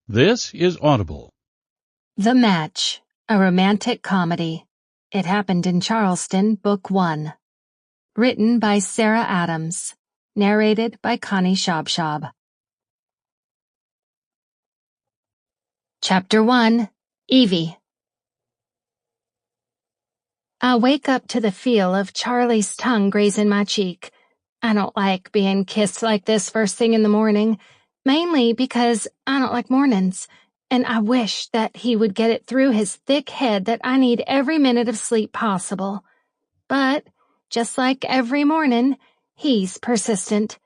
This is Audible. The Match, a romantic comedy. It happened in Charleston, Book 1. Written by Sarah Adams. Narrated by Connie Shabshab. Chapter 1. Evie. I wake up to the feel of Charlie's tongue grazing my cheek. I don't like being kissed like this first thing in the morning, mainly because I don't like mornings, and I wish that he would get it through his thick head that I need every minute of sleep possible. But, just like every morning, he's persistent.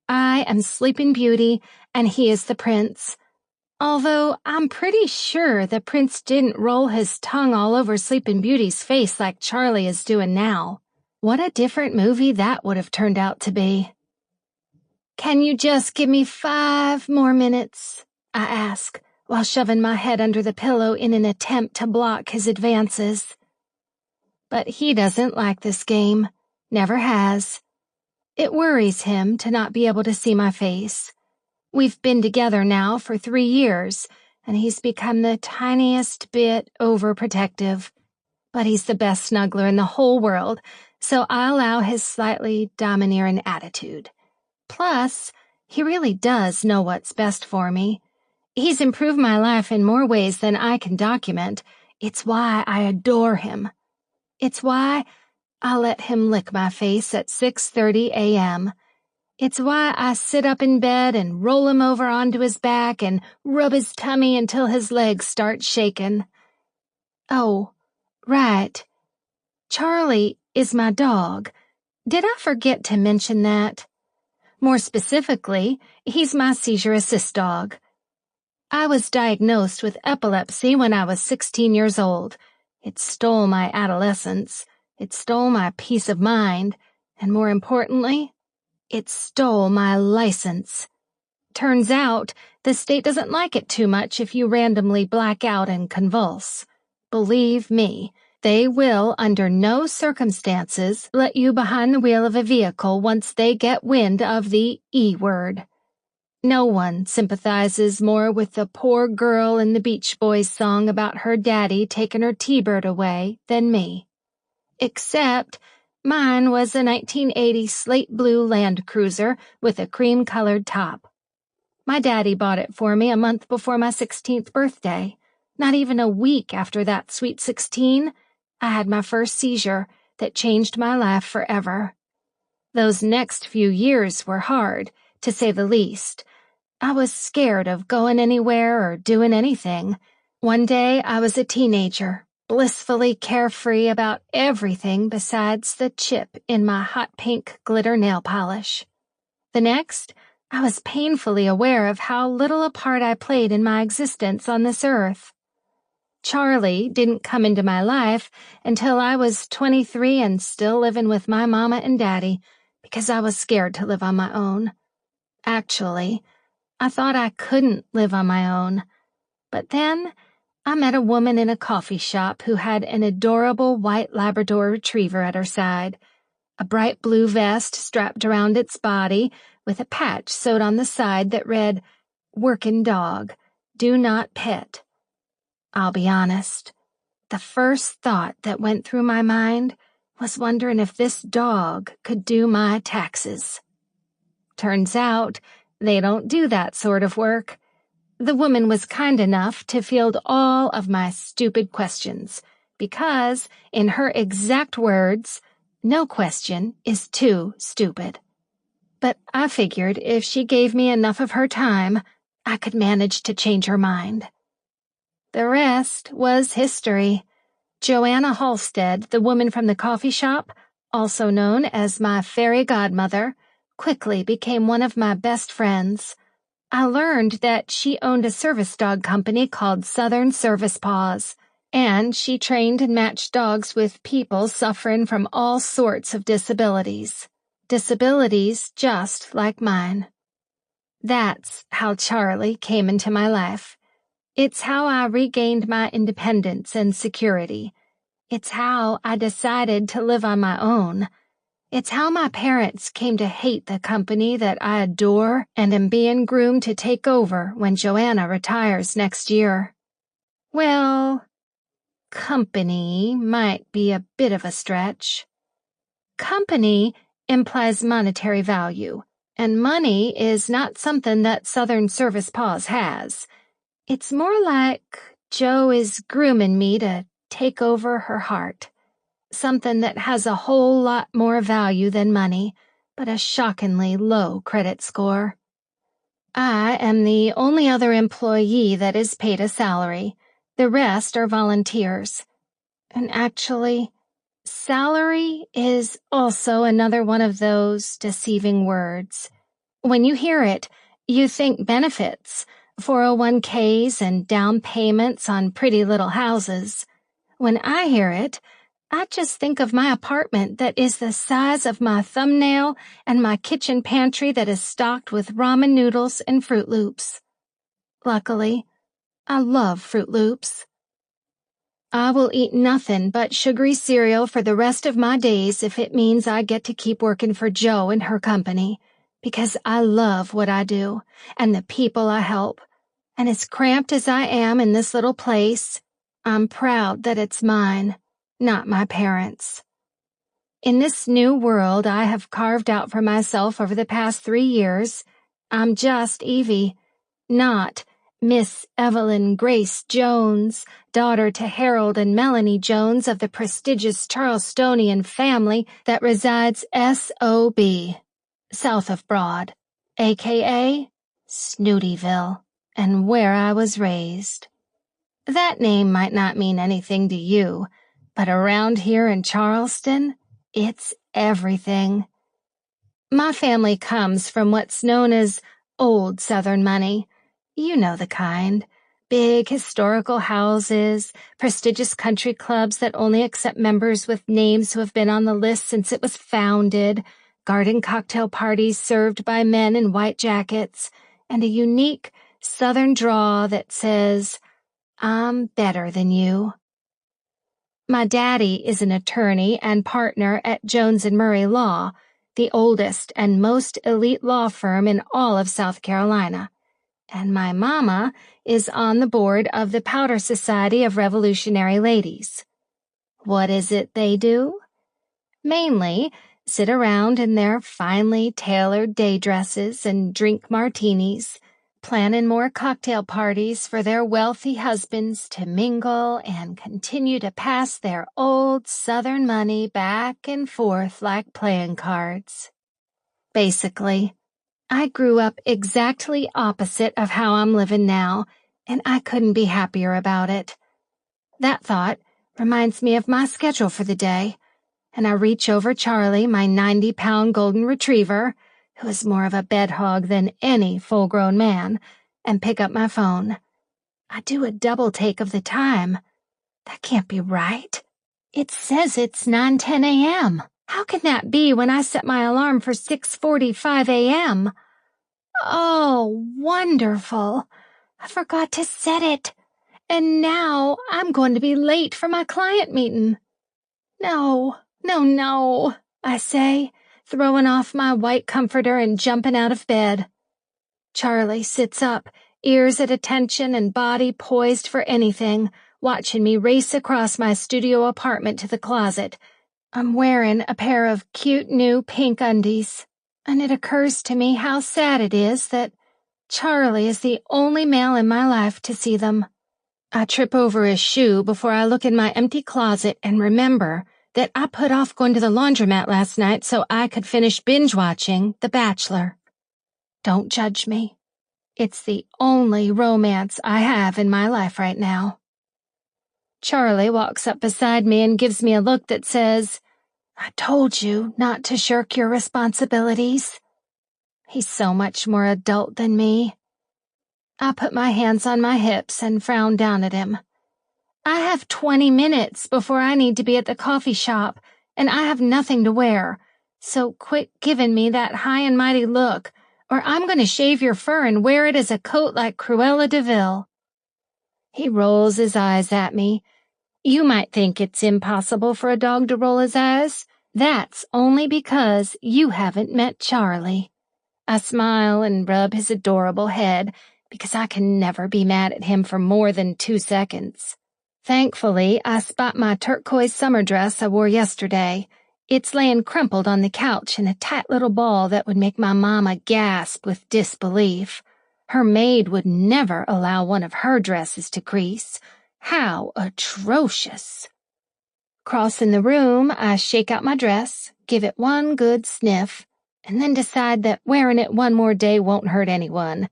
I am Sleeping Beauty, and he is the prince. Although I'm pretty sure the prince didn't roll his tongue all over Sleeping Beauty's face like Charlie is doing now. What a different movie that would have turned out to be. "Can you just give me 5 more minutes?" I ask, while shoving my head under the pillow in an attempt to block his advances. But he doesn't like this game. Never has. It worries him to not be able to see my face. We've been together now for 3 years, and he's become the tiniest bit overprotective. But he's the best snuggler in the whole world, so I allow his slightly domineering attitude. Plus, he really does know what's best for me. He's improved my life in more ways than I can document. It's why I adore him. It's why I let him lick my face at 6:30 a.m. It's why I sit up in bed and roll him over onto his back and rub his tummy until his legs start shaking. Oh, right. Charlie is my dog. Did I forget to mention that? More specifically, he's my seizure assist dog. I was diagnosed with epilepsy when I was 16 years old. It stole my adolescence. It stole my peace of mind. And more importantly, it stole my license. Turns out, the state doesn't like it too much if you randomly black out and convulse. Believe me, they will, under no circumstances, let you behind the wheel of a vehicle once they get wind of the E word. No one sympathizes more with the poor girl in the Beach Boys song about her daddy taking her T-Bird away than me. Except mine was a 1980 slate blue Land Cruiser with a cream-colored top. My daddy bought it for me a month before my 16th birthday. Not even a week after that sweet 16, I had my first seizure that changed my life forever. Those next few years were hard, to say the least. I was scared of going anywhere or doing anything. One day I was a teenager, blissfully carefree about everything besides the chip in my hot pink glitter nail polish. The next, I was painfully aware of how little a part I played in my existence on this earth. Charlie didn't come into my life until I was 23 and still living with my mama and daddy because I was scared to live on my own. Actually, I thought I couldn't live on my own. But then I met a woman in a coffee shop who had an adorable white Labrador retriever at her side, a bright blue vest strapped around its body with a patch sewed on the side that read, "Workin' dog, do not pet." I'll be honest, the first thought that went through my mind was wondering if this dog could do my taxes. Turns out, they don't do that sort of work. The woman was kind enough to field all of my stupid questions, because, in her exact words, no question is too stupid. But I figured if she gave me enough of her time, I could manage to change her mind. The rest was history. Joanna Halstead, the woman from the coffee shop, also known as my fairy godmother, quickly became one of my best friends. I learned that she owned a service dog company called Southern Service Paws, and she trained and matched dogs with people suffering from all sorts of disabilities. Disabilities just like mine. That's how Charlie came into my life. It's how I regained my independence and security. It's how I decided to live on my own. It's how my parents came to hate the company that I adore and am being groomed to take over when Joanna retires next year. Well, company might be a bit of a stretch. Company implies monetary value, and money is not something that Southern Service Paws has. It's more like Jo is grooming me to take over her heart. Something that has a whole lot more value than money, but a shockingly low credit score. I am the only other employee that is paid a salary. The rest are volunteers. And actually, salary is also another one of those deceiving words. When you hear it, you think benefits, 401ks and down payments on pretty little houses. When I hear it, I just think of my apartment that is the size of my thumbnail and my kitchen pantry that is stocked with ramen noodles and Fruit Loops. Luckily, I love Fruit Loops. I will eat nothing but sugary cereal for the rest of my days if it means I get to keep working for Jo and her company, because I love what I do and the people I help. And as cramped as I am in this little place, I'm proud that it's mine, not my parents'. In this new world I have carved out for myself over the past 3 years, I'm just Evie, not Miss Evelyn Grace Jones, daughter to Harold and Melanie Jones of the prestigious Charlestonian family that resides S.O.B., south of Broad, a.k.a. Snootyville, and where I was raised. That name might not mean anything to you, but around here in Charleston, it's everything. My family comes from what's known as old Southern money. You know the kind. Big historical houses, prestigious country clubs that only accept members with names who have been on the list since it was founded, garden cocktail parties served by men in white jackets, and a unique Southern drawl that says, "I'm better than you." My daddy is an attorney and partner at Jones and Murray Law, the oldest and most elite law firm in all of South Carolina. And my mama is on the board of the Powder Society of Revolutionary Ladies. What is it they do? Mainly sit around in their finely tailored day dresses and drink martinis, planning more cocktail parties for their wealthy husbands to mingle and continue to pass their old Southern money back and forth like playing cards. Basically, I grew up exactly opposite of how I'm living now, and I couldn't be happier about it. That thought reminds me of my schedule for the day, and I reach over Charlie, my 90-pound golden retriever, who is more of a bed hog than any full-grown man, and pick up my phone. I do a double take of the time. That can't be right. It says it's 9:10 a.m. How can that be when I set my alarm for 6:45 a.m.? Oh, wonderful. I forgot to set it. And now I'm going to be late for my client meeting. No, I say, throwing off my white comforter and jumping out of bed. Charlie sits up, ears at attention and body poised for anything, watching me race across my studio apartment to the closet. I'm wearing a pair of cute new pink undies, and it occurs to me how sad it is that Charlie is the only male in my life to see them. I trip over a shoe before I look in my empty closet and remember that I put off going to the laundromat last night so I could finish binge-watching The Bachelor. Don't judge me. It's the only romance I have in my life right now. Charlie walks up beside me and gives me a look that says, "I told you not to shirk your responsibilities." He's so much more adult than me. I put my hands on my hips and frown down at him. I have 20 minutes before I need to be at the coffee shop, and I have nothing to wear, so quit giving me that high and mighty look, or I'm going to shave your fur and wear it as a coat like Cruella de Vil. He rolls his eyes at me. You might think it's impossible for a dog to roll his eyes. That's only because you haven't met Charlie. I smile and rub his adorable head because I can never be mad at him for more than 2 seconds. Thankfully, I spot my turquoise summer dress I wore yesterday. It's laying crumpled on the couch in a tight little ball that would make my mama gasp with disbelief. Her maid would never allow one of her dresses to crease. How atrocious! Crossing the room, I shake out my dress, give it one good sniff, and then decide that wearing it one more day won't hurt anyone.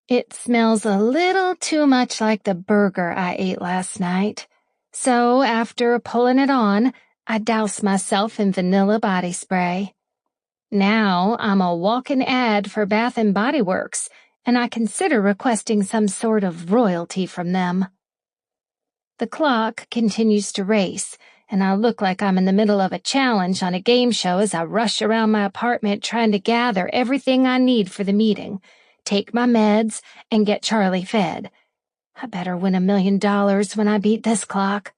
It smells a little too much like the burger I ate last night. So after pulling it on, I douse myself in vanilla body spray. Now I'm a walking ad for Bath and Body Works, and I consider requesting some sort of royalty from them. The clock continues to race, and I look like I'm in the middle of a challenge on a game show as I rush around my apartment trying to gather everything I need for the meeting, take my meds, and get Charlie fed. I better win $1 million when I beat this clock.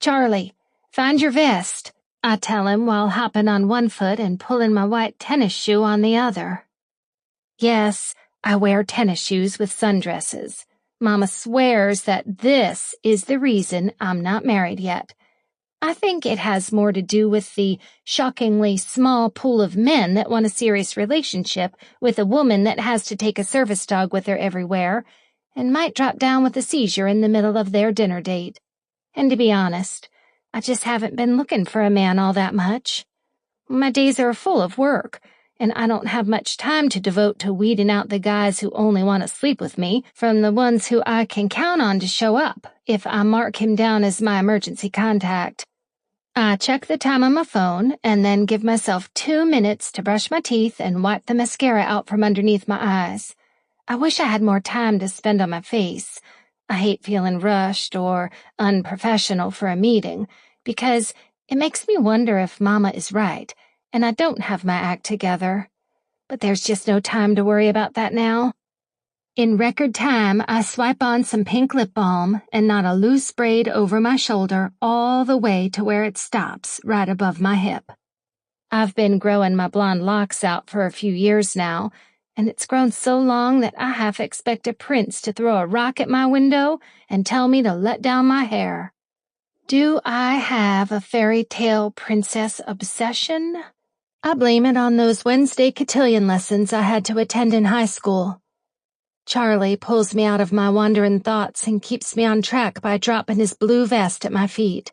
Charlie, find your vest, I tell him while hopping on one foot and pulling my white tennis shoe on the other. Yes, I wear tennis shoes with sundresses. Mama swears that this is the reason I'm not married yet. I think it has more to do with the shockingly small pool of men that want a serious relationship with a woman that has to take a service dog with her everywhere and might drop down with a seizure in the middle of their dinner date. And to be honest, I just haven't been looking for a man all that much. My days are full of work, and I don't have much time to devote to weeding out the guys who only want to sleep with me from the ones who I can count on to show up if I mark him down as my emergency contact. I check the time on my phone and then give myself 2 minutes to brush my teeth and wipe the mascara out from underneath my eyes. I wish I had more time to spend on my face. I hate feeling rushed or unprofessional for a meeting because it makes me wonder if Mama is right and I don't have my act together. But there's just no time to worry about that now. In record time, I swipe on some pink lip balm and knot a loose braid over my shoulder all the way to where it stops right above my hip. I've been growing my blonde locks out for a few years now, and it's grown so long that I half expect a prince to throw a rock at my window and tell me to let down my hair. Do I have a fairy tale princess obsession? I blame it on those Wednesday cotillion lessons I had to attend in high school. Charlie pulls me out of my wandering thoughts and keeps me on track by dropping his blue vest at my feet.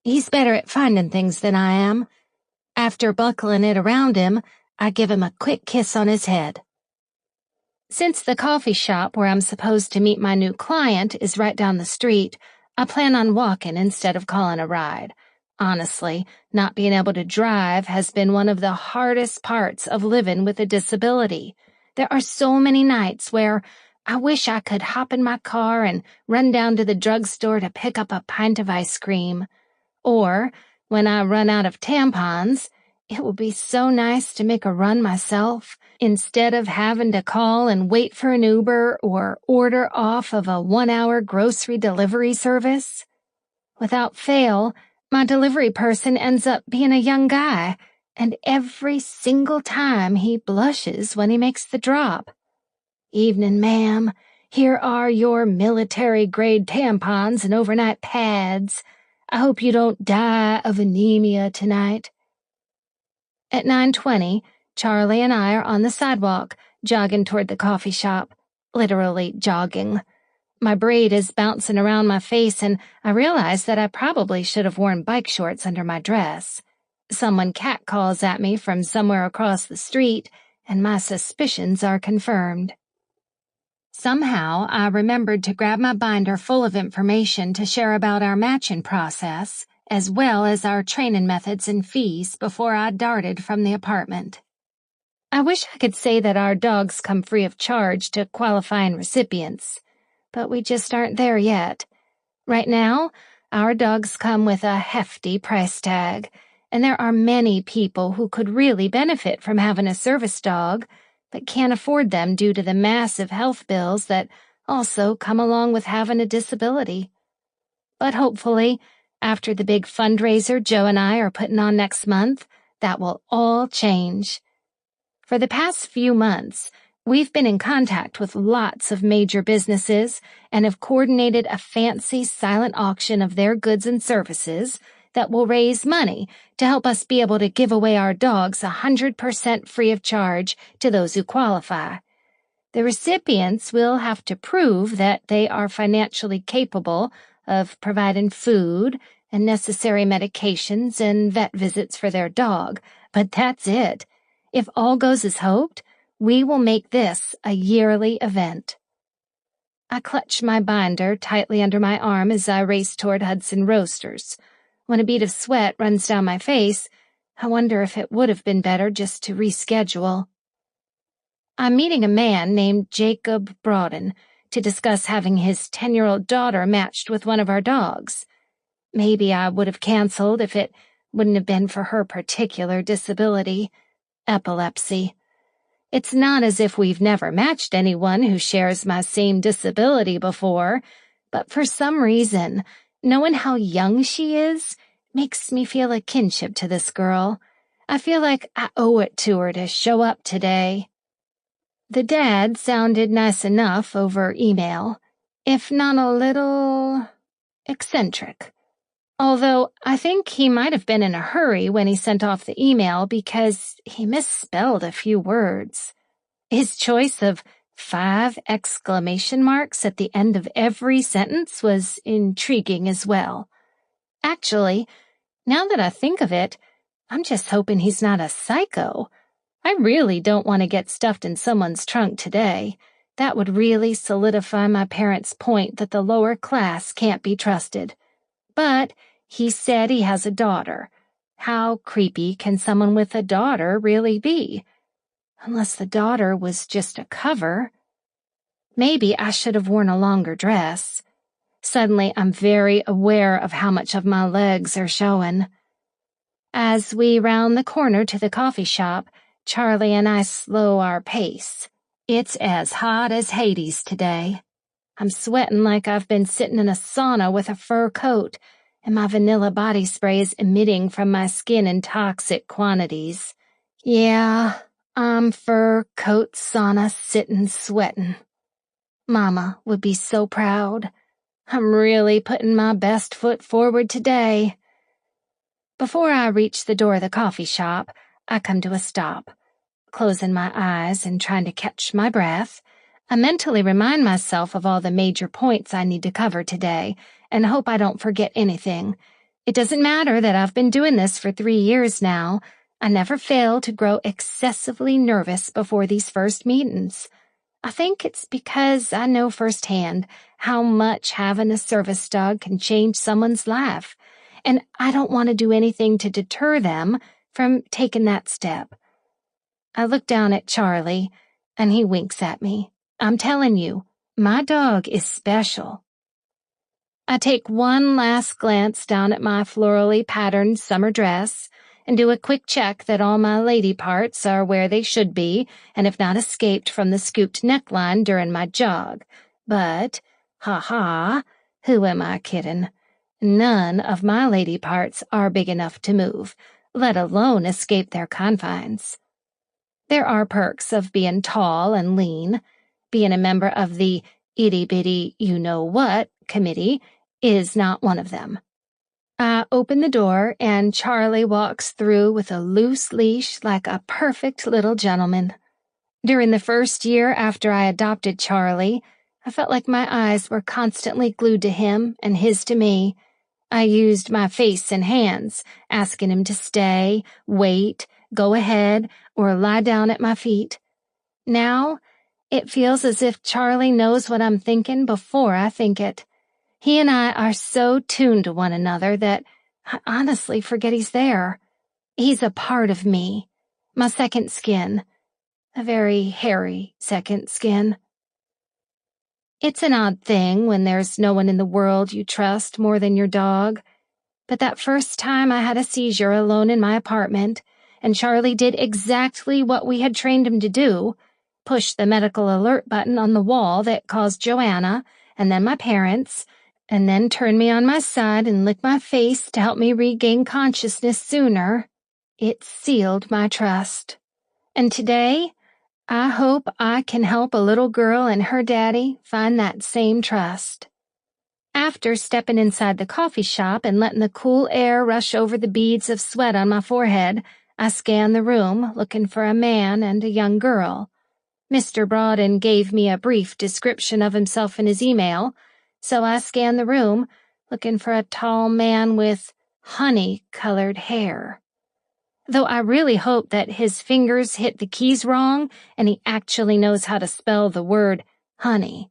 He's better at finding things than I am. After buckling it around him, I give him a quick kiss on his head. Since the coffee shop where I'm supposed to meet my new client is right down the street, I plan on walking instead of calling a ride. Honestly, not being able to drive has been one of the hardest parts of living with a disability. There are so many nights where I wish I could hop in my car and run down to the drugstore to pick up a pint of ice cream. Or, when I run out of tampons, it would be so nice to make a run myself instead of having to call and wait for an Uber or order off of a 1-hour grocery delivery service. Without fail, my delivery person ends up being a young guy, and every single time he blushes when he makes the drop. "Evening, ma'am. Here are your military-grade tampons and overnight pads. I hope you don't die of anemia tonight." At 9:20, Charlie and I are on the sidewalk, jogging toward the coffee shop. Literally jogging. My braid is bouncing around my face, and I realize that I probably should have worn bike shorts under my dress. Someone catcalls at me from somewhere across the street, and my suspicions are confirmed. Somehow, I remembered to grab my binder full of information to share about our matching process, as well as our training methods and fees before I darted from the apartment. I wish I could say that our dogs come free of charge to qualifying recipients, but we just aren't there yet. Right now, our dogs come with a hefty price tag, and there are many people who could really benefit from having a service dog, but can't afford them due to the massive health bills that also come along with having a disability. But hopefully, After the big fundraiser Joe and I are putting on next month, that will all change. For the past few months, we've been in contact with lots of major businesses and have coordinated a fancy silent auction of their goods and services that will raise money to help us be able to give away our dogs 100% free of charge to those who qualify. The recipients will have to prove that they are financially capable of providing food and necessary medications and vet visits for their dog, but that's it. If all goes as hoped, we will make this a yearly event. I clutch my binder tightly under my arm as I race toward Hudson Roasters. When a bead of sweat runs down my face, I wonder if it would have been better just to reschedule. I'm meeting a man named Jacob Broaden to discuss having his 10-year-old daughter matched with one of our dogs. Maybe I would have canceled if it wouldn't have been for her particular disability, epilepsy. It's not as if we've never matched anyone who shares my same disability before, but for some reason, knowing how young she is makes me feel a kinship to this girl. I feel like I owe it to her to show up today. The dad sounded nice enough over email, if not a little eccentric. Although I think he might have been in a hurry when he sent off the email because he misspelled a few words. His choice of 5 exclamation marks at the end of every sentence was intriguing as well. Actually, now that I think of it, I'm just hoping he's not a psycho. I really don't want to get stuffed in someone's trunk today. That would really solidify my parents' point that the lower class can't be trusted. But he said he has a daughter. How creepy can someone with a daughter really be? Unless the daughter was just a cover. Maybe I should have worn a longer dress. Suddenly, I'm very aware of how much of my legs are showing. As we round the corner to the coffee shop, Charlie and I slow our pace. It's as hot as Hades today. I'm sweating like I've been sitting in a sauna with a fur coat, and my vanilla body spray is emitting from my skin in toxic quantities. Yeah, I'm fur coat sauna sitting sweating. Mama would be so proud. I'm really putting my best foot forward today. Before I reach the door of the coffee shop, I come to a stop. Closing my eyes and trying to catch my breath, I mentally remind myself of all the major points I need to cover today and hope I don't forget anything. It doesn't matter that I've been doing this for 3 years now. I never fail to grow excessively nervous before these first meetings. I think it's because I know firsthand how much having a service dog can change someone's life, and I don't want to do anything to deter them from taking that step. I look down at Charlie, and he winks at me. I'm telling you, my dog is special. I take one last glance down at my florally patterned summer dress and do a quick check that all my lady parts are where they should be and have not escaped from the scooped neckline during my jog. But, who am I kidding? None of my lady parts are big enough to move, let alone escape their confines. There are perks of being tall and lean. Being a member of the itty-bitty you-know-what committee is not one of them. I open the door, and Charlie walks through with a loose leash like a perfect little gentleman. During the first year after I adopted Charlie, I felt like my eyes were constantly glued to him and his to me. I used my face and hands, asking him to stay, wait, go ahead, or lie down at my feet. Now, it feels as if Charlie knows what I'm thinking before I think it. He and I are so tuned to one another that I honestly forget he's there. He's a part of me, my second skin, a very hairy second skin. It's an odd thing when there's no one in the world you trust more than your dog, but that first time I had a seizure alone in my apartment, and Charlie did exactly what we had trained him to do, push the medical alert button on the wall that caused Joanna, and then my parents, and then turn me on my side and lick my face to help me regain consciousness sooner, it sealed my trust. And today, I hope I can help a little girl and her daddy find that same trust. After stepping inside the coffee shop and letting the cool air rush over the beads of sweat on my forehead, I scanned the room, looking for a man and a young girl. Mr. Broaden gave me a brief description of himself in his email, so I scanned the room, looking for a tall man with honey-colored hair. Though I really hope that his fingers hit the keys wrong and he actually knows how to spell the word honey.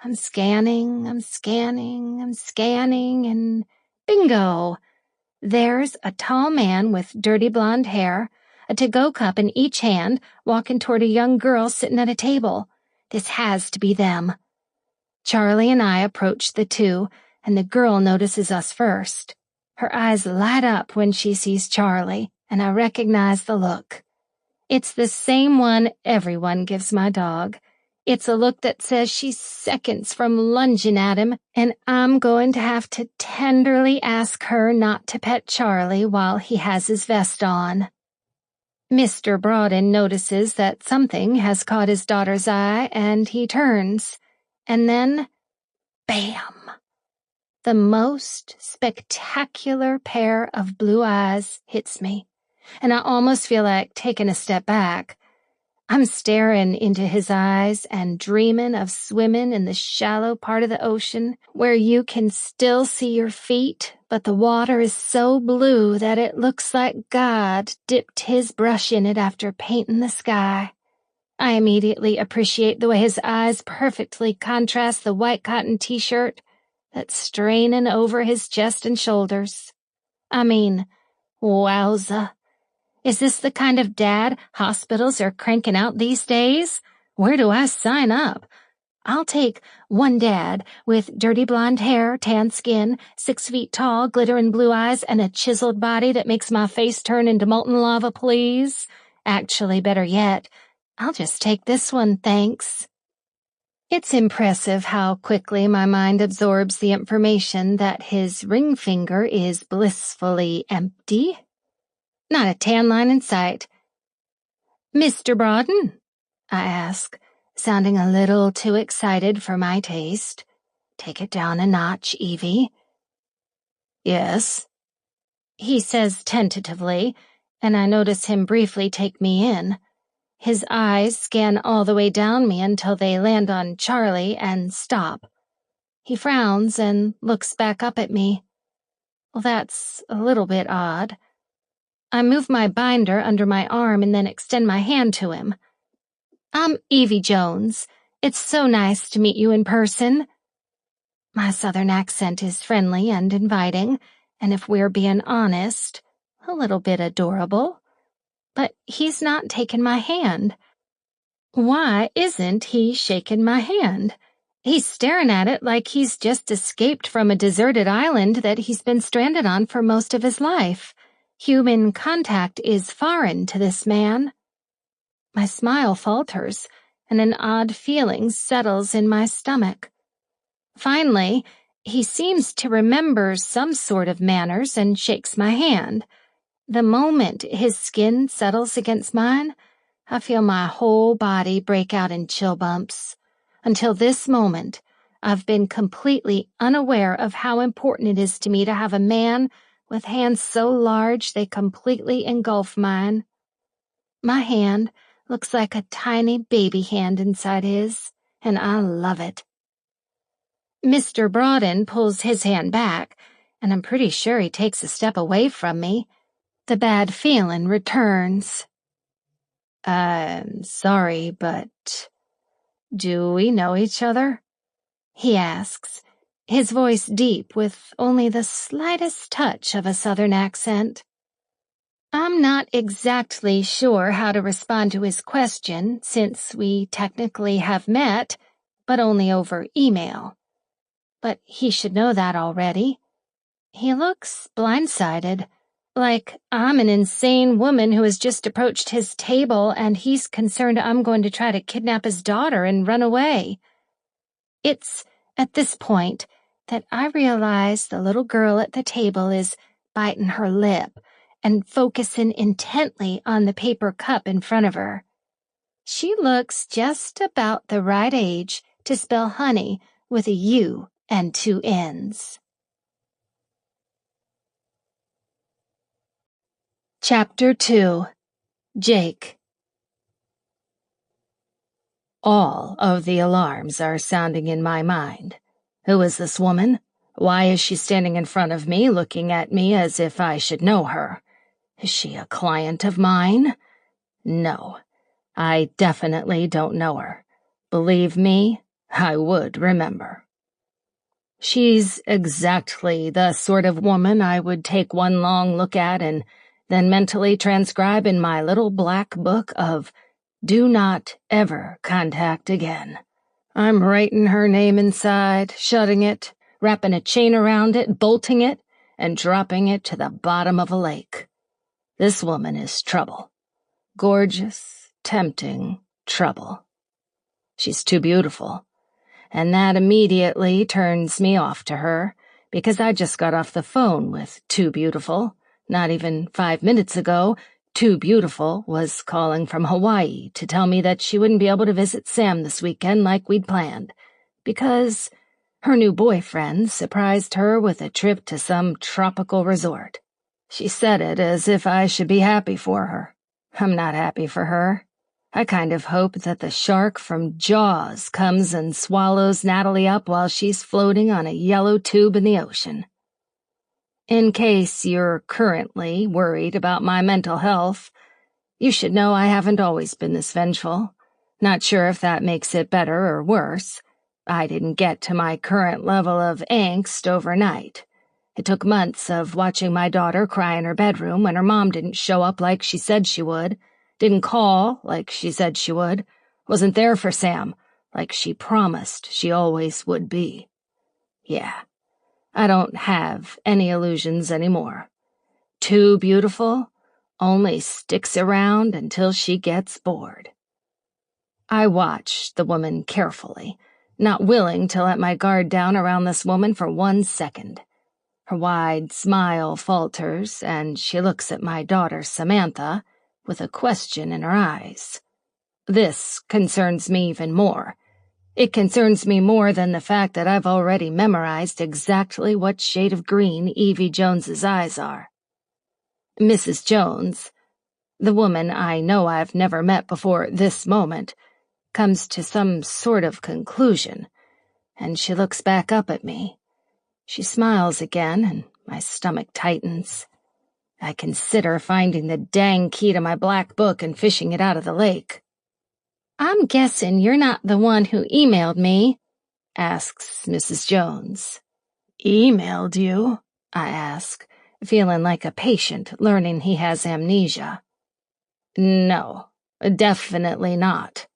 I'm scanning, and bingo! There's a tall man with dirty blonde hair, a to-go cup in each hand, walking toward a young girl sitting at a table. This has to be them. Charlie and I approach the two, and the girl notices us first. Her eyes light up when she sees Charlie, and I recognize the look. It's the same one everyone gives my dog. It's a look that says she's seconds from lunging at him, and I'm going to have to tenderly ask her not to pet Charlie while he has his vest on. Mr. Broaden notices that something has caught his daughter's eye, and he turns. And then, bam! The most spectacular pair of blue eyes hits me, and I almost feel like taking a step back. I'm staring into his eyes and dreaming of swimming in the shallow part of the ocean where you can still see your feet, but the water is so blue that it looks like God dipped his brush in it after painting the sky. I immediately appreciate the way his eyes perfectly contrast the white cotton t-shirt that's straining over his chest and shoulders. I mean, wowza. Is this the kind of dad hospitals are cranking out these days? Where do I sign up? I'll take one dad with dirty blonde hair, tan skin, 6 feet tall, glittering blue eyes, and a chiseled body that makes my face turn into molten lava, please. Actually, better yet, I'll just take this one, thanks. It's impressive how quickly my mind absorbs the information that his ring finger is blissfully empty. Not a tan line in sight. "Mr. Broaden?" I ask, sounding a little too excited for my taste. "Take it down a notch, Evie." "Yes," he says tentatively, and I notice him briefly take me in. His eyes scan all the way down me until they land on Charlie and stop. He frowns and looks back up at me. Well, that's a little bit odd. I move my binder under my arm and then extend my hand to him. "I'm Evie Jones. It's so nice to meet you in person." My southern accent is friendly and inviting, and if we're being honest, a little bit adorable. But he's not taking my hand. Why isn't he shaking my hand? He's staring at it like he's just escaped from a deserted island that he's been stranded on for most of his life. Human contact is foreign to this man. My smile falters, and an odd feeling settles in my stomach. Finally, he seems to remember some sort of manners and shakes my hand. The moment his skin settles against mine, I feel my whole body break out in chill bumps. Until this moment, I've been completely unaware of how important it is to me to have a man with hands so large they completely engulf mine. My hand looks like a tiny baby hand inside his, and I love it. Mr. Broaden pulls his hand back, and I'm pretty sure he takes a step away from me. The bad feeling returns. "I'm sorry, but do we know each other?" he asks, his voice deep with only the slightest touch of a southern accent. I'm not exactly sure how to respond to his question since we technically have met, but only over email. But he should know that already. He looks blindsided, like I'm an insane woman who has just approached his table and he's concerned I'm going to try to kidnap his daughter and run away. It's, at this point, that I realize the little girl at the table is biting her lip and focusing intently on the paper cup in front of her. She looks just about the right age to spell honey with a U and two N's. Chapter 2. Jake. All of the alarms are sounding in my mind. Who is this woman? Why is she standing in front of me, looking at me as if I should know her? Is she a client of mine? No, I definitely don't know her. Believe me, I would remember. She's exactly the sort of woman I would take one long look at and then mentally transcribe in my little black book of "Do not ever contact again." I'm writing her name inside, shutting it, wrapping a chain around it, bolting it, and dropping it to the bottom of a lake. This woman is trouble. Gorgeous, tempting trouble. She's too beautiful, and that immediately turns me off to her, because I just got off the phone with Too Beautiful. Not even 5 minutes ago, Too Beautiful was calling from Hawaii to tell me that she wouldn't be able to visit Sam this weekend like we'd planned, because her new boyfriend surprised her with a trip to some tropical resort. She said it as if I should be happy for her. I'm not happy for her. I kind of hope that the shark from Jaws comes and swallows Natalie up while she's floating on a yellow tube in the ocean. In case you're currently worried about my mental health, you should know I haven't always been this vengeful. Not sure if that makes it better or worse. I didn't get to my current level of angst overnight. It took months of watching my daughter cry in her bedroom when her mom didn't show up like she said she would, didn't call like she said she would, wasn't there for Sam like she promised she always would be. Yeah, I don't have any illusions anymore. Too Beautiful only sticks around until she gets bored. I watched the woman carefully, not willing to let my guard down around this woman for 1 second. Her wide smile falters, and she looks at my daughter, Samantha, with a question in her eyes. This concerns me even more. It concerns me more than the fact that I've already memorized exactly what shade of green Evie Jones's eyes are. Mrs. Jones, the woman I know I've never met before this moment, comes to some sort of conclusion, and she looks back up at me. She smiles again, and my stomach tightens. I consider finding the dang key to my black book and fishing it out of the lake. "I'm guessing you're not the one who emailed me," asks Mrs. Jones. "Emailed you?" I ask, feeling like a patient learning he has amnesia. "No, definitely not."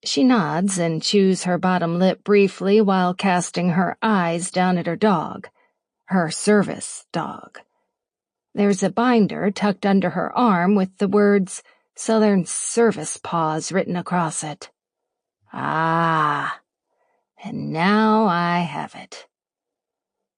She nods and chews her bottom lip briefly while casting her eyes down at her dog, her service dog. There's a binder tucked under her arm with the words "Southern Service Paws" written across it. Ah, and now I have it.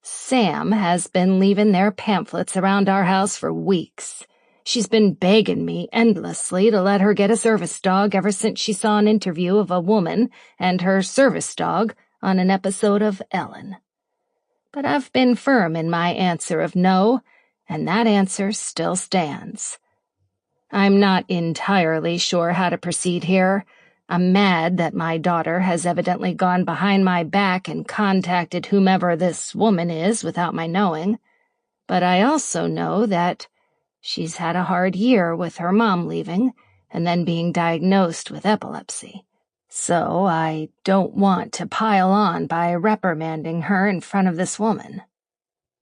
Sam has been leaving their pamphlets around our house for weeks. She's been begging me endlessly to let her get a service dog ever since she saw an interview of a woman and her service dog on an episode of Ellen. But I've been firm in my answer of no, and that answer still stands. I'm not entirely sure how to proceed here. I'm mad that my daughter has evidently gone behind my back and contacted whomever this woman is without my knowing. But I also know that she's had a hard year with her mom leaving and then being diagnosed with epilepsy. So I don't want to pile on by reprimanding her in front of this woman.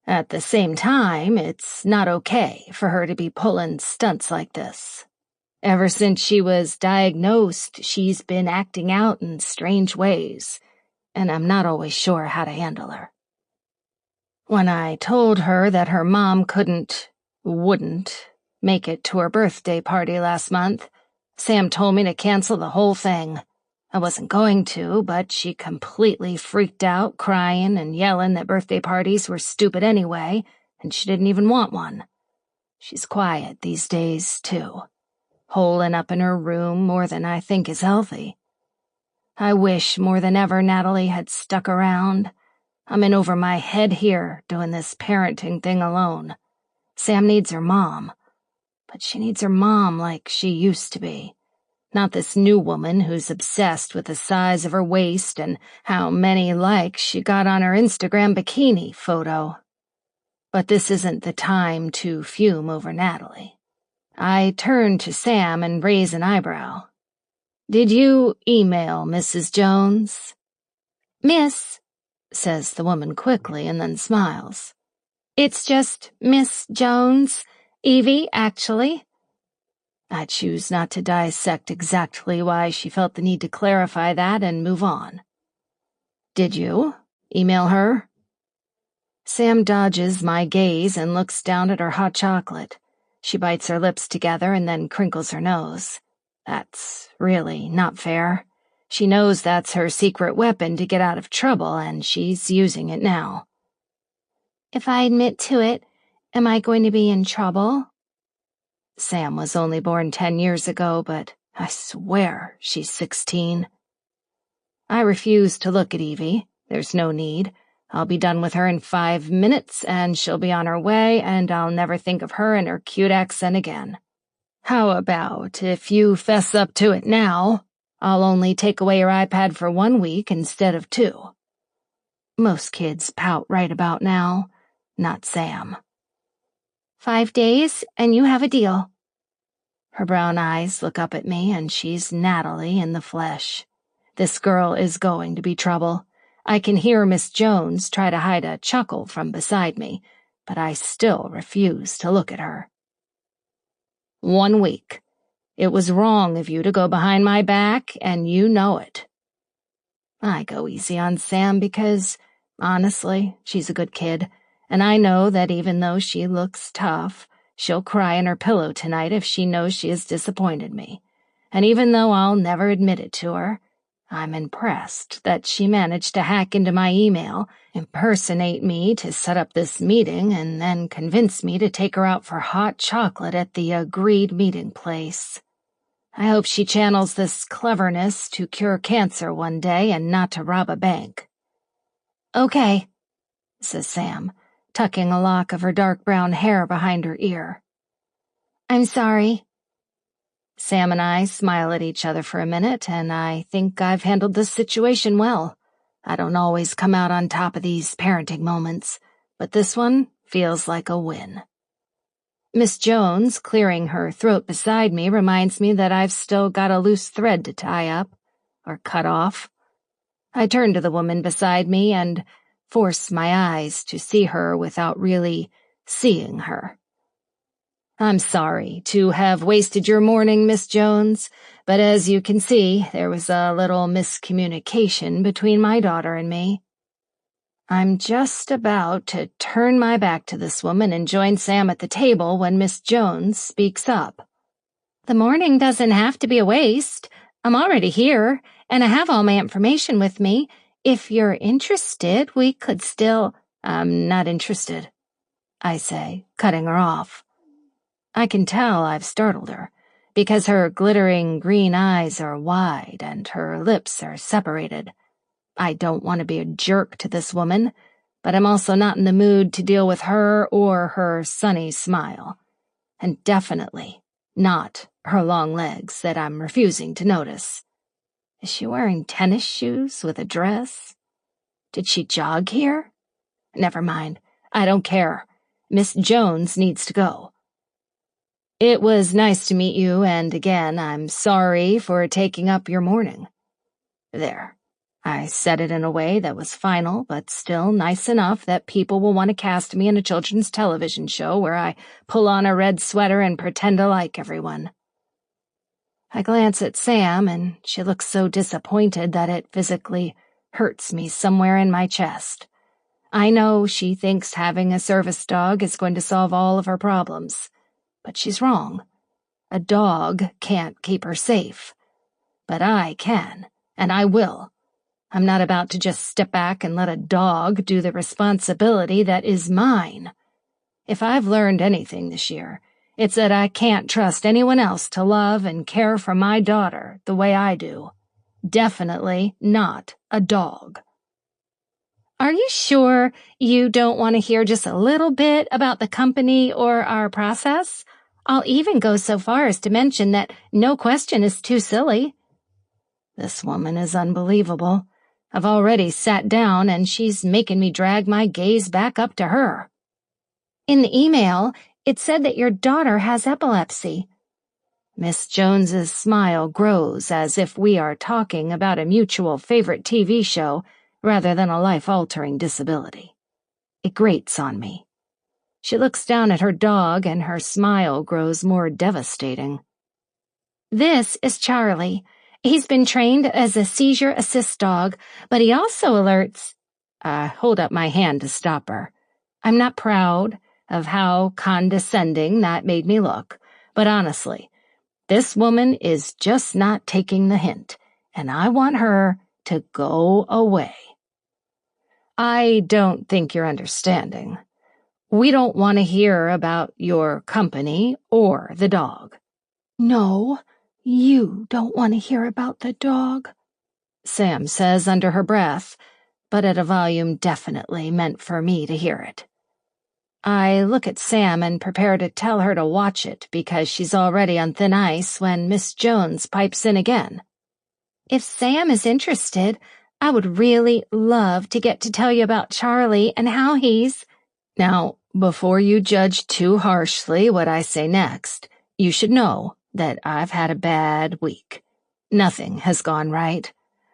At the same time, it's not okay for her to be pulling stunts like this. Ever since she was diagnosed, she's been acting out in strange ways, and I'm not always sure how to handle her. When I told her that her mom wouldn't make it to her birthday party last month, Sam told me to cancel the whole thing. I wasn't going to, but she completely freaked out, crying and yelling that birthday parties were stupid anyway, and she didn't even want one. She's quiet these days, too, holing up in her room more than I think is healthy. I wish more than ever Natalie had stuck around. I'm in over my head here doing this parenting thing alone. Sam needs her mom, but she needs her mom like she used to be. Not this new woman who's obsessed with the size of her waist and how many likes she got on her Instagram bikini photo. But this isn't the time to fume over Natalie. I turn to Sam and raise an eyebrow. "Did you email Mrs. Jones?" "Miss," says the woman quickly and then smiles. "It's just Miss Jones. Evie, actually." I choose not to dissect exactly why she felt the need to clarify that and move on. "Did you email her?" Sam dodges my gaze and looks down at her hot chocolate. She bites her lips together and then crinkles her nose. That's really not fair. She knows that's her secret weapon to get out of trouble, and she's using it now. "If I admit to it, am I going to be in trouble?" Sam was only born 10 years ago, but I swear she's 16. I refuse to look at Evie. There's no need. I'll be done with her in 5 minutes, and she'll be on her way, and I'll never think of her and her cute accent again. How about if you fess up to it now? I'll only take away your iPad for 1 week instead of 2. Most kids pout right about now. Not Sam. 5 days, and you have a deal. Her brown eyes look up at me, and she's Natalie in the flesh. This girl is going to be trouble. I can hear Miss Jones try to hide a chuckle from beside me, but I still refuse to look at her. 1 week. It was wrong of you to go behind my back, and you know it. I go easy on Sam because, honestly, she's a good kid, and I know that even though she looks tough, she'll cry in her pillow tonight if she knows she has disappointed me. And even though I'll never admit it to her, I'm impressed that she managed to hack into my email, impersonate me to set up this meeting, and then convince me to take her out for hot chocolate at the agreed meeting place. I hope she channels this cleverness to cure cancer one day and not to rob a bank. "Okay," says Sam, tucking a lock of her dark brown hair behind her ear. "I'm sorry." Sam and I smile at each other for a minute, and I think I've handled this situation well. I don't always come out on top of these parenting moments, but this one feels like a win. Miss Jones, clearing her throat beside me, reminds me that I've still got a loose thread to tie up, or cut off. I turn to the woman beside me and force my eyes to see her without really seeing her. "I'm sorry to have wasted your morning, Miss Jones, but as you can see, there was a little miscommunication between my daughter and me." I'm just about to turn my back to this woman and join Sam at the table when Miss Jones speaks up. "The morning doesn't have to be a waste. I'm already here, and I have all my information with me. If you're interested, we could still—" "I'm not interested," I say, cutting her off. I can tell I've startled her, because her glittering green eyes are wide and her lips are separated. I don't want to be a jerk to this woman, but I'm also not in the mood to deal with her or her sunny smile, and definitely not her long legs that I'm refusing to notice. Is she wearing tennis shoes with a dress? Did she jog here? Never mind. I don't care. Miss Jones needs to go. "It was nice to meet you, and again, I'm sorry for taking up your morning." There. I said it in a way that was final, but still nice enough that people will want to cast me in a children's television show where I pull on a red sweater and pretend to like everyone. I glance at Sam, and she looks so disappointed that it physically hurts me somewhere in my chest. I know she thinks having a service dog is going to solve all of her problems, but she's wrong. A dog can't keep her safe, but I can, and I will. I'm not about to just step back and let a dog do the responsibility that is mine. If I've learned anything this year, it's that I can't trust anyone else to love and care for my daughter the way I do. Definitely not a dog. Are you sure you don't want to hear just a little bit about the company or our process? I'll even go so far as to mention that no question is too silly. This woman is unbelievable. I've already sat down and she's making me drag my gaze back up to her. In the email, it said that your daughter has epilepsy. Miss Jones's smile grows as if we are talking about a mutual favorite TV show rather than a life-altering disability. It grates on me. She looks down at her dog and her smile grows more devastating. This is Charlie. He's been trained as a seizure assist dog, but he also alerts— I hold up my hand to stop her. I'm not proud of how condescending that made me look, but honestly, this woman is just not taking the hint, and I want her to go away. I don't think you're understanding. We don't want to hear about your company or the dog. No, you don't want to hear about the dog, Sam says under her breath, but at a volume definitely meant for me to hear it. I look at Sam and prepare to tell her to watch it because she's already on thin ice when Miss Jones pipes in again. If Sam is interested, I would really love to get to tell you about Charlie and how he's— Now, before you judge too harshly what I say next, you should know that I've had a bad week. Nothing has gone right.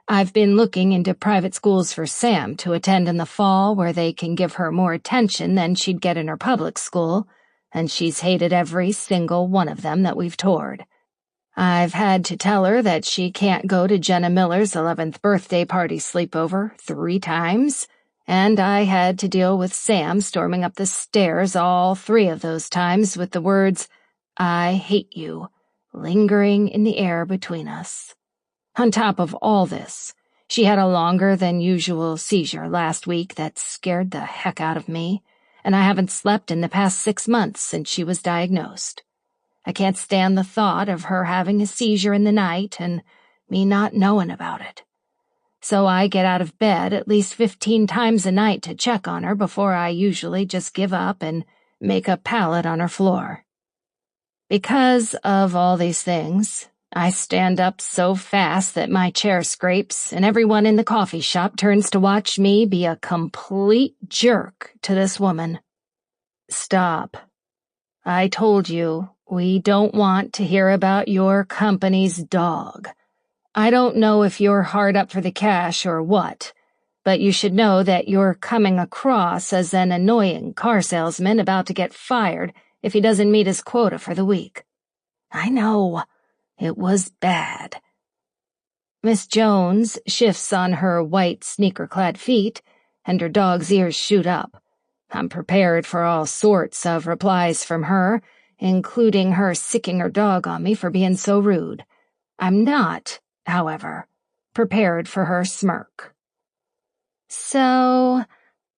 I've been looking into private schools for Sam to attend in the fall where they can give her more attention than she'd get in her public school, and she's hated every single one of them that we've toured. I've had to tell her that she can't go to Jenna Miller's 11th birthday party sleepover 3 times, and I had to deal with Sam storming up the stairs all 3 of those times with the words, "I hate you," lingering in the air between us. On top of all this, she had a longer than usual seizure last week that scared the heck out of me, and I haven't slept in the past 6 months since she was diagnosed. I can't stand the thought of her having a seizure in the night and me not knowing about it. So I get out of bed at least 15 times a night to check on her before I usually just give up and make a pallet on her floor. Because of all these things, I stand up so fast that my chair scrapes and everyone in the coffee shop turns to watch me be a complete jerk to this woman. Stop. I told you, we don't want to hear about your company's dog. I don't know if you're hard up for the cash or what, but you should know that you're coming across as an annoying car salesman about to get fired if he doesn't meet his quota for the week. I know. It was bad. Miss Jones shifts on her white sneaker-clad feet, and her dog's ears shoot up. I'm prepared for all sorts of replies from her, including her sicking her dog on me for being so rude. I'm not, however, prepared for her smirk. So,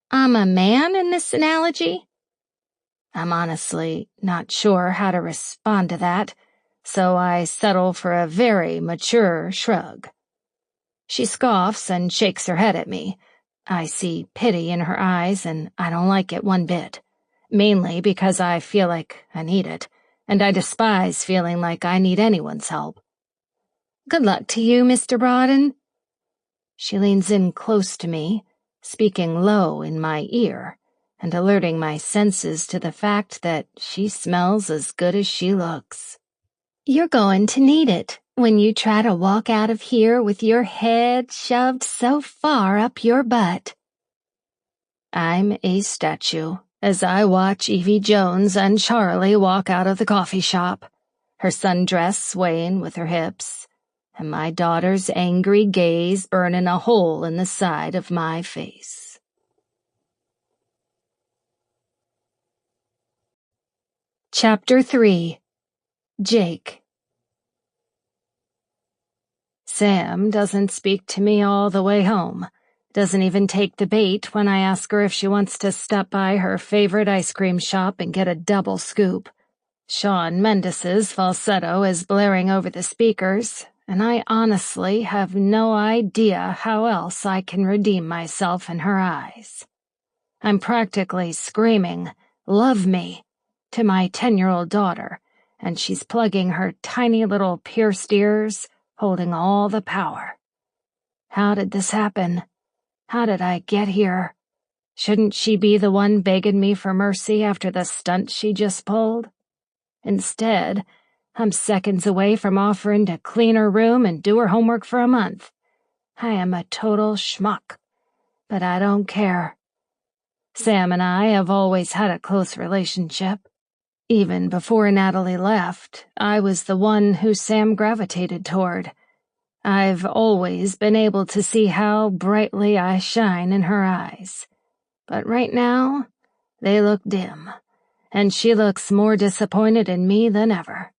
I'm a man in this analogy? I'm honestly not sure how to respond to that, so I settle for a very mature shrug. She scoffs and shakes her head at me. I see pity in her eyes, and I don't like it one bit, mainly because I feel like I need it, and I despise feeling like I need anyone's help. Good luck to you, Mr. Brodden. She leans in close to me, speaking low in my ear, and alerting my senses to the fact that she smells as good as she looks. You're going to need it when you try to walk out of here with your head shoved so far up your butt. I'm a statue as I watch Evie Jones and Charlie walk out of the coffee shop, her sundress swaying with her hips, and my daughter's angry gaze burning a hole in the side of my face. Chapter 3. Jake. Sam doesn't speak to me all the way home. Doesn't even take the bait when I ask her if she wants to stop by her favorite ice cream shop and get a double scoop. Shawn Mendes's falsetto is blaring over the speakers, and I honestly have no idea how else I can redeem myself in her eyes. I'm practically screaming, "Love me," to my 10-year-old daughter, and she's plugging her tiny little pierced ears, holding all the power. How did this happen? How did I get here? Shouldn't she be the one begging me for mercy after the stunt she just pulled? Instead, I'm seconds away from offering to clean her room and do her homework for a month. I am a total schmuck, but I don't care. Sam and I have always had a close relationship. Even before Natalie left, I was the one who Sam gravitated toward. I've always been able to see how brightly I shine in her eyes. But right now, they look dim, and she looks more disappointed in me than ever.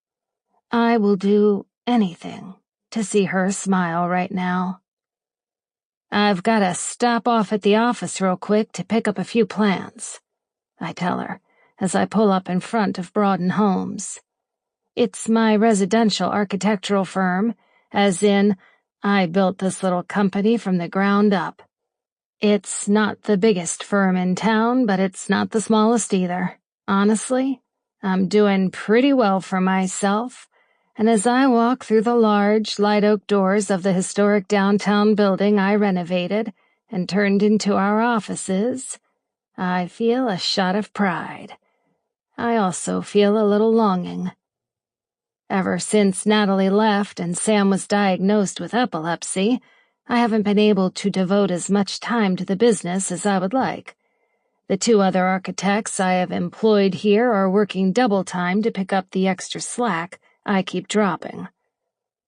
I will do anything to see her smile right now. "I've got to stop off at the office real quick to pick up a few plans," I tell her as I pull up in front of Broaden Homes. It's my residential architectural firm, as in, I built this little company from the ground up. It's not the biggest firm in town, but it's not the smallest either. Honestly, I'm doing pretty well for myself, and as I walk through the large, light oak doors of the historic downtown building I renovated and turned into our offices, I feel a shot of pride. I also feel a little longing. Ever since Natalie left and Sam was diagnosed with epilepsy, I haven't been able to devote as much time to the business as I would like. The 2 other architects I have employed here are working double time to pick up the extra slack I keep dropping.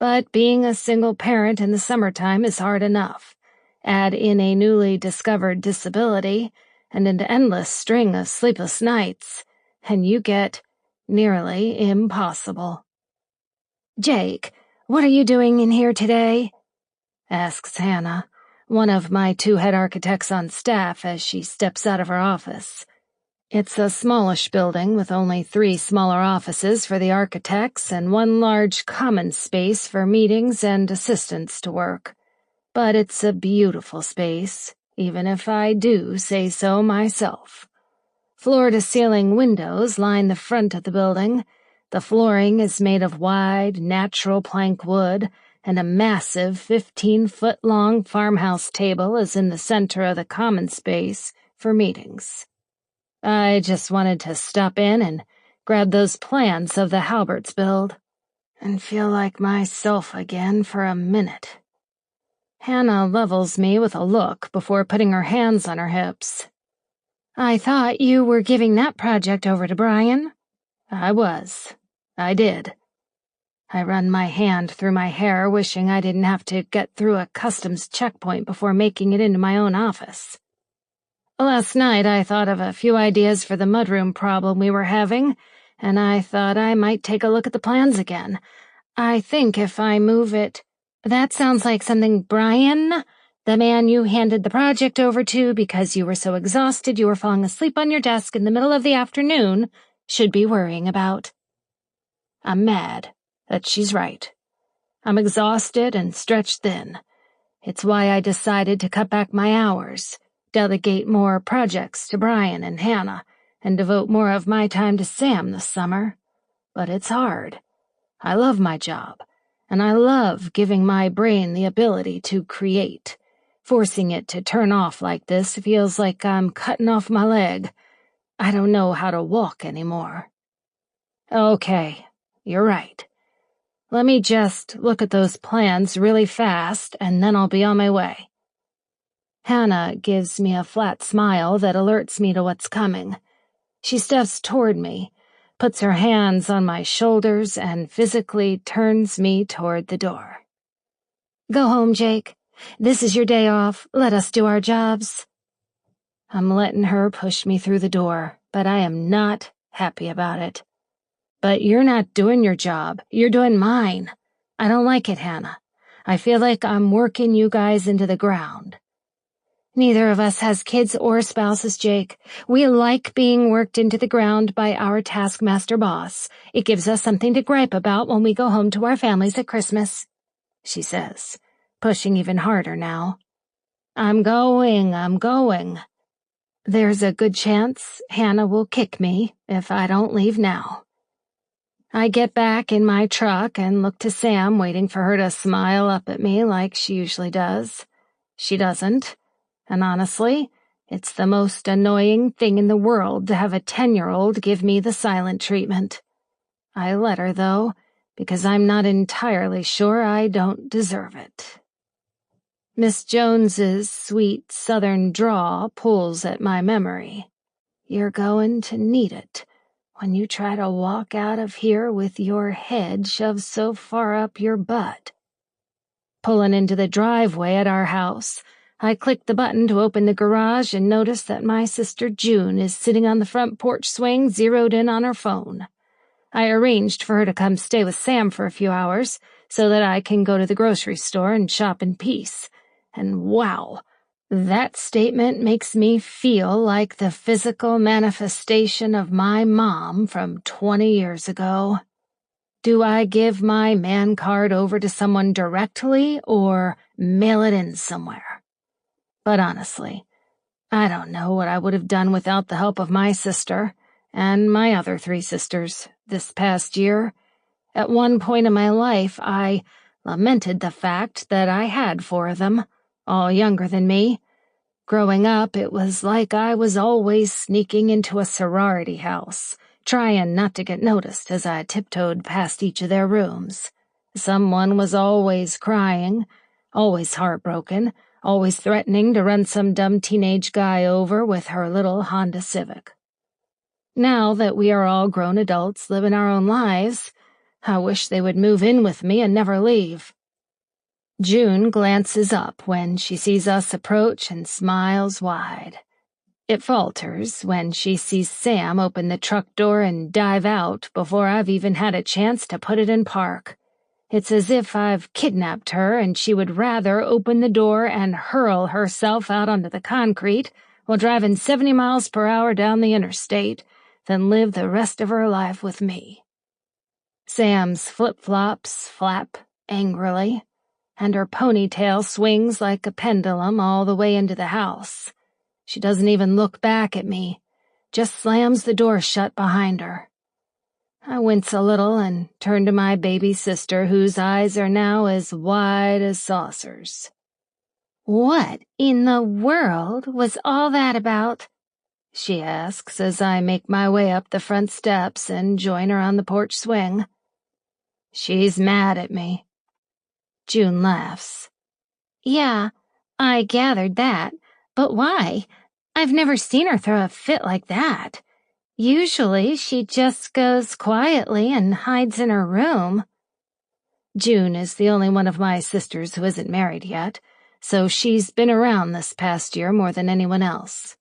But being a single parent in the summertime is hard enough. Add in a newly discovered disability and an endless string of sleepless nights, and you get nearly impossible. "Jake, what are you doing in here today?" asks Hannah, one of my 2 head architects on staff, as she steps out of her office. It's a smallish building with only 3 smaller offices for the architects and 1 large common space for meetings and assistants to work. But it's a beautiful space, even if I do say so myself. Floor-to-ceiling windows line the front of the building. The flooring is made of wide, natural plank wood, and a massive 15-foot-long farmhouse table is in the center of the common space for meetings. I just wanted to stop in and grab those plans of the Halberts build and feel like myself again for a minute. Hannah levels me with a look before putting her hands on her hips. "I thought you were giving that project over to Brian." "I was. I did." I run my hand through my hair, wishing I didn't have to get through a customs checkpoint before making it into my own office. "Last night I thought of a few ideas for the mudroom problem we were having, and I thought I might take a look at the plans again. I think if I move it—" "That sounds like something Brian, the man you handed the project over to because you were so exhausted you were falling asleep on your desk in the middle of the afternoon, should be worrying about." I'm mad that she's right. I'm exhausted and stretched thin. It's why I decided to cut back my hours, delegate more projects to Brian and Hannah, and devote more of my time to Sam this summer. But it's hard. I love my job, and I love giving my brain the ability to create. Forcing it to turn off like this feels like I'm cutting off my leg. I don't know how to walk anymore. Okay, you're right. Let me just look at those plans really fast, and then I'll be on my way. Hannah gives me a flat smile that alerts me to what's coming. She steps toward me, puts her hands on my shoulders, and physically turns me toward the door. "Go home, Jake. This is your day off. Let us do our jobs." I'm letting her push me through the door, but I am not happy about it. "But you're not doing your job. You're doing mine." "I don't like it, Hannah. I feel like I'm working you guys into the ground. Neither of us has kids or spouses, Jake. We like being worked into the ground by our taskmaster boss. It gives us something to gripe about when we go home to our families at Christmas, she says, pushing even harder now. I'm going. There's a good chance Hannah will kick me if I don't leave now. I get back in my truck and look to Sam, waiting for her to smile up at me like she usually does. She doesn't. And honestly, it's the most annoying thing in the world to have a 10-year-old give me the silent treatment. I let her, though, because I'm not entirely sure I don't deserve it. Miss Jones's sweet southern drawl pulls at my memory. You're going to need it when you try to walk out of here with your head shoved so far up your butt. Pulling into the driveway at our house, I click the button to open the garage and notice that my sister June is sitting on the front porch swing, zeroed in on her phone. I arranged for her to come stay with Sam for a few hours so that I can go to the grocery store and shop in peace. And wow, that statement makes me feel like the physical manifestation of my mom from 20 years ago. Do I give my man card over to someone directly or mail it in somewhere? But honestly, I don't know what I would have done without the help of my sister and my other 3 sisters this past year. At one point in my life, I lamented the fact that I had 4 of them, all younger than me. Growing up, it was like I was always sneaking into a sorority house, trying not to get noticed as I tiptoed past each of their rooms. Someone was always crying, always heartbroken, always threatening to run some dumb teenage guy over with her little Honda Civic. Now that we are all grown adults living our own lives, I wish they would move in with me and never leave. June glances up when she sees us approach and smiles wide. It falters when she sees Sam open the truck door and dive out before I've even had a chance to put it in park. It's as if I've kidnapped her and she would rather open the door and hurl herself out onto the concrete while driving 70 miles per hour down the interstate than live the rest of her life with me. Sam's flip-flops flap angrily, and her ponytail swings like a pendulum all the way into the house. She doesn't even look back at me, just slams the door shut behind her. I wince a little and turn to my baby sister, whose eyes are now as wide as saucers. "What in the world was all that about?" she asks as I make my way up the front steps and join her on the porch swing. "She's mad at me." June laughs. "Yeah, I gathered that. But why? I've never seen her throw a fit like that. Usually she just goes quietly and hides in her room." June is the only one of my sisters who isn't married yet, so she's been around this past year more than anyone else.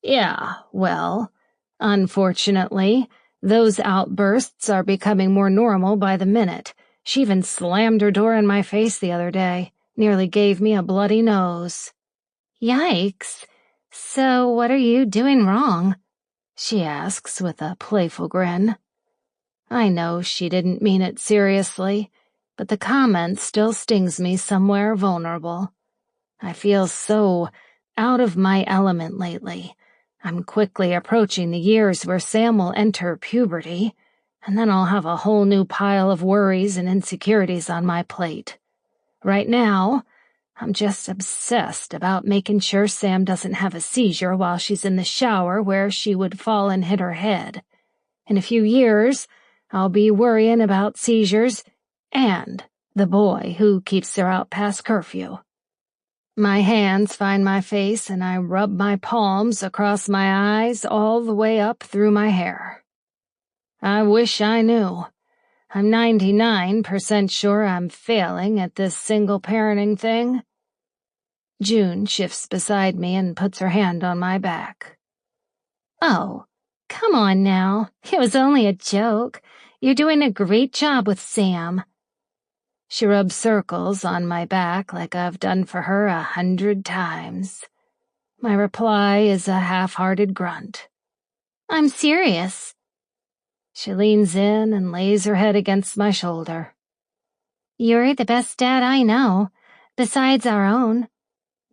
"Yeah, well, unfortunately, those outbursts are becoming more normal by the minute. She even slammed her door in my face the other day, nearly gave me a bloody nose." "Yikes. So what are you doing wrong?" she asks with a playful grin. I know she didn't mean it seriously, but the comment still stings me somewhere vulnerable. I feel so out of my element lately. I'm quickly approaching the years where Sam will enter puberty, and then I'll have a whole new pile of worries and insecurities on my plate. Right now, I'm just obsessed about making sure Sam doesn't have a seizure while she's in the shower where she would fall and hit her head. In a few years, I'll be worrying about seizures and the boy who keeps her out past curfew. My hands find my face and I rub my palms across my eyes all the way up through my hair. I wish I knew. I'm 99% sure I'm failing at this single parenting thing. June shifts beside me and puts her hand on my back. "Oh, come on now. It was only a joke. You're doing a great job with Sam." She rubs circles on my back like I've done for her 100 times. My reply is a half-hearted grunt. I'm serious. She leans in and lays her head against my shoulder. You're the best dad I know, besides our own.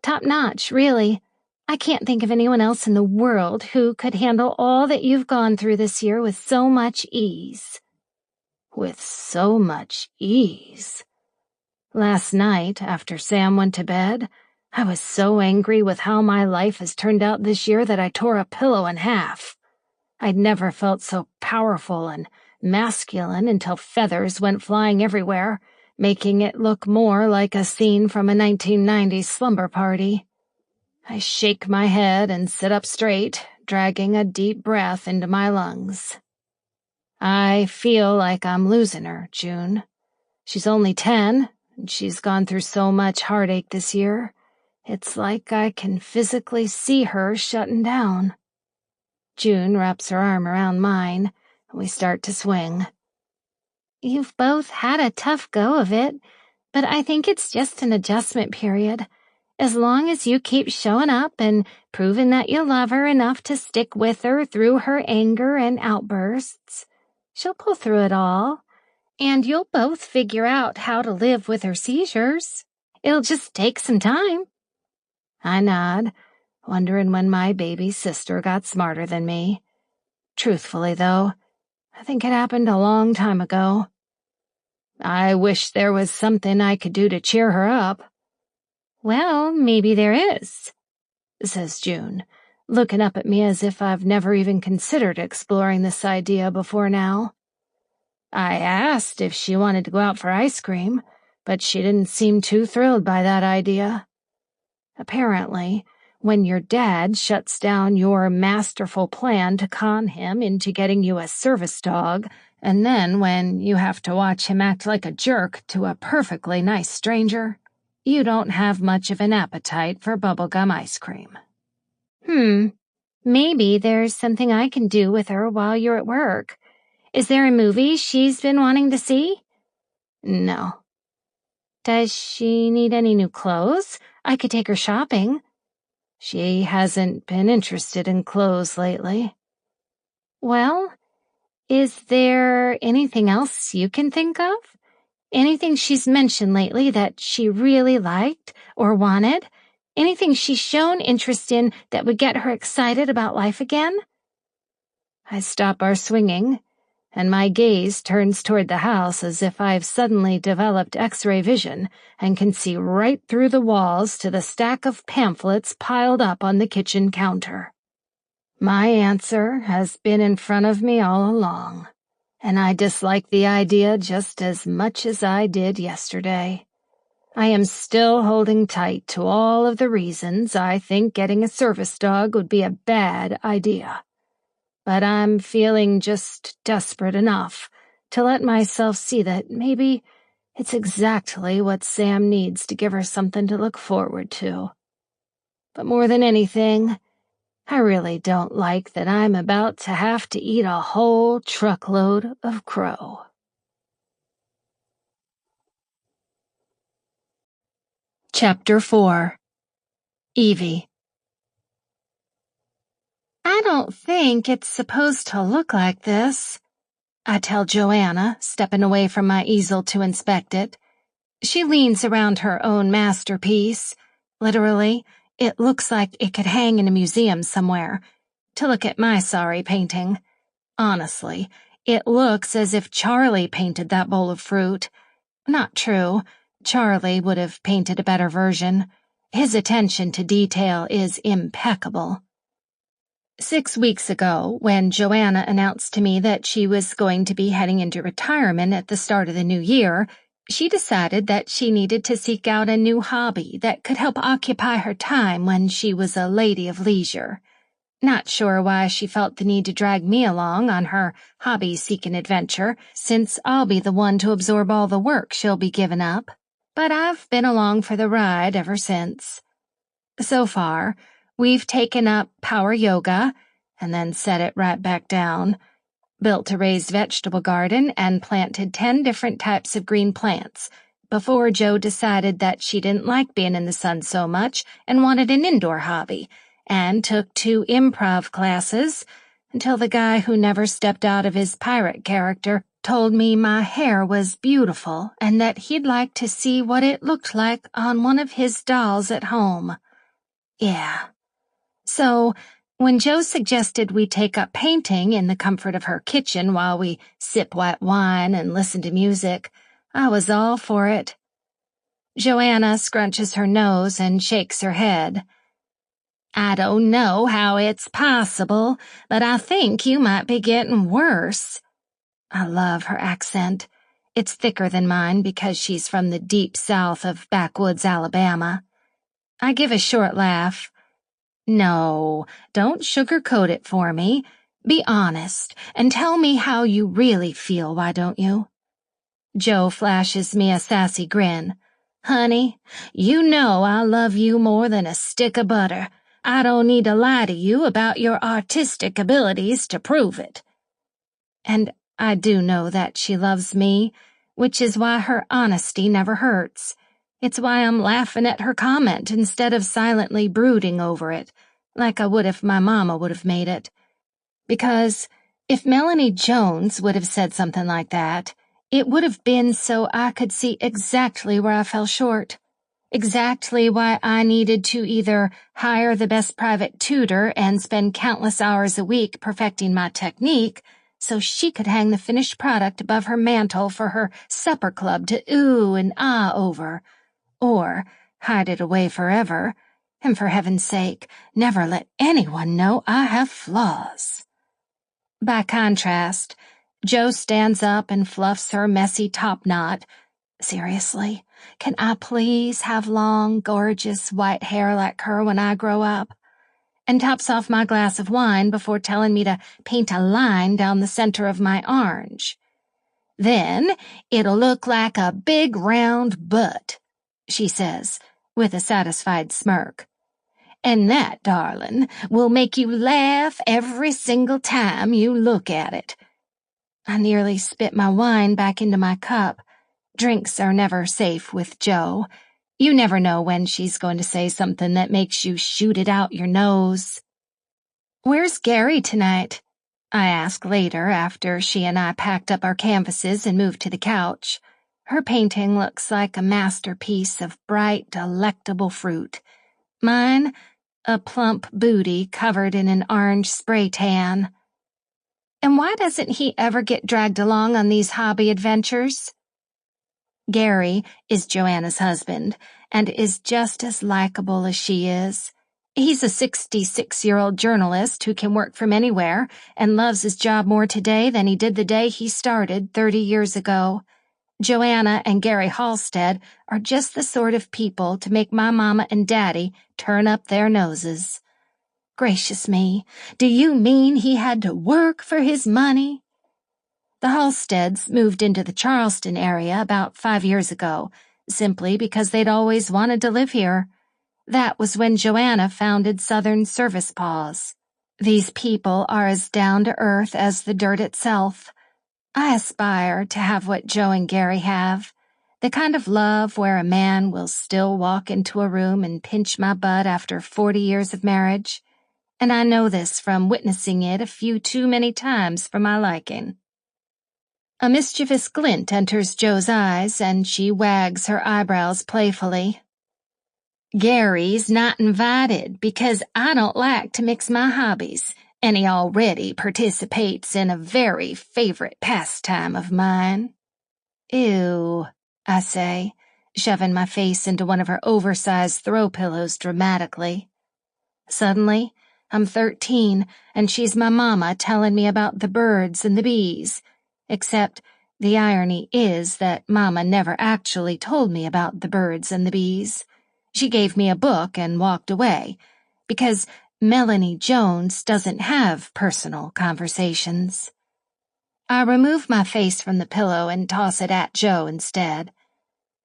Top-notch, really. I can't think of anyone else in the world who could handle all that you've gone through this year with so much ease. With so much ease. Last night, after Sam went to bed, I was so angry with how my life has turned out this year that I tore a pillow in half. I'd never felt so powerful and masculine until feathers went flying everywhere, making it look more like a scene from a 1990s slumber party. I shake my head and sit up straight, dragging a deep breath into my lungs. I feel like I'm losing her, June. She's only 10, and she's gone through so much heartache this year. It's like I can physically see her shutting down. June wraps her arm around mine, and we start to swing. You've both had a tough go of it, but I think it's just an adjustment period. As long as you keep showing up and proving that you love her enough to stick with her through her anger and outbursts, she'll pull through it all, and you'll both figure out how to live with her seizures. It'll just take some time. I nod, wondering when my baby sister got smarter than me. Truthfully, though, I think it happened a long time ago. I wish there was something I could do to cheer her up. Well, maybe there is, says June, looking up at me as if I've never even considered exploring this idea before now. I asked if she wanted to go out for ice cream, but she didn't seem too thrilled by that idea. Apparently, when your dad shuts down your masterful plan to con him into getting you a service dog, and then when you have to watch him act like a jerk to a perfectly nice stranger, you don't have much of an appetite for bubblegum ice cream. Maybe there's something I can do with her while you're at work. Is there a movie she's been wanting to see? No. Does she need any new clothes? I could take her shopping. She hasn't been interested in clothes lately. Well, is there anything else you can think of? Anything she's mentioned lately that she really liked or wanted? Anything she's shown interest in that would get her excited about life again? I stop our swinging, and my gaze turns toward the house as if I've suddenly developed X-ray vision and can see right through the walls to the stack of pamphlets piled up on the kitchen counter. My answer has been in front of me all along, and I dislike the idea just as much as I did yesterday. I am still holding tight to all of the reasons I think getting a service dog would be a bad idea. But I'm feeling just desperate enough to let myself see that maybe it's exactly what Sam needs to give her something to look forward to. But more than anything, I really don't like that I'm about to have to eat a whole truckload of crow. Chapter 4. Evie. I don't think it's supposed to look like this, I tell Joanna, stepping away from my easel to inspect it. She leans around her own masterpiece. Literally, it looks like it could hang in a museum somewhere. To look at my sorry painting. Honestly, it looks as if Charlie painted that bowl of fruit. Not true. Charlie would have painted a better version. His attention to detail is impeccable. 6 weeks ago, when Joanna announced to me that she was going to be heading into retirement at the start of the new year, she decided that she needed to seek out a new hobby that could help occupy her time when she was a lady of leisure. Not sure why she felt the need to drag me along on her hobby-seeking adventure, since I'll be the one to absorb all the work she'll be giving up. But I've been along for the ride ever since. So far, we've taken up power yoga, and then set it right back down, built a raised vegetable garden, and planted 10 different types of green plants, before Jo decided that she didn't like being in the sun so much and wanted an indoor hobby, and took 2 improv classes until the guy who never stepped out of his pirate character told me my hair was beautiful and that he'd like to see what it looked like on one of his dolls at home. Yeah. So, when Jo suggested we take up painting in the comfort of her kitchen while we sip white wine and listen to music, I was all for it. Joanna scrunches her nose and shakes her head. I don't know how it's possible, but I think you might be getting worse. I love her accent. It's thicker than mine because she's from the deep south of backwoods Alabama. I give a short laugh. No, don't sugarcoat it for me. Be honest and tell me how you really feel, why don't you? Jo flashes me a sassy grin. Honey, you know I love you more than a stick of butter. I don't need to lie to you about your artistic abilities to prove it. And I do know that she loves me, which is why her honesty never hurts. It's why I'm laughing at her comment instead of silently brooding over it, like I would if my mama would have made it. Because if Melanie Jones would have said something like that, it would have been so I could see exactly where I fell short. Exactly why I needed to either hire the best private tutor and spend countless hours a week perfecting my technique so she could hang the finished product above her mantel for her supper club to ooh and ah over, or hide it away forever, and for heaven's sake, never let anyone know I have flaws. By contrast, Jo stands up and fluffs her messy top knot. Seriously, can I please have long, gorgeous white hair like her when I grow up? And tops off my glass of wine before telling me to paint a line down the center of my orange. Then it'll look like a big round butt, she says, with a satisfied smirk. And that, darling, will make you laugh every single time you look at it. I nearly spit my wine back into my cup. Drinks are never safe with Jo. You never know when she's going to say something that makes you shoot it out your nose. Where's Gary tonight? I ask later after she and I packed up our canvases and moved to the couch. Her painting looks like a masterpiece of bright, delectable fruit. Mine, a plump booty covered in an orange spray tan. And why doesn't he ever get dragged along on these hobby adventures? Gary is Joanna's husband and is just as likable as she is. He's a 66-year-old journalist who can work from anywhere and loves his job more today than he did the day he started 30 years ago. Joanna and Gary Halstead are just the sort of people to make my mama and daddy turn up their noses. Gracious me, do you mean he had to work for his money? The Halsteads moved into the Charleston area about 5 years ago, simply because they'd always wanted to live here. That was when Joanna founded Southern Service Paws. These people are as down-to-earth as the dirt itself. I aspire to have what Jo and Gary have, the kind of love where a man will still walk into a room and pinch my butt after 40 years of marriage, and I know this from witnessing it a few too many times for my liking. A mischievous glint enters Jo's eyes, and she wags her eyebrows playfully. Gary's not invited because I don't like to mix my hobbies, and he already participates in a very favorite pastime of mine. Ew, I say, shoving my face into one of her oversized throw pillows dramatically. Suddenly, I'm 13, and she's my mama telling me about the birds and the bees, except the irony is that Mama never actually told me about the birds and the bees. She gave me a book and walked away, because Melanie Jones doesn't have personal conversations. I remove my face from the pillow and toss it at Jo instead.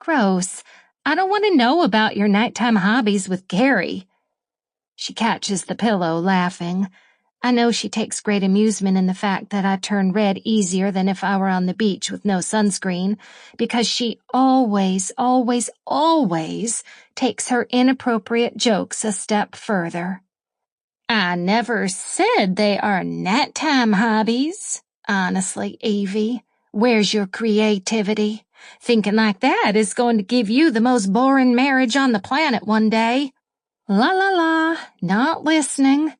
Gross. I don't want to know about your nighttime hobbies with Gary. She catches the pillow, laughing. I know she takes great amusement in the fact that I turn red easier than if I were on the beach with no sunscreen, because she always takes her inappropriate jokes a step further. I never said they are nighttime hobbies. Honestly, Evie, where's your creativity? Thinking like that is going to give you the most boring marriage on the planet one day. La la la, not listening.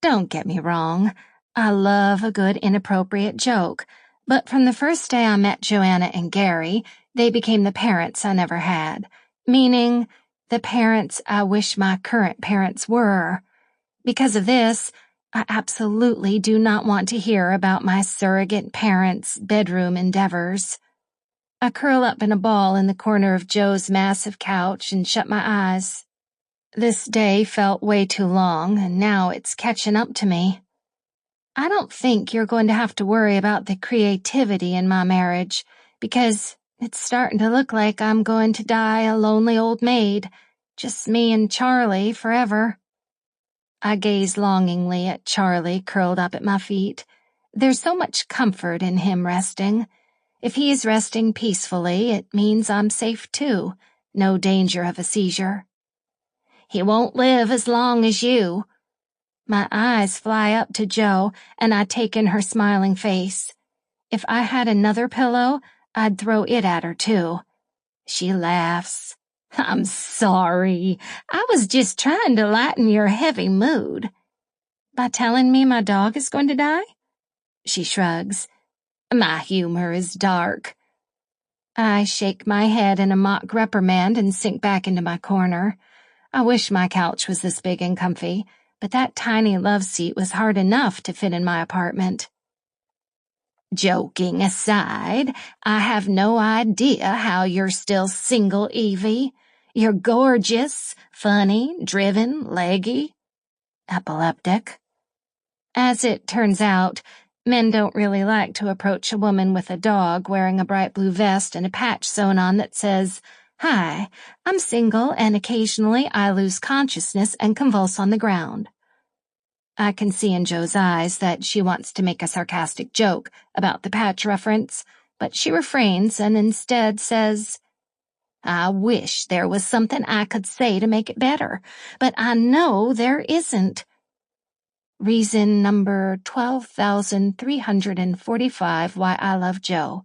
Don't get me wrong, I love a good inappropriate joke, but from the first day I met Joanna and Gary, they became the parents I never had, meaning the parents I wish my current parents were. Because of this, I absolutely do not want to hear about my surrogate parents' bedroom endeavors. I curl up in a ball in the corner of Joe's massive couch and shut my eyes. This day felt way too long, and now it's catching up to me. I don't think you're going to have to worry about the creativity in my marriage, because it's starting to look like I'm going to die a lonely old maid, just me and Charlie forever. I gaze longingly at Charlie curled up at my feet. There's so much comfort in him resting. If he's resting peacefully, it means I'm safe too. No danger of a seizure. He won't live as long as you. My eyes fly up to Joe, and I take in her smiling face. If I had another pillow, I'd throw it at her too. She laughs. I'm sorry. I was just trying to lighten your heavy mood. By telling me my dog is going to die? She shrugs. My humor is dark. I shake my head in a mock reprimand and sink back into my corner. I wish my couch was this big and comfy, but that tiny love seat was hard enough to fit in my apartment. Joking aside, I have no idea how you're still single, Evie. You're gorgeous, funny, driven, leggy, epileptic. As it turns out, men don't really like to approach a woman with a dog wearing a bright blue vest and a patch sewn on that says, "Hi, I'm single and occasionally I lose consciousness and convulse on the ground." I can see in Joe's eyes that she wants to make a sarcastic joke about the patch reference, but she refrains and instead says, I wish there was something I could say to make it better, but I know there isn't. Reason number 12,345 why I love Joe.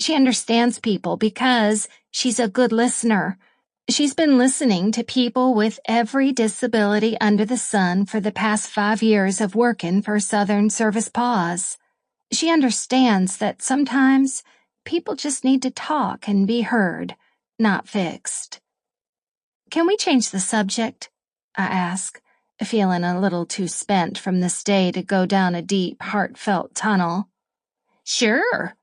She understands people because she's a good listener. She's been listening to people with every disability under the sun for the past 5 years of working for Southern Service Paws. She understands that sometimes people just need to talk and be heard, not fixed. Can we change the subject? I ask, feeling a little too spent from this day to go down a deep, heartfelt tunnel. Sure.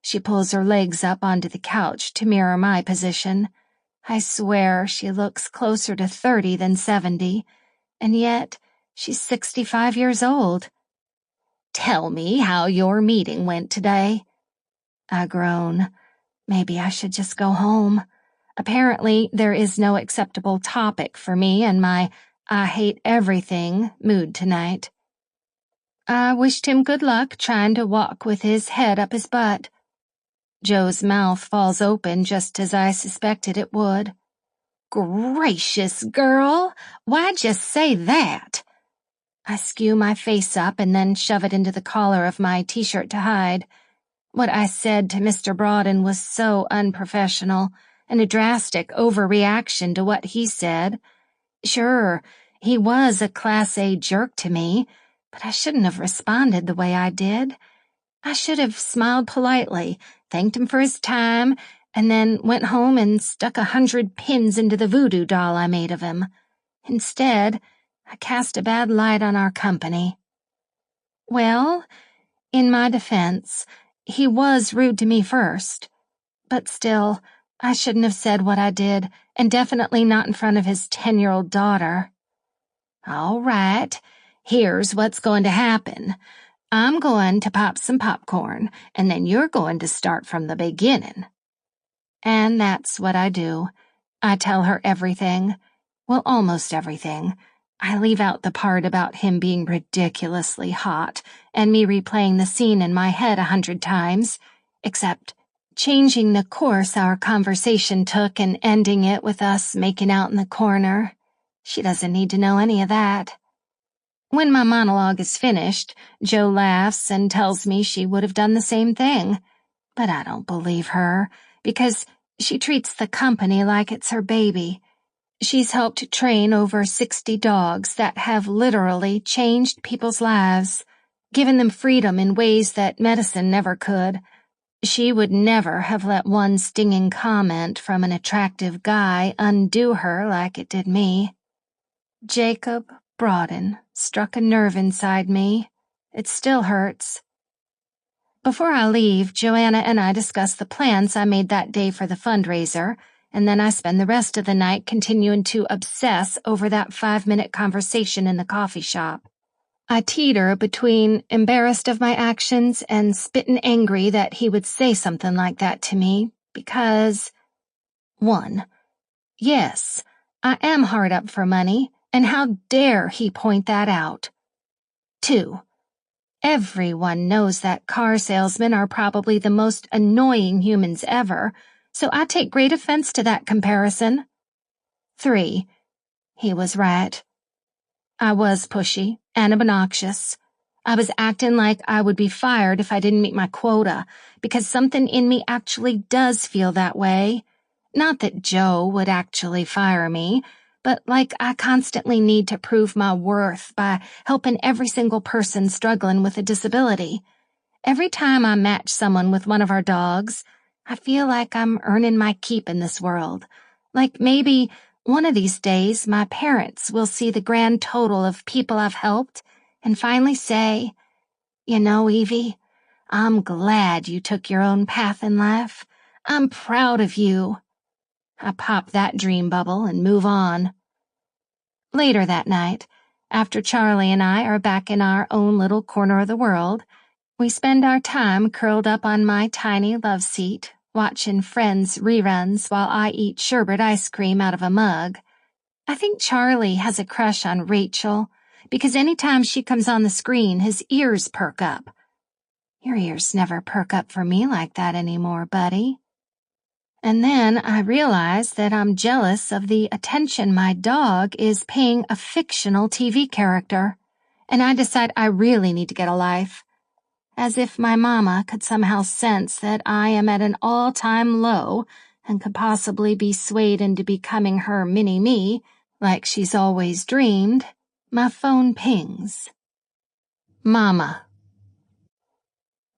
She pulls her legs up onto the couch to mirror my position. I swear she looks closer to 30 than 70, and yet she's 65 years old. Tell me how your meeting went today. I groan. Maybe I should just go home. Apparently, there is no acceptable topic for me and my I hate everything mood tonight. I wished him good luck trying to walk with his head up his butt. Joe's mouth falls open just as I suspected it would. Gracious, girl, why'd you say that? I skew my face up and then shove it into the collar of my t-shirt to hide. What I said to Mr. Brawden was so unprofessional and a drastic overreaction to what he said. Sure, he was a Class A jerk to me, but I shouldn't have responded the way I did. I should have smiled politely, thanked him for his time, and then went home and stuck 100 pins into the voodoo doll I made of him. Instead, I cast a bad light on our company. Well, in my defense, he was rude to me first. But still, I shouldn't have said what I did, and definitely not in front of his 10-year-old daughter. All right, here's what's going to happen. I'm going to pop some popcorn, and then you're going to start from the beginning. And that's what I do. I tell her everything. Well, almost everything. I leave out the part about him being ridiculously hot and me replaying the scene in my head 100 times, except changing the course our conversation took and ending it with us making out in the corner. She doesn't need to know any of that. When my monologue is finished, Jo laughs and tells me she would have done the same thing, but I don't believe her, because she treats the company like it's her baby. She's helped train over 60 dogs that have literally changed people's lives, given them freedom in ways that medicine never could. She would never have let one stinging comment from an attractive guy undo her like it did me. Jacob Broaden struck a nerve inside me. It still hurts. Before I leave, Joanna and I discuss the plans I made that day for the fundraiser, and then I spend the rest of the night continuing to obsess over that 5-minute conversation in the coffee shop. I teeter between embarrassed of my actions and spittin' angry that he would say something like that to me, because 1. Yes, I am hard up for money, and how dare he point that out. 2. Everyone knows that car salesmen are probably the most annoying humans ever, so I take great offense to that comparison. 3. He was right. I was pushy and obnoxious. I was acting like I would be fired if I didn't meet my quota, because something in me actually does feel that way. Not that Jo would actually fire me, but like I constantly need to prove my worth by helping every single person struggling with a disability. Every time I match someone with one of our dogs, I feel like I'm earning my keep in this world. Like maybe one of these days my parents will see the grand total of people I've helped and finally say, "You know, Evie, I'm glad you took your own path in life. I'm proud of you." I pop that dream bubble and move on. Later that night, after Charlie and I are back in our own little corner of the world, we spend our time curled up on my tiny love seat, watching Friends reruns while I eat sherbet ice cream out of a mug. I think Charlie has a crush on Rachel, because anytime she comes on the screen, his ears perk up. Your ears never perk up for me like that anymore, buddy. And then I realize that I'm jealous of the attention my dog is paying a fictional TV character, and I decide I really need to get a life. As if my mama could somehow sense that I am at an all-time low and could possibly be swayed into becoming her mini-me, like she's always dreamed. My phone pings. Mama.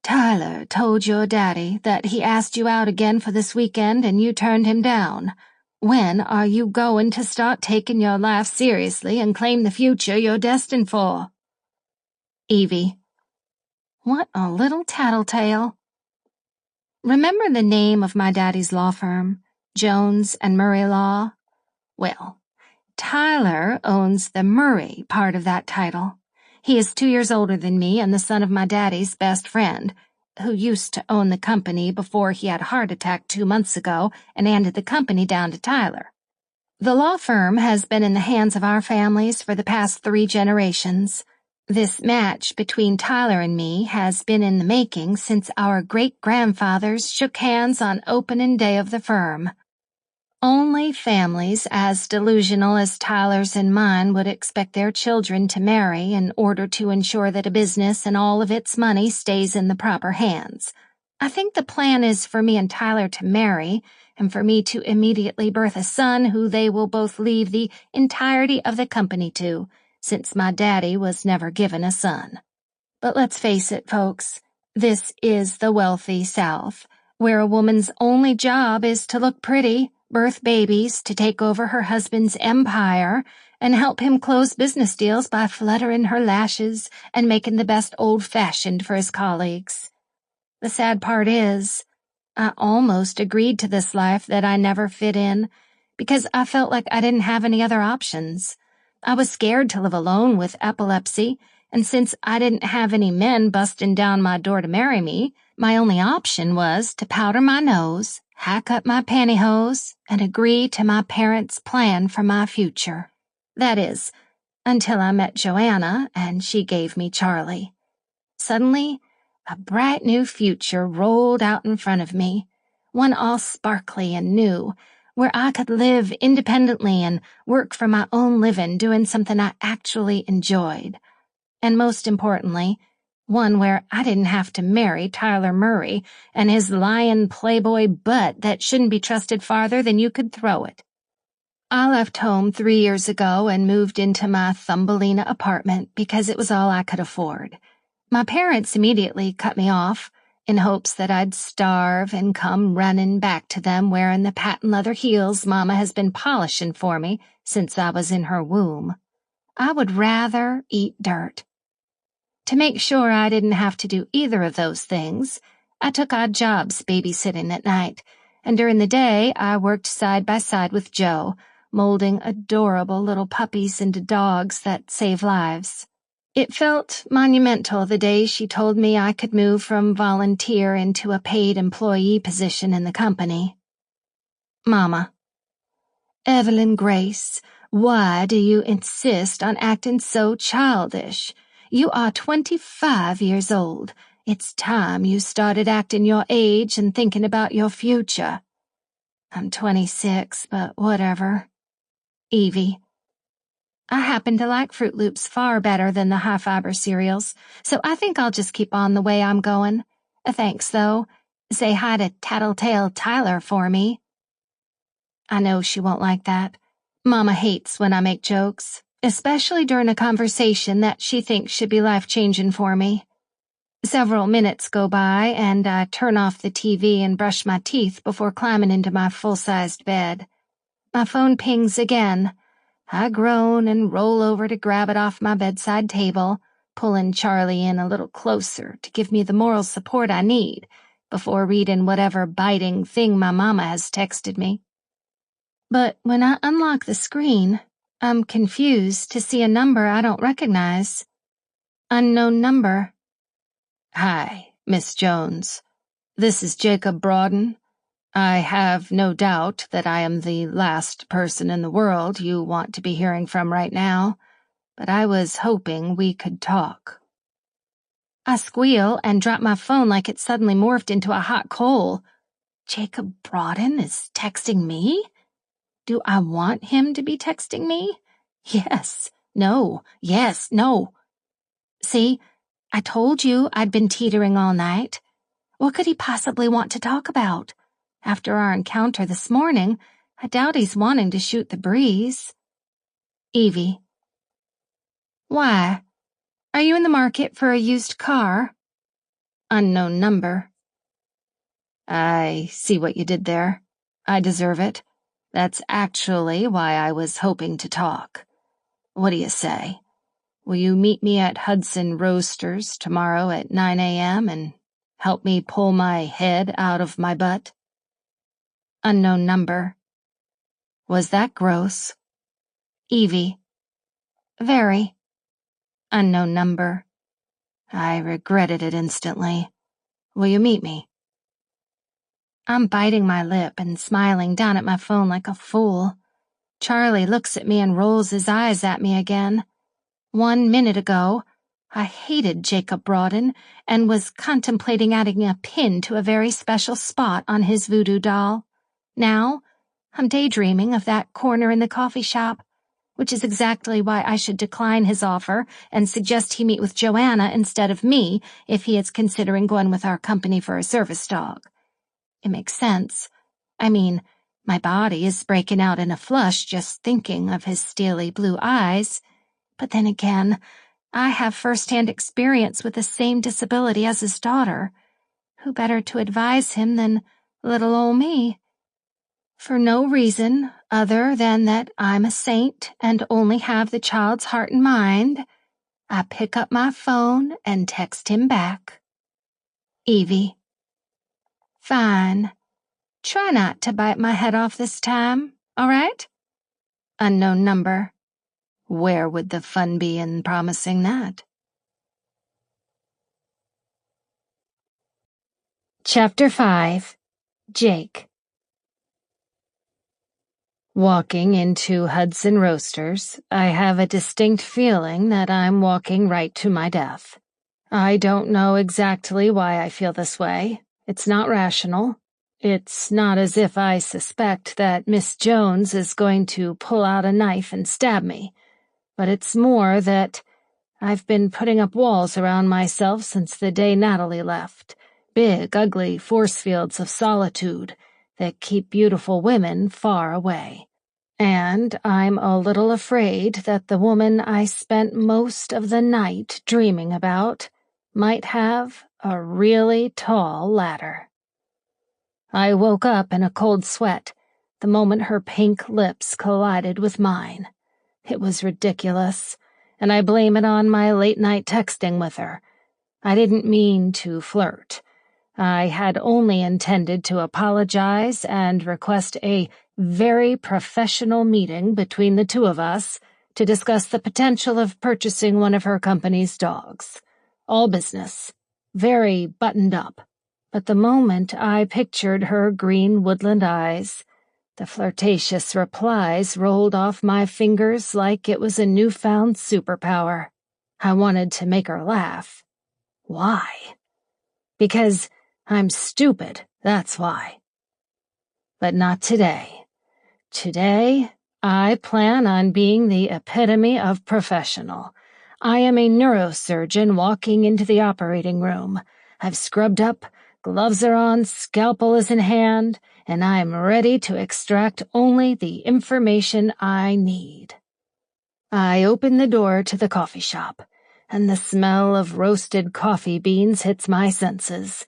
Tyler told your daddy that he asked you out again for this weekend and you turned him down. When are you going to start taking your life seriously and claim the future you're destined for? Evie. What a little tattletale. Remember the name of my daddy's law firm, Jones and Murray Law? Well, Tyler owns the Murray part of that title. He is 2 years older than me and the son of my daddy's best friend, who used to own the company before he had a heart attack 2 months ago and handed the company down to Tyler. The law firm has been in the hands of our families for the past 3 generations. This match between Tyler and me has been in the making since our great-grandfathers shook hands on opening day of the firm. Only families as delusional as Tyler's and mine would expect their children to marry in order to ensure that a business and all of its money stays in the proper hands. I think the plan is for me and Tyler to marry, and for me to immediately birth a son who they will both leave the entirety of the company to, since my daddy was never given a son. But let's face it, folks, this is the wealthy South, where a woman's only job is to look pretty, birth babies, to take over her husband's empire, and help him close business deals by fluttering her lashes and making the best old-fashioned for his colleagues. The sad part is, I almost agreed to this life that I never fit in, because I felt like I didn't have any other options. I was scared to live alone with epilepsy, and since I didn't have any men busting down my door to marry me, my only option was to powder my nose, hack up my pantyhose, and agree to my parents' plan for my future. That is, until I met Joanna and she gave me Charlie. Suddenly, a bright new future rolled out in front of me, one all sparkly and new, where I could live independently and work for my own living doing something I actually enjoyed. And most importantly, one where I didn't have to marry Tyler Murray and his lion playboy butt that shouldn't be trusted farther than you could throw it. I left home 3 years ago and moved into my Thumbelina apartment because it was all I could afford. My parents immediately cut me off in hopes that I'd starve and come running back to them wearing the patent leather heels Mama has been polishing for me since I was in her womb. I would rather eat dirt. To make sure I didn't have to do either of those things, I took odd jobs babysitting at night, and during the day I worked side by side with Joe, molding adorable little puppies into dogs that save lives. It felt monumental the day she told me I could move from volunteer into a paid employee position in the company. Mama. Evelyn Grace, why do you insist on acting so childish? You are 25 years old. It's time you started acting your age and thinking about your future. I'm 26, but whatever. Evie. I happen to like Fruit Loops far better than the high-fiber cereals, so I think I'll just keep on the way I'm going. Thanks, though. Say hi to Tattletale Tyler for me. I know she won't like that. Mama hates when I make jokes, especially during a conversation that she thinks should be life-changing for me. Several minutes go by, and I turn off the TV and brush my teeth before climbing into my full-sized bed. My phone pings again. I groan and roll over to grab it off my bedside table, pulling Charlie in a little closer to give me the moral support I need before reading whatever biting thing my mama has texted me. But when I unlock the screen, I'm confused to see a number I don't recognize. Unknown number. Hi, Miss Jones. This is Jacob Broaden. I have no doubt that I am the last person in the world you want to be hearing from right now, but I was hoping we could talk. I squeal and drop my phone like it suddenly morphed into a hot coal. Jacob Broaden is texting me? Do I want him to be texting me? Yes, no, yes, no. See, I told you I'd been teetering all night. What could he possibly want to talk about? After our encounter this morning, I doubt he's wanting to shoot the breeze. Evie. Why? Are you in the market for a used car? Unknown number. I see what you did there. I deserve it. That's actually why I was hoping to talk. What do you say? Will you meet me at Hudson Roasters tomorrow at 9 a.m. and help me pull my head out of my butt? Unknown number. Was that gross? Evie. Very. Unknown number. I regretted it instantly. Will you meet me? I'm biting my lip and smiling down at my phone like a fool. Charlie looks at me and rolls his eyes at me again. 1 minute ago, I hated Jacob Broaden and was contemplating adding a pin to a very special spot on his voodoo doll. Now, I'm daydreaming of that corner in the coffee shop, which is exactly why I should decline his offer and suggest he meet with Joanna instead of me if he is considering going with our company for a service dog. It makes sense. I mean, my body is breaking out in a flush just thinking of his steely blue eyes, but then again, I have first-hand experience with the same disability as his daughter. Who better to advise him than little old me? For no reason other than that I'm a saint and only have the child's heart and mind, I pick up my phone and text him back. Evie. Fine. Try not to bite my head off this time, all right? Unknown number. Where would the fun be in promising that? Chapter 5. Jake. Walking into Hudson Roasters, I have a distinct feeling that I'm walking right to my death. I don't know exactly why I feel this way. It's not rational. It's not as if I suspect that Miss Jones is going to pull out a knife and stab me, but it's more that I've been putting up walls around myself since the day Natalie left. Big, ugly force fields of solitude that keep beautiful women far away. And I'm a little afraid that the woman I spent most of the night dreaming about might have a really tall ladder. I woke up in a cold sweat the moment her pink lips collided with mine. It was ridiculous, and I blame it on my late-night texting with her. I didn't mean to flirt. I had only intended to apologize and request a very professional meeting between the two of us to discuss the potential of purchasing one of her company's dogs. All business. Very buttoned up. But the moment I pictured her green woodland eyes, the flirtatious replies rolled off my fingers like it was a newfound superpower. I wanted to make her laugh. Why? Because I'm stupid, that's why. But not today. Today, I plan on being the epitome of professional. I am a neurosurgeon walking into the operating room. I've scrubbed up, gloves are on, scalpel is in hand, and I'm ready to extract only the information I need. I open the door to the coffee shop, and the smell of roasted coffee beans hits my senses.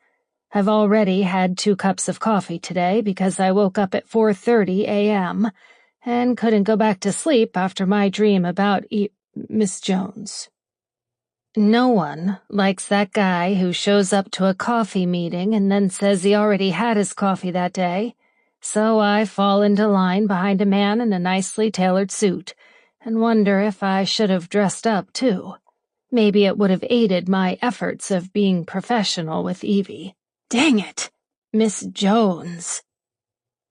I've already had 2 cups of coffee today because I woke up at 4:30 a.m. and couldn't go back to sleep after my dream about Miss Jones. No one likes that guy who shows up to a coffee meeting and then says he already had his coffee that day, so I fall into line behind a man in a nicely tailored suit and wonder if I should have dressed up too. Maybe it would have aided my efforts of being professional with Evie. Dang it! Miss Jones.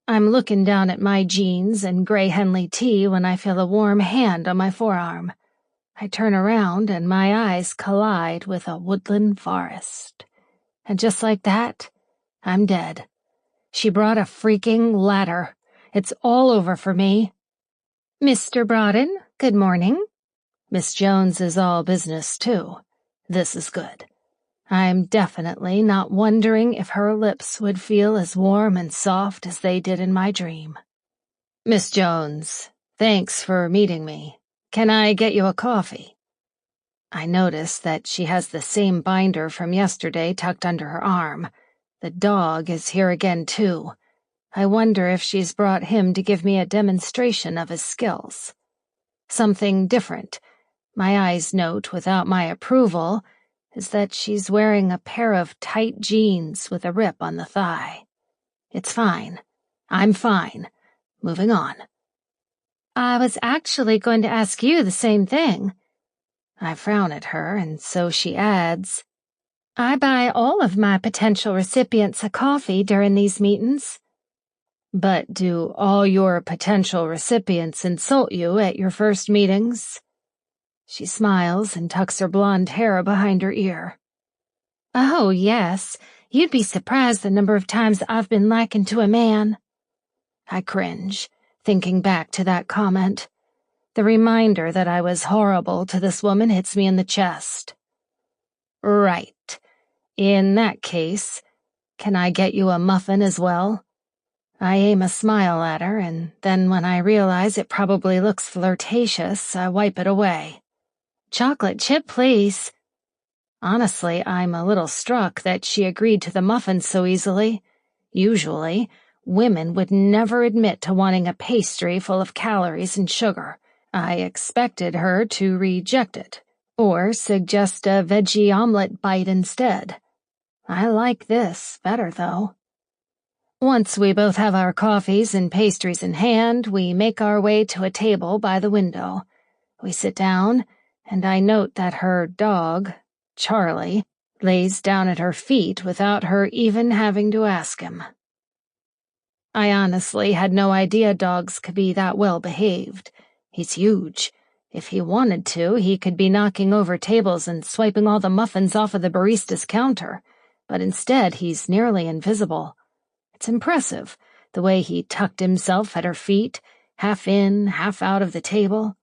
I'm looking down at my jeans and gray Henley tee when I feel a warm hand on my forearm. I turn around and my eyes collide with a woodland forest. And just like that, I'm dead. She brought a freaking ladder. It's all over for me. Mr. Brodin, good morning. Miss Jones is all business, too. This is good. I'm definitely not wondering if her lips would feel as warm and soft as they did in my dream. Miss Jones, thanks for meeting me. Can I get you a coffee? I notice that she has the same binder from yesterday tucked under her arm. The dog is here again, too. I wonder if she's brought him to give me a demonstration of his skills. Something different, my eyes note without my approval, is that she's wearing a pair of tight jeans with a rip on the thigh. It's fine. I'm fine. Moving on. I was actually going to ask you the same thing. I frown at her, and so she adds, I buy all of my potential recipients a coffee during these meetings. But do all your potential recipients insult you at your first meetings? She smiles and tucks her blonde hair behind her ear. Oh, yes. You'd be surprised the number of times I've been likened to a man. I cringe, thinking back to that comment. The reminder that I was horrible to this woman hits me in the chest. Right. In that case, can I get you a muffin as well? I aim a smile at her, and then when I realize it probably looks flirtatious, I wipe it away. Chocolate chip, please. Honestly, I'm a little struck that she agreed to the muffin so easily. Usually, women would never admit to wanting a pastry full of calories and sugar. I expected her to reject it, or suggest a veggie omelet bite instead. I like this better, though. Once we both have our coffees and pastries in hand, we make our way to a table by the window. We sit down, and I note that her dog, Charlie, lays down at her feet without her even having to ask him. I honestly had no idea dogs could be that well behaved. He's huge. If he wanted to, he could be knocking over tables and swiping all the muffins off of the barista's counter, but instead he's nearly invisible. It's impressive, the way he tucked himself at her feet, half in, half out of the table.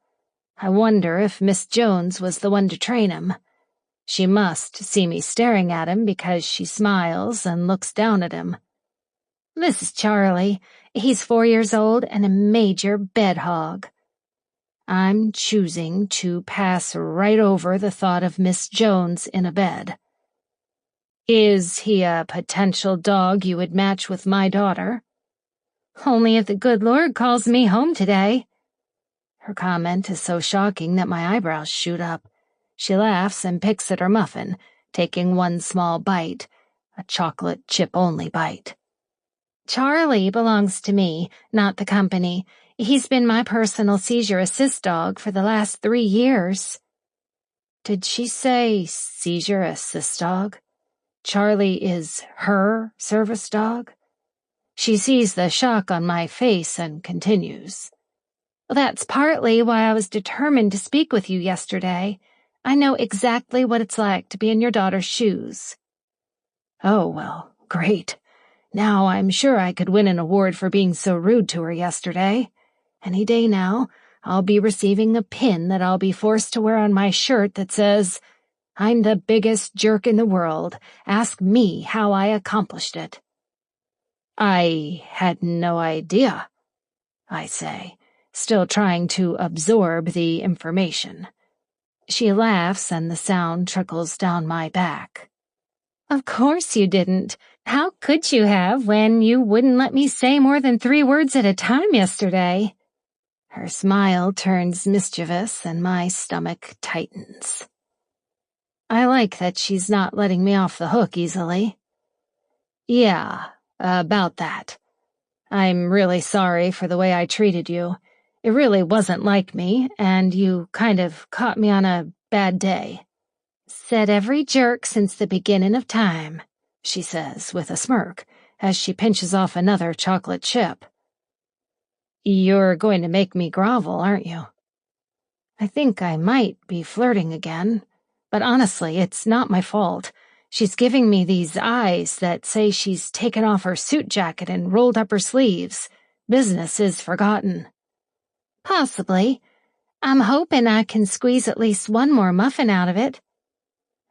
I wonder if Miss Jones was the one to train him. She must see me staring at him because she smiles and looks down at him. This is Charlie. He's 4 years old and a major bed hog. I'm choosing to pass right over the thought of Miss Jones in a bed. Is he a potential dog you would match with my daughter? Only if the good Lord calls me home today. Her comment is so shocking that my eyebrows shoot up. She laughs and picks at her muffin, taking one small bite, a chocolate chip-only bite. Charlie belongs to me, not the company. He's been my personal seizure assist dog for the last 3 years. Did she say seizure assist dog? Charlie is her service dog? She sees the shock on my face and continues. Well, that's partly why I was determined to speak with you yesterday. I know exactly what it's like to be in your daughter's shoes. Oh, well, great. Now I'm sure I could win an award for being so rude to her yesterday. Any day now, I'll be receiving a pin that I'll be forced to wear on my shirt that says, "I'm the biggest jerk in the world. Ask me how I accomplished it." I had no idea, I say, still trying to absorb the information. She laughs and the sound trickles down my back. Of course you didn't. How could you have when you wouldn't let me say more than 3 words at a time yesterday? Her smile turns mischievous and my stomach tightens. I like that she's not letting me off the hook easily. Yeah, about that. I'm really sorry for the way I treated you. It really wasn't like me, and you kind of caught me on a bad day. Said every jerk since the beginning of time, she says with a smirk, as she pinches off another chocolate chip. You're going to make me grovel, aren't you? I think I might be flirting again, but honestly, it's not my fault. She's giving me these eyes that say she's taken off her suit jacket and rolled up her sleeves. Business is forgotten. Possibly. I'm hoping I can squeeze at least one more muffin out of it.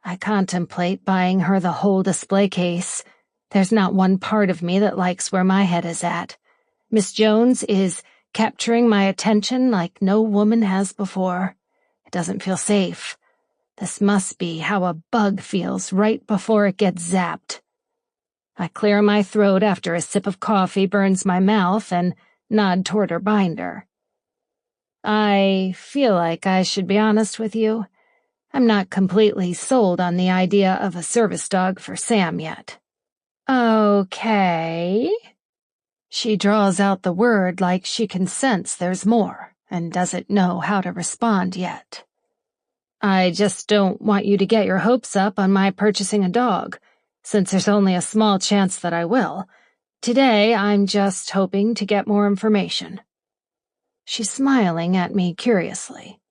I contemplate buying her the whole display case. There's not one part of me that likes where my head is at. Miss Jones is capturing my attention like no woman has before. It doesn't feel safe. This must be how a bug feels right before it gets zapped. I clear my throat after a sip of coffee burns my mouth and nod toward her binder. I feel like I should be honest with you. I'm not completely sold on the idea of a service dog for Sam yet. Okay. She draws out the word like she can sense there's more and doesn't know how to respond yet. I just don't want you to get your hopes up on my purchasing a dog, since there's only a small chance that I will. Today, I'm just hoping to get more information. She's smiling at me curiously.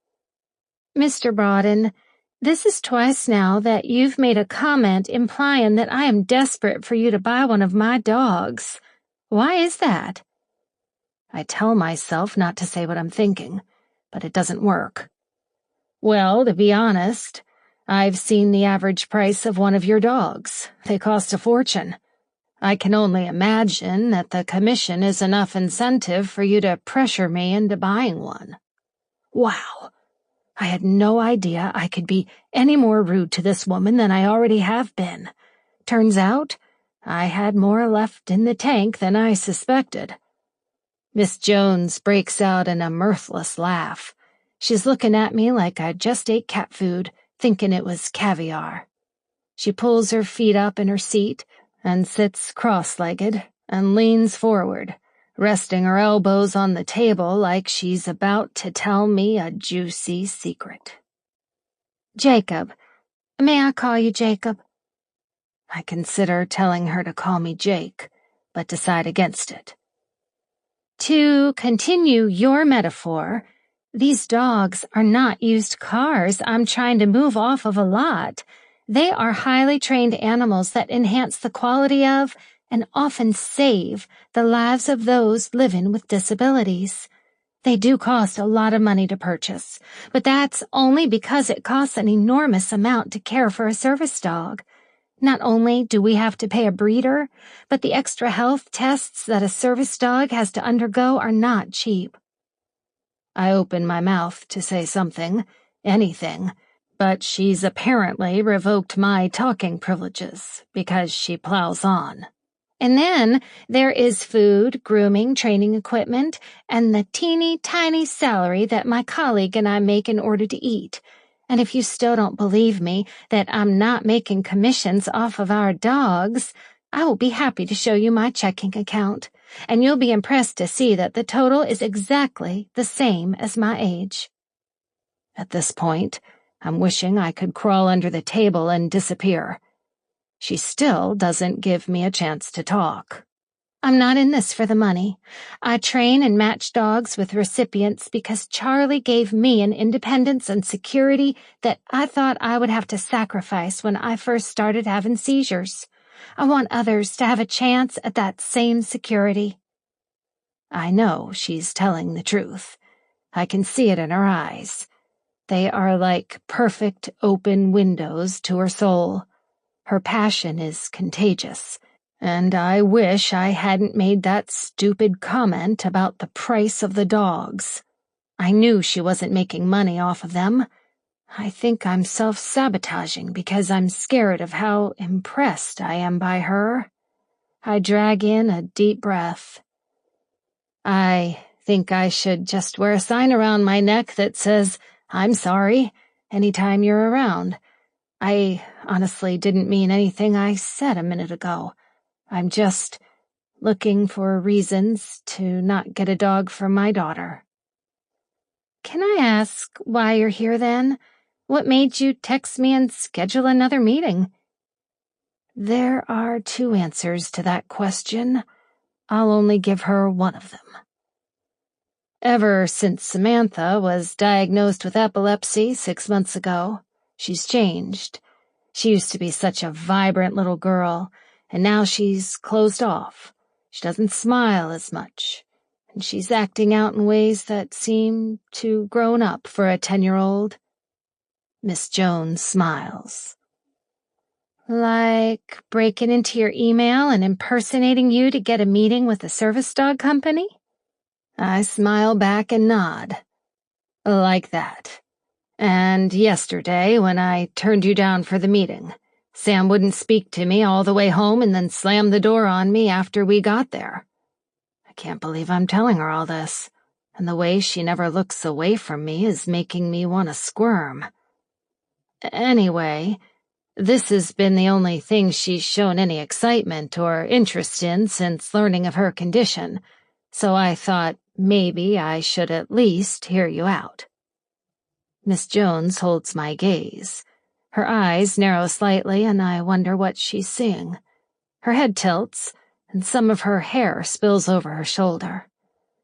Mr. Brodin, this is twice now that you've made a comment implying that I am desperate for you to buy one of my dogs. Why is that? I tell myself not to say what I'm thinking, but it doesn't work. Well, to be honest, I've seen the average price of one of your dogs. They cost a fortune. I can only imagine that the commission is enough incentive for you to pressure me into buying one. Wow. I had no idea I could be any more rude to this woman than I already have been. Turns out, I had more left in the tank than I suspected. Miss Jones breaks out in a mirthless laugh. She's looking at me like I just ate cat food, thinking it was caviar. She pulls her feet up in her seat and sits cross-legged and leans forward, resting her elbows on the table like she's about to tell me a juicy secret. Jacob. May I call you Jacob? I consider telling her to call me Jake, but decide against it. To continue your metaphor, these dogs are not used cars I'm trying to move off of a lot. They are highly trained animals that enhance the quality of, and often save, the lives of those living with disabilities. They do cost a lot of money to purchase, but that's only because it costs an enormous amount to care for a service dog. Not only do we have to pay a breeder, but the extra health tests that a service dog has to undergo are not cheap. I open my mouth to say something, anything, but she's apparently revoked my talking privileges because she plows on. And then there is food, grooming, training equipment, and the teeny tiny salary that my colleague and I make in order to eat. And if you still don't believe me that I'm not making commissions off of our dogs, I will be happy to show you my checking account, and you'll be impressed to see that the total is exactly the same as my age. At this point, I'm wishing I could crawl under the table and disappear. She still doesn't give me a chance to talk. I'm not in this for the money. I train and match dogs with recipients because Charlie gave me an independence and security that I thought I would have to sacrifice when I first started having seizures. I want others to have a chance at that same security. I know she's telling the truth. I can see it in her eyes. They are like perfect open windows to her soul. Her passion is contagious, and I wish I hadn't made that stupid comment about the price of the dogs. I knew she wasn't making money off of them. I think I'm self-sabotaging because I'm scared of how impressed I am by her. I drag in a deep breath. I think I should just wear a sign around my neck that says, "I'm sorry," anytime you're around. I honestly didn't mean anything I said a minute ago. I'm just looking for reasons to not get a dog for my daughter. Can I ask why you're here then? What made you text me and schedule another meeting? There are two answers to that question. I'll only give her one of them. Ever since Samantha was diagnosed with epilepsy 6 months ago, she's changed. She used to be such a vibrant little girl, and now she's closed off. She doesn't smile as much, and she's acting out in ways that seem too grown up for a 10-year-old. Miss Jones smiles. Like breaking into your email and impersonating you to get a meeting with the service dog company? I smile back and nod. Like that. And yesterday, when I turned you down for the meeting, Sam wouldn't speak to me all the way home and then slammed the door on me after we got there. I can't believe I'm telling her all this, and the way she never looks away from me is making me want to squirm. Anyway, this has been the only thing she's shown any excitement or interest in since learning of her condition, so I thought maybe I should at least hear you out. Miss Jones holds my gaze. Her eyes narrow slightly, and I wonder what she's seeing. Her head tilts, and some of her hair spills over her shoulder.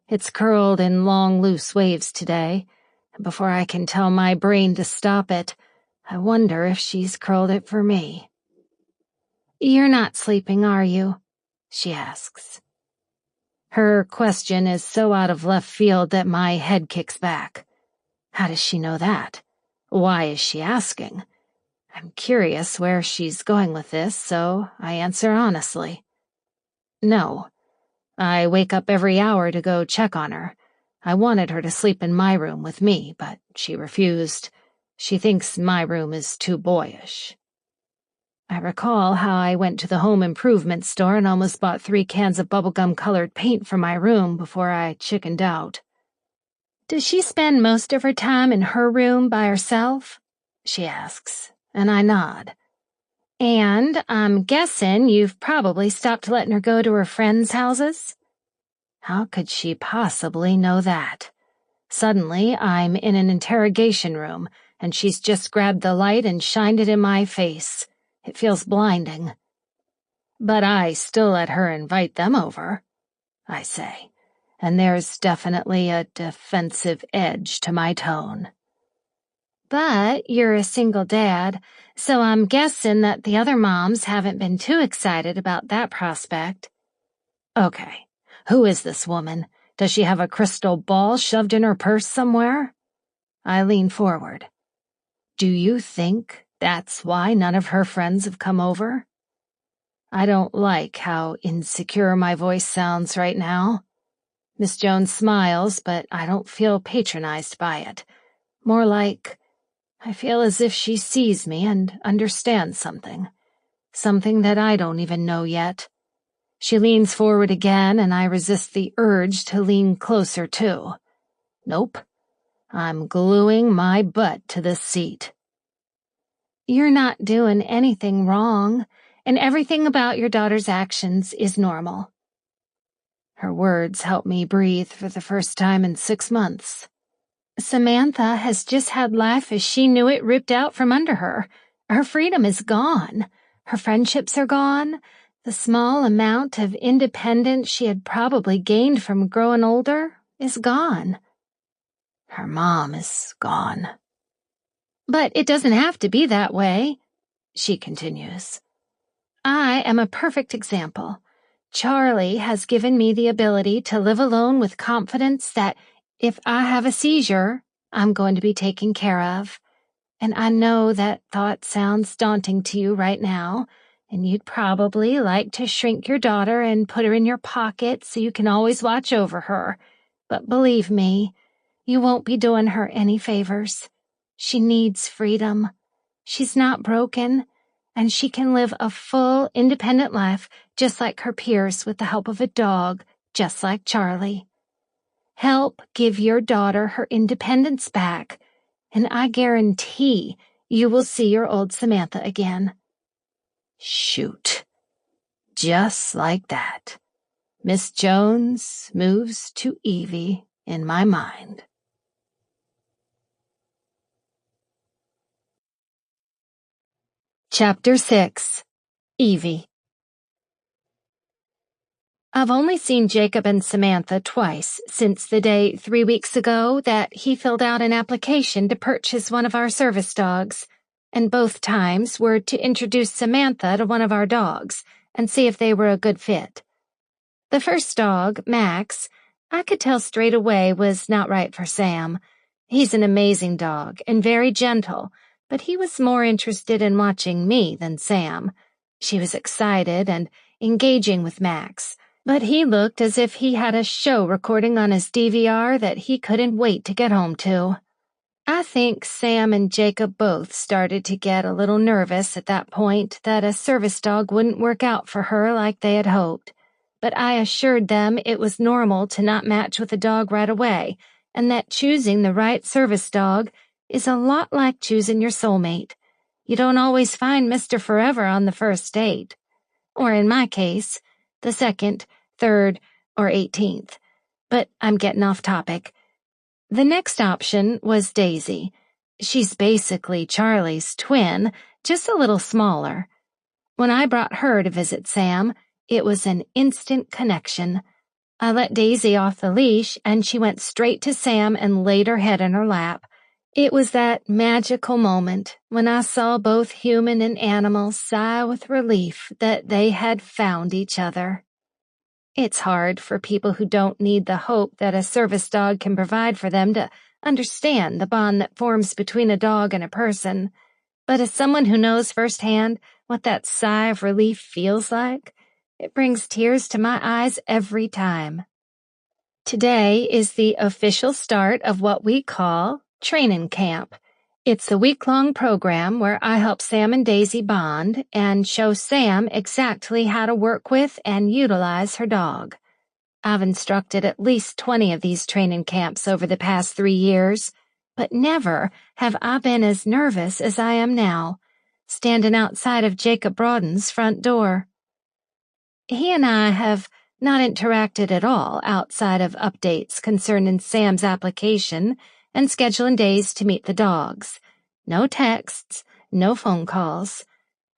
It's curled in long, loose waves today, and before I can tell my brain to stop it, I wonder if she's curled it for me. You're not sleeping, are you? She asks. Her question is so out of left field that my head kicks back. How does she know that? Why is she asking? I'm curious where she's going with this, so I answer honestly. No. I wake up every hour to go check on her. I wanted her to sleep in my room with me, but she refused. She thinks my room is too boyish. I recall how I went to the home improvement store and almost bought 3 cans of bubblegum-colored paint for my room before I chickened out. Does she spend most of her time in her room by herself? She asks, and I nod. And I'm guessing you've probably stopped letting her go to her friends' houses? How could she possibly know that? Suddenly, I'm in an interrogation room, and she's just grabbed the light and shined it in my face. It feels blinding. But I still let her invite them over, I say. and there's definitely a defensive edge to my tone. But you're a single dad, so I'm guessing that the other moms haven't been too excited about that prospect. Okay, who is this woman? Does she have a crystal ball shoved in her purse somewhere? I lean forward. Do you think that's why none of her friends have come over? I don't like how insecure my voice sounds right now. Miss Jones smiles, but I don't feel patronized by it. More like I feel as if she sees me and understands something that I don't even know yet. She leans forward again, and I resist the urge to lean closer too. Nope. I'm gluing my butt to this seat. You're not doing anything wrong, and everything about your daughter's actions is normal. Her words help me breathe for the first time in 6 months. Samantha has just had life as she knew it ripped out from under her. Her freedom is gone. Her friendships are gone. The small amount of independence she had probably gained from growing older is gone. Her mom is gone. But it doesn't have to be that way, she continues. I am a perfect example. Charlie has given me the ability to live alone with confidence that if I have a seizure, I'm going to be taken care of. And I know that thought sounds daunting to you right now, and you'd probably like to shrink your daughter and put her in your pocket so you can always watch over her. But believe me, you won't be doing her any favors. She needs freedom. She's not broken, and she can live a full, independent life just like her peers with the help of a dog, just like Charlie. Help give your daughter her independence back, and I guarantee you will see your old Samantha again. Shoot. Just like that. Miss Jones moves to Evie in my mind. Chapter 6. Evie. I've only seen Jacob and Samantha twice since the day 3 weeks ago that he filled out an application to purchase one of our service dogs, and both times were to introduce Samantha to one of our dogs and see if they were a good fit. The first dog, Max, I could tell straight away was not right for Sam. He's an amazing dog and very gentle, but he was more interested in watching me than Sam. She was excited and engaging with Max, but he looked as if he had a show recording on his DVR that he couldn't wait to get home to. I think Sam and Jacob both started to get a little nervous at that point that a service dog wouldn't work out for her like they had hoped. But I assured them it was normal to not match with a dog right away, and that choosing the right service dog is a lot like choosing your soulmate. You don't always find Mr. Forever on the first date. Or in my case, the second, third, or 18th. But I'm getting off topic. The next option was Daisy. She's basically Charlie's twin, just a little smaller. When I brought her to visit Sam, it was an instant connection. I let Daisy off the leash, and she went straight to Sam and laid her head in her lap. It was that magical moment when I saw both human and animal sigh with relief that they had found each other. It's hard for people who don't need the hope that a service dog can provide for them to understand the bond that forms between a dog and a person. But as someone who knows firsthand what that sigh of relief feels like, it brings tears to my eyes every time. Today is the official start of what we call training camp. It's a week-long program where I help Sam and Daisy bond and show Sam exactly how to work with and utilize her dog. I've instructed at least 20 of these training camps over the past 3 years, but never have I been as nervous as I am now, standing outside of Jacob Broaden's front door. He and I have not interacted at all outside of updates concerning Sam's application and scheduling days to meet the dogs. No texts, no phone calls,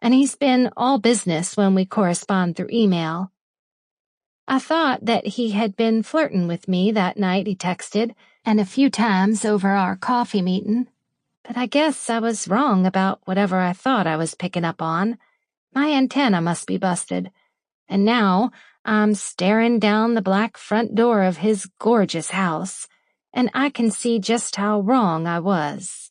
and he's been all business when we correspond through email. I thought that he had been flirting with me that night, he texted, and a few times over our coffee meeting. But I guess I was wrong about whatever I thought I was picking up on. My antenna must be busted. And now I'm staring down the black front door of his gorgeous house, and I can see just how wrong I was.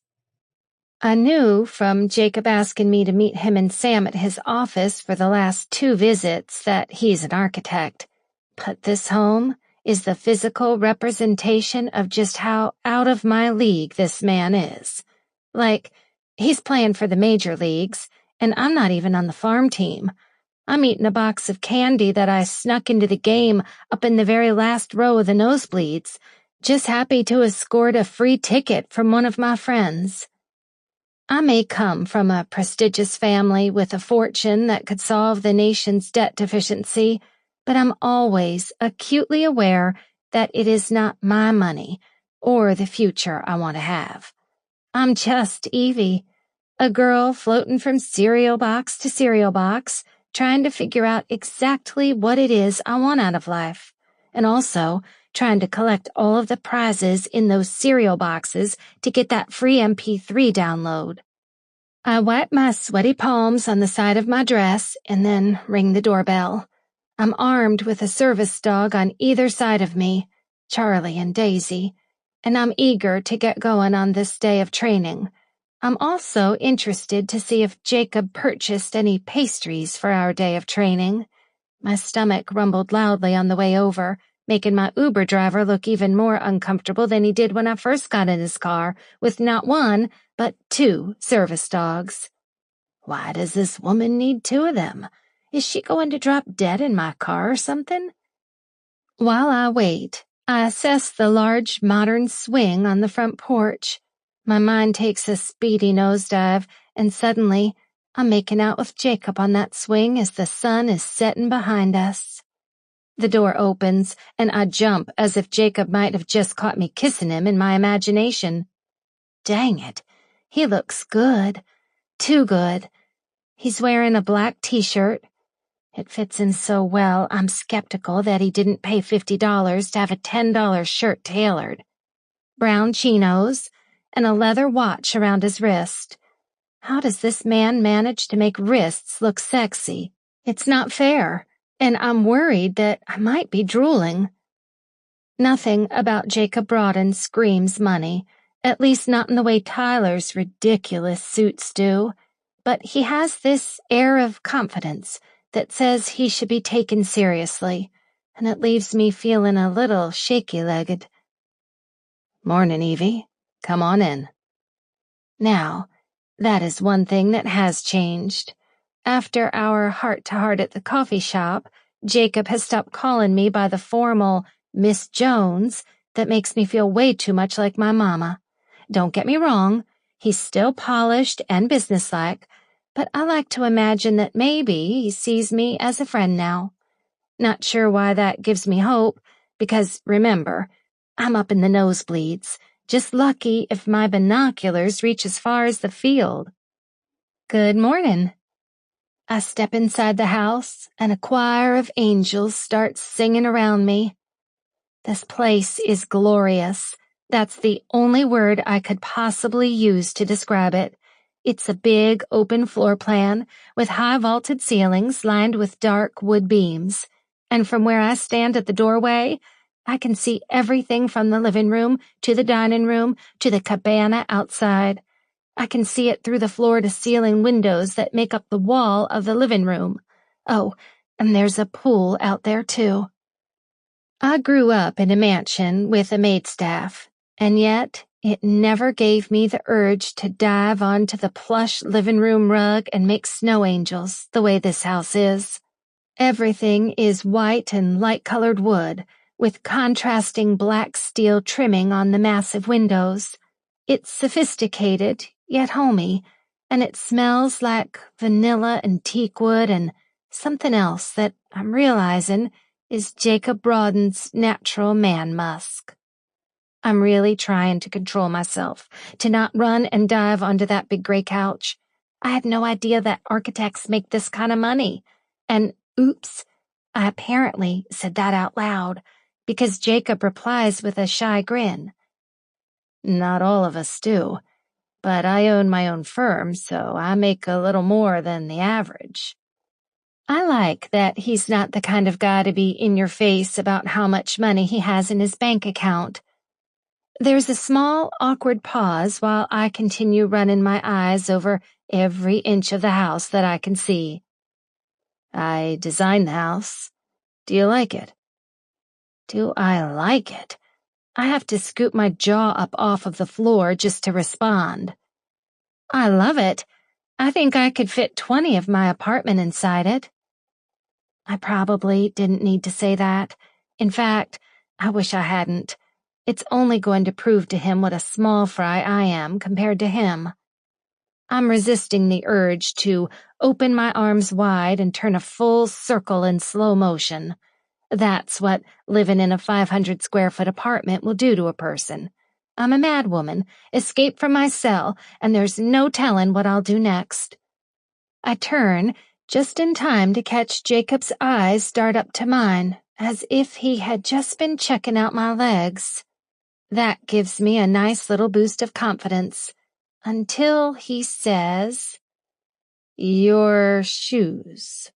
I knew from Jacob asking me to meet him and Sam at his office for the last 2 visits that he's an architect. But this home is the physical representation of just how out of my league this man is. Like, he's playing for the major leagues, and I'm not even on the farm team. I'm eating a box of candy that I snuck into the game up in the very last row of the nosebleeds, just happy to have scored a free ticket from one of my friends. I may come from a prestigious family with a fortune that could solve the nation's debt deficiency, but I'm always acutely aware that it is not my money or the future I want to have. I'm just Evie, a girl floating from cereal box to cereal box, trying to figure out exactly what it is I want out of life, and also trying to collect all of the prizes in those cereal boxes to get that free MP3 download. I wipe my sweaty palms on the side of my dress and then ring the doorbell. I'm armed with a service dog on either side of me, Charlie and Daisy, and I'm eager to get going on this day of training. I'm also interested to see if Jacob purchased any pastries for our day of training. My stomach rumbled loudly on the way over, making my Uber driver look even more uncomfortable than he did when I first got in his car, with not one, but 2 service dogs. Why does this woman need 2 of them? Is she going to drop dead in my car or something? While I wait, I assess the large modern swing on the front porch. My mind takes a speedy nosedive, and suddenly I'm making out with Jacob on that swing as the sun is setting behind us. The door opens, and I jump as if Jacob might have just caught me kissing him in my imagination. Dang it, he looks good. Too good. He's wearing a black t-shirt. It fits in so well, I'm skeptical that he didn't pay $50 to have a $10 shirt tailored. Brown chinos, and a leather watch around his wrist. How does this man manage to make wrists look sexy? It's not fair, and I'm worried that I might be drooling. Nothing about Jacob Broaden screams money, at least not in the way Tyler's ridiculous suits do, but he has this air of confidence that says he should be taken seriously, and it leaves me feeling a little shaky-legged. Morning, Evie. Come on in. Now, that is one thing that has changed. After our heart-to-heart at the coffee shop, Jacob has stopped calling me by the formal Miss Jones that makes me feel way too much like my mama. Don't get me wrong, he's still polished and businesslike, but I like to imagine that maybe he sees me as a friend now. Not sure why that gives me hope, because remember, I'm up in the nosebleeds, just lucky if my binoculars reach as far as the field. Good morning. I step inside the house, and a choir of angels starts singing around me. This place is glorious. That's the only word I could possibly use to describe it. It's a big, open floor plan with high vaulted ceilings lined with dark wood beams. And from where I stand at the doorway, I can see everything from the living room to the dining room to the cabana outside. I can see it through the floor-to-ceiling windows that make up the wall of the living room. Oh, and there's a pool out there, too. I grew up in a mansion with a maidstaff, and yet it never gave me the urge to dive onto the plush living room rug and make snow angels the way this house is. Everything is white and light-colored wood, with contrasting black steel trimming on the massive windows. It's sophisticated, yet homey, and it smells like vanilla and teakwood and something else that I'm realizing is Jacob Broaden's natural man musk. I'm really trying to control myself, to not run and dive onto that big gray couch. I had no idea that architects make this kind of money. And oops, I apparently said that out loud, because Jacob replies with a shy grin. Not all of us do, but I own my own firm, so I make a little more than the average. I like that he's not the kind of guy to be in your face about how much money he has in his bank account. There's a small, awkward pause while I continue running my eyes over every inch of the house that I can see. I designed the house. Do you like it? Do I like it? I have to scoop my jaw up off of the floor just to respond. I love it. I think I could fit 20 of my apartment inside it. I probably didn't need to say that. In fact, I wish I hadn't. It's only going to prove to him what a small fry I am compared to him. I'm resisting the urge to open my arms wide and turn a full circle in slow motion. That's what living in a 500-square-foot apartment will do to a person. I'm a madwoman, escaped from my cell, and there's no telling what I'll do next. I turn just in time to catch Jacob's eyes dart up to mine, as if he had just been checking out my legs. That gives me a nice little boost of confidence, until he says, "Your shoes."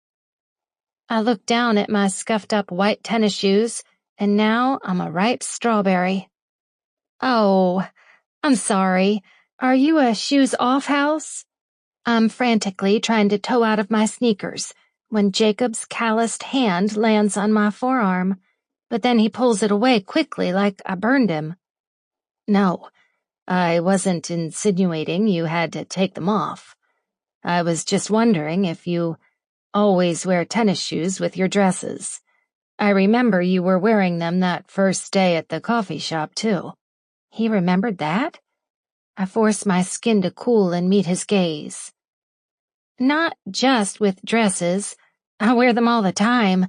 I look down at my scuffed-up white tennis shoes, and now I'm a ripe strawberry. Oh, I'm sorry. Are you a shoes-off house? I'm frantically trying to toe out of my sneakers when Jacob's calloused hand lands on my forearm, but then he pulls it away quickly like I burned him. No, I wasn't insinuating you had to take them off. I was just wondering if you always wear tennis shoes with your dresses. I remember you were wearing them that first day at the coffee shop, too. He remembered that? I force my skin to cool and meet his gaze. Not just with dresses. I wear them all the time.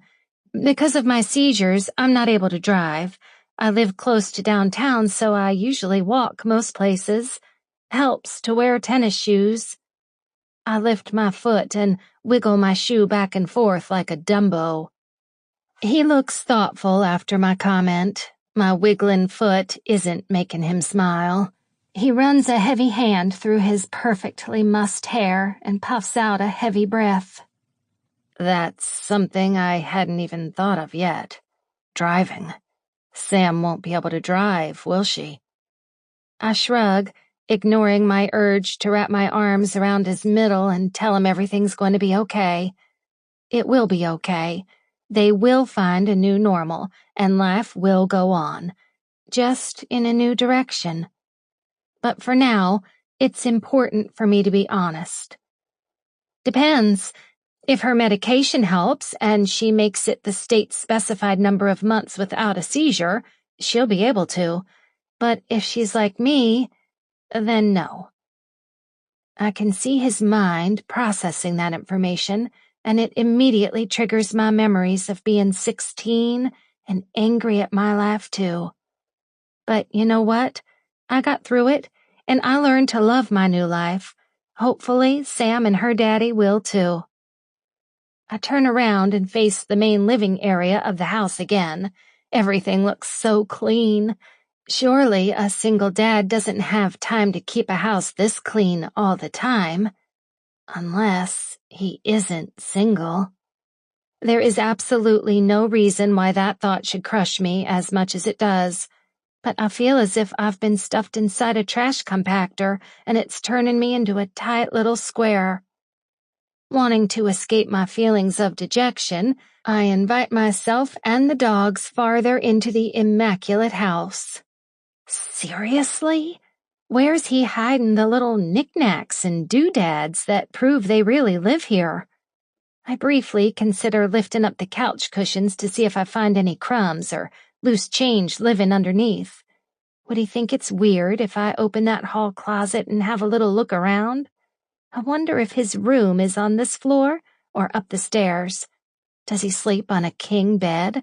Because of my seizures, I'm not able to drive. I live close to downtown, so I usually walk most places. Helps to wear tennis shoes. I lift my foot and wiggle my shoe back and forth like a Dumbo. He looks thoughtful after my comment. My wiggling foot isn't making him smile. He runs a heavy hand through his perfectly mussed hair and puffs out a heavy breath. That's something I hadn't even thought of yet. Driving. Sam won't be able to drive, will she? I shrug, ignoring my urge to wrap my arms around his middle and tell him everything's going to be okay. It will be okay. They will find a new normal, and life will go on. Just in a new direction. But for now, it's important for me to be honest. Depends. If her medication helps and she makes it the state-specified number of months without a seizure, she'll be able to. But if she's like me, then no. I can see his mind processing that information, and it immediately triggers my memories of being 16 and angry at my life too. But you know what? I got through it, and I learned to love my new life. Hopefully, Sam and her daddy will too. I turn around and face the main living area of the house again. Everything looks so clean. Surely a single dad doesn't have time to keep a house this clean all the time. Unless he isn't single. There is absolutely no reason why that thought should crush me as much as it does. But I feel as if I've been stuffed inside a trash compactor and it's turning me into a tight little square. Wanting to escape my feelings of dejection, I invite myself and the dogs farther into the immaculate house. Seriously? Where's he hiding the little knickknacks and doodads that prove they really live here? I briefly consider lifting up the couch cushions to see if I find any crumbs or loose change living underneath. Would he think it's weird if I open that hall closet and have a little look around? I wonder if his room is on this floor or up the stairs. Does he sleep on a king bed?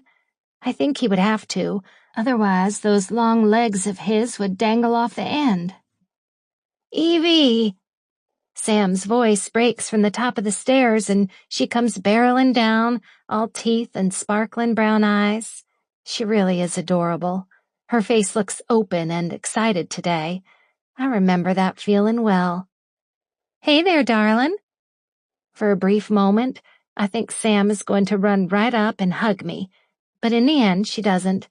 I think he would have to, otherwise those long legs of his would dangle off the end. Evie! Sam's voice breaks from the top of the stairs and she comes barreling down, all teeth and sparkling brown eyes. She really is adorable. Her face looks open and excited today. I remember that feeling well. "Hey there, darling." For a brief moment, I think Sam is going to run right up and hug me, but in the end, she doesn't.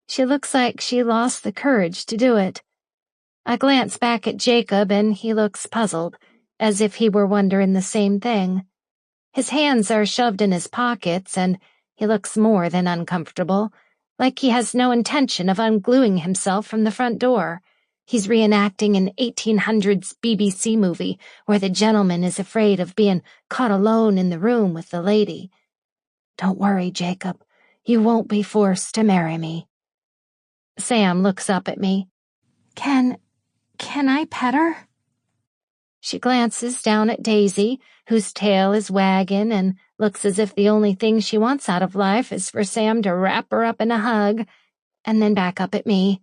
She looks like she lost the courage to do it. I glance back at Jacob and he looks puzzled, as if he were wondering the same thing. His hands are shoved in his pockets and he looks more than uncomfortable, like he has no intention of ungluing himself from the front door. He's reenacting an 1800s BBC movie where the gentleman is afraid of being caught alone in the room with the lady. "Don't worry, Jacob. You won't be forced to marry me." Sam looks up at me. Can I pet her?" She glances down at Daisy, whose tail is wagging and looks as if the only thing she wants out of life is for Sam to wrap her up in a hug, and then back up at me.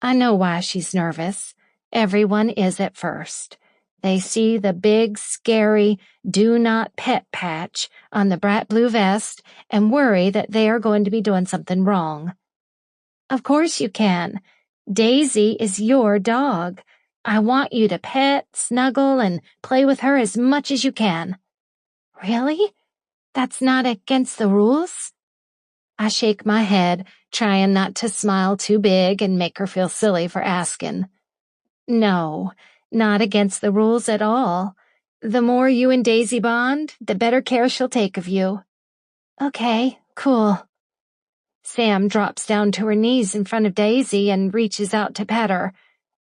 I know why she's nervous. Everyone is at first. They see the big, scary "Do Not Pet" patch on the bright blue vest and worry that they are going to be doing something wrong. Of course you can. Daisy is your dog. I want you to pet, snuggle, and play with her as much as you can. Really? That's not against the rules? I shake my head, trying not to smile too big and make her feel silly for asking. No, not against the rules at all. The more you and Daisy bond, the better care she'll take of you. Okay, cool. Sam drops down to her knees in front of Daisy and reaches out to pet her.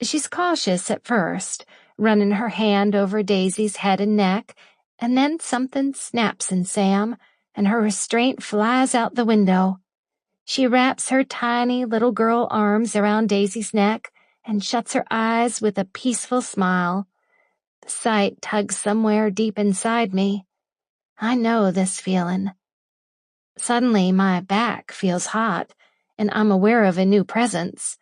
She's cautious at first, running her hand over Daisy's head and neck, and then something snaps in Sam, and her restraint flies out the window. She wraps her tiny little girl arms around Daisy's neck and shuts her eyes with a peaceful smile. The sight tugs somewhere deep inside me. I know this feeling. Suddenly, my back feels hot, and I'm aware of a new presence.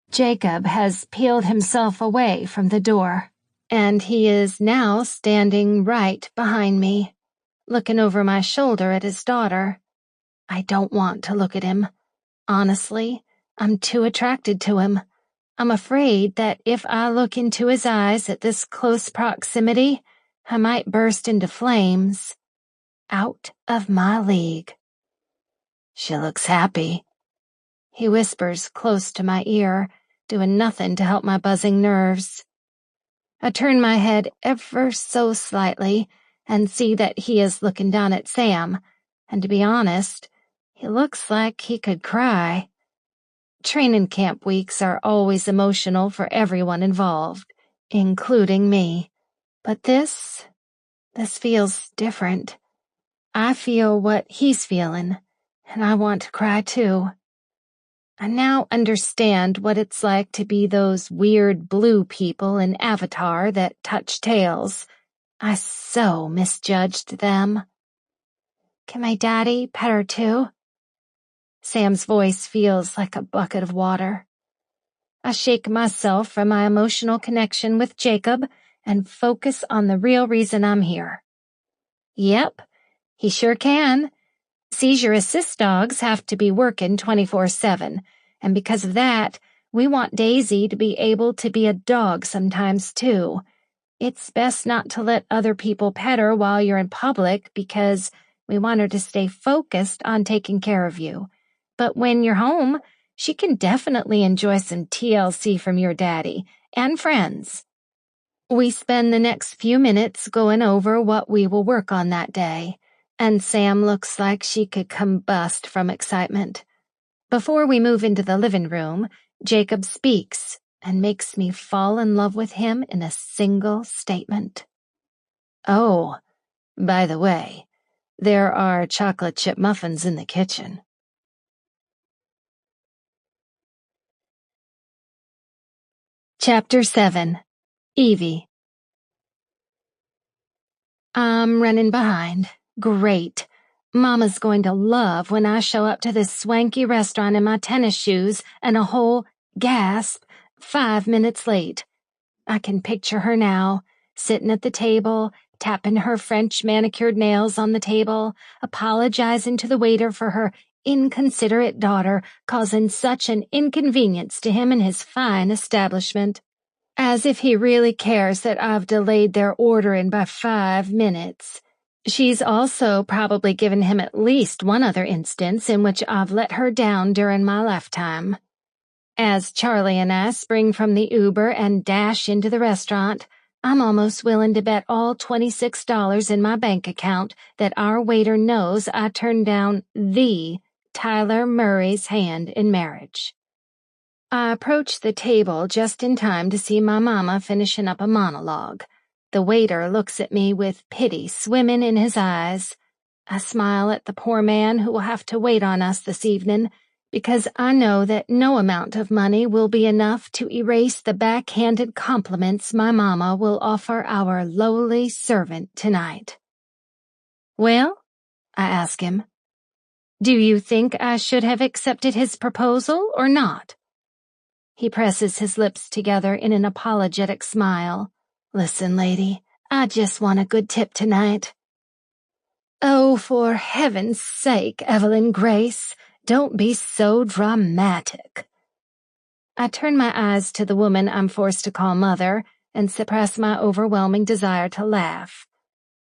Jacob has peeled himself away from the door, and he is now standing right behind me, looking over my shoulder at his daughter. I don't want to look at him. Honestly, I'm too attracted to him. I'm afraid that if I look into his eyes at this close proximity, I might burst into flames. Out of my league. "She looks happy," he whispers close to my ear, doing nothing to help my buzzing nerves. I turn my head ever so slightly and see that he is looking down at Sam, and to be honest, he looks like he could cry. Training camp weeks are always emotional for everyone involved, including me. But this feels different. I feel what he's feeling, and I want to cry too. I now understand what it's like to be those weird blue people in Avatar that touch tails. I so misjudged them. "Can my daddy pet her too?" Sam's voice feels like a bucket of water. I shake myself from my emotional connection with Jacob and focus on the real reason I'm here. Yep, he sure can. Seizure assist dogs have to be working 24/7, and because of that, we want Daisy to be able to be a dog sometimes too. It's best not to let other people pet her while you're in public because we want her to stay focused on taking care of you. But when you're home, she can definitely enjoy some TLC from your daddy and friends. We spend the next few minutes going over what we will work on that day, and Sam looks like she could combust from excitement. Before we move into the living room, Jacob speaks and makes me fall in love with him in a single statement. "Oh, by the way, there are chocolate chip muffins in the kitchen." Chapter 7. Evie. I'm running behind. Great. Mama's going to love when I show up to this swanky restaurant in my tennis shoes and a whole, gasp, 5 minutes late. I can picture her now, sitting at the table, tapping her French manicured nails on the table, apologizing to the waiter for her inconsiderate daughter causing such an inconvenience to him and his fine establishment. As if he really cares that I've delayed their ordering by 5 minutes. She's also probably given him at least one other instance in which I've let her down during my lifetime. As Charlie and I spring from the Uber and dash into the restaurant, I'm almost willing to bet all $26 in my bank account that our waiter knows I turned down the Tyler Murray's hand in marriage. I approach the table just in time to see my mama finishing up a monologue. The waiter looks at me with pity swimming in his eyes. I smile at the poor man who will have to wait on us this evening, because I know that no amount of money will be enough to erase the backhanded compliments my mama will offer our lowly servant tonight. "Well?" I ask him. "Do you think I should have accepted his proposal or not?" He presses his lips together in an apologetic smile. "Listen, lady, I just want a good tip tonight." "Oh, for heaven's sake, Evelyn Grace, don't be so dramatic." I turn my eyes to the woman I'm forced to call mother and suppress my overwhelming desire to laugh.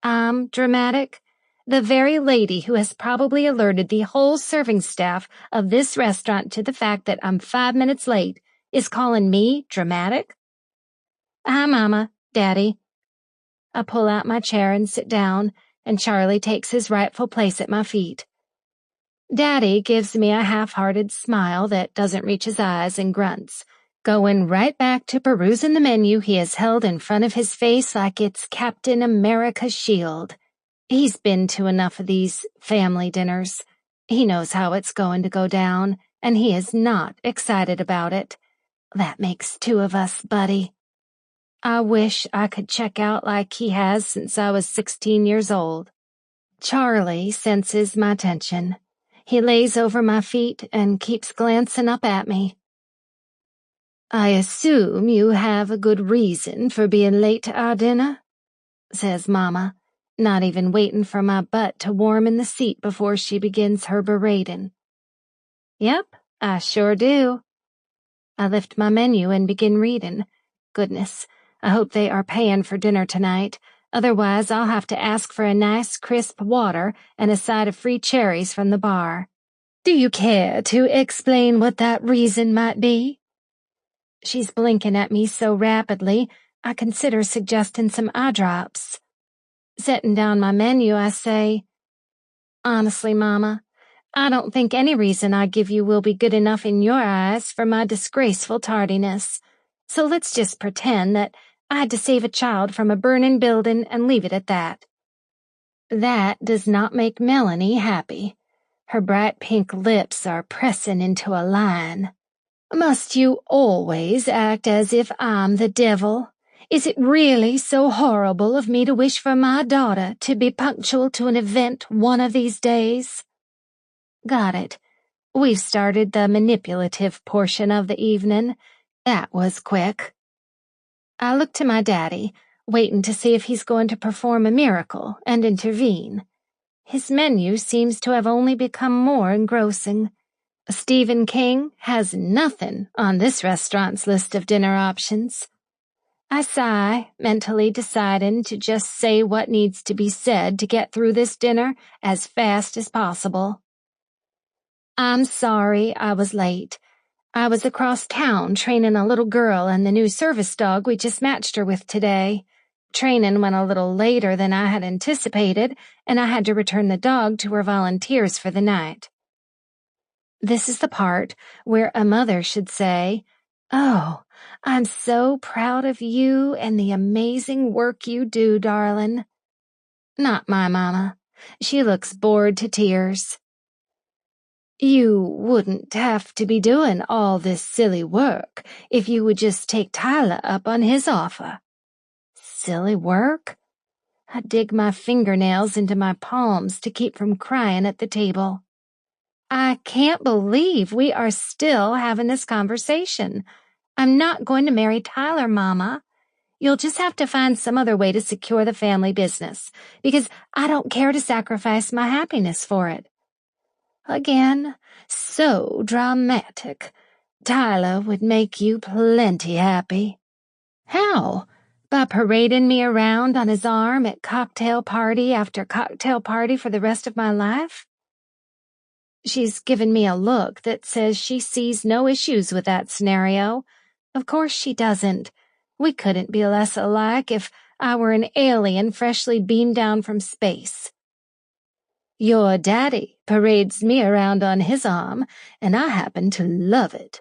I'm dramatic? The very lady who has probably alerted the whole serving staff of this restaurant to the fact that I'm 5 minutes late is calling me dramatic? "Hi, Mama, Daddy." I pull out my chair and sit down, and Charlie takes his rightful place at my feet. Daddy gives me a half-hearted smile that doesn't reach his eyes and grunts, going right back to perusing the menu he has held in front of his face like it's Captain America's shield. He's been to enough of these family dinners. He knows how it's going to go down, and he is not excited about it. That makes 2 of us, buddy. I wish I could check out like he has since I was 16 years old. Charlie senses my tension. He lays over my feet and keeps glancing up at me. "I assume you have a good reason for being late to our dinner?" says Mama, not even waiting for my butt to warm in the seat before she begins her berating. "Yep, I sure do." I lift my menu and begin reading. Goodness, I hope they are paying for dinner tonight. Otherwise, I'll have to ask for a nice, crisp water and a side of free cherries from the bar. "Do you care to explain what that reason might be?" She's blinking at me so rapidly, I consider suggesting some eye drops. Setting down my menu, I say, "Honestly, Mama, I don't think any reason I give you will be good enough in your eyes for my disgraceful tardiness. So let's just pretend that I had to save a child from a burning building and leave it at that." That does not make Melanie happy. Her bright pink lips are pressing into a line. "Must you always act as if I'm the devil? Is it really so horrible of me to wish for my daughter to be punctual to an event one of these days?" Got it. We've started the manipulative portion of the evening. That was quick. I look to my daddy, waiting to see if he's going to perform a miracle and intervene. His menu seems to have only become more engrossing. Stephen King has nothing on this restaurant's list of dinner options. I sigh, mentally deciding to just say what needs to be said to get through this dinner as fast as possible. "I'm sorry I was late. I was across town training a little girl and the new service dog we just matched her with today. Training went a little later than I had anticipated, and I had to return the dog to her volunteers for the night." This is the part where a mother should say, "Oh, I'm so proud of you and the amazing work you do, darling." Not my mama. She looks bored to tears. "You wouldn't have to be doing all this silly work if you would just take Tyler up on his offer." Silly work? I dig my fingernails into my palms to keep from crying at the table. I can't believe we are still having this conversation. I'm not going to marry Tyler, Mama. You'll just have to find some other way to secure the family business, because I don't care to sacrifice my happiness for it. Again, so dramatic. Tyler would make you plenty happy. How? By parading me around on his arm at cocktail party after cocktail party for the rest of my life? She's given me a look that says she sees no issues with that scenario. Of course she doesn't. We couldn't be less alike if I were an alien freshly beamed down from space. Your daddy parades me around on his arm, and I happen to love it.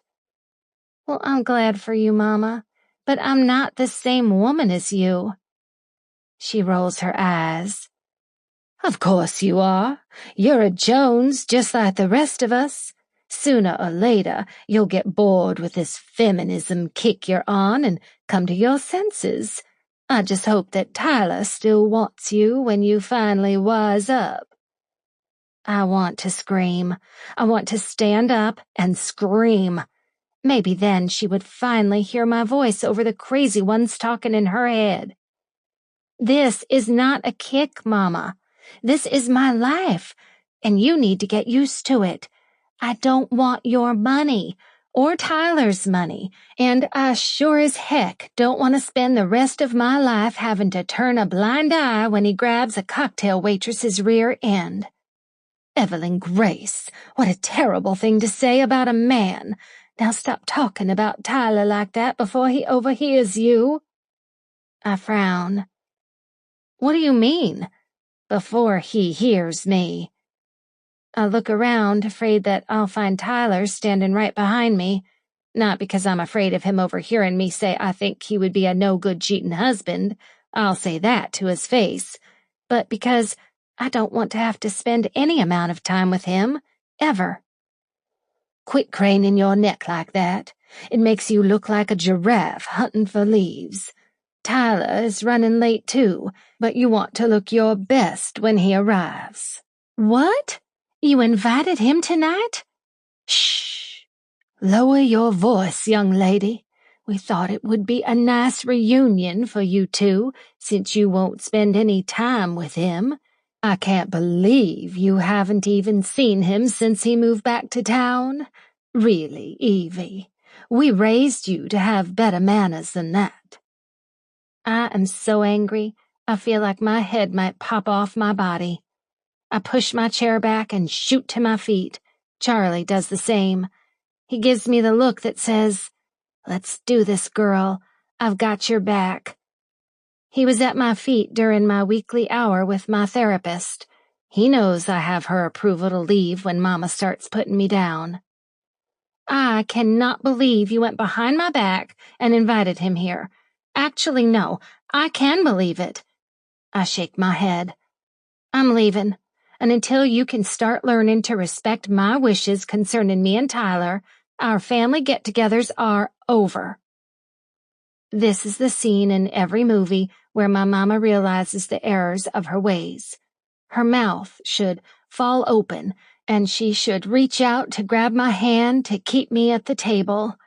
Well, I'm glad for you, Mama, but I'm not the same woman as you. She rolls her eyes. Of course you are. You're a Jones just like the rest of us. Sooner or later, you'll get bored with this feminism kick you're on and come to your senses. I just hope that Tyler still wants you when you finally wise up. I want to scream. I want to stand up and scream. Maybe then she would finally hear my voice over the crazy ones talking in her head. This is not a kick, Mama. This is my life, and you need to get used to it. I don't want your money, or Tyler's money, and I sure as heck don't want to spend the rest of my life having to turn a blind eye when he grabs a cocktail waitress's rear end. Evelyn Grace, what a terrible thing to say about a man. Now stop talking about Tyler like that before he overhears you. I frown. What do you mean? Before he hears me. I look around, afraid that I'll find Tyler standing right behind me, not because I'm afraid of him overhearing me say I think he would be a no-good cheating husband. I'll say that to his face, but because I don't want to have to spend any amount of time with him, ever. Quit craning your neck like that. It makes you look like a giraffe hunting for leaves. Tyler is running late too, but you want to look your best when he arrives. What? You invited him tonight? Shh. Lower your voice, young lady. We thought it would be a nice reunion for you two, since you won't spend any time with him. I can't believe you haven't even seen him since he moved back to town. Really, Evie, we raised you to have better manners than that. I am so angry, I feel like my head might pop off my body. I push my chair back and shoot to my feet. Charlie does the same. He gives me the look that says, "Let's do this, girl. I've got your back." He was at my feet during my weekly hour with my therapist. He knows I have her approval to leave when Mama starts putting me down. I cannot believe you went behind my back and invited him here. Actually, no, I can believe it. I shake my head. I'm leaving, and until you can start learning to respect my wishes concerning me and Tyler, our family get-togethers are over. This is the scene in every movie where my mama realizes the errors of her ways. Her mouth should fall open, and she should reach out to grab my hand to keep me at the table.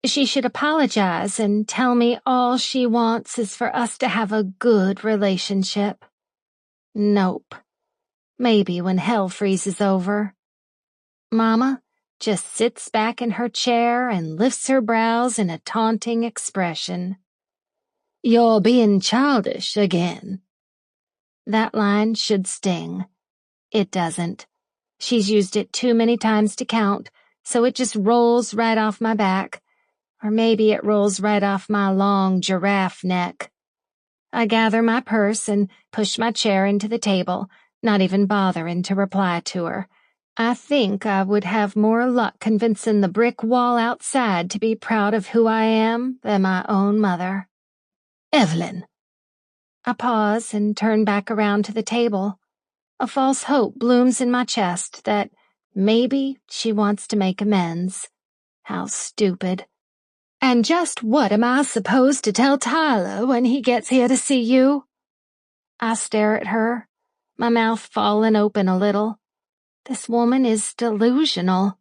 She should apologize and tell me all she wants is for us to have a good relationship. Nope. Maybe when hell freezes over. Mama just sits back in her chair and lifts her brows in a taunting expression. You're being childish again. That line should sting. It doesn't. She's used it too many times to count, so it just rolls right off my back. Or maybe it rolls right off my long giraffe neck. I gather my purse and push my chair into the table, not even bothering to reply to her. I think I would have more luck convincing the brick wall outside to be proud of who I am than my own mother. Evelyn. I pause and turn back around to the table. A false hope blooms in my chest that maybe she wants to make amends. How stupid. And just what am I supposed to tell Tyler when he gets here to see you? I stare at her, my mouth fallen open a little. This woman is delusional.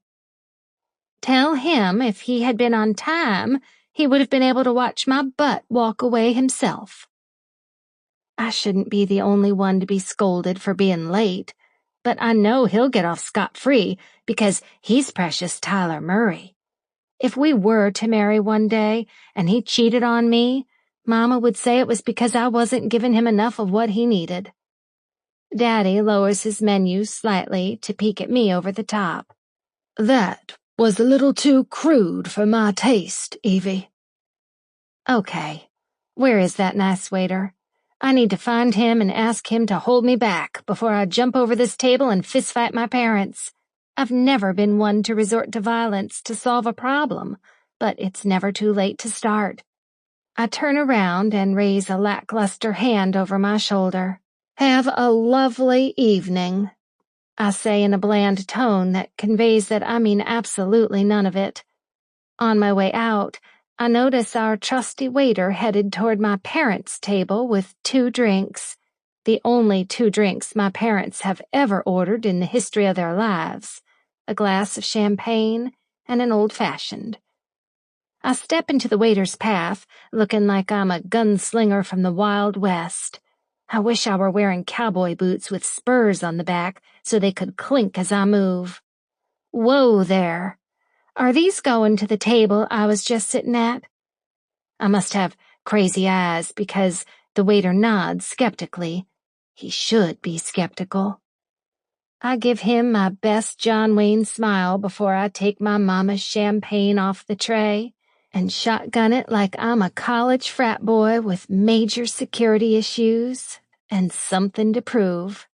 Tell him if he had been on time, he would have been able to watch my butt walk away himself. I shouldn't be the only one to be scolded for being late, but I know he'll get off scot-free because he's precious Tyler Murray. If we were to marry one day and he cheated on me, Mama would say it was because I wasn't giving him enough of what he needed. Daddy lowers his menu slightly to peek at me over the top. That was a little too crude for my taste, Evie. Okay, where is that nice waiter? I need to find him and ask him to hold me back before I jump over this table and fistfight my parents. I've never been one to resort to violence to solve a problem, but it's never too late to start. I turn around and raise a lackluster hand over my shoulder. Have a lovely evening, I say in a bland tone that conveys that I mean absolutely none of it. On my way out, I notice our trusty waiter headed toward my parents' table with 2 drinks, the only 2 drinks my parents have ever ordered in the history of their lives, a glass of champagne and an old-fashioned. I step into the waiter's path, looking like I'm a gunslinger from the Wild West. I wish I were wearing cowboy boots with spurs on the back so they could clink as I move. Whoa there! Are these going to the table I was just sitting at? I must have crazy eyes because the waiter nods skeptically. He should be skeptical. I give him my best John Wayne smile before I take my mama's champagne off the tray and shotgun it like I'm a college frat boy with major security issues and something to prove.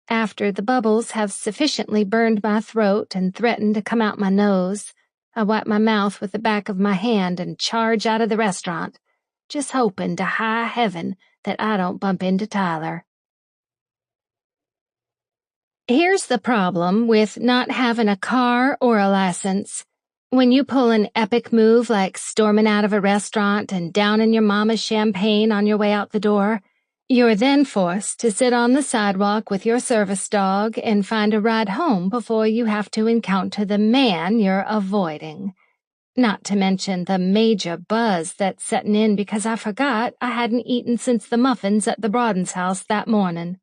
After the bubbles have sufficiently burned my throat and threatened to come out my nose, I wipe my mouth with the back of my hand and charge out of the restaurant, just hoping to high heaven that I don't bump into Tyler. Here's the problem with not having a car or a license. When you pull an epic move like storming out of a restaurant and downing your mama's champagne on your way out the door, you're then forced to sit on the sidewalk with your service dog and find a ride home before you have to encounter the man you're avoiding. Not to mention the major buzz that's setting in because I forgot I hadn't eaten since the muffins at the Broadens' house that morning.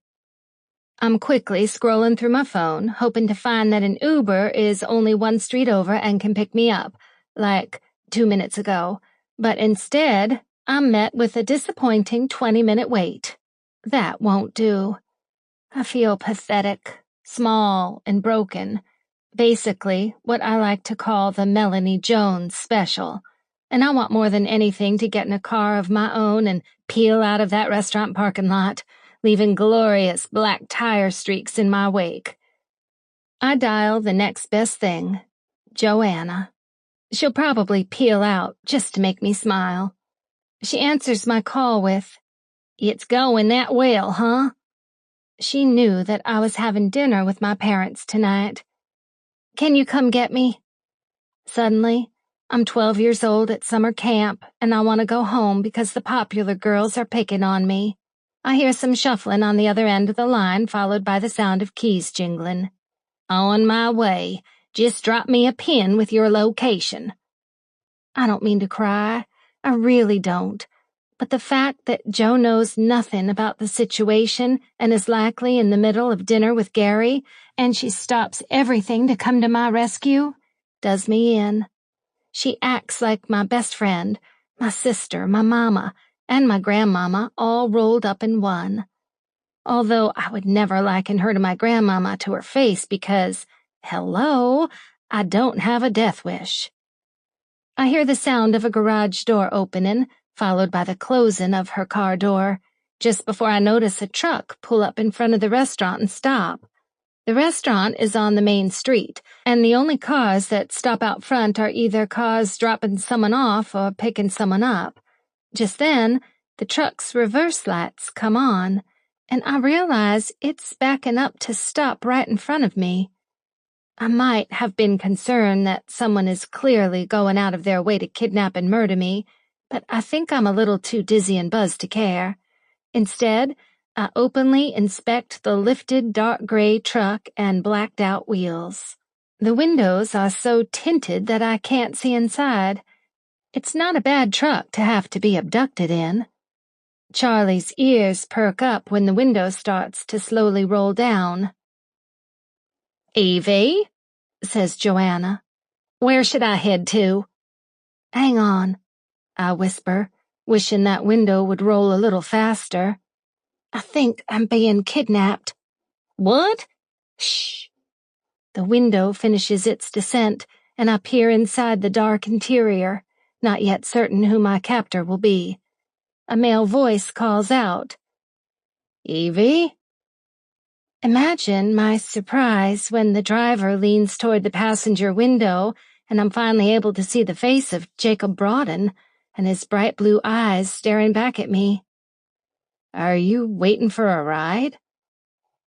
I'm quickly scrolling through my phone, hoping to find that an Uber is only 1 street over and can pick me up, like 2 minutes ago, but instead, I'm met with a disappointing 20-minute wait. That won't do. I feel pathetic, small, and broken. Basically, what I like to call the Melanie Jones special. And I want more than anything to get in a car of my own and peel out of that restaurant parking lot, leaving glorious black tire streaks in my wake. I dial the next best thing, Joanna. She'll probably peel out just to make me smile. She answers my call with, "It's going that well, huh?" She knew that I was having dinner with my parents tonight. "Can you come get me?" Suddenly, I'm 12 years old at summer camp, and I want to go home because the popular girls are picking on me. I hear some shuffling on the other end of the line, followed by the sound of keys jingling. "On my way. Just drop me a pin with your location." I don't mean to cry. I really don't. But the fact that Joe knows nothing about the situation and is likely in the middle of dinner with Gary, and she stops everything to come to my rescue, does me in. She acts like my best friend, my sister, my mama, and my grandmama all rolled up in one. Although I would never liken her to my grandmama to her face because, hello, I don't have a death wish. I hear the sound of a garage door opening, followed by the closing of her car door, just before I notice a truck pull up in front of the restaurant and stop. The restaurant is on the main street, and the only cars that stop out front are either cars dropping someone off or picking someone up. Just then, the truck's reverse lights come on, and I realize it's backing up to stop right in front of me. I might have been concerned that someone is clearly going out of their way to kidnap and murder me, but I think I'm a little too dizzy and buzzed to care. Instead, I openly inspect the lifted dark gray truck and blacked-out wheels. The windows are so tinted that I can't see inside. It's not a bad truck to have to be abducted in. Charlie's ears perk up when the window starts to slowly roll down. "Evie," says Joanna. "Where should I head to?" "Hang on," I whisper, wishing that window would roll a little faster. "I think I'm being kidnapped." "What?" "Shh." The window finishes its descent, and I peer inside the dark interior, not yet certain who my captor will be. A male voice calls out, "Evie?" Imagine my surprise when the driver leans toward the passenger window and I'm finally able to see the face of Jacob Broaden and his bright blue eyes staring back at me. "Are you waiting for a ride?"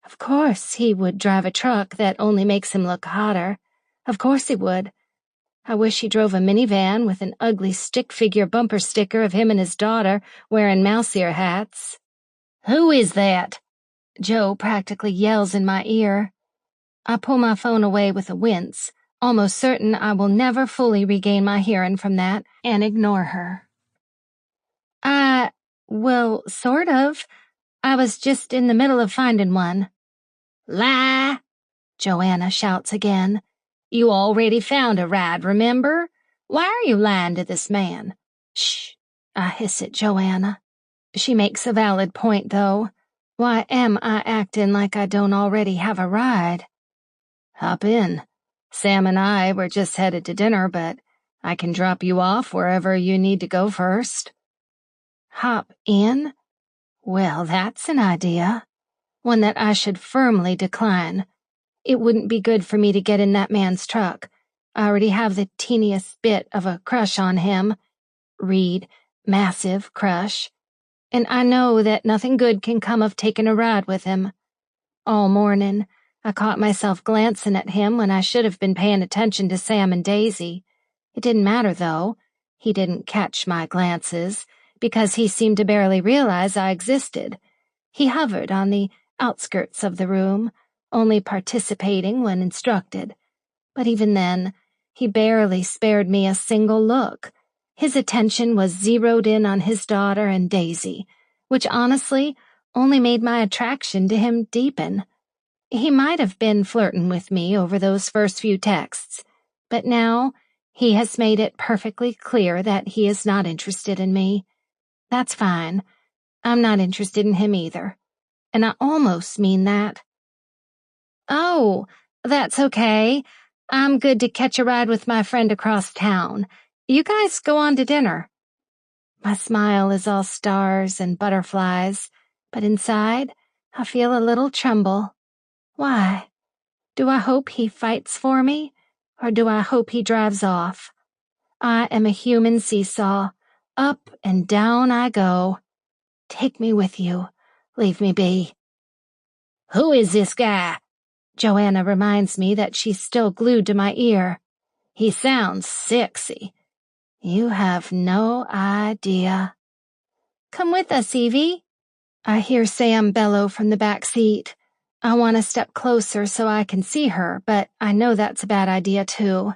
Of course he would drive a truck that only makes him look hotter. Of course he would. I wish he drove a minivan with an ugly stick figure bumper sticker of him and his daughter wearing mouse ear hats. "Who is that?" Joe practically yells in my ear. I pull my phone away with a wince, almost certain I will never fully regain my hearing from that, and ignore her. Well, sort of. I was just in the middle of finding one." "Lie!" Joanna shouts again. "You already found a ride, remember? Why are you lying to this man?" "Shh," I hiss at Joanna. She makes a valid point, though. Why am I acting like I don't already have a ride? "Hop in. Sam and I were just headed to dinner, but I can drop you off wherever you need to go first." Hop in? Well, that's an idea. One that I should firmly decline. It wouldn't be good for me to get in that man's truck. I already have the teeniest bit of a crush on him. Read, massive crush. And I know that nothing good can come of taking a ride with him. All morning, I caught myself glancing at him when I should have been paying attention to Sam and Daisy. It didn't matter, though. He didn't catch my glances, because he seemed to barely realize I existed. He hovered on the outskirts of the room, only participating when instructed. But even then, he barely spared me a single look. His attention was zeroed in on his daughter and Daisy, which honestly only made my attraction to him deepen. He might have been flirting with me over those first few texts, but now he has made it perfectly clear that he is not interested in me. That's fine. I'm not interested in him either. And I almost mean that. "Oh, that's okay. I'm good to catch a ride with my friend across town. You guys go on to dinner." My smile is all stars and butterflies, but inside, I feel a little tremble. Why? Do I hope he fights for me, or do I hope he drives off? I am a human seesaw. Up and down I go. Take me with you. Leave me be. "Who is this guy?" Joanna reminds me that she's still glued to my ear. "He sounds sexy." You have no idea. "Come with us, Evie." I hear Sam bellow from the back seat. I want to step closer so I can see her, but I know that's a bad idea too.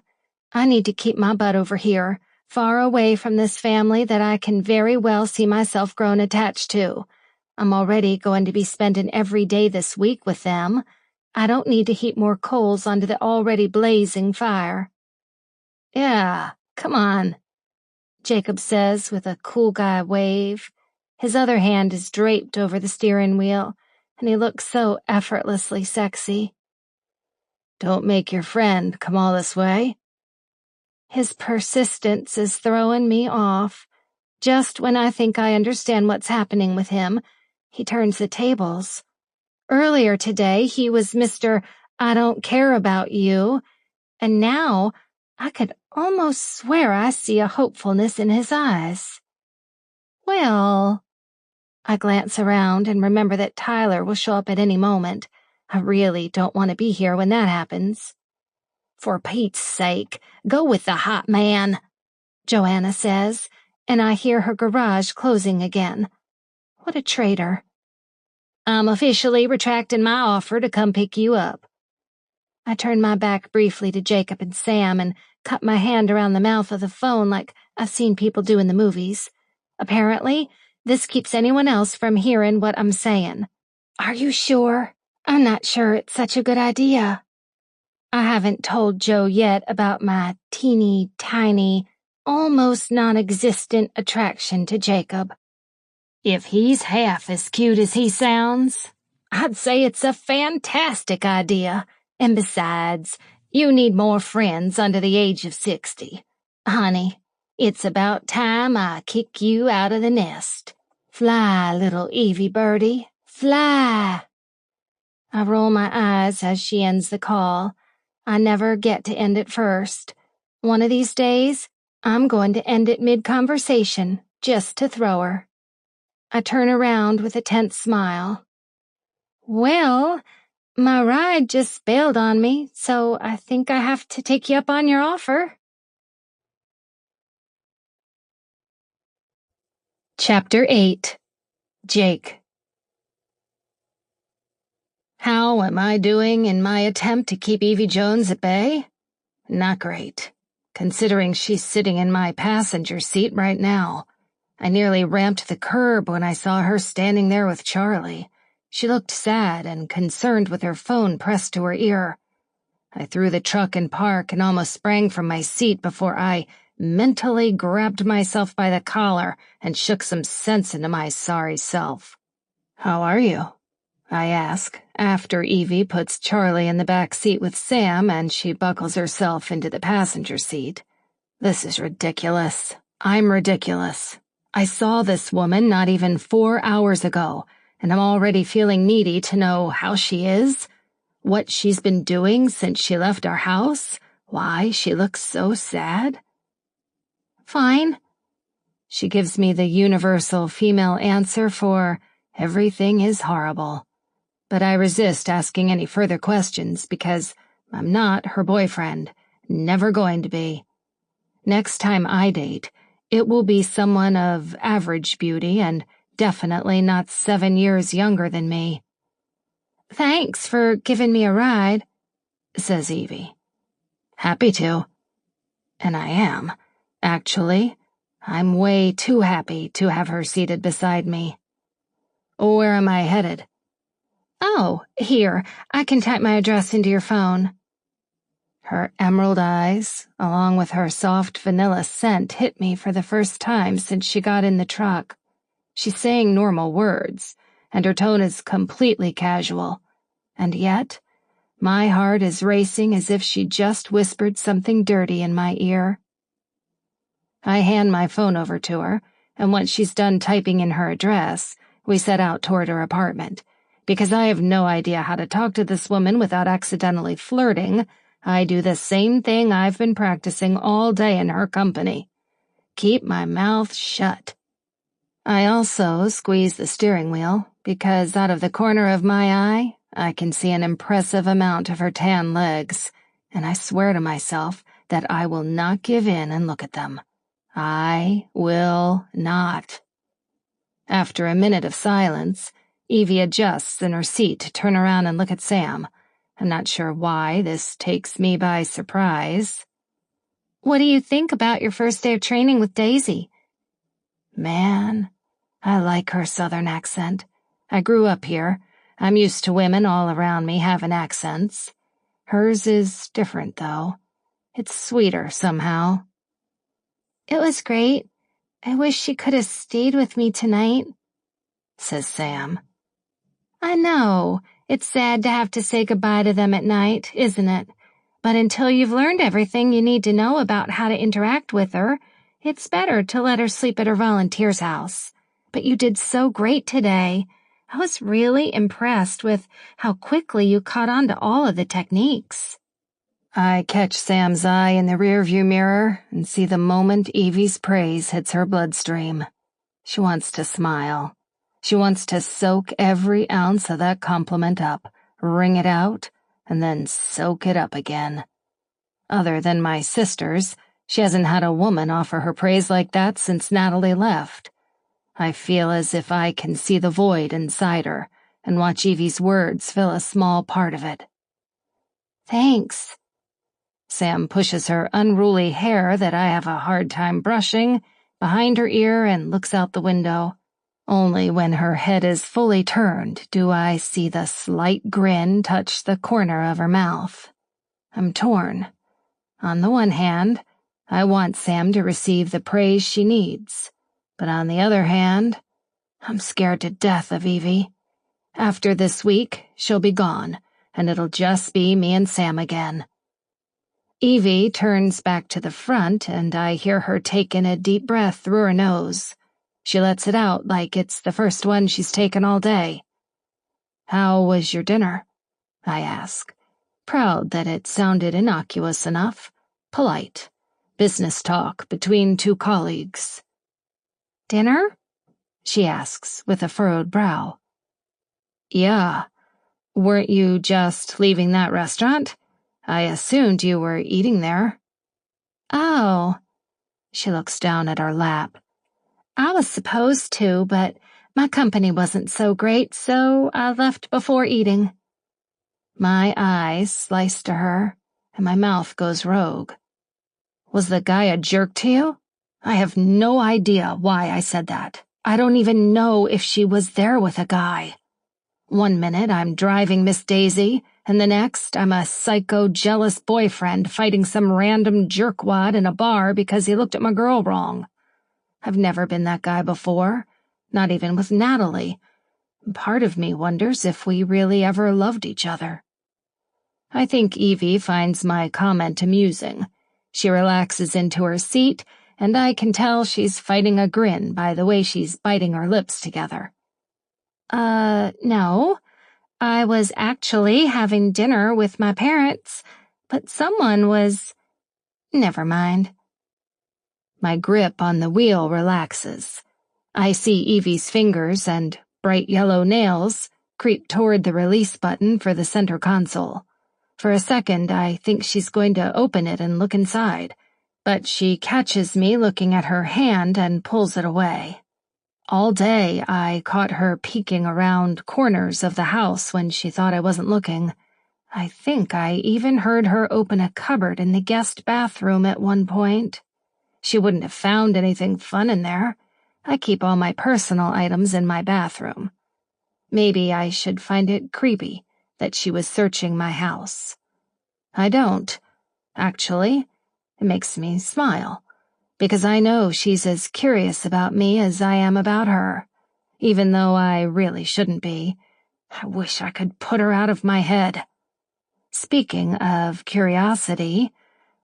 I need to keep my butt over here, far away from this family that I can very well see myself grown attached to. I'm already going to be spending every day this week with them. I don't need to heap more coals onto the already blazing fire. "Yeah, come on," Jacob says with a cool guy wave. His other hand is draped over the steering wheel, and he looks so effortlessly sexy. "Don't make your friend come all this way." His persistence is throwing me off. Just when I think I understand what's happening with him, he turns the tables. Earlier today, he was Mr. "I don't care about you," and now I could almost swear I see a hopefulness in his eyes. Well, I glance around and remember that Tyler will show up at any moment. I really don't want to be here when that happens. "For Pete's sake, go with the hot man," Joanna says, and I hear her garage closing again. What a traitor. "I'm officially retracting my offer to come pick you up." I turn my back briefly to Jacob and Sam and cut my hand around the mouth of the phone like I've seen people do in the movies. Apparently, this keeps anyone else from hearing what I'm saying. Are you sure? I'm not sure it's such a good idea. I haven't told Joe yet about my teeny tiny, almost non-existent attraction to Jacob. If he's half as cute as he sounds, I'd say it's a fantastic idea. And besides, you need more friends under the age of 60. Honey, it's about time I kick you out of the nest. Fly, little Evie birdie, fly. I roll my eyes as she ends the call. I never get to end it first. One of these days, I'm going to end it mid-conversation, just to throw her. I turn around with a tense smile. Well, my ride just bailed on me, so I think I have to take you up on your offer. Chapter 8. Jake. How am I doing in my attempt to keep Evie Jones at bay? Not great, considering she's sitting in my passenger seat right now. I nearly ramped the curb when I saw her standing there with Charlie. She looked sad and concerned with her phone pressed to her ear. I threw the truck in park and almost sprang from my seat before I mentally grabbed myself by the collar and shook some sense into my sorry self. How are you? I ask, after Evie puts Charlie in the back seat with Sam and she buckles herself into the passenger seat. This is ridiculous. I'm ridiculous. I saw this woman not even 4 hours ago, and I'm already feeling needy to know how she is, what she's been doing since she left our house, why she looks so sad. Fine. She gives me the universal female answer for everything is horrible. But I resist asking any further questions because I'm not her boyfriend, never going to be. Next time I date, it will be someone of average beauty and definitely not 7 years younger than me. Thanks for giving me a ride, says Evie. Happy to. And I am. Actually, I'm way too happy to have her seated beside me. Where am I headed? Oh, here, I can type my address into your phone. Her emerald eyes, along with her soft vanilla scent, hit me for the first time since she got in the truck. She's saying normal words, and her tone is completely casual. And yet, my heart is racing as if she just whispered something dirty in my ear. I hand my phone over to her, and once she's done typing in her address, we set out toward her apartment. Because I have no idea how to talk to this woman without accidentally flirting, I do the same thing I've been practicing all day in her company. Keep my mouth shut. I also squeeze the steering wheel, because out of the corner of my eye, I can see an impressive amount of her tan legs, and I swear to myself that I will not give in and look at them. I will not. After a minute of silence, Evie adjusts in her seat to turn around and look at Sam. I'm not sure why this takes me by surprise. What do you think about your first day of training with Daisy? Man, I like her southern accent. I grew up here. I'm used to women all around me having accents. Hers is different, though. It's sweeter somehow. It was great. I wish she could have stayed with me tonight, says Sam. I know. It's sad to have to say goodbye to them at night, isn't it? But until you've learned everything you need to know about how to interact with her, it's better to let her sleep at her volunteer's house. But you did so great today. I was really impressed with how quickly you caught on to all of the techniques. I catch Sam's eye in the rearview mirror and see the moment Evie's praise hits her bloodstream. She wants to smile. She wants to soak every ounce of that compliment up, wring it out, and then soak it up again. Other than my sisters, she hasn't had a woman offer her praise like that since Natalie left. I feel as if I can see the void inside her and watch Evie's words fill a small part of it. Thanks. Sam pushes her unruly hair that I have a hard time brushing behind her ear and looks out the window. Only when her head is fully turned do I see the slight grin touch the corner of her mouth. I'm torn. On the one hand, I want Sam to receive the praise she needs, but on the other hand, I'm scared to death of Evie. After this week, she'll be gone, and it'll just be me and Sam again. Evie turns back to the front, and I hear her take in a deep breath through her nose. She lets it out like it's the first one she's taken all day. "How was your dinner?" I ask, proud that it sounded innocuous enough, polite, business talk between two colleagues. "Dinner?" she asks with a furrowed brow. "Yeah. Weren't you just leaving that restaurant? I assumed you were eating there." "Oh." She looks down at our lap. "I was supposed to, but my company wasn't so great, so I left before eating." My eyes slice to her, and my mouth goes rogue. "Was the guy a jerk to you?" I have no idea why I said that. I don't even know if she was there with a guy. One minute I'm driving Miss Daisy, and the next I'm a psycho jealous boyfriend fighting some random jerkwad in a bar because he looked at my girl wrong. I've never been that guy before, not even with Natalie. Part of me wonders if we really ever loved each other. I think Evie finds my comment amusing. She relaxes into her seat, and I can tell she's fighting a grin by the way she's biting her lips together. No. I was actually having dinner with my parents, but someone was... Never mind." My grip on the wheel relaxes. I see Evie's fingers and bright yellow nails creep toward the release button for the center console. For a second, I think she's going to open it and look inside, but she catches me looking at her hand and pulls it away. All day, I caught her peeking around corners of the house when she thought I wasn't looking. I think I even heard her open a cupboard in the guest bathroom at one point. She wouldn't have found anything fun in there. I keep all my personal items in my bathroom. Maybe I should find it creepy that she was searching my house. I don't. Actually, it makes me smile, because I know she's as curious about me as I am about her, even though I really shouldn't be. I wish I could put her out of my head. Speaking of curiosity,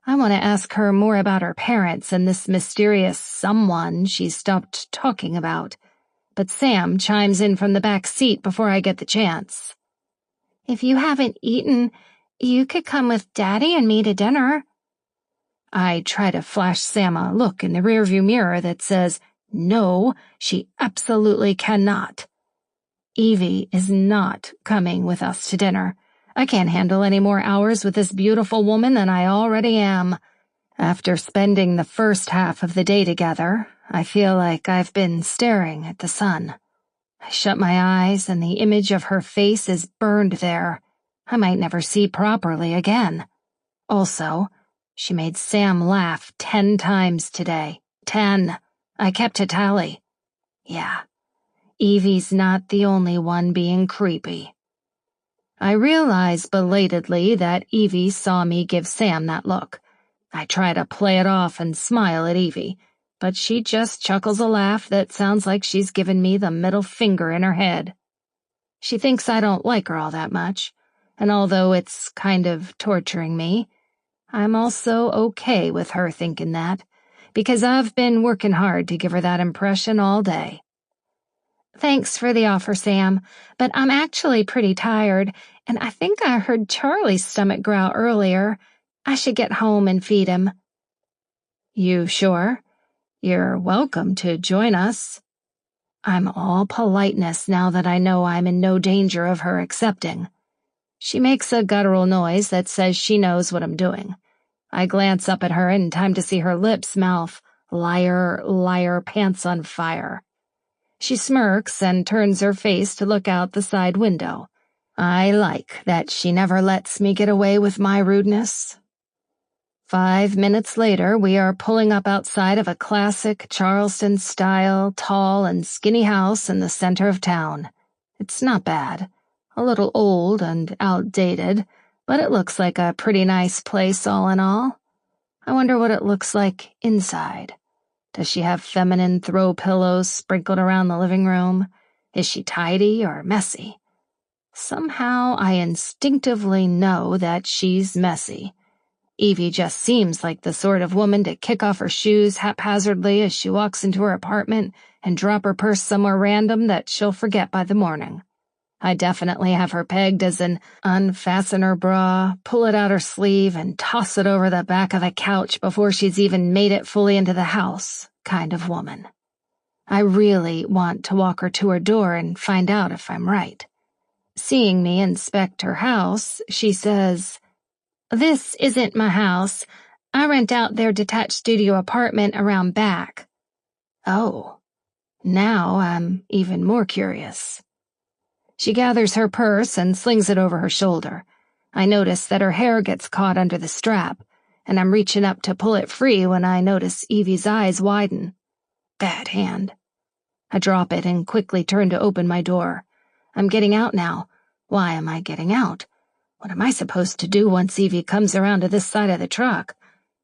I want to ask her more about her parents and this mysterious someone she stopped talking about, but Sam chimes in from the back seat before I get the chance. "If you haven't eaten, you could come with Daddy and me to dinner." I try to flash Sam a look in the rearview mirror that says, no, she absolutely cannot. Evie is not coming with us to dinner. I can't handle any more hours with this beautiful woman than I already am. After spending the first half of the day together, I feel like I've been staring at the sun. I shut my eyes and the image of her face is burned there. I might never see properly again. Also, she made Sam laugh 10 times today. 10. I kept a tally. Yeah, Evie's not the only one being creepy. I realize belatedly that Evie saw me give Sam that look. I try to play it off and smile at Evie, but she just chuckles a laugh that sounds like she's given me the middle finger in her head. She thinks I don't like her all that much, and although it's kind of torturing me, I'm also okay with her thinking that, because I've been working hard to give her that impression all day. "Thanks for the offer, Sam, but I'm actually pretty tired, and I think I heard Charlie's stomach growl earlier. I should get home and feed him." You sure? You're welcome to join us. I'm all politeness now that I know I'm in no danger of her accepting. She makes a guttural noise that says she knows what I'm doing. I glance up at her in time to see her lips mouth, "Liar, liar, pants on fire." She smirks and turns her face to look out the side window. I like that she never lets me get away with my rudeness. 5 minutes later, we are pulling up outside of a classic Charleston-style, tall and skinny house in the center of town. It's not bad. A little old and outdated, but it looks like a pretty nice place all in all. I wonder what it looks like inside. Does she have feminine throw pillows sprinkled around the living room? Is she tidy or messy? Somehow I instinctively know that she's messy. Evie just seems like the sort of woman to kick off her shoes haphazardly as she walks into her apartment and drop her purse somewhere random that she'll forget by the morning. I definitely have her pegged as an unfasten her bra, pull it out her sleeve, and toss it over the back of the couch before she's even made it fully into the house kind of woman. I really want to walk her to her door and find out if I'm right. Seeing me inspect her house, she says, "This isn't my house. I rent out their detached studio apartment around back." Oh, now I'm even more curious. She gathers her purse and slings it over her shoulder. I notice that her hair gets caught under the strap, and I'm reaching up to pull it free when I notice Evie's eyes widen. Bad hand. I drop it and quickly turn to open my door. I'm getting out now. Why am I getting out? What am I supposed to do once Evie comes around to this side of the truck?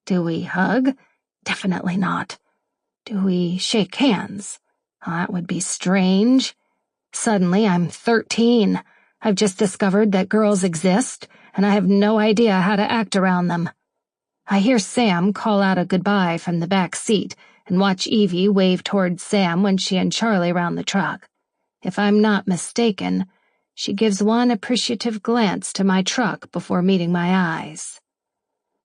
Do we hug? Definitely not. Do we shake hands? That would be strange. Suddenly, I'm 13. I've just discovered that girls exist, and I have no idea how to act around them. I hear Sam call out a goodbye from the back seat and watch Evie wave toward Sam when she and Charlie round the truck. If I'm not mistaken, she gives one appreciative glance to my truck before meeting my eyes.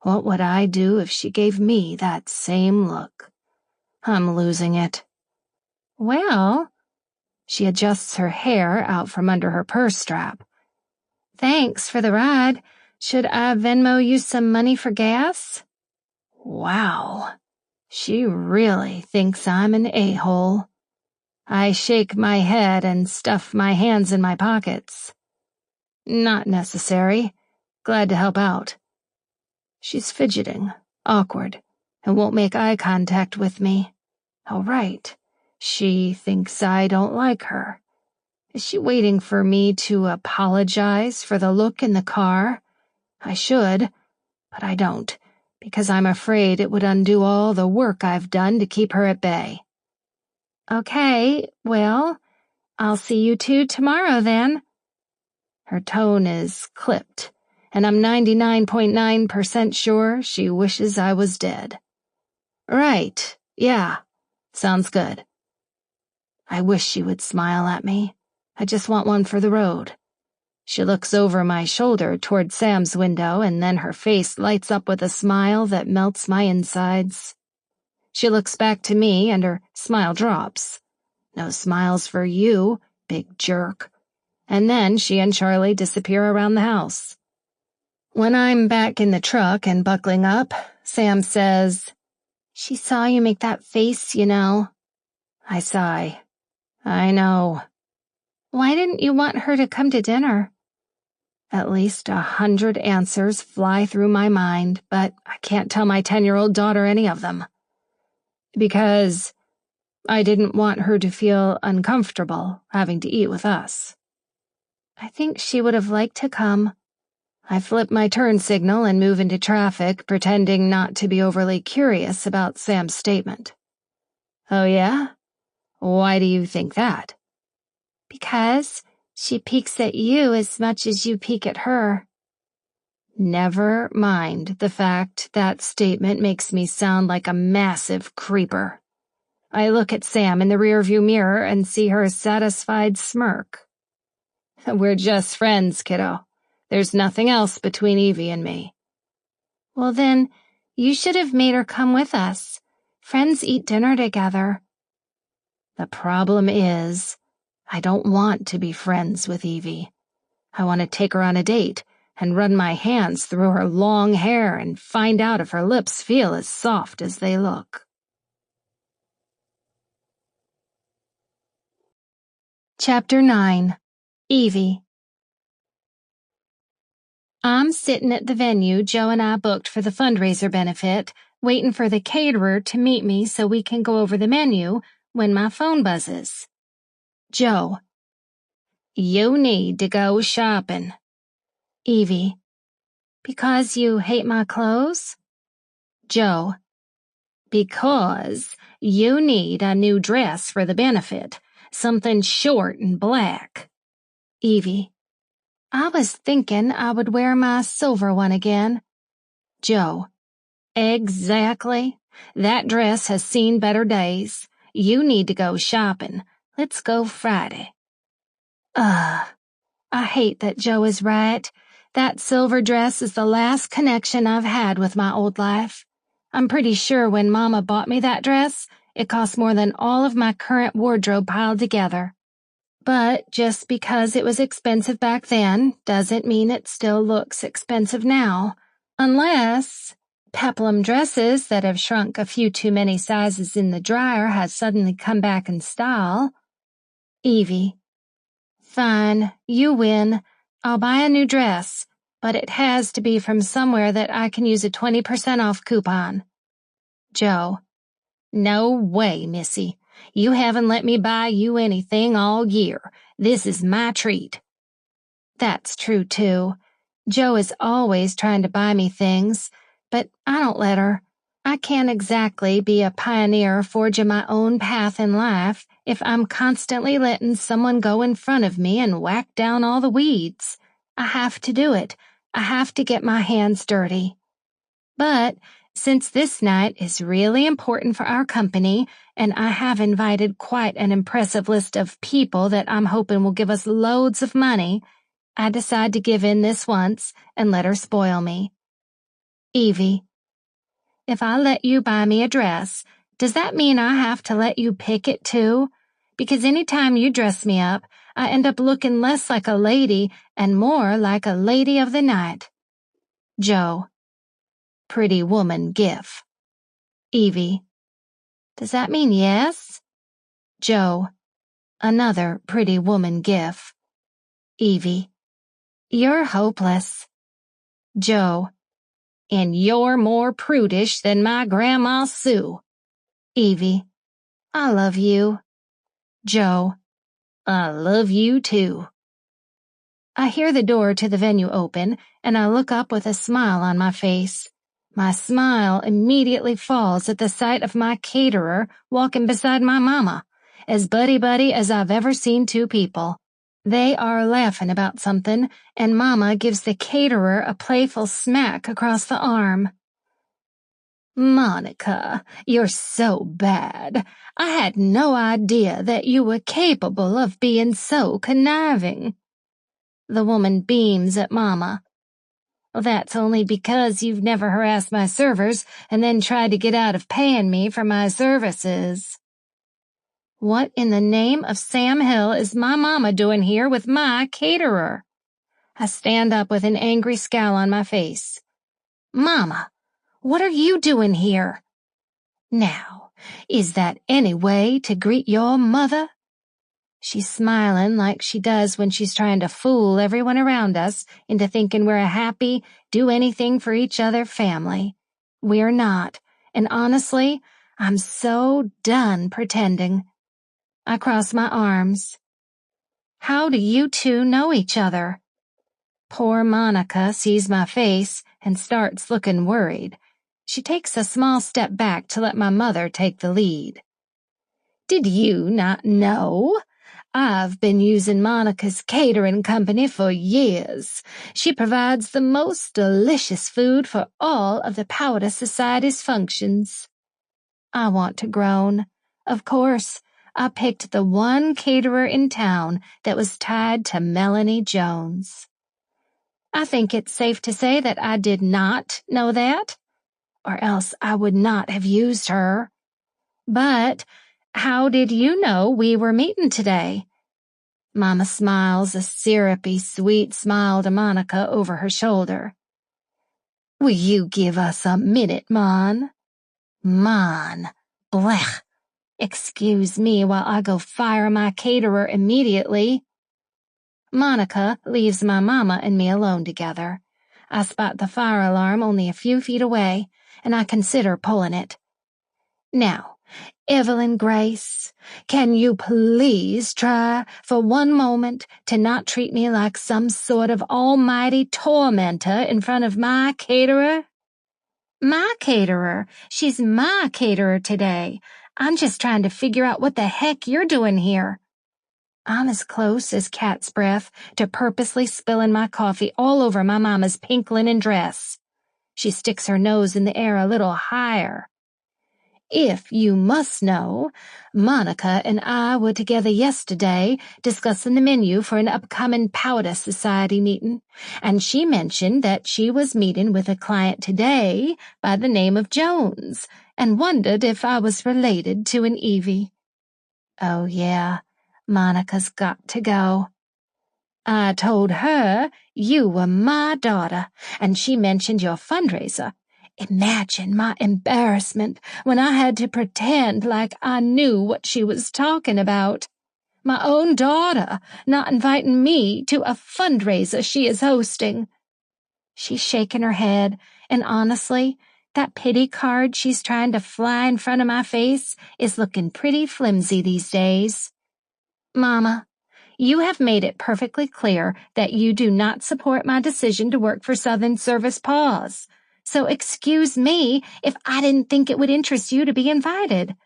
What would I do if she gave me that same look? I'm losing it. Well, she adjusts her hair out from under her purse strap. Thanks for the ride. Should I Venmo you some money for gas? Wow, she really thinks I'm an a-hole. I shake my head and stuff my hands in my pockets. Not necessary. Glad to help out. She's fidgeting, awkward, and won't make eye contact with me. All right, she thinks I don't like her. Is she waiting for me to apologize for the look in the car? I should, but I don't, because I'm afraid it would undo all the work I've done to keep her at bay. Okay, well, I'll see you two tomorrow then. Her tone is clipped, and I'm 99.9% sure she wishes I was dead. Right, yeah, sounds good. I wish she would smile at me. I just want one for the road. She looks over my shoulder toward Sam's window, and then her face lights up with a smile that melts my insides. She looks back to me, and her smile drops. No smiles for you, big jerk. And then she and Charlie disappear around the house. When I'm back in the truck and buckling up, Sam says, "She saw you make that face, you know." I sigh. I know. Why didn't you want her to come to dinner? At least 100 answers fly through my mind, but I can't tell my 10-year-old daughter any of them. Because I didn't want her to feel uncomfortable having to eat with us. I think she would have liked to come. I flip my turn signal and move into traffic, pretending not to be overly curious about Sam's statement. Oh yeah? Why do you think that? Because she peeks at you as much as you peek at her. Never mind the fact that statement makes me sound like a massive creeper. I look at Sam in the rearview mirror and see her satisfied smirk. We're just friends, kiddo. There's nothing else between Evie and me. Well then, you should have made her come with us. Friends eat dinner together. The problem is, I don't want to be friends with Evie. I want to take her on a date and run my hands through her long hair and find out if her lips feel as soft as they look. Chapter 9. Evie. I'm sitting at the venue Joe and I booked for the fundraiser benefit, waiting for the caterer to meet me so we can go over the menu when my phone buzzes. Joe. You need to go shopping. Evie. Because you hate my clothes? Joe. Because you need a new dress for the benefit, something short and black. Evie. I was thinking I would wear my silver one again. Joe. Exactly. That dress has seen better days. You need to go shopping. Let's go Friday. I hate that Joe is right. That silver dress is the last connection I've had with my old life. I'm pretty sure when Mama bought me that dress, it cost more than all of my current wardrobe piled together. But just because it was expensive back then doesn't mean it still looks expensive now. Unless peplum dresses that have shrunk a few too many sizes in the dryer have suddenly come back in style. Evie. Fine, you win. I'll buy a new dress, but it has to be from somewhere that I can use a 20% off coupon. Joe. No way, Missy. You haven't let me buy you anything all year. This is my treat. That's true, too. Joe is always trying to buy me things, but I don't let her. I can't exactly be a pioneer forging my own path in life if I'm constantly letting someone go in front of me and whack down all the weeds. I have to do it. I have to get my hands dirty. But since this night is really important for our company, and I have invited quite an impressive list of people that I'm hoping will give us loads of money, I decide to give in this once and let her spoil me. Evie. If I let you buy me a dress, does that mean I have to let you pick it too? Because any time you dress me up, I end up looking less like a lady and more like a lady of the night. Joe. Pretty woman gif. Evie. Does that mean yes? Joe. Another pretty woman gif. Evie. You're hopeless. Joe. And you're more prudish than my Grandma Sue. Evie. I love you. Joe. I love you too. I hear the door to the venue open, and I look up with a smile on my face. My smile immediately falls at the sight of my caterer walking beside my mama, as buddy-buddy as I've ever seen two people. They are laughing about something, and Mama gives the caterer a playful smack across the arm. Monica, you're so bad. I had no idea that you were capable of being so conniving. The woman beams at Mama. Well, that's only because you've never harassed my servers and then tried to get out of paying me for my services. What in the name of Sam Hill is my mama doing here with my caterer? I stand up with an angry scowl on my face. Mama, what are you doing here? Now, is that any way to greet your mother? She's smiling like she does when she's trying to fool everyone around us into thinking we're a happy, do-anything-for-each-other family. We're not, and honestly, I'm so done pretending. I cross my arms. How do you two know each other? Poor Monica sees my face and starts looking worried. She takes a small step back to let my mother take the lead. Did you not know? I've been using Monica's catering company for years. She provides the most delicious food for all of the Powder Society's functions. I want to groan. Of course, I picked the one caterer in town that was tied to Melanie Jones. I think it's safe to say that I did not know that, or else I would not have used her. But how did you know we were meeting today? Mama smiles a syrupy, sweet smile to Monica over her shoulder. Will you give us a minute, Mon? Mon. Blech. Excuse me while I go fire my caterer immediately. Monica leaves my mama and me alone together. I spot the fire alarm only a few feet away, and I consider pulling it. Now, Evelyn Grace, can you please try for one moment to not treat me like some sort of almighty tormentor in front of my caterer? My caterer? She's my caterer today. I'm just trying to figure out what the heck you're doing here. I'm as close as cat's breath to purposely spilling my coffee all over my mama's pink linen dress. She sticks her nose in the air a little higher. If you must know, Monica and I were together yesterday discussing the menu for an upcoming Powder Society meeting, and she mentioned that she was meeting with a client today by the name of Jones, and wondered if I was related to an Evie. Oh yeah, Monica's got to go. I told her you were my daughter, and she mentioned your fundraiser. Imagine my embarrassment when I had to pretend like I knew what she was talking about. My own daughter not inviting me to a fundraiser she is hosting. She's shaking her head, and honestly, that pity card she's trying to fly in front of my face is looking pretty flimsy these days. Mama, you have made it perfectly clear that you do not support my decision to work for Southern Service Paws. So excuse me if I didn't think it would interest you to be invited.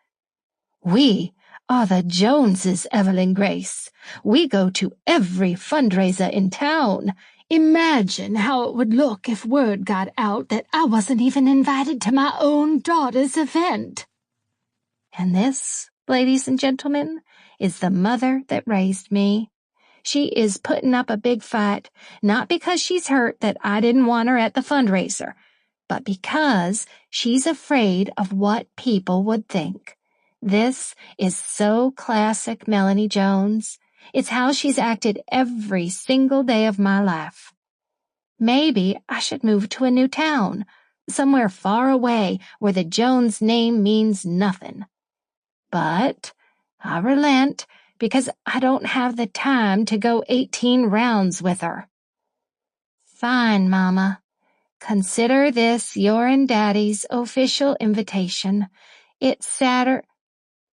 We are the Joneses, Evelyn Grace. We go to every fundraiser in town. Imagine how it would look if word got out that I wasn't even invited to my own daughter's event. And this, ladies and gentlemen, is the mother that raised me. She is putting up a big fight, not because she's hurt that I didn't want her at the fundraiser, but because she's afraid of what people would think. This is so classic Melanie Jones. It's how she's acted every single day of my life. Maybe I should move to a new town, somewhere far away where the Jones name means nothing. But I relent because I don't have the time to go 18 rounds with her. Fine, Mama. Consider this your and Daddy's official invitation. It's Saturday.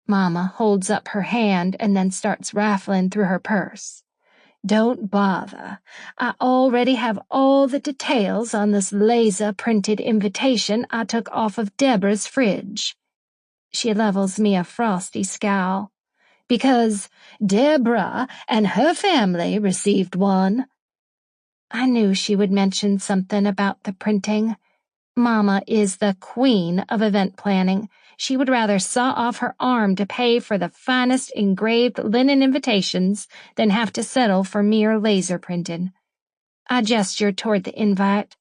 Mama holds up her hand and then starts rifling through her purse. Don't bother. I already have all the details on this laser-printed invitation I took off of Deborah's fridge. She levels me a frosty scowl. Because Deborah and her family received one. I knew she would mention something about the printing. Mama is the queen of event planning. She would rather saw off her arm to pay for the finest engraved linen invitations than have to settle for mere laser printing. I gestured toward the invite.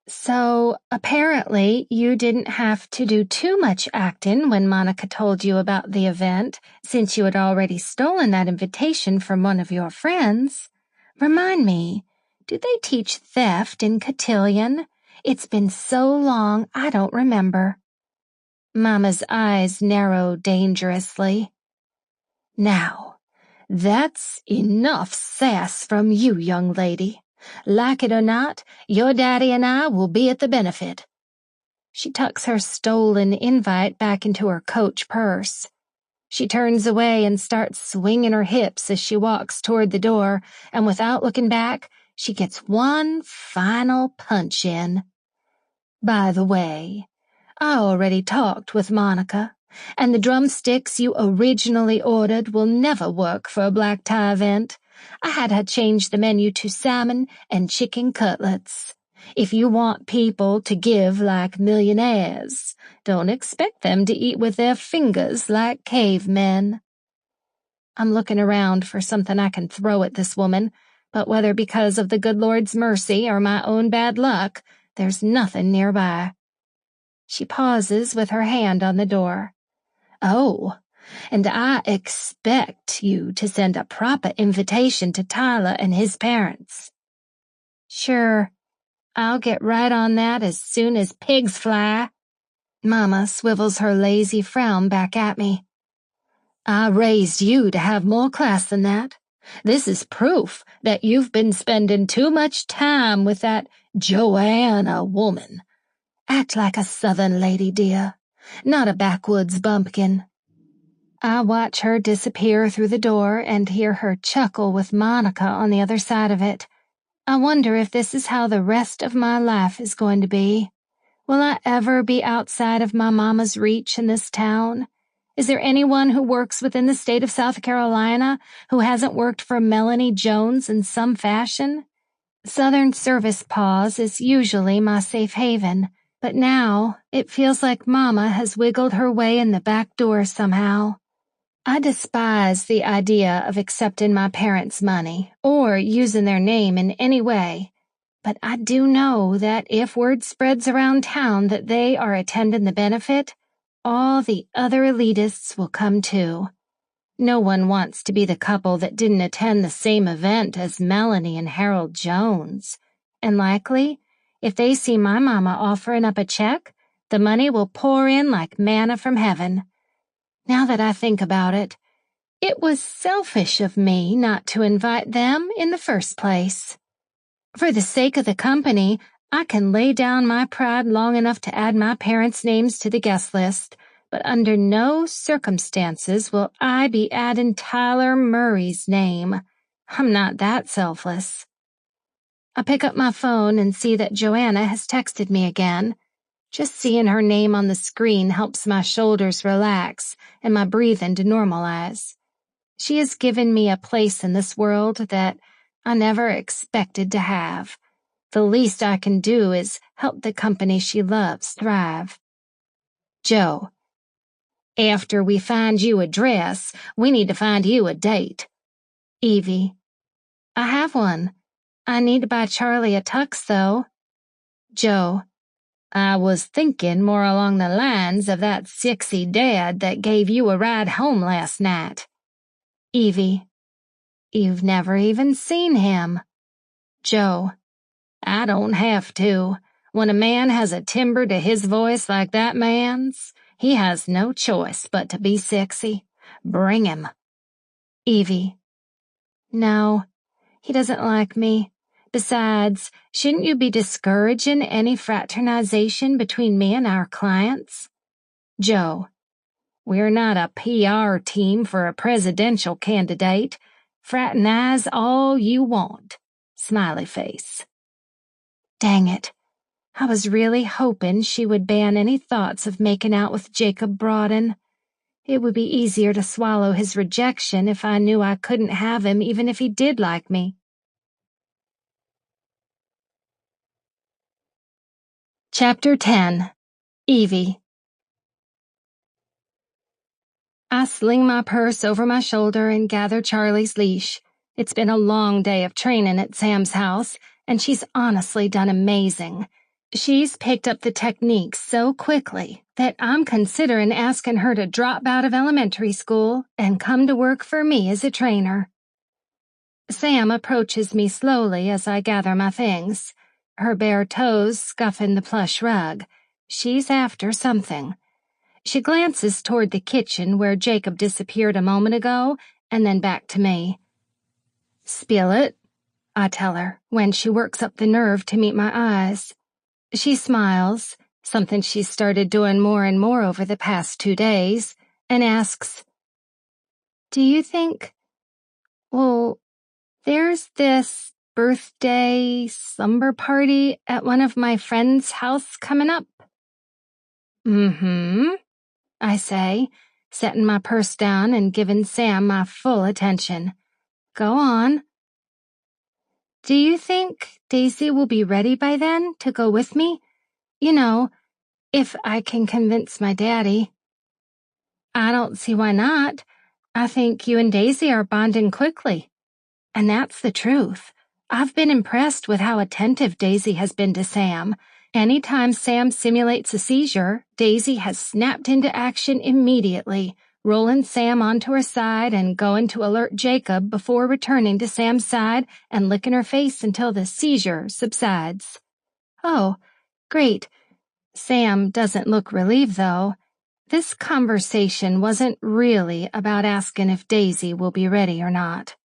So, apparently, you didn't have to do too much acting when Monica told you about the event, since you had already stolen that invitation from one of your friends. Remind me, do they teach theft in Cotillion? It's been so long, I don't remember. Mama's eyes narrowed dangerously. Now, that's enough sass from you, young lady. Like it or not, your daddy and I will be at the benefit. She tucks her stolen invite back into her coach purse. She turns away and starts swinging her hips as she walks toward the door, and without looking back, she gets one final punch in. By the way, I already talked with Monica, and the drumsticks you originally ordered will never work for a black tie event. I had her change the menu to salmon and chicken cutlets. If you want people to give like millionaires, don't expect them to eat with their fingers like cavemen. I'm looking around for something I can throw at this woman, but whether because of the good Lord's mercy or my own bad luck, there's nothing nearby. She pauses with her hand on the door. Oh, and I expect you to send a proper invitation to Tyler and his parents. Sure, I'll get right on that as soon as pigs fly. Mama swivels her lazy frown back at me. I raised you to have more class than that. This is proof that you've been spending too much time with that Joanna, woman. Act like a Southern lady, dear, not a backwoods bumpkin. I watch her disappear through the door and hear her chuckle with Monica on the other side of it. I wonder if this is how the rest of my life is going to be. Will I ever be outside of my mama's reach in this town? Is there anyone who works within the state of South Carolina who hasn't worked for Melanie Jones in some fashion? Southern Service Paws is usually my safe haven, but now it feels like Mama has wiggled her way in the back door somehow. I despise the idea of accepting my parents' money or using their name in any way, but I do know that if word spreads around town that they are attending the benefit, all the other elitists will come too. No one wants to be the couple that didn't attend the same event as Melanie and Harold Jones. And likely, if they see my mama offering up a check, the money will pour in like manna from heaven. Now that I think about it, it was selfish of me not to invite them in the first place. For the sake of the company, I can lay down my pride long enough to add my parents' names to the guest list, but under no circumstances will I be adding Tyler Murray's name. I'm not that selfless. I pick up my phone and see that Joanna has texted me again. Just seeing her name on the screen helps my shoulders relax and my breathing to normalize. She has given me a place in this world that I never expected to have. The least I can do is help the company she loves thrive. Joe, after we find you a dress, we need to find you a date. Evie, I have one. I need to buy Charlie a tux, though. Joe, I was thinking more along the lines of that sexy dad that gave you a ride home last night. Evie, you've never even seen him. Joe, I don't have to. When a man has a timbre to his voice like that man's, he has no choice but to be sexy. Bring him. Evie, no, he doesn't like me. Besides, shouldn't you be discouraging any fraternization between me and our clients? Joe, we're not a PR team for a presidential candidate. Fraternize all you want. Smiley face. Dang it. I was really hoping she would ban any thoughts of making out with Jacob Broaden. It would be easier to swallow his rejection if I knew I couldn't have him even if he did like me. Chapter 10. Evie. I sling my purse over my shoulder and gather Charlie's leash. It's been a long day of training at Sam's house, and she's honestly done amazing. She's picked up the techniques so quickly that I'm considering asking her to drop out of elementary school and come to work for me as a trainer. Sam approaches me slowly as I gather my things, her bare toes scuffing the plush rug. She's after something. She glances toward the kitchen where Jacob disappeared a moment ago, and then back to me. Spill it, I tell her, when she works up the nerve to meet my eyes. She smiles, something she's started doing more and more over the past 2 days, and asks, Do you think, well, there's this birthday slumber party at one of my friends' house coming up? Mm-hmm, I say, setting my purse down and giving Sam my full attention. Go on. Do you think Daisy will be ready by then to go with me? You know, if I can convince my daddy. I don't see why not. I think you and Daisy are bonding quickly. And that's the truth. I've been impressed with how attentive Daisy has been to Sam. Anytime Sam simulates a seizure, Daisy has snapped into action immediately, rolling Sam onto her side and going to alert Jacob before returning to Sam's side and licking her face until the seizure subsides. Oh, great. Sam doesn't look relieved, though. This conversation wasn't really about asking if Daisy will be ready or not.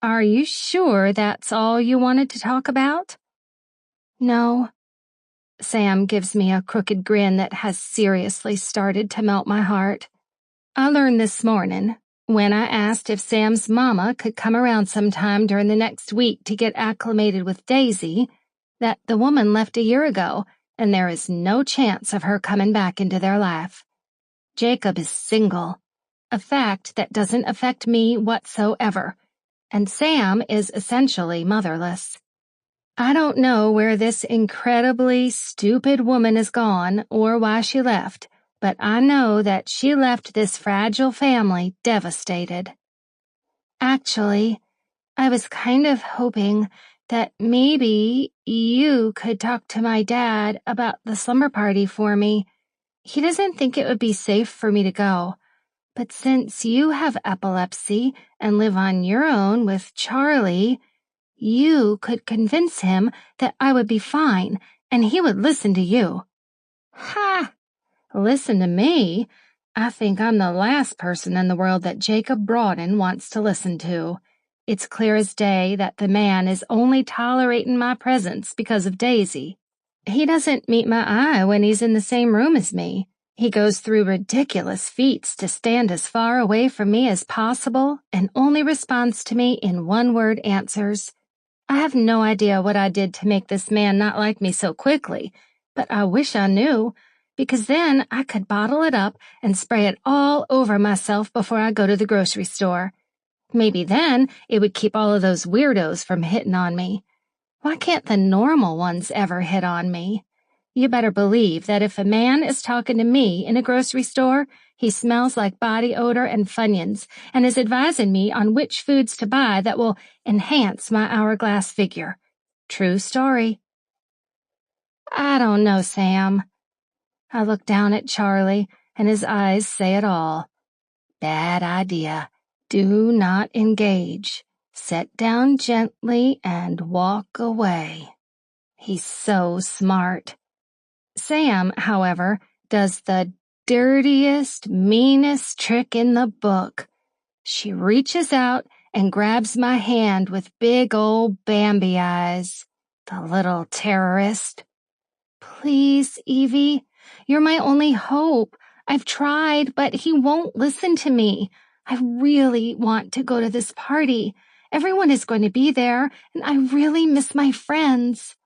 Are you sure that's all you wanted to talk about? No. Sam gives me a crooked grin that has seriously started to melt my heart. I learned this morning, when I asked if Sam's mama could come around sometime during the next week to get acclimated with Daisy, that the woman left a year ago, and there is no chance of her coming back into their life. Jacob is single, a fact that doesn't affect me whatsoever, and Sam is essentially motherless. I don't know where this incredibly stupid woman is gone or why she left, but I know that she left this fragile family devastated. Actually, I was kind of hoping that maybe you could talk to my dad about the slumber party for me. He doesn't think it would be safe for me to go, but since you have epilepsy and live on your own with Charlie, you could convince him that I would be fine, and he would listen to you. Ha! Listen to me? I think I'm the last person in the world that Jacob Broaden wants to listen to. It's clear as day that the man is only tolerating my presence because of Daisy. He doesn't meet my eye when he's in the same room as me. He goes through ridiculous feats to stand as far away from me as possible and only responds to me in one-word answers. I have no idea what I did to make this man not like me so quickly, but I wish I knew, because then I could bottle it up and spray it all over myself before I go to the grocery store. Maybe then it would keep all of those weirdos from hitting on me. Why can't the normal ones ever hit on me? You better believe that if a man is talking to me in a grocery store, he smells like body odor and Funyuns and is advising me on which foods to buy that will enhance my hourglass figure. True story. I don't know, Sam. I look down at Charlie, and his eyes say it all. Bad idea. Do not engage. Sit down gently and walk away. He's so smart. Sam, however, does the dirtiest, meanest trick in the book. She reaches out and grabs my hand with big old Bambi eyes. The little terrorist. Please, Evie, you're my only hope. I've tried, but he won't listen to me. I really want to go to this party. Everyone is going to be there, and I really miss my friends.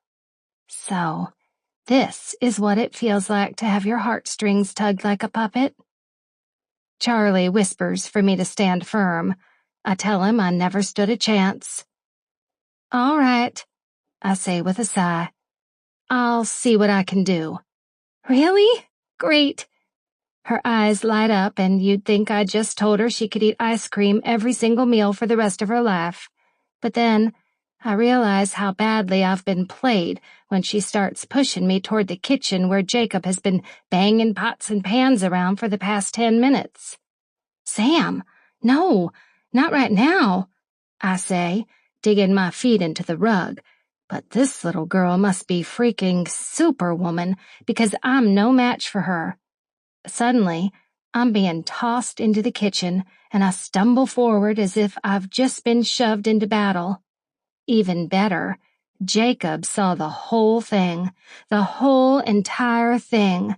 So, this is what it feels like to have your heartstrings tugged like a puppet. Charlie whispers for me to stand firm. I tell him I never stood a chance. All right, I say with a sigh. I'll see what I can do. Really? Great. Her eyes light up, and you'd think I just told her she could eat ice cream every single meal for the rest of her life. But then I realize how badly I've been played when she starts pushing me toward the kitchen where Jacob has been banging pots and pans around for the past 10 minutes. Sam, no, not right now, I say, digging my feet into the rug. But this little girl must be freaking superwoman because I'm no match for her. Suddenly, I'm being tossed into the kitchen, and I stumble forward as if I've just been shoved into battle. Even better, Jacob saw the whole thing, the whole entire thing.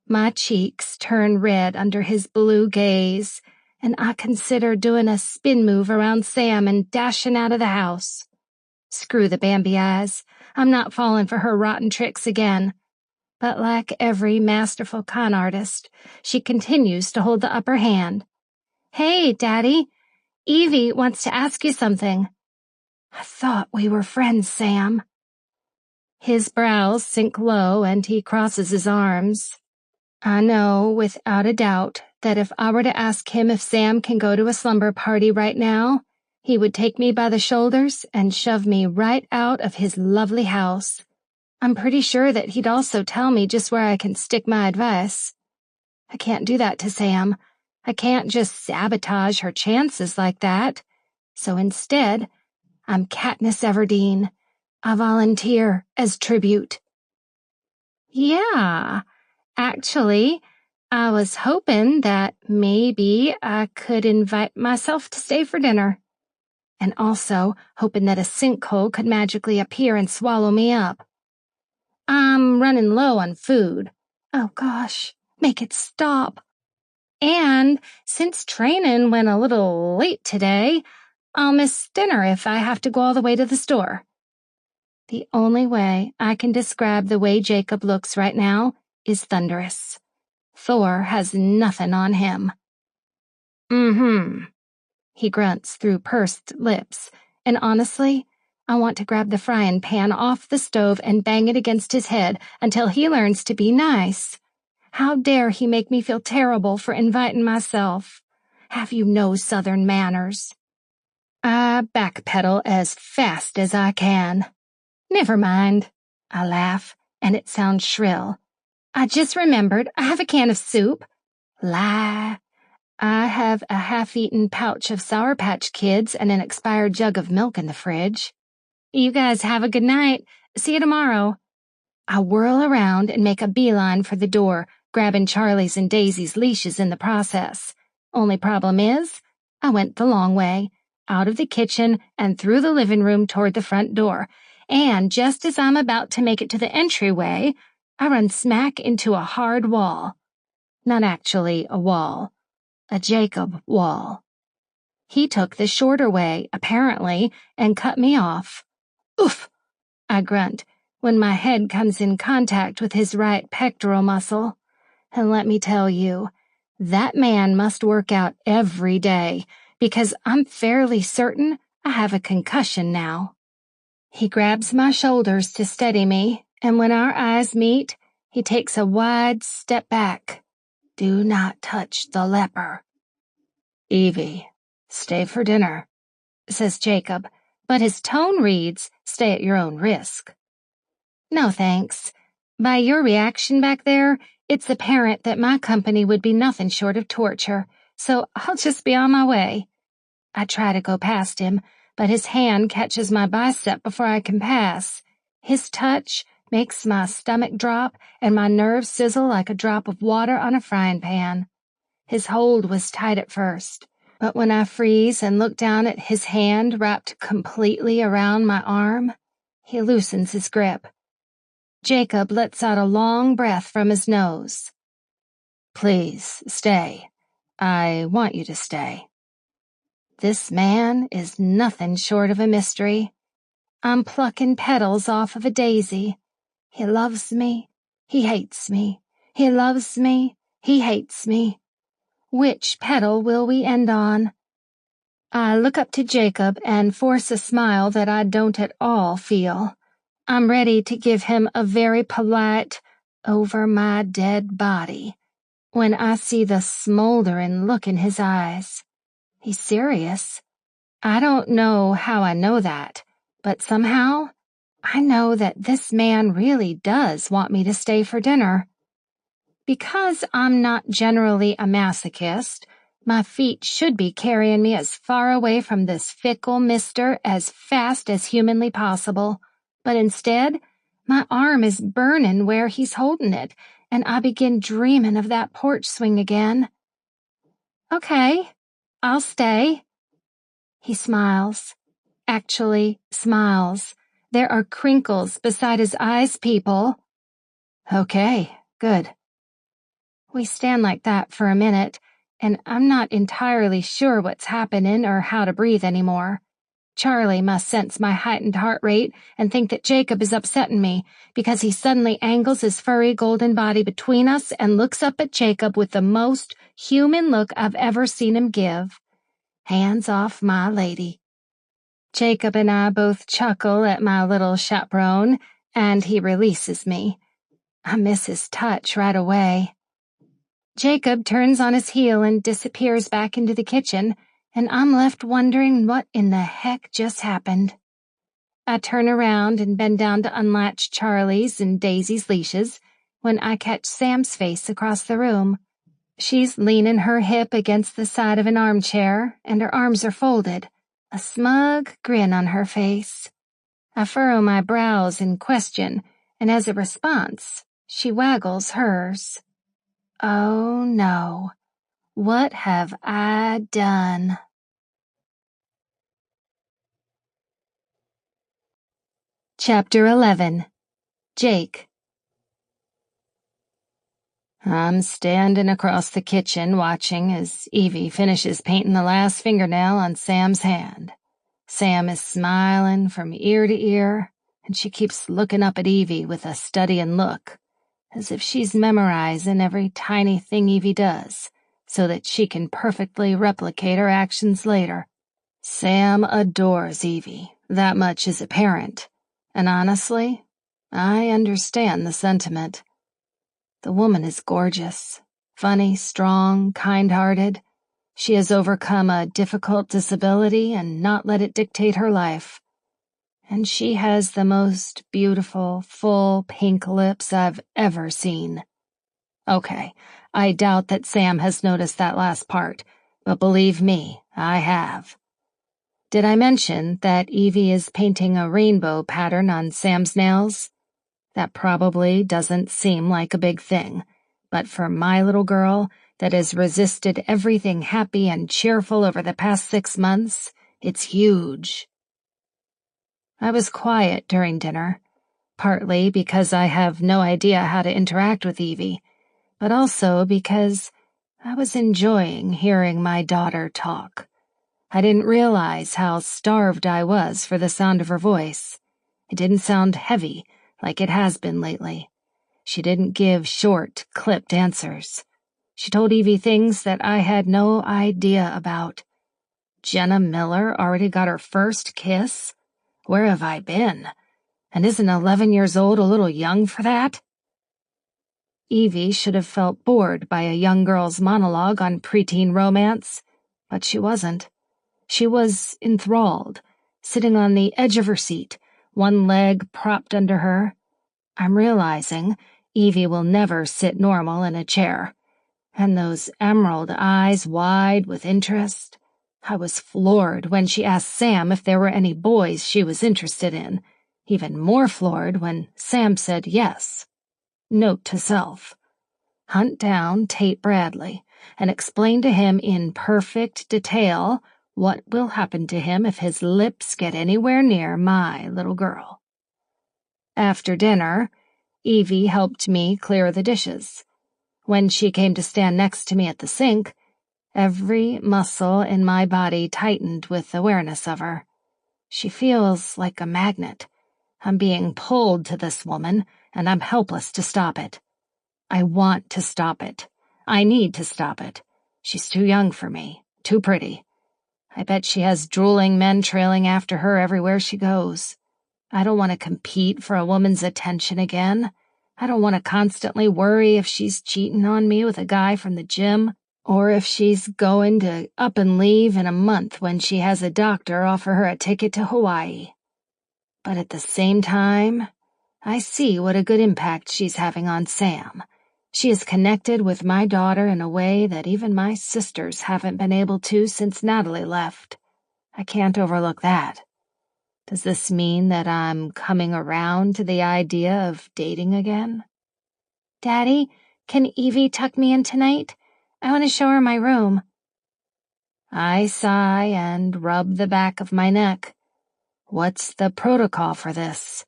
My cheeks turn red under his blue gaze, and I consider doing a spin move around Sam and dashing out of the house. Screw the Bambi eyes. I'm not falling for her rotten tricks again. But like every masterful con artist, she continues to hold the upper hand. Hey, Daddy, Evie wants to ask you something. I thought we were friends, Sam. His brows sink low and he crosses his arms. I know, without a doubt, that if I were to ask him if Sam can go to a slumber party right now, he would take me by the shoulders and shove me right out of his lovely house. I'm pretty sure that he'd also tell me just where I can stick my advice. I can't do that to Sam. I can't just sabotage her chances like that. So instead, I'm Katniss Everdeen. I volunteer as tribute. Yeah, actually, I was hoping that maybe I could invite myself to stay for dinner. And also hoping that a sinkhole could magically appear and swallow me up. I'm running low on food. Oh gosh, make it stop. And since training went a little late today, I'll miss dinner if I have to go all the way to the store. The only way I can describe the way Jacob looks right now is thunderous. Thor has nothing on him. Mm-hmm, he grunts through pursed lips, and honestly, I want to grab the frying pan off the stove and bang it against his head until he learns to be nice. How dare he make me feel terrible for inviting myself? Have you no Southern manners? I backpedal as fast as I can. Never mind, I laugh, and it sounds shrill. I just remembered I have a can of soup. Lie. I have a half-eaten pouch of Sour Patch Kids and an expired jug of milk in the fridge. You guys have a good night. See you tomorrow. I whirl around and make a beeline for the door, grabbing Charlie's and Daisy's leashes in the process. Only problem is, I went the long way, out of the kitchen and through the living room toward the front door, and just as I'm about to make it to the entryway, I run smack into a hard wall. Not actually a wall. A Jacob wall. He took the shorter way, apparently, and cut me off. Oof! I grunt when my head comes in contact with his right pectoral muscle. And let me tell you, that man must work out every day, because I'm fairly certain I have a concussion now. He grabs my shoulders to steady me, and when our eyes meet, he takes a wide step back. Do not touch the leper. Evie, stay for dinner, says Jacob, but his tone reads, stay at your own risk. No thanks. By your reaction back there, it's apparent that my company would be nothing short of torture, so I'll just be on my way. I try to go past him, but his hand catches my bicep before I can pass. His touch makes my stomach drop and my nerves sizzle like a drop of water on a frying pan. His hold was tight at first, but when I freeze and look down at his hand wrapped completely around my arm, he loosens his grip. Jacob lets out a long breath from his nose. Please, stay. I want you to stay. This man is nothing short of a mystery. I'm plucking petals off of a daisy. He loves me. He hates me. He loves me. He hates me. Which petal will we end on? I look up to Jacob and force a smile that I don't at all feel. I'm ready to give him a very polite, over my dead body, when I see the smoldering look in his eyes. He's serious. I don't know how I know that, but somehow I know that this man really does want me to stay for dinner. Because I'm not generally a masochist, my feet should be carrying me as far away from this fickle mister as fast as humanly possible. But instead, my arm is burning where he's holding it, and I begin dreaming of that porch swing again. Okay, I'll stay. He smiles. Actually, smiles. There are crinkles beside his eyes, people. Okay, good. We stand like that for a minute, and I'm not entirely sure what's happening or how to breathe anymore. Charlie must sense my heightened heart rate and think that Jacob is upsetting me, because he suddenly angles his furry golden body between us and looks up at Jacob with the most human look I've ever seen him give. Hands off my lady. Jacob and I both chuckle at my little chaperone, and he releases me. I miss his touch right away. Jacob turns on his heel and disappears back into the kitchen, and I'm left wondering what in the heck just happened. I turn around and bend down to unlatch Charlie's and Daisy's leashes when I catch Sam's face across the room. She's leaning her hip against the side of an armchair, and her arms are folded, a smug grin on her face. I furrow my brows in question, and as a response, she waggles hers. Oh no, what have I done? Chapter 11. Jake. I'm standing across the kitchen watching as Evie finishes painting the last fingernail on Sam's hand. Sam is smiling from ear to ear, and she keeps looking up at Evie with a studying look, as if she's memorizing every tiny thing Evie does, so that she can perfectly replicate her actions later. Sam adores Evie, that much is apparent, and honestly, I understand the sentiment. The woman is gorgeous, funny, strong, kind-hearted. She has overcome a difficult disability and not let it dictate her life. And she has the most beautiful, full pink lips I've ever seen. Okay, I doubt that Sam has noticed that last part, but believe me, I have. Did I mention that Evie is painting a rainbow pattern on Sam's nails? That probably doesn't seem like a big thing, but for my little girl that has resisted everything happy and cheerful over the past 6 months, it's huge. I was quiet during dinner, partly because I have no idea how to interact with Evie, but also because I was enjoying hearing my daughter talk. I didn't realize how starved I was for the sound of her voice. It didn't sound heavy like it has been lately. She didn't give short, clipped answers. She told Evie things that I had no idea about. Jenna Miller already got her first kiss? Where have I been? And isn't 11 years old a little young for that? Evie should have felt bored by a young girl's monologue on preteen romance, but she wasn't. She was enthralled, sitting on the edge of her seat, one leg propped under her. I'm realizing Evie will never sit normal in a chair. And those emerald eyes wide with interest. I was floored when she asked Sam if there were any boys she was interested in. Even more floored when Sam said yes. Note to self: hunt down Tate Bradley and explain to him in perfect detail what will happen to him if his lips get anywhere near my little girl. After dinner, Evie helped me clear the dishes. When she came to stand next to me at the sink, every muscle in my body tightened with awareness of her. She feels like a magnet. I'm being pulled to this woman, and I'm helpless to stop it. I want to stop it. I need to stop it. She's too young for me, too pretty. I bet she has drooling men trailing after her everywhere she goes. I don't want to compete for a woman's attention again. I don't want to constantly worry if she's cheating on me with a guy from the gym, or if she's going to up and leave in a month when she has a doctor offer her a ticket to Hawaii. But at the same time, I see what a good impact she's having on Sam. She is connected with my daughter in a way that even my sisters haven't been able to since Natalie left. I can't overlook that. Does this mean that I'm coming around to the idea of dating again? Daddy, can Evie tuck me in tonight? I want to show her my room. I sigh and rub the back of my neck. What's the protocol for this?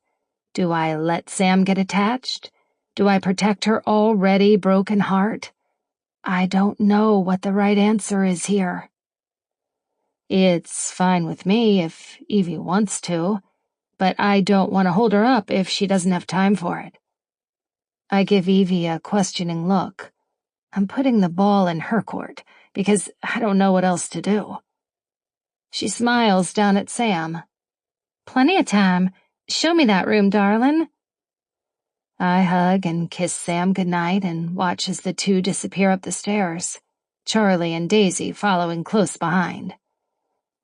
Do I let Sam get attached? Do I protect her already broken heart? I don't know what the right answer is here. It's fine with me if Evie wants to, but I don't want to hold her up if she doesn't have time for it. I give Evie a questioning look. I'm putting the ball in her court because I don't know what else to do. She smiles down at Sam. Plenty of time. Show me that room, darling. I hug and kiss Sam goodnight and watch as the two disappear up the stairs, Charlie and Daisy following close behind.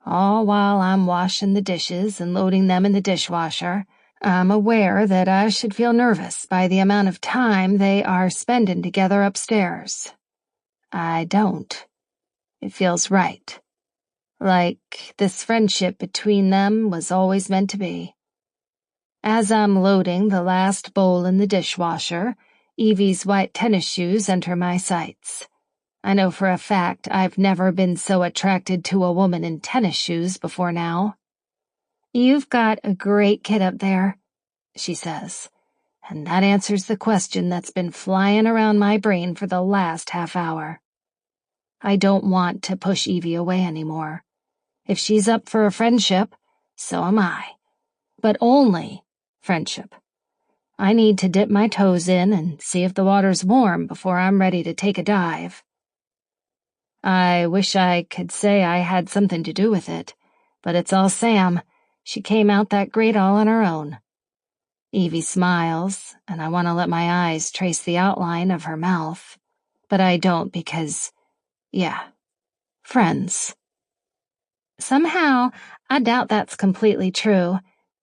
All while I'm washing the dishes and loading them in the dishwasher, I'm aware that I should feel nervous by the amount of time they are spending together upstairs. I don't. It feels right. Like this friendship between them was always meant to be. As I'm loading the last bowl in the dishwasher, Evie's white tennis shoes enter my sights. I know for a fact I've never been so attracted to a woman in tennis shoes before now. You've got a great kid up there, she says, And that answers the question that's been flying around my brain for the last half hour. I don't want to push Evie away anymore. If she's up for a friendship, so am I. But only friendship. I need to dip my toes in and see if the water's warm before I'm ready to take a dive. I wish I could say I had something to do with it, but it's all Sam. She came out that great all on her own. Evie smiles, and I want to let my eyes trace the outline of her mouth, but I don't because, friends. Somehow, I doubt that's completely true.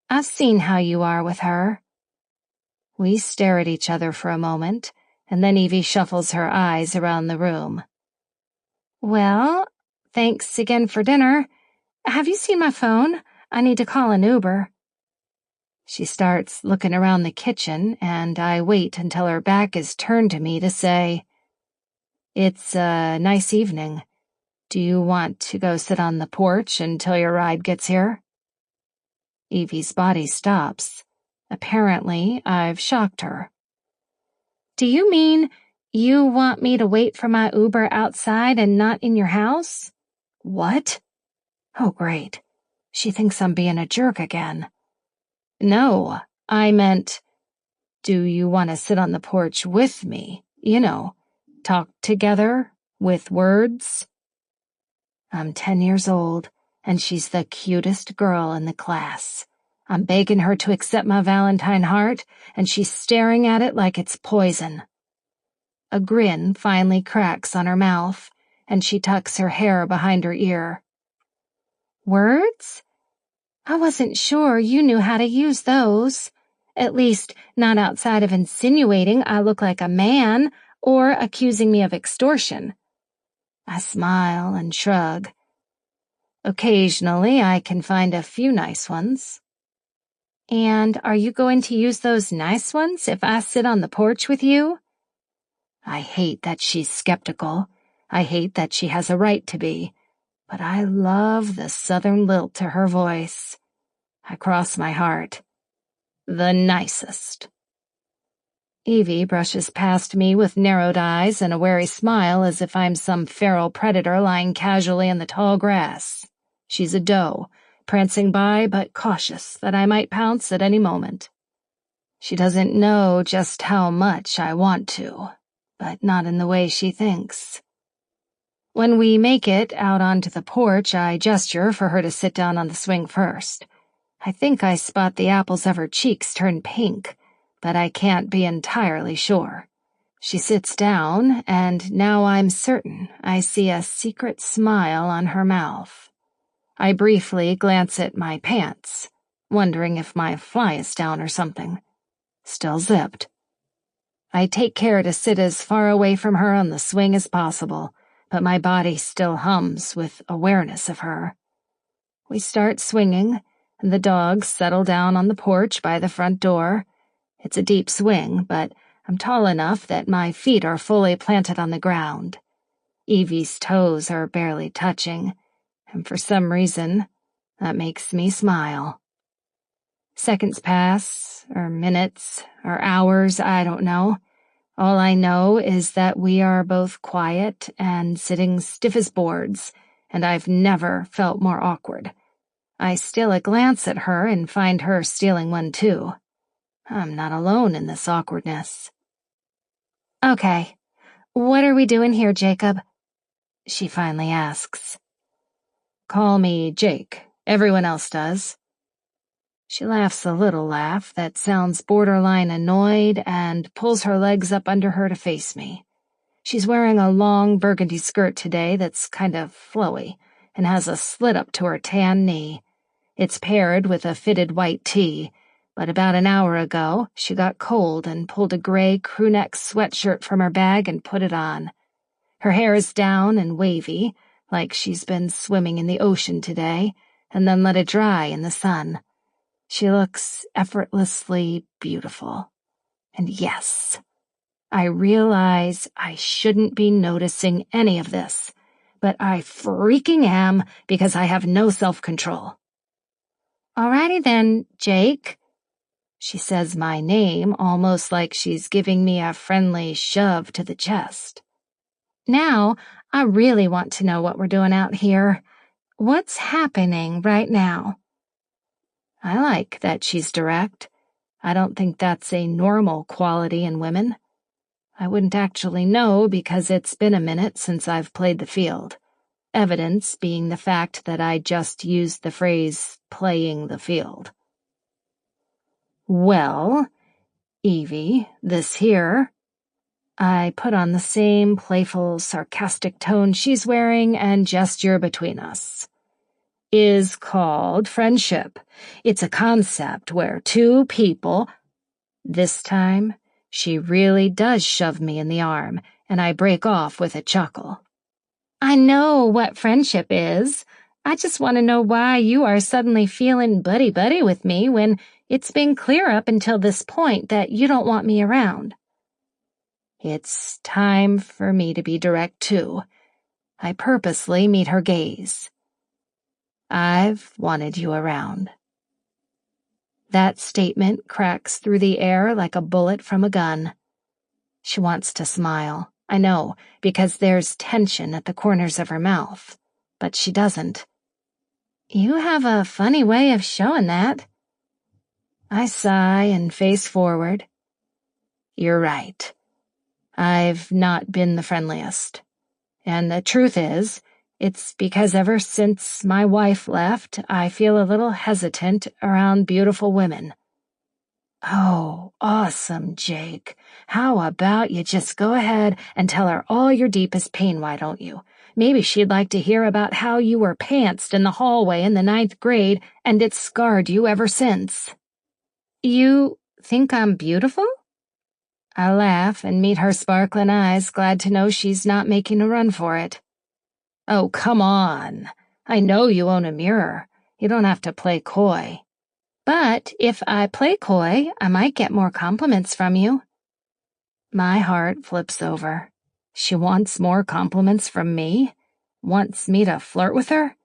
I've seen how you are with her. We stare at each other for a moment, and then Evie shuffles her eyes around the room. Well, thanks again for dinner. Have you seen my phone? I need to call an Uber. She starts looking around the kitchen, and I wait until her back is turned to me to say, "It's a nice evening. Do you want to go sit on the porch until your ride gets here?" Evie's body stops. Apparently, I've shocked her. Do you mean you want me to wait for my Uber outside and not in your house? What? Oh, great. She thinks I'm being a jerk again. No, I meant, do you want to sit on the porch with me? Talk together with words? I'm 10 years old, and she's the cutest girl in the class. I'm begging her to accept my Valentine heart, and she's staring at it like it's poison. A grin finally cracks on her mouth, and she tucks her hair behind her ear. Words? I wasn't sure you knew how to use those. At least, not outside of insinuating I look like a man or accusing me of extortion. I smile and shrug. Occasionally, I can find a few nice ones. And are you going to use those nice ones if I sit on the porch with you? I hate that she's skeptical. I hate that she has a right to be. But I love the southern lilt to her voice. I cross my heart. The nicest. Evie brushes past me with narrowed eyes and a wary smile as if I'm some feral predator lying casually in the tall grass. She's a doe, prancing by but cautious that I might pounce at any moment. She doesn't know just how much I want to, but not in the way she thinks. When we make it out onto the porch, I gesture for her to sit down on the swing first. I think I spot the apples of her cheeks turn pink, but I can't be entirely sure. She sits down, and now I'm certain I see a secret smile on her mouth. I briefly glance at my pants, wondering if my fly is down or something. Still zipped. I take care to sit as far away from her on the swing as possible, but my body still hums with awareness of her. We start swinging, and the dogs settle down on the porch by the front door. It's a deep swing, but I'm tall enough that my feet are fully planted on the ground. Evie's toes are barely touching, and for some reason, that makes me smile. Seconds pass, or minutes, or hours, I don't know. All I know is that we are both quiet and sitting stiff as boards, and I've never felt more awkward. I steal a glance at her and find her stealing one too. I'm not alone in this awkwardness. Okay, what are we doing here, Jacob? She finally asks. Call me Jake. Everyone else does. She laughs a little laugh that sounds borderline annoyed and pulls her legs up under her to face me. She's wearing a long burgundy skirt today that's kind of flowy and has a slit up to her tan knee. It's paired with a fitted white tee, but about an hour ago, she got cold and pulled a gray crewneck sweatshirt from her bag and put it on. Her hair is down and wavy, like she's been swimming in the ocean today, and then let it dry in the sun. She looks effortlessly beautiful. And yes, I realize I shouldn't be noticing any of this, but I freaking am because I have no self-control. Alrighty then, Jake. She says my name almost like she's giving me a friendly shove to the chest. Now, I really want to know what we're doing out here. What's happening right now? I like that she's direct. I don't think that's a normal quality in women. I wouldn't actually know because it's been a minute since I've played the field. Evidence being the fact that I just used the phrase playing the field. Well, Evie, this here, I put on the same playful, sarcastic tone she's wearing and gesture between us, is called friendship. It's a concept where two people... This time, she really does shove me in the arm, and I break off with a chuckle. I know what friendship is. I just want to know why you are suddenly feeling buddy-buddy with me when it's been clear up until this point that you don't want me around. It's time for me to be direct, too. I purposely meet her gaze. I've wanted you around. That statement cracks through the air like a bullet from a gun. She wants to smile, I know, because there's tension at the corners of her mouth, but she doesn't. You have a funny way of showing that. I sigh and face forward. You're right. I've not been the friendliest. And the truth is, it's because ever since my wife left, I feel a little hesitant around beautiful women. Oh, awesome, Jake. How about you just go ahead and tell her all your deepest pain, why don't you? Maybe she'd like to hear about how you were pantsed in the hallway in the 9th grade and it's scarred you ever since. You think I'm beautiful? I laugh and meet her sparkling eyes, glad to know she's not making a run for it. Oh, come on. I know you own a mirror. You don't have to play coy. But if I play coy, I might get more compliments from you. My heart flips over. She wants more compliments from me? Wants me to flirt with her?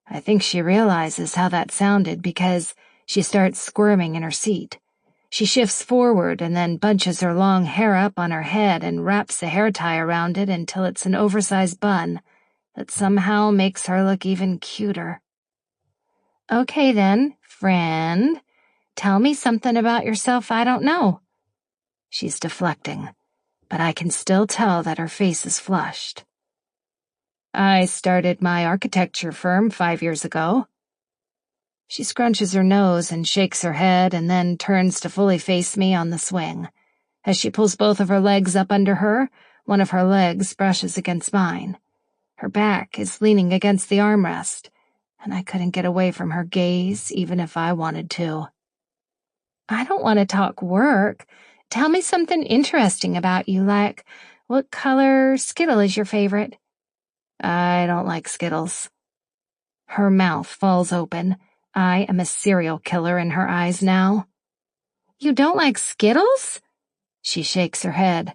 I think she realizes how that sounded because she starts squirming in her seat. She shifts forward and then bunches her long hair up on her head and wraps a hair tie around it until it's an oversized bun that somehow makes her look even cuter. Okay then, friend. Tell me something about yourself I don't know. She's deflecting, but I can still tell that her face is flushed. I started my architecture firm 5 years ago. She scrunches her nose and shakes her head and then turns to fully face me on the swing. As she pulls both of her legs up under her, one of her legs brushes against mine. Her back is leaning against the armrest, and I couldn't get away from her gaze even if I wanted to. I don't want to talk work. Tell me something interesting about you, like what color Skittle is your favorite? I don't like Skittles. Her mouth falls open. I am a serial killer in her eyes now. You don't like Skittles? She shakes her head.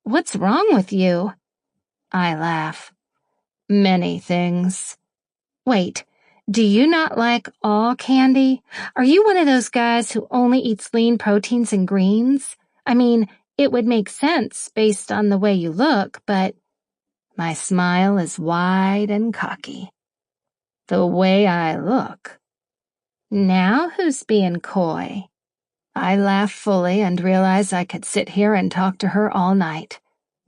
What's wrong with you? I laugh. Many things. Wait, do you not like all candy? Are you one of those guys who only eats lean proteins and greens? I mean, it would make sense based on the way you look, but... My smile is wide and cocky. The way I look. Now who's being coy? I laugh fully and realize I could sit here and talk to her all night.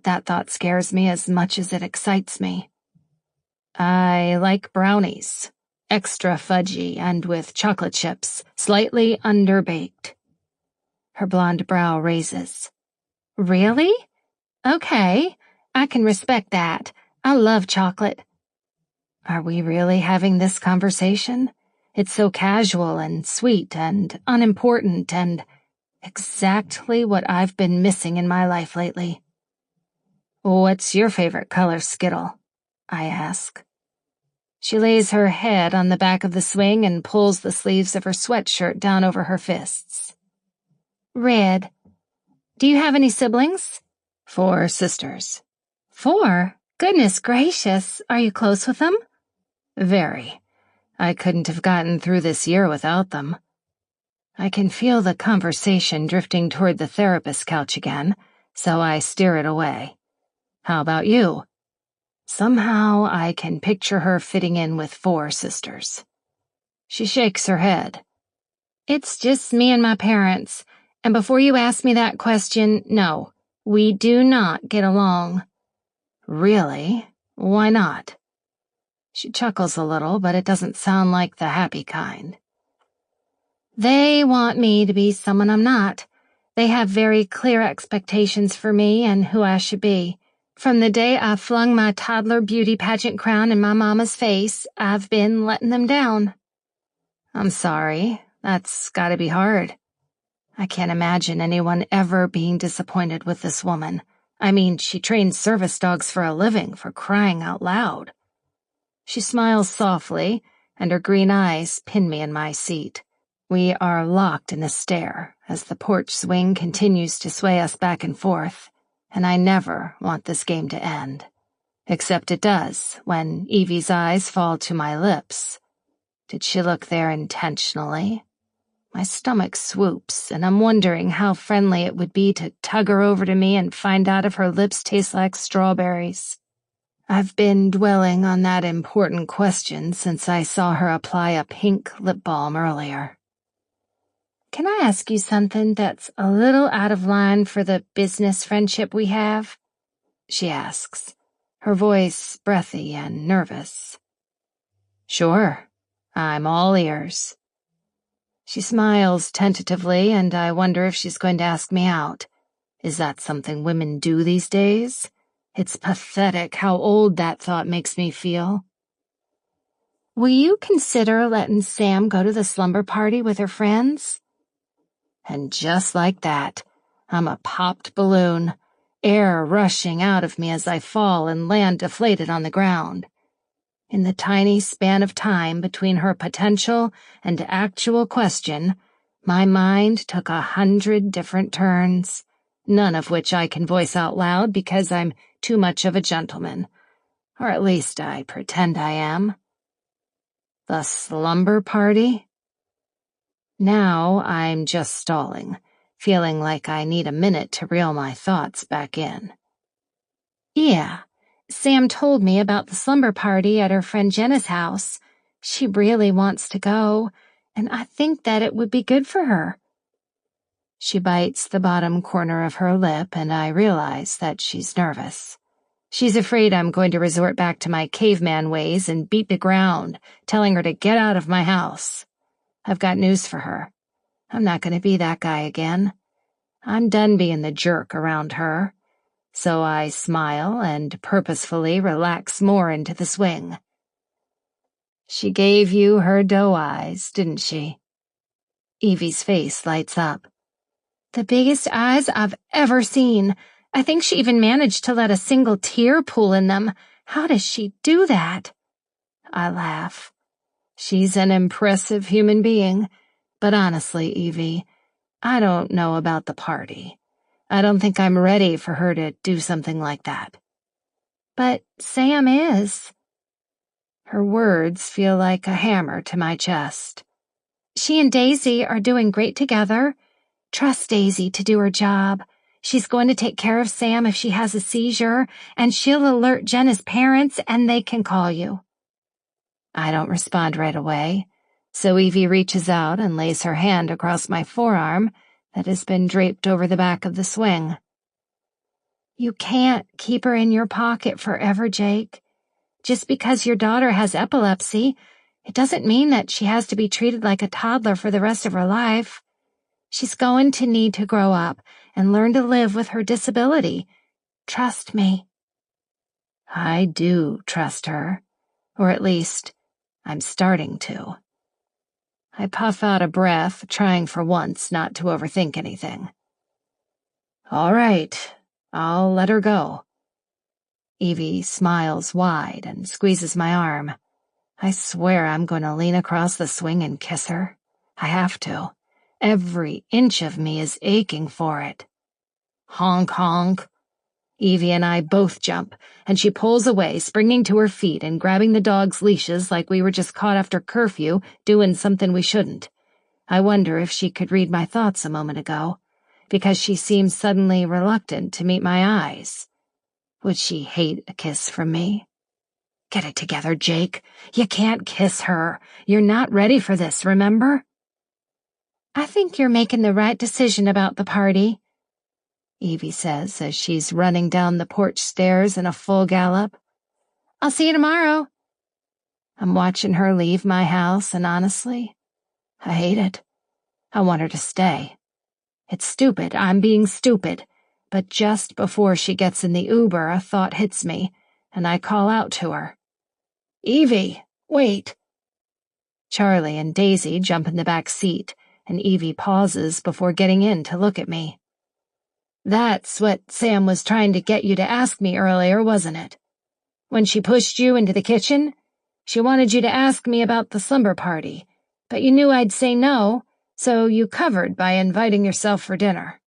That thought scares me as much as it excites me. I like brownies, extra fudgy and with chocolate chips, slightly underbaked. Her blonde brow raises. Really? Okay, I can respect that. I love chocolate. Are we really having this conversation? It's so casual and sweet and unimportant and exactly what I've been missing in my life lately. What's your favorite color, Skittle? I ask. She lays her head on the back of the swing and pulls the sleeves of her sweatshirt down over her fists. Red. Do you have any siblings? 4 sisters. 4? Goodness gracious, are you close with them? Very. I couldn't have gotten through this year without them. I can feel the conversation drifting toward the therapist couch again, so I steer it away. How about you? Somehow I can picture her fitting in with 4 sisters. She shakes her head. It's just me and my parents, and before you ask me that question, no, we do not get along. Really? Why not? She chuckles a little, but it doesn't sound like the happy kind. They want me to be someone I'm not. They have very clear expectations for me and who I should be. From the day I flung my toddler beauty pageant crown in my mama's face, I've been letting them down. I'm sorry. That's gotta be hard. I can't imagine anyone ever being disappointed with this woman. I mean, she trains service dogs for a living, for crying out loud. She smiles softly, and her green eyes pin me in my seat. We are locked in a stare as the porch swing continues to sway us back and forth, and I never want this game to end. Except it does when Evie's eyes fall to my lips. Did she look there intentionally? My stomach swoops, and I'm wondering how friendly it would be to tug her over to me and find out if her lips taste like strawberries. I've been dwelling on that important question since I saw her apply a pink lip balm earlier. Can I ask you something that's a little out of line for the business friendship we have? She asks, her voice breathy and nervous. Sure, I'm all ears. She smiles tentatively, and I wonder if she's going to ask me out. Is that something women do these days? It's pathetic how old that thought makes me feel. Will you consider letting Sam go to the slumber party with her friends? And just like that, I'm a popped balloon, air rushing out of me as I fall and land deflated on the ground. In the tiny span of time between her potential and actual question, my mind took 100 different turns, none of which I can voice out loud because I'm too much of a gentleman, or at least I pretend I am. The slumber party? Now I'm just stalling, feeling like I need a minute to reel my thoughts back in. Yeah, Sam told me about the slumber party at her friend Jenna's house. She really wants to go, and I think that it would be good for her. She bites the bottom corner of her lip, and I realize that she's nervous. She's afraid I'm going to resort back to my caveman ways and beat the ground, telling her to get out of my house. I've got news for her. I'm not going to be that guy again. I'm done being the jerk around her. So I smile and purposefully relax more into the swing. She gave you her doe eyes, didn't she? Evie's face lights up. The biggest eyes I've ever seen. I think she even managed to let a single tear pool in them. How does she do that? I laugh. She's an impressive human being, but honestly, Evie, I don't know about the party. I don't think I'm ready for her to do something like that. But Sam is. Her words feel like a hammer to my chest. She and Daisy are doing great together. Trust Daisy to do her job. She's going to take care of Sam if she has a seizure, and she'll alert Jenna's parents and they can call you. I don't respond right away, so Evie reaches out and lays her hand across my forearm that has been draped over the back of the swing. You can't keep her in your pocket forever, Jake. Just because your daughter has epilepsy, it doesn't mean that she has to be treated like a toddler for the rest of her life. She's going to need to grow up and learn to live with her disability. Trust me. I do trust her, or at least I'm starting to. I puff out a breath, trying for once not to overthink anything. All right, I'll let her go. Evie smiles wide and squeezes my arm. I swear I'm going to lean across the swing and kiss her. I have to. Every inch of me is aching for it. Honk, honk. Evie and I both jump, and she pulls away, springing to her feet and grabbing the dog's leashes like we were just caught after curfew doing something we shouldn't. I wonder if she could read my thoughts a moment ago, because she seemed suddenly reluctant to meet my eyes. Would she hate a kiss from me? Get it together, Jake. You can't kiss her. You're not ready for this, remember? I think you're making the right decision about the party, Evie says as she's running down the porch stairs in a full gallop. I'll see you tomorrow. I'm watching her leave my house, and honestly, I hate it. I want her to stay. It's stupid, I'm being stupid, but just before she gets in the Uber, a thought hits me, and I call out to her. Evie, wait. Charlie and Daisy jump in the back seat, and Evie pauses before getting in to look at me. That's what Sam was trying to get you to ask me earlier, wasn't it? When she pushed you into the kitchen, she wanted you to ask me about the slumber party, but you knew I'd say no, so you covered by inviting yourself for dinner.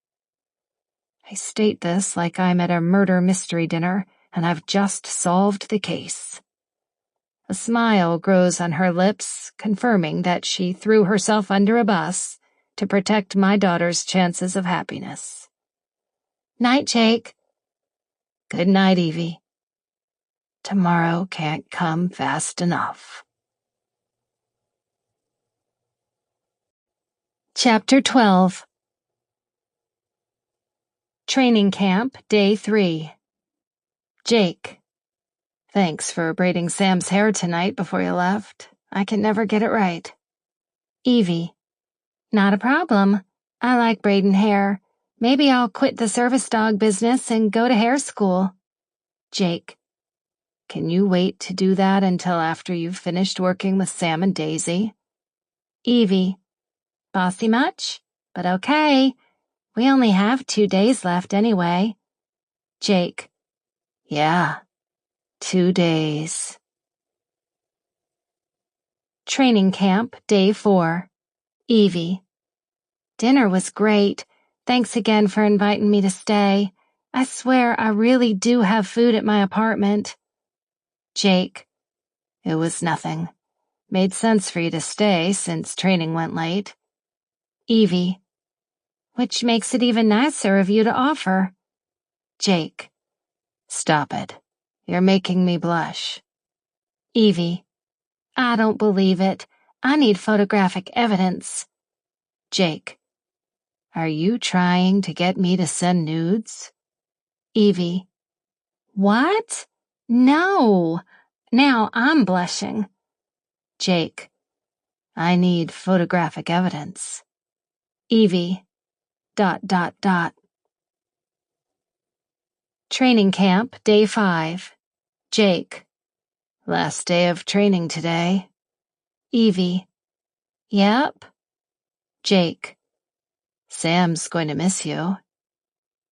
I state this like I'm at a murder mystery dinner, and I've just solved the case. A smile grows on her lips, confirming that she threw herself under a bus to protect my daughter's chances of happiness. Night, Jake. Good night, Evie. Tomorrow can't come fast enough. Chapter 12. Training Camp, Day 3. Jake. Thanks for braiding Sam's hair tonight before you left. I can never get it right. Evie. Not a problem. I like braiding hair. Maybe I'll quit the service dog business and go to hair school. Jake. Can you wait to do that until after you've finished working with Sam and Daisy? Evie. Bossy much? But okay. We only have 2 days left anyway. Jake. Yeah, 2 days. Training Camp, Day 4. Evie. Dinner was great. Thanks again for inviting me to stay. I swear I really do have food at my apartment. Jake. It was nothing. Made sense for you to stay since training went late. Evie. Which makes it even nicer of you to offer. Jake. Stop it. You're making me blush. Evie. I don't believe it. I need photographic evidence. Jake. Are you trying to get me to send nudes? Evie. What? No. Now I'm blushing. Jake. I need photographic evidence. Evie. ... Training Camp, Day 5. Jake. Last day of training today. Evie. Yep. Jake. Sam's going to miss you.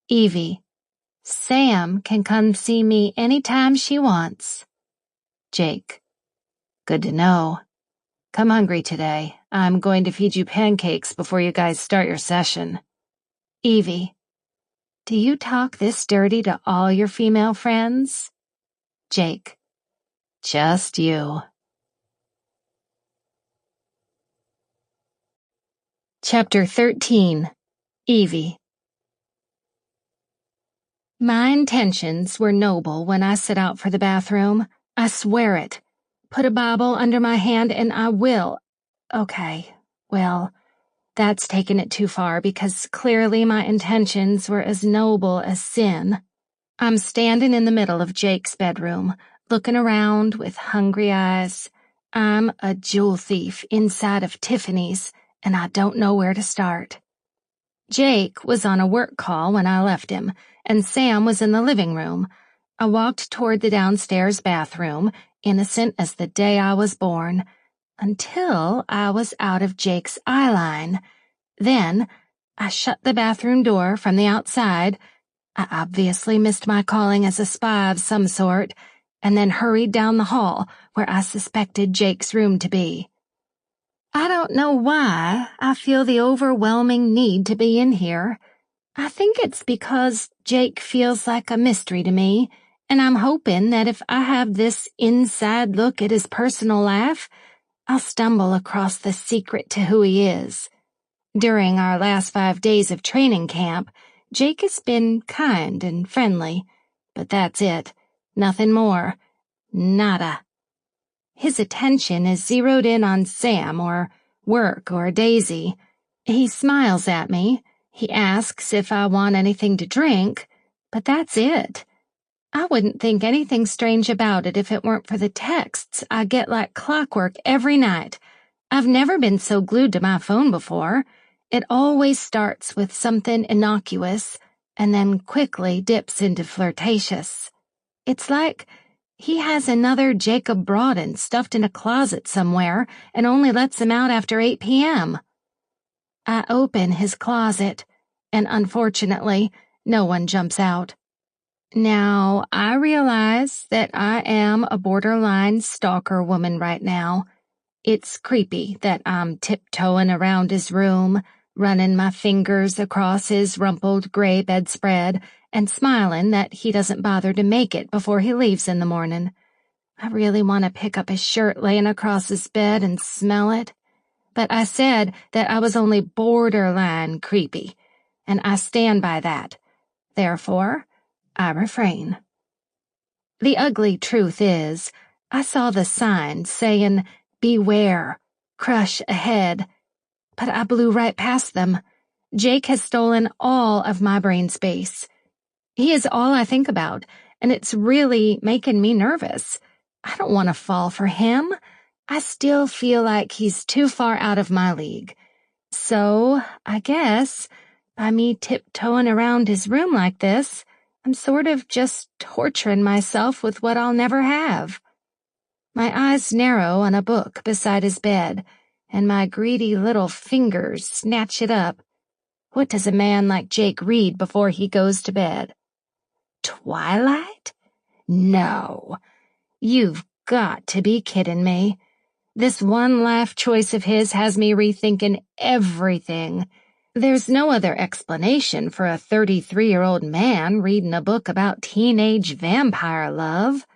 Evie. Sam can come see me anytime she wants. Jake. Good to know. Come hungry today. I'm going to feed you pancakes before you guys start your session. Evie. Do you talk this dirty to all your female friends? Jake. Just you. Chapter 13. Evie. My intentions were noble when I set out for the bathroom. I swear it. Put a Bible under my hand and I will. Okay, well, that's taken it too far because clearly my intentions were as noble as sin. I'm standing in the middle of Jake's bedroom, looking around with hungry eyes. I'm a jewel thief inside of Tiffany's, and I don't know where to start. Jake was on a work call when I left him, and Sam was in the living room. I walked toward the downstairs bathroom, innocent as the day I was born, until I was out of Jake's eyeline. Then, I shut the bathroom door from the outside. I obviously missed my calling as a spy of some sort, and then hurried down the hall where I suspected Jake's room to be. I don't know why I feel the overwhelming need to be in here. I think it's because Jake feels like a mystery to me, and I'm hoping that if I have this inside look at his personal life, I'll stumble across the secret to who he is. During our last 5 days of training camp, Jake has been kind and friendly, but that's it. Nothing more. Nada. His attention is zeroed in on Sam or work or Daisy. He smiles at me. He asks if I want anything to drink, but that's it. I wouldn't think anything strange about it if it weren't for the texts I get like clockwork every night. I've never been so glued to my phone before. It always starts with something innocuous and then quickly dips into flirtatious. It's like he has another Jacob Broaden stuffed in a closet somewhere and only lets him out after 8 p.m. I open his closet, and unfortunately, no one jumps out. Now, I realize that I am a borderline stalker woman right now. It's creepy that I'm tiptoeing around his room, running my fingers across his rumpled gray bedspread, and smiling that he doesn't bother to make it before he leaves in the morning. I really want to pick up his shirt laying across his bed and smell it. But I said that I was only borderline creepy, and I stand by that. Therefore, I refrain. The ugly truth is, I saw the sign saying, "Beware, crush ahead," but I blew right past them. Jake has stolen all of my brain space. He is all I think about, and it's really making me nervous. I don't want to fall for him. I still feel like he's too far out of my league. So, I guess, by me tiptoeing around his room like this, I'm sort of just torturing myself with what I'll never have. My eyes narrow on a book beside his bed, and my greedy little fingers snatch it up. What does a man like Jake read before he goes to bed? Twilight? No. You've got to be kidding me. This one life choice of his has me rethinking everything. There's no other explanation for a 33-year-old man reading a book about teenage vampire love.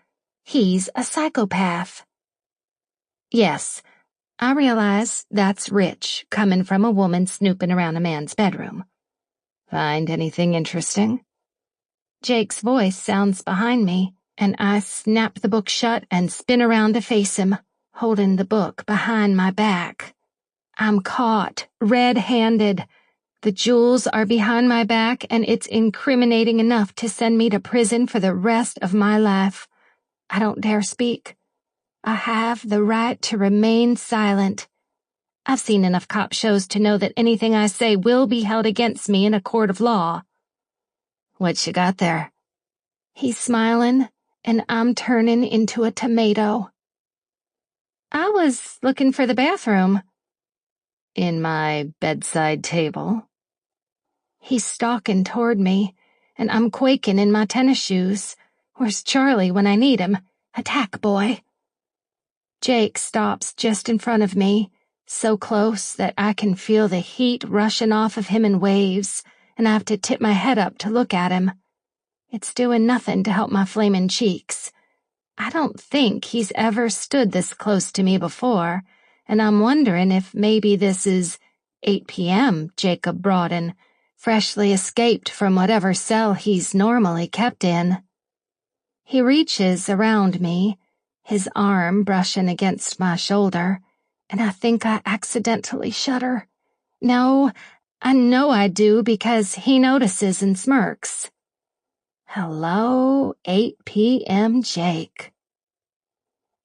He's a psychopath. Yes, I realize that's rich, coming from a woman snooping around a man's bedroom. Find anything interesting? Jake's voice sounds behind me, and I snap the book shut and spin around to face him, holding the book behind my back. I'm caught, red-handed. The jewels are behind my back, and it's incriminating enough to send me to prison for the rest of my life. I don't dare speak. I have the right to remain silent. I've seen enough cop shows to know that anything I say will be held against me in a court of law. What you got there? He's smiling, and I'm turning into a tomato. I was looking for the bathroom. In my bedside table. He's stalking toward me, and I'm quaking in my tennis shoes. Where's Charlie when I need him? Attack, boy. Jake stops just in front of me, so close that I can feel the heat rushing off of him in waves, and I have to tip my head up to look at him. It's doing nothing to help my flaming cheeks. I don't think he's ever stood this close to me before, and I'm wondering if maybe this is 8 p.m. Jacob Broaden, freshly escaped from whatever cell he's normally kept in. He reaches around me, his arm brushing against my shoulder, and I think I accidentally shudder. No, I know I do because he notices and smirks. Hello, 8 p.m. Jake.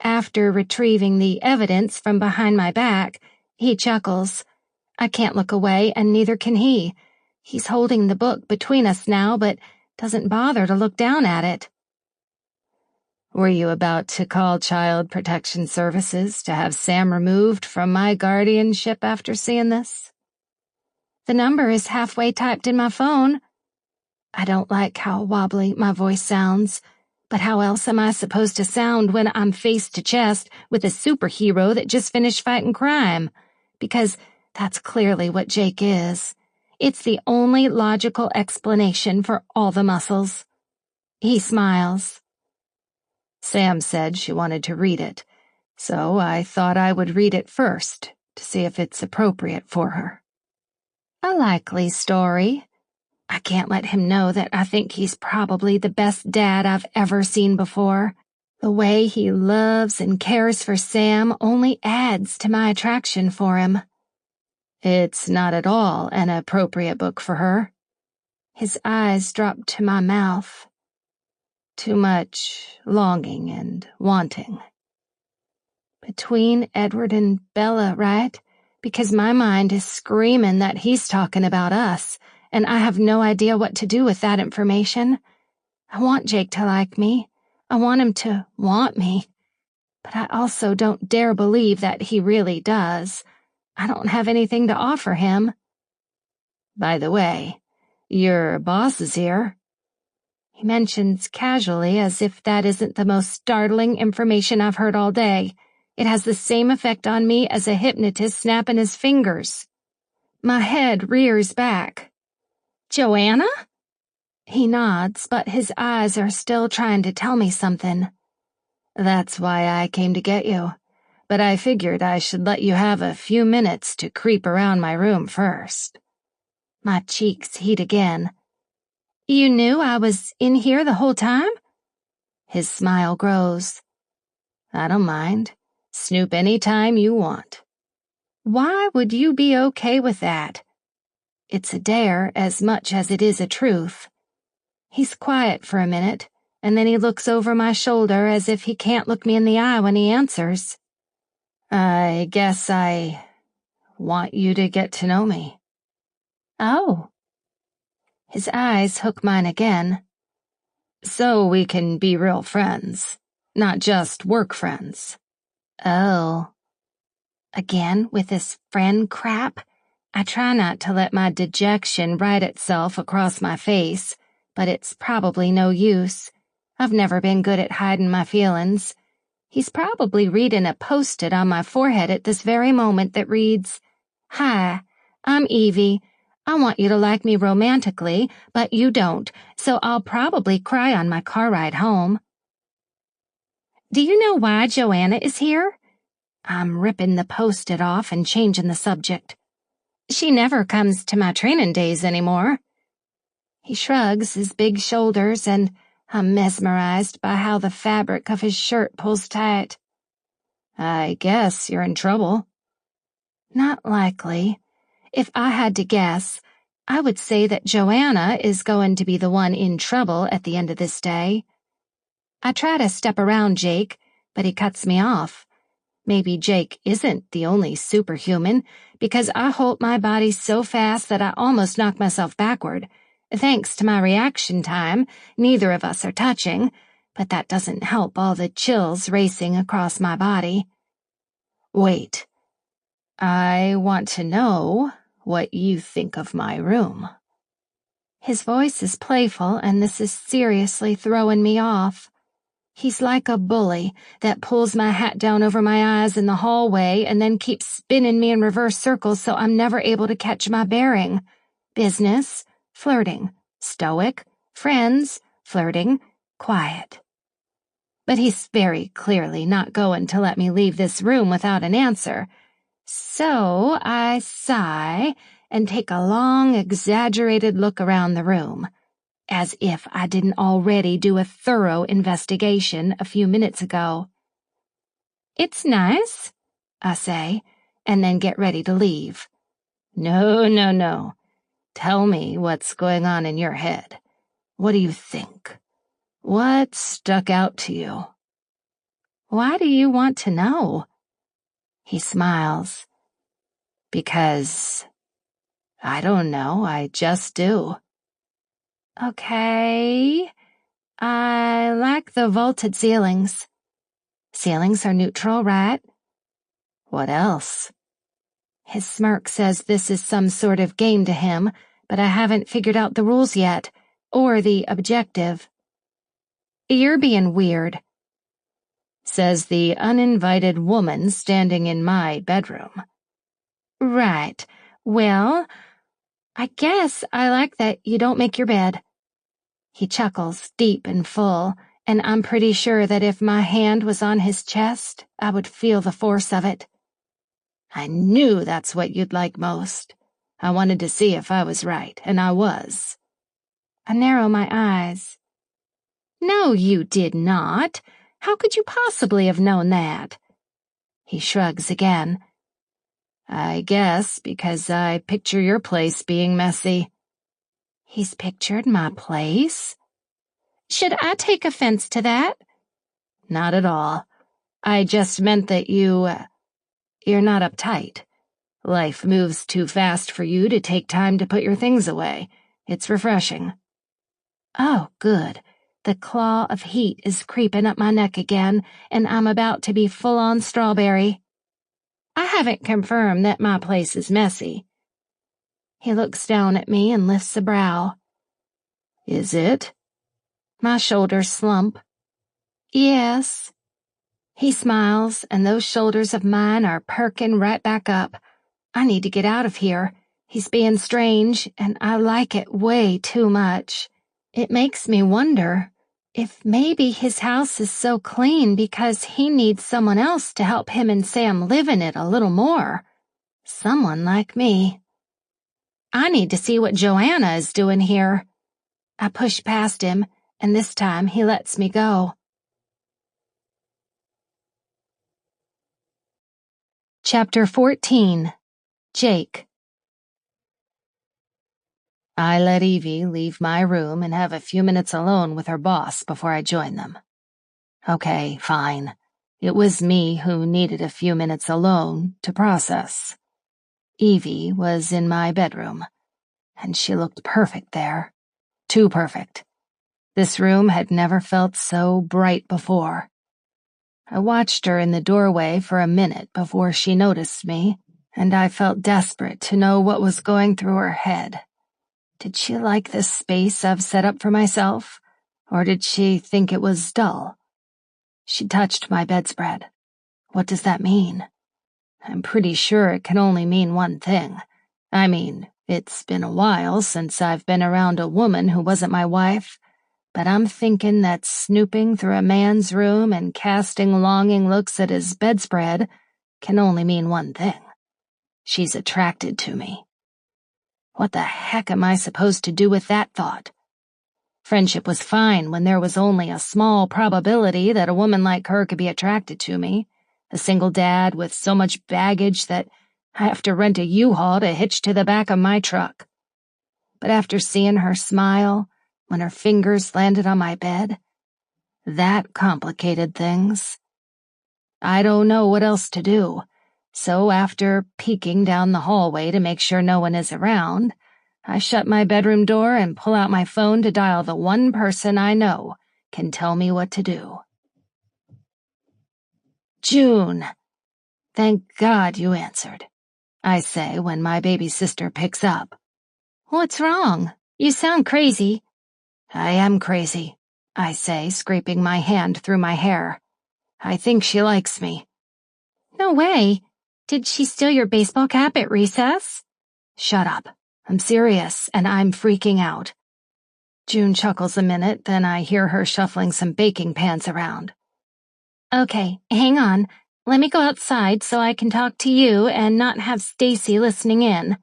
After retrieving the evidence from behind my back, he chuckles. I can't look away, and neither can he. He's holding the book between us now, but doesn't bother to look down at it. Were you about to call Child Protection Services to have Sam removed from my guardianship after seeing this? The number is halfway typed in my phone. I don't like how wobbly my voice sounds. But how else am I supposed to sound when I'm face to chest with a superhero that just finished fighting crime? Because that's clearly what Jake is. It's the only logical explanation for all the muscles. He smiles. Sam said she wanted to read it, so I thought I would read it first to see if it's appropriate for her. A likely story. I can't let him know that I think he's probably the best dad I've ever seen before. The way he loves and cares for Sam only adds to my attraction for him. It's not at all an appropriate book for her. His eyes dropped to my mouth. Too much longing and wanting. Between Edward and Bella, right? Because my mind is screaming that he's talking about us, and I have no idea what to do with that information. I want Jake to like me. I want him to want me. But I also don't dare believe that he really does. I don't have anything to offer him. By the way, your boss is here. He mentions casually as if that isn't the most startling information I've heard all day. It has the same effect on me as a hypnotist snapping his fingers. My head rears back. Joanna? He nods, but his eyes are still trying to tell me something. That's why I came to get you, but I figured I should let you have a few minutes to creep around my room first. My cheeks heat again. You knew I was in here the whole time? His smile grows. I don't mind. Snoop any time you want. Why would you be okay with that? It's a dare as much as it is a truth. He's quiet for a minute, and then he looks over my shoulder as if he can't look me in the eye when he answers. I guess I want you to get to know me. Oh. His eyes hook mine again. So we can be real friends, not just work friends. Oh. Again with this friend crap? I try not to let my dejection write itself across my face, but it's probably no use. I've never been good at hiding my feelings. He's probably reading a post-it on my forehead at this very moment that reads, "Hi, I'm Evie. I want you to like me romantically, but you don't, so I'll probably cry on my car ride home." Do you know why Joanna is here? I'm ripping the post-it off and changing the subject. She never comes to my training days anymore. He shrugs his big shoulders, and I'm mesmerized by how the fabric of his shirt pulls tight. I guess you're in trouble. Not likely. If I had to guess, I would say that Joanna is going to be the one in trouble at the end of this day. I try to step around Jake, but he cuts me off. Maybe Jake isn't the only superhuman, because I hold my body so fast that I almost knock myself backward. Thanks to my reaction time, neither of us are touching, but that doesn't help all the chills racing across my body. Wait. I want to know what you think of my room. His voice is playful, and this is seriously throwing me off. He's like a bully that pulls my hat down over my eyes in the hallway and then keeps spinning me in reverse circles so I'm never able to catch my bearing. Business, flirting, stoic, friends, flirting, quiet. But he's very clearly not going to let me leave this room without an answer. So I sigh and take a long, exaggerated look around the room, as if I didn't already do a thorough investigation a few minutes ago. It's nice, I say, and then get ready to leave. No. Tell me what's going on in your head. What do you think? What stuck out to you? Why do you want to know? He smiles. Because, I don't know, I just do. Okay. I like the vaulted ceilings. Ceilings are neutral, right? What else? His smirk says this is some sort of game to him, but I haven't figured out the rules yet, or the objective. You're being weird, says the uninvited woman standing in my bedroom. Right. Well, I guess I like that you don't make your bed. He chuckles, deep and full, and I'm pretty sure that if my hand was on his chest, I would feel the force of it. I knew that's what you'd like most. I wanted to see if I was right, and I was. I narrow my eyes. No, you did not. How could you possibly have known that? He shrugs again. I guess because I picture your place being messy. He's pictured my place? Should I take offense to that? Not at all. I just meant that you're not uptight. Life moves too fast for you to take time to put your things away. It's refreshing. Oh, good. The claw of heat is creeping up my neck again, and I'm about to be full-on strawberry. I haven't confirmed that my place is messy. He looks down at me and lifts a brow. Is it? My shoulders slump. Yes. He smiles, and those shoulders of mine are perking right back up. I need to get out of here. He's being strange, and I like it way too much. It makes me wonder if maybe his house is so clean because he needs someone else to help him and Sam live in it a little more. Someone like me. I need to see what Joanna is doing here. I push past him, and this time he lets me go. Chapter 14. Jake. I let Evie leave my room and have a few minutes alone with her boss before I join them. Okay, fine. It was me who needed a few minutes alone to process. Evie was in my bedroom, and she looked perfect there. Too perfect. This room had never felt so bright before. I watched her in the doorway for a minute before she noticed me, and I felt desperate to know what was going through her head. Did she like this space I've set up for myself, or did she think it was dull? She touched my bedspread. What does that mean? I'm pretty sure it can only mean one thing. I mean, it's been a while since I've been around a woman who wasn't my wife, but I'm thinking that snooping through a man's room and casting longing looks at his bedspread can only mean one thing. She's attracted to me. What the heck am I supposed to do with that thought? Friendship was fine when there was only a small probability that a woman like her could be attracted to me, a single dad with so much baggage that I have to rent a U-Haul to hitch to the back of my truck. But after seeing her smile when her fingers landed on my bed, that complicated things. I don't know what else to do, so after peeking down the hallway to make sure no one is around, I shut my bedroom door and pull out my phone to dial the one person I know can tell me what to do. June. Thank God you answered, I say when my baby sister picks up. What's wrong? You sound crazy. I am crazy, I say, scraping my hand through my hair. I think she likes me. No way. Did she steal your baseball cap at recess? Shut up. I'm serious, and I'm freaking out. June chuckles a minute, then I hear her shuffling some baking pans around. Okay, hang on. Let me go outside so I can talk to you and not have Stacy listening in.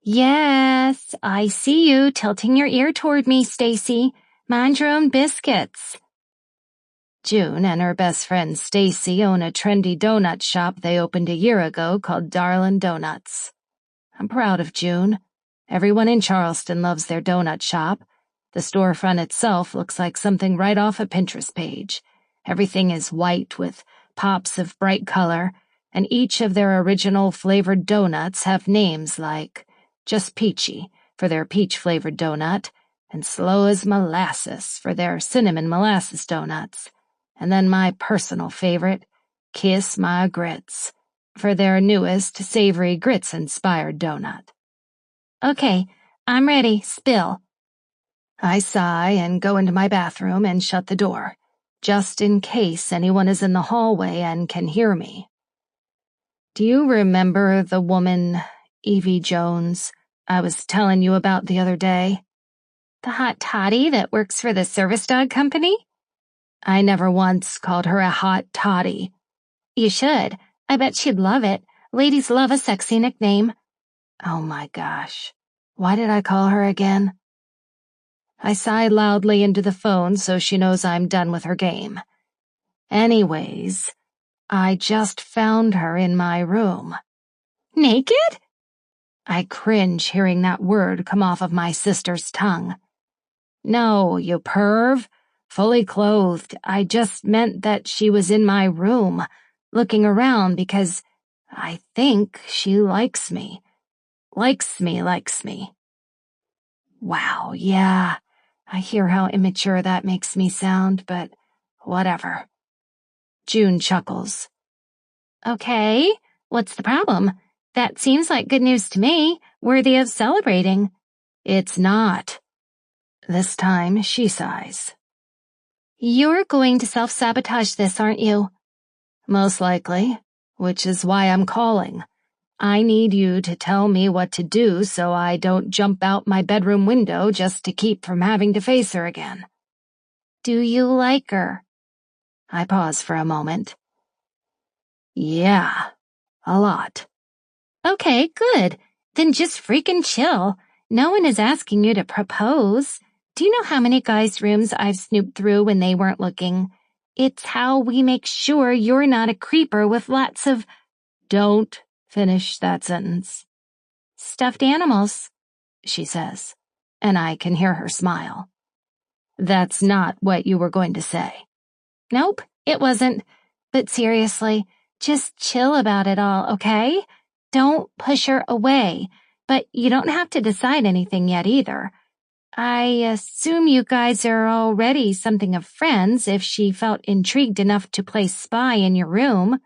Yes, I see you tilting your ear toward me, Stacy. Mind your own biscuits. June and her best friend Stacy own a trendy donut shop they opened a year ago called Darlin' Donuts. I'm proud of June. Everyone in Charleston loves their donut shop. The storefront itself looks like something right off a Pinterest page. Everything is white with pops of bright color, and each of their original flavored donuts have names like Just Peachy for their peach-flavored donut, and Slow as Molasses for their cinnamon molasses donuts, and then my personal favorite, Kiss My Grits, for their newest savory grits-inspired donut. Okay, I'm ready. Spill. I sigh and go into my bathroom and shut the door, just in case anyone is in the hallway and can hear me. Do you remember the woman, Evie Jones, I was telling you about the other day? The hot toddy that works for the service dog company? I never once called her a hot toddy. You should. I bet she'd love it. Ladies love a sexy nickname. Oh my gosh. Why did I call her again? I sighed loudly into the phone so she knows I'm done with her game. Anyways, I just found her in my room. Naked? I cringe hearing that word come off of my sister's tongue. No, you perv. Fully clothed. I just meant that she was in my room, looking around because I think she likes me. Likes me. Wow, yeah. I hear how immature that makes me sound, but whatever. June chuckles. Okay, what's the problem? That seems like good news to me, worthy of celebrating. It's not. This time she sighs. You're going to self-sabotage this, aren't you? Most likely, which is why I'm calling. I need you to tell me what to do so I don't jump out my bedroom window just to keep from having to face her again. Do you like her? I pause for a moment. Yeah, a lot. Okay, good. Then just freaking chill. No one is asking you to propose. Do you know how many guys' rooms I've snooped through when they weren't looking? It's how we make sure you're not a creeper with lots of— Don't finish that sentence. stuffed animals, She says, and I can hear her smile. That's not what you were going to say. Nope, it wasn't. But seriously, just chill about it all, okay? Don't push her away, but you don't have to decide anything yet either. I assume you guys are already something of friends if she felt intrigued enough to play spy in your room.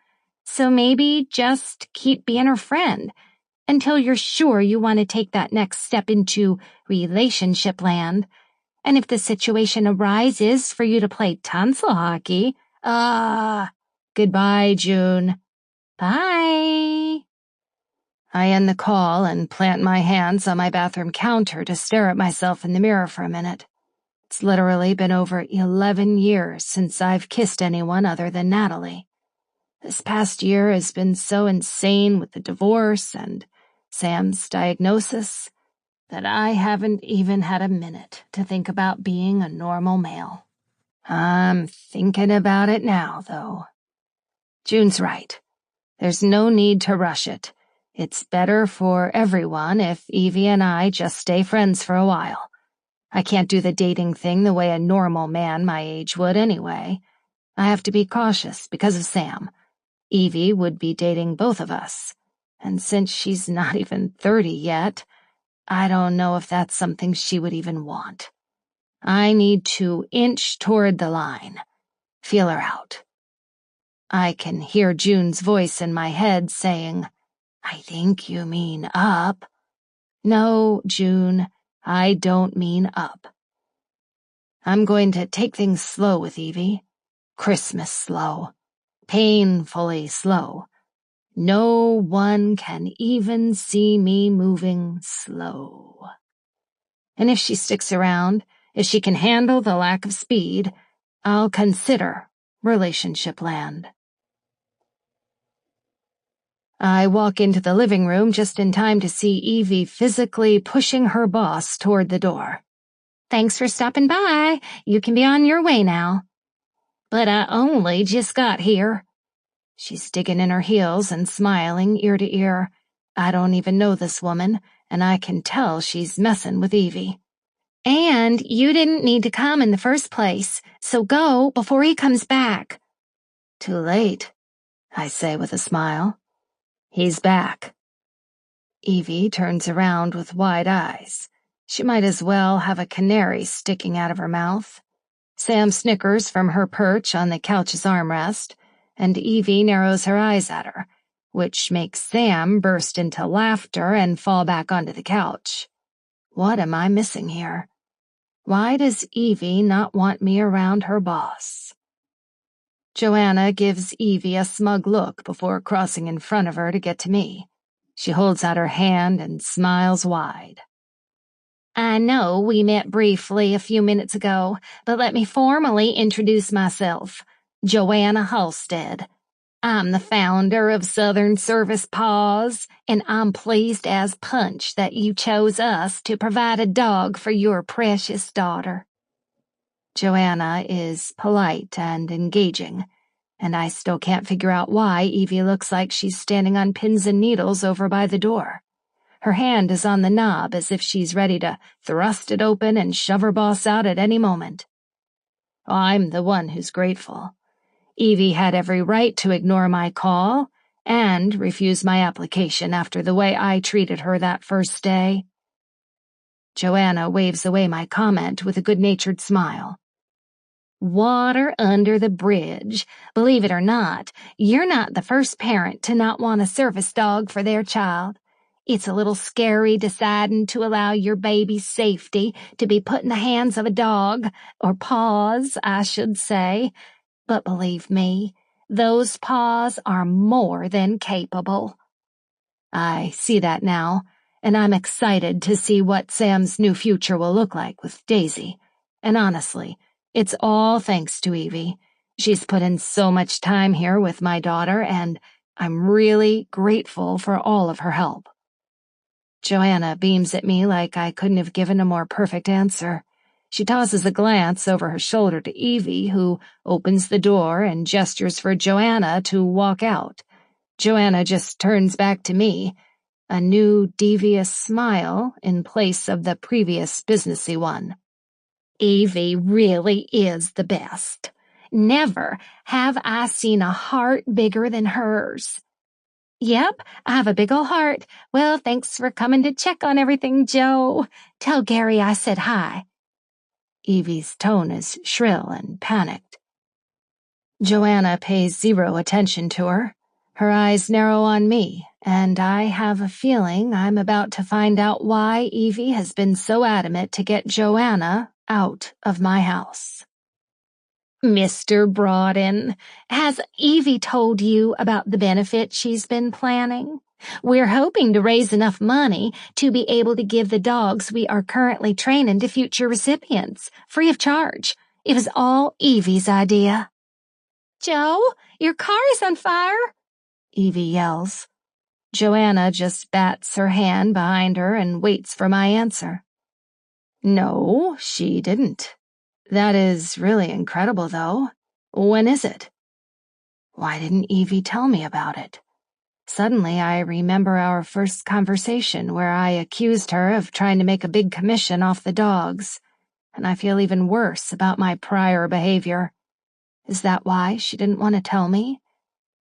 So maybe just keep being her friend until you're sure you want to take that next step into relationship land. And if the situation arises for you to play tonsil hockey, goodbye, June. Bye. I end the call and plant my hands on my bathroom counter to stare at myself in the mirror for a minute. It's literally been over 11 years since I've kissed anyone other than Natalie. This past year has been so insane with the divorce and Sam's diagnosis that I haven't even had a minute to think about being a normal male. I'm thinking about it now, though. June's right. There's no need to rush it. It's better for everyone if Evie and I just stay friends for a while. I can't do the dating thing the way a normal man my age would anyway. I have to be cautious because of Sam. Evie would be dating both of us. And since she's not even 30 yet, I don't know if that's something she would even want. I need to inch toward the line. Feel her out. I can hear June's voice in my head saying, I think you mean up. No, June, I don't mean up. I'm going to take things slow with Evie. Christmas slow. Painfully slow. No one can even see me moving slow. And if she sticks around, if she can handle the lack of speed, I'll consider relationship land. I walk into the living room just in time to see Evie physically pushing her boss toward the door. Thanks for stopping by. You can be on your way now. But I only just got here. She's digging in her heels and smiling ear to ear. I don't even know this woman, and I can tell she's messing with Evie. And you didn't need to come in the first place, so go before he comes back. Too late, I say with a smile. He's back. Evie turns around with wide eyes. She might as well have a canary sticking out of her mouth. Sam snickers from her perch on the couch's armrest, and Evie narrows her eyes at her, which makes Sam burst into laughter and fall back onto the couch. What am I missing here? Why does Evie not want me around her boss? Joanna gives Evie a smug look before crossing in front of her to get to me. She holds out her hand and smiles wide. I know we met briefly a few minutes ago, but let me formally introduce myself. Joanna Halstead. I'm the founder of Southern Service Paws, and I'm pleased as punch that you chose us to provide a dog for your precious daughter. Joanna is polite and engaging, and I still can't figure out why Evie looks like she's standing on pins and needles over by the door. Her hand is on the knob as if she's ready to thrust it open and shove her boss out at any moment. I'm the one who's grateful. Evie had every right to ignore my call and refuse my application after the way I treated her that first day. Joanna waves away my comment with a good-natured smile. Water under the bridge. Believe it or not, you're not the first parent to not want a service dog for their child. It's a little scary deciding to allow your baby's safety to be put in the hands of a dog, or paws, I should say. But believe me, those paws are more than capable. I see that now, and I'm excited to see what Sam's new future will look like with Daisy. And honestly, it's all thanks to Evie. She's put in so much time here with my daughter, and I'm really grateful for all of her help. Joanna beams at me like I couldn't have given a more perfect answer. She tosses a glance over her shoulder to Evie, who opens the door and gestures for Joanna to walk out. Joanna just turns back to me, a new devious smile in place of the previous businessy one. Evie really is the best. Never have I seen a heart bigger than hers. Yep, I have a big ol' heart. Well, thanks for coming to check on everything, Joe. Tell Gary I said hi. Evie's tone is shrill and panicked. Joanna pays zero attention to her. Her eyes narrow on me, and I have a feeling I'm about to find out why Evie has been so adamant to get Joanna out of my house. Mr. Broaden, has Evie told you about the benefit she's been planning? We're hoping to raise enough money to be able to give the dogs we are currently training to future recipients, free of charge. It was all Evie's idea. Joe, your car is on fire, Evie yells. Joanna just bats her hand behind her and waits for my answer. No, she didn't. That is really incredible, though. When is it? Why didn't Evie tell me about it? Suddenly, I remember our first conversation where I accused her of trying to make a big commission off the dogs, and I feel even worse about my prior behavior. Is that why she didn't want to tell me?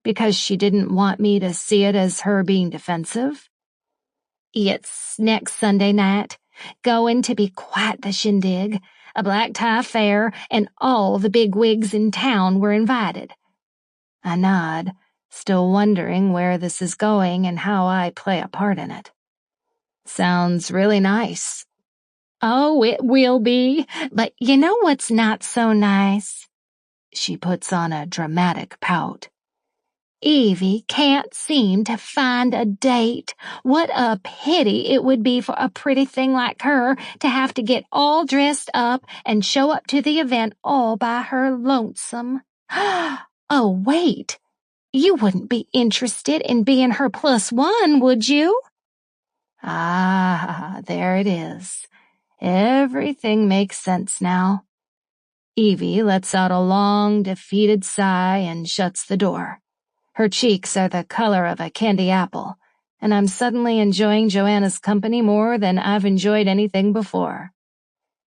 Because she didn't want me to see it as her being defensive? It's next Sunday night. Going to be quite the shindig. A black tie fair, and all the big wigs in town were invited. I nod, still wondering where this is going and how I play a part in it. Sounds really nice. Oh, it will be, but you know what's not so nice? She puts on a dramatic pout. Evie can't seem to find a date. What a pity it would be for a pretty thing like her to have to get all dressed up and show up to the event all by her lonesome. Oh, wait. You wouldn't be interested in being her +1, would you? Ah, there it is. Everything makes sense now. Evie lets out a long, defeated sigh and shuts the door. Her cheeks are the color of a candy apple, and I'm suddenly enjoying Joanna's company more than I've enjoyed anything before.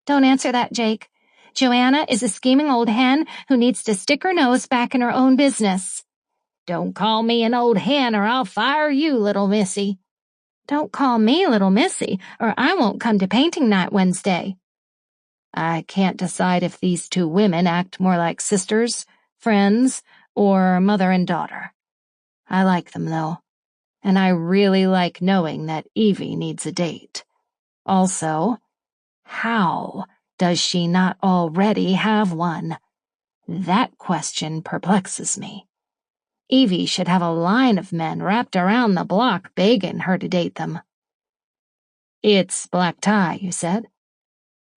Don't answer that, Jake. Joanna is a scheming old hen who needs to stick her nose back in her own business. Don't call me an old hen or I'll fire you, little missy. Don't call me little missy or I won't come to painting night Wednesday. I can't decide if these two women act more like sisters, friends, or mother and daughter. I like them, though, and I really like knowing that Evie needs a date. Also, how does she not already have one? That question perplexes me. Evie should have a line of men wrapped around the block begging her to date them. It's black tie, you said?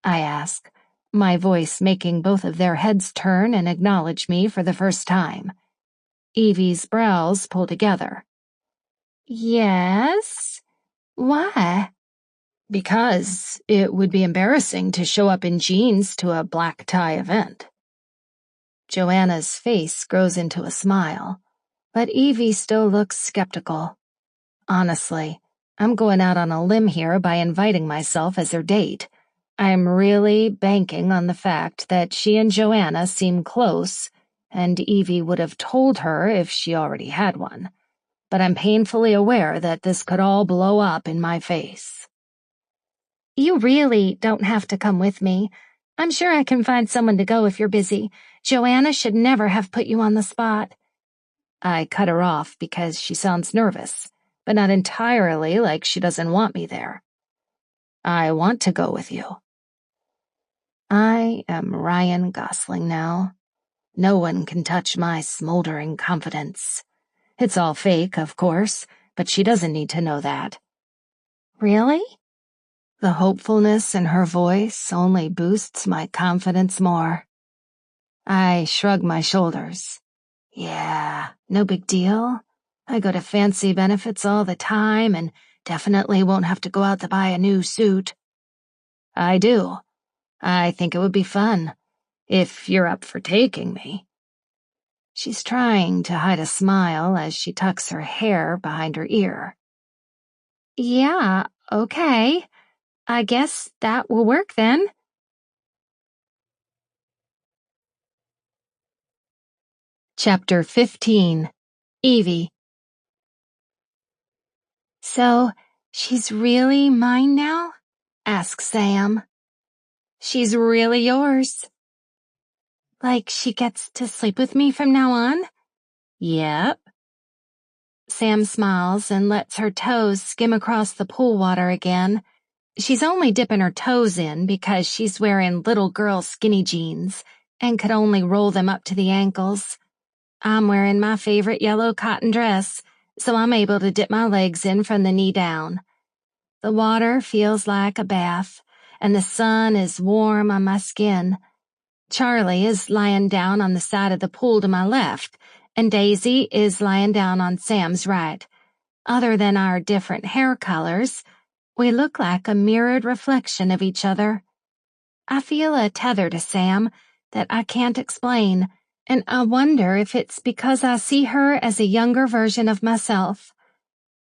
I ask, my voice making both of their heads turn and acknowledge me for the first time. Evie's brows pull together. Yes? Why? Because it would be embarrassing to show up in jeans to a black tie event. Joanna's face grows into a smile, but Evie still looks skeptical. Honestly, I'm going out on a limb here by inviting myself as her date. I'm really banking on the fact that she and Joanna seem close, and Evie would have told her if she already had one. But I'm painfully aware that this could all blow up in my face. You really don't have to come with me. I'm sure I can find someone to go if you're busy. Joanna should never have put you on the spot. I cut her off because she sounds nervous, but not entirely like she doesn't want me there. I want to go with you. I am Ryan Gosling now. No one can touch my smoldering confidence. It's all fake, of course, but she doesn't need to know that. Really? The hopefulness in her voice only boosts my confidence more. I shrug my shoulders. Yeah, no big deal. I go to fancy benefits all the time and definitely won't have to go out to buy a new suit. I do. I think it would be fun, if you're up for taking me. She's trying to hide a smile as she tucks her hair behind her ear. Yeah, okay. I guess that will work then. Chapter 15. Evie. So, she's really mine now? Asks Sam. She's really yours. Like she gets to sleep with me from now on? Yep. Sam smiles and lets her toes skim across the pool water again. She's only dipping her toes in because she's wearing little girl skinny jeans and could only roll them up to the ankles. I'm wearing my favorite yellow cotton dress, so I'm able to dip my legs in from the knee down. The water feels like a bath, and the sun is warm on my skin. Charlie is lying down on the side of the pool to my left, and Daisy is lying down on Sam's right. Other than our different hair colors, we look like a mirrored reflection of each other. I feel a tether to Sam that I can't explain, and I wonder if it's because I see her as a younger version of myself.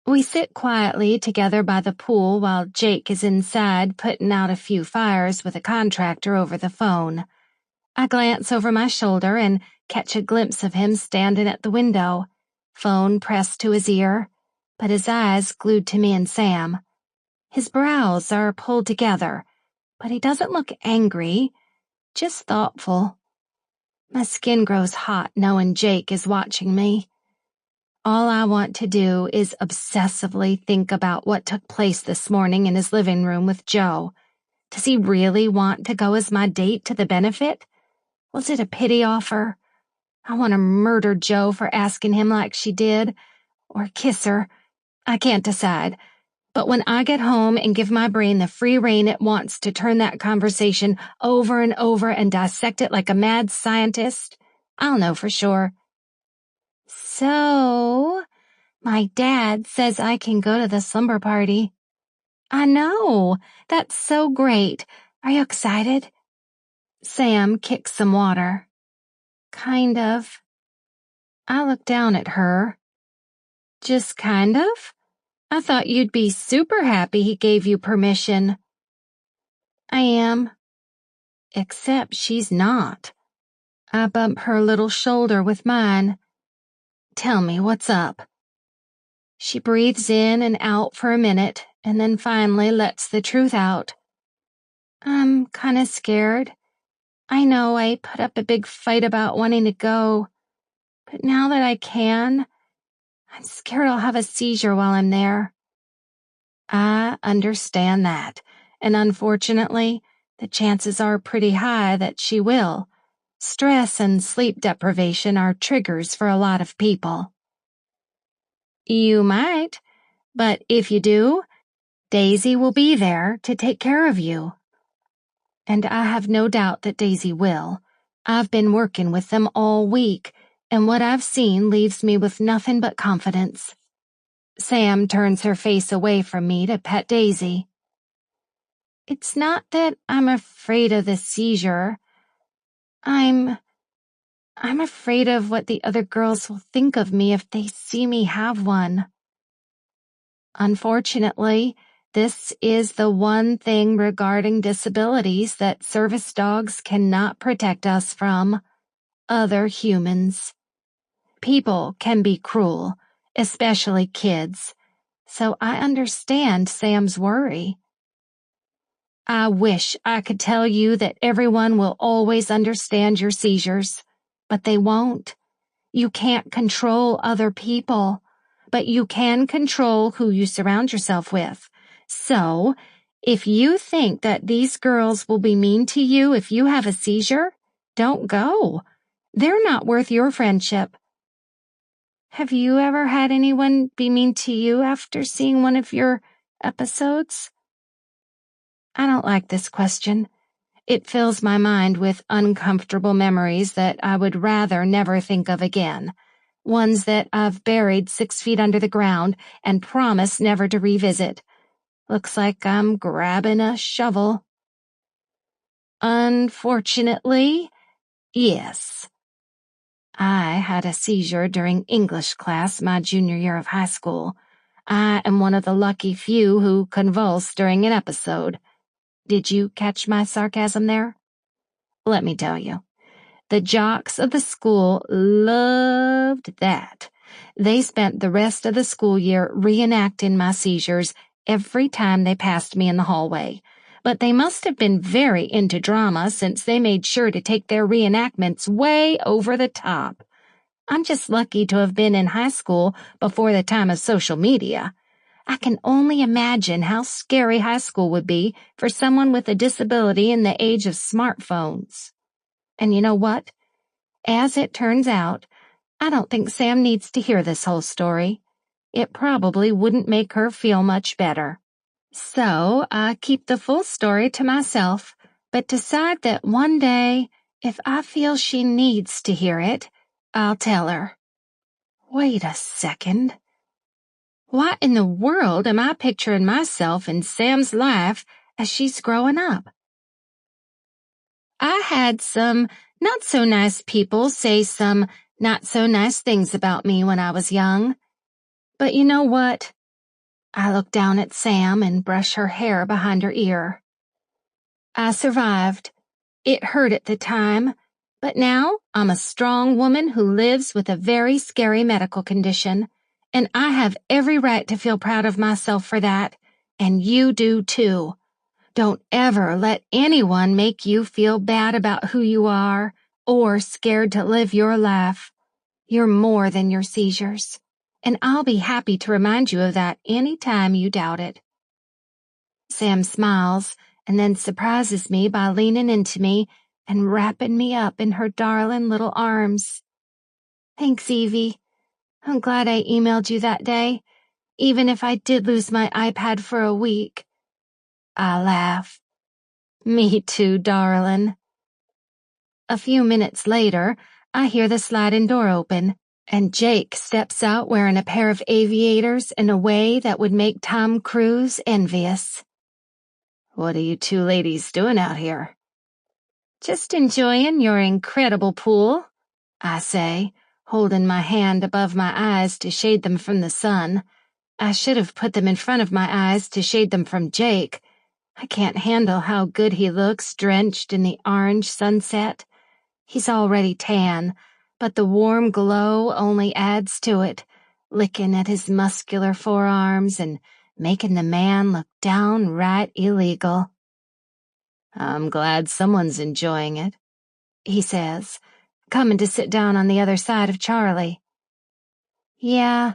We sit quietly together by the pool while Jake is inside putting out a few fires with a contractor over the phone. I glance over my shoulder and catch a glimpse of him standing at the window, phone pressed to his ear, but his eyes glued to me and Sam. His brows are pulled together, but he doesn't look angry, just thoughtful. My skin grows hot knowing Jake is watching me. All I want to do is obsessively think about what took place this morning in his living room with Joe. Does he really want to go as my date to the benefit? Was it a pity offer? I want to murder Joe for asking him like she did, or kiss her. I can't decide. But when I get home and give my brain the free rein it wants to turn that conversation over and over and dissect it like a mad scientist, I'll know for sure. So, my dad says I can go to the slumber party. I know. That's so great. Are you excited? Sam kicks some water. Kind of. I look down at her. Just kind of? I thought you'd be super happy he gave you permission. I am. Except she's not. I bump her little shoulder with mine. Tell me what's up. She breathes in and out for a minute and then finally lets the truth out. I'm kinda scared. I know I put up a big fight about wanting to go, but now that I can, I'm scared I'll have a seizure while I'm there. I understand that, and unfortunately, the chances are pretty high that she will. Stress and sleep deprivation are triggers for a lot of people. You might, but if you do, Daisy will be there to take care of you. And I have no doubt that Daisy will. I've been working with them all week, and what I've seen leaves me with nothing but confidence. Sam turns her face away from me to pet Daisy. It's not that I'm afraid of the seizure. I'm afraid of what the other girls will think of me if they see me have one. Unfortunately, this is the one thing regarding disabilities that service dogs cannot protect us from: other humans. People can be cruel, especially kids, so I understand Sam's worry. I wish I could tell you that everyone will always understand your seizures, but they won't. You can't control other people, but you can control who you surround yourself with. So, if you think that these girls will be mean to you if you have a seizure, don't go. They're not worth your friendship. Have you ever had anyone be mean to you after seeing one of your episodes? I don't like this question. It fills my mind with uncomfortable memories that I would rather never think of again. Ones that I've buried 6 feet under the ground and promise never to revisit. Looks like I'm grabbing a shovel. Unfortunately, yes. I had a seizure during English class my junior year of high school. I am one of the lucky few who convulsed during an episode. Did you catch my sarcasm there? Let me tell you. The jocks of the school loved that. They spent the rest of the school year reenacting my seizures every time they passed me in the hallway. But they must have been very into drama since they made sure to take their reenactments way over the top. I'm just lucky to have been in high school before the time of social media. I can only imagine how scary high school would be for someone with a disability in the age of smartphones. And you know what? As it turns out, I don't think Sam needs to hear this whole story. It probably wouldn't make her feel much better. So I keep the full story to myself, but decide that one day, if I feel she needs to hear it, I'll tell her. Wait a second. What in the world am I picturing myself in Sam's life as she's growing up? I had some not-so-nice people say some not-so-nice things about me when I was young. But you know what? I look down at Sam and brush her hair behind her ear. I survived. It hurt at the time, but now I'm a strong woman who lives with a very scary medical condition, and I have every right to feel proud of myself for that, and you do too. Don't ever let anyone make you feel bad about who you are or scared to live your life. You're more than your seizures, and I'll be happy to remind you of that any time you doubt it. Sam smiles and then surprises me by leaning into me and wrapping me up in her darling little arms. Thanks, Evie. I'm glad I emailed you that day, even if I did lose my iPad for a week. I laugh. Me too, darling. A few minutes later, I hear the sliding door open, and Jake steps out wearing a pair of aviators in a way that would make Tom Cruise envious. What are you two ladies doing out here? Just enjoying your incredible pool, I say, holding my hand above my eyes to shade them from the sun. I should have put them in front of my eyes to shade them from Jake. I can't handle how good he looks drenched in the orange sunset. He's already tan, but the warm glow only adds to it, licking at his muscular forearms and making the man look downright illegal. I'm glad someone's enjoying it, he says, coming to sit down on the other side of Charlie. Yeah,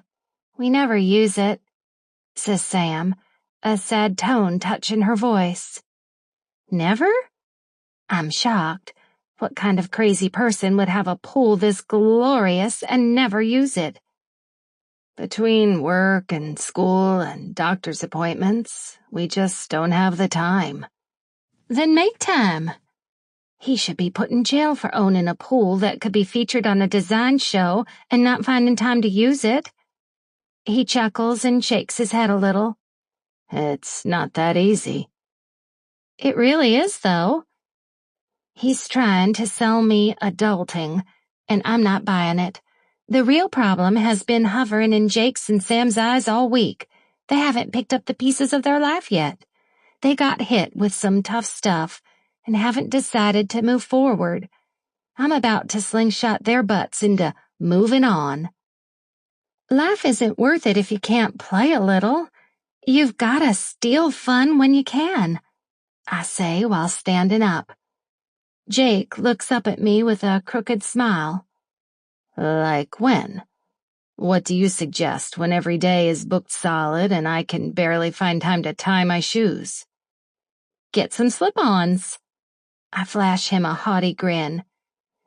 we never use it, says Sam, a sad tone touching her voice. Never? I'm shocked. What kind of crazy person would have a pool this glorious and never use it? Between work and school and doctor's appointments, we just don't have the time. Then make time. He should be put in jail for owning a pool that could be featured on a design show and not finding time to use it. He chuckles and shakes his head a little. It's not that easy. It really is, though. He's trying to sell me adulting, and I'm not buying it. The real problem has been hovering in Jake's and Sam's eyes all week. They haven't picked up the pieces of their life yet. They got hit with some tough stuff and haven't decided to move forward. I'm about to slingshot their butts into moving on. Life isn't worth it if you can't play a little. You've gotta steal fun when you can, I say while standing up. Jake looks up at me with a crooked smile. Like when? What do you suggest when every day is booked solid and I can barely find time to tie my shoes? Get some slip-ons. I flash him a haughty grin.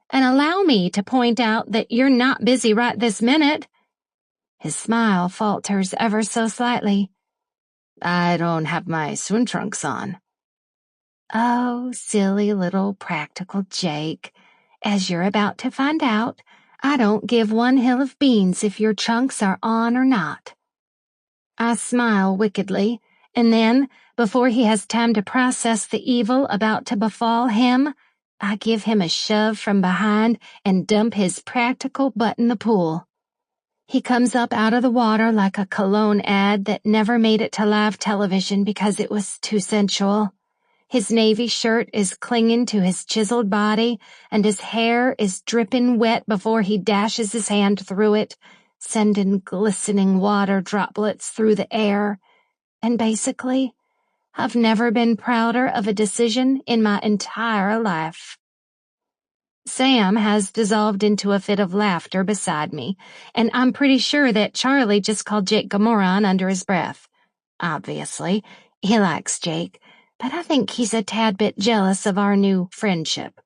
And allow me to point out that you're not busy right this minute. His smile falters ever so slightly. I don't have my swim trunks on. Oh, silly little practical Jake. As you're about to find out, I don't give one hill of beans if your trunks are on or not. I smile wickedly, and then, before he has time to process the evil about to befall him, I give him a shove from behind and dump his practical butt in the pool. He comes up out of the water like a cologne ad that never made it to live television because it was too sensual. His navy shirt is clinging to his chiseled body, and his hair is dripping wet before he dashes his hand through it, sending glistening water droplets through the air. And basically, I've never been prouder of a decision in my entire life. Sam has dissolved into a fit of laughter beside me, and I'm pretty sure that Charlie just called Jake a moron under his breath. Obviously, he likes Jake, but I think he's a tad bit jealous of our new friendship.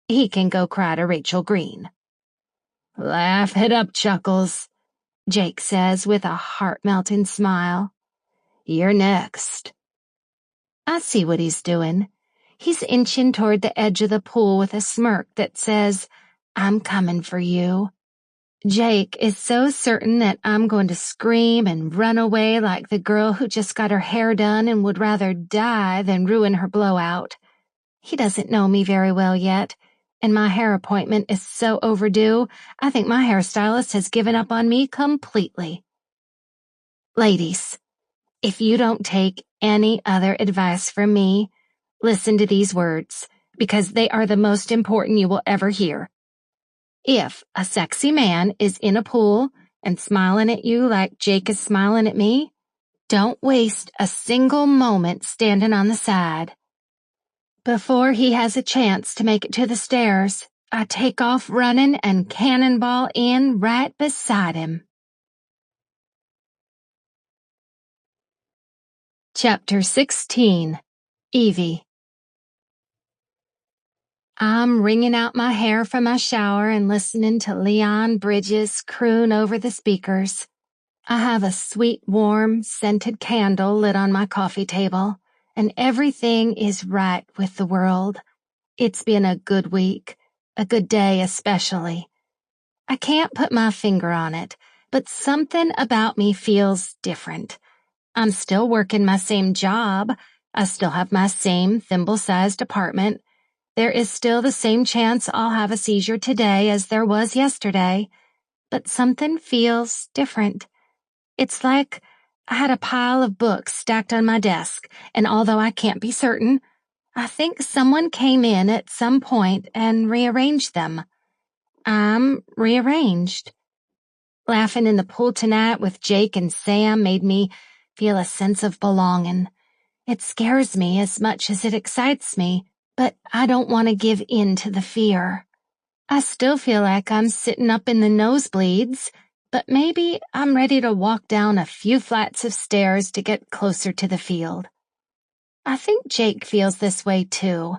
He can go cry to Rachel Green. Laugh it up, Chuckles, Jake says with a heart-melting smile. You're next. I see what he's doing. He's inching toward the edge of the pool with a smirk that says, I'm coming for you. Jake is so certain that I'm going to scream and run away like the girl who just got her hair done and would rather die than ruin her blowout. He doesn't know me very well yet, and my hair appointment is so overdue, I think my hairstylist has given up on me completely. Ladies, if you don't take any other advice from me, listen to these words, because they are the most important you will ever hear. If a sexy man is in a pool and smiling at you like Jake is smiling at me, don't waste a single moment standing on the side. Before he has a chance to make it to the stairs, I take off running and cannonball in right beside him. Chapter 16. Evie. I'm wringing out my hair from my shower and listening to Leon Bridges croon over the speakers. I have a sweet, warm, scented candle lit on my coffee table, and everything is right with the world. It's been a good week, a good day especially. I can't put my finger on it, but something about me feels different. I'm still working my same job. I still have my same thimble-sized apartment. There is still the same chance I'll have a seizure today as there was yesterday, but something feels different. It's like I had a pile of books stacked on my desk, and although I can't be certain, I think someone came in at some point and rearranged them. I'm rearranged. Laughing in the pool tonight with Jake and Sam made me feel a sense of belonging. It scares me as much as it excites me, but I don't want to give in to the fear. I still feel like I'm sitting up in the nosebleeds, but maybe I'm ready to walk down a few flights of stairs to get closer to the field. I think Jake feels this way too.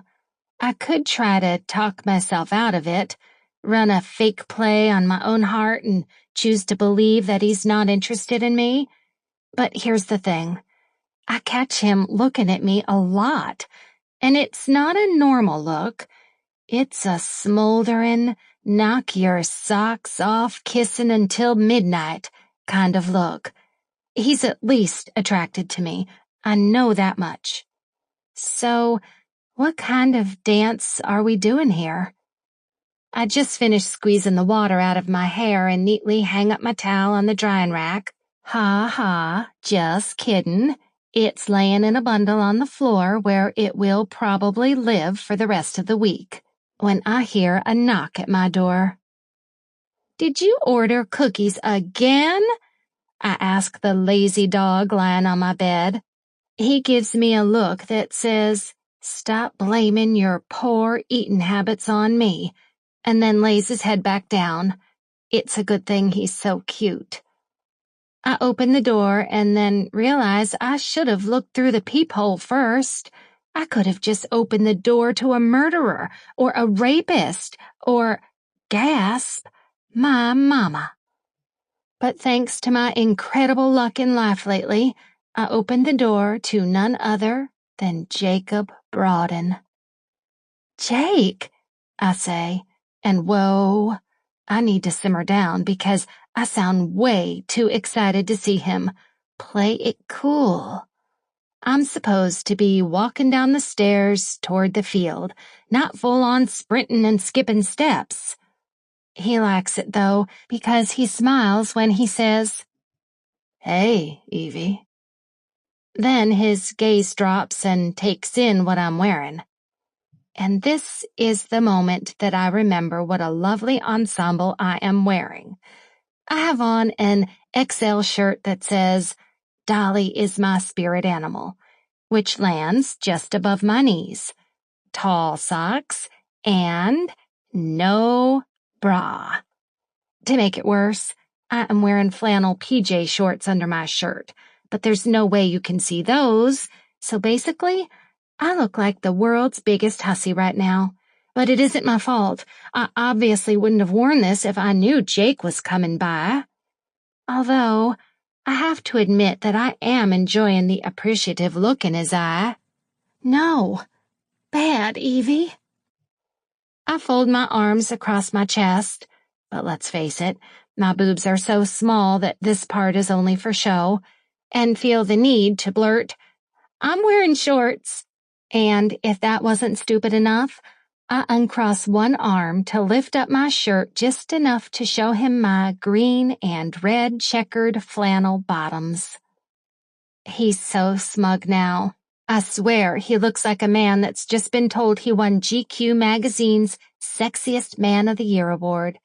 I could try to talk myself out of it, run a fake play on my own heart and choose to believe that he's not interested in me. But here's the thing. I catch him looking at me a lot, and it's not a normal look. It's a smolderin', knock your socks off kissing until midnight kind of look. He's at least attracted to me. I know that much. So, what kind of dance are we doing here? I just finished squeezing the water out of my hair and neatly hang up my towel on the drying rack. Ha ha, just kiddin'. It's laying in a bundle on the floor where it will probably live for the rest of the week, when I hear a knock at my door. "Did you order cookies again?" I ask the lazy dog lying on my bed. He gives me a look that says, "Stop blaming your poor eating habits on me," and then lays his head back down. It's a good thing he's so cute. I open the door and then realize I should have looked through the peephole first. I could have just opened the door to a murderer or a rapist or, gasp, my mama. But thanks to my incredible luck in life lately, I opened the door to none other than Jacob Broaden. "Jake," I say, and whoa, I need to simmer down because I sound way too excited to see him. Play it cool. I'm supposed to be walking down the stairs toward the field, not full-on sprinting and skipping steps. He likes it, though, because he smiles when he says, "Hey, Evie." Then his gaze drops and takes in what I'm wearing. And this is the moment that I remember what a lovely ensemble I am wearing. I have on an XL shirt that says, "Dolly is my spirit animal," which lands just above my knees, tall socks, and no bra. To make it worse, I am wearing flannel PJ shorts under my shirt, but there's no way you can see those, so basically, I look like the world's biggest hussy right now. But it isn't my fault. I obviously wouldn't have worn this if I knew Jake was coming by. Although, I have to admit that I am enjoying the appreciative look in his eye. "No. Bad, Evie." I fold my arms across my chest, but let's face it, my boobs are so small that this part is only for show, and feel the need to blurt, "I'm wearing shorts." And if that wasn't stupid enough, I uncross one arm to lift up my shirt just enough to show him my green and red checkered flannel bottoms. He's so smug now. I swear he looks like a man that's just been told he won GQ magazine's Sexiest Man of the Year award.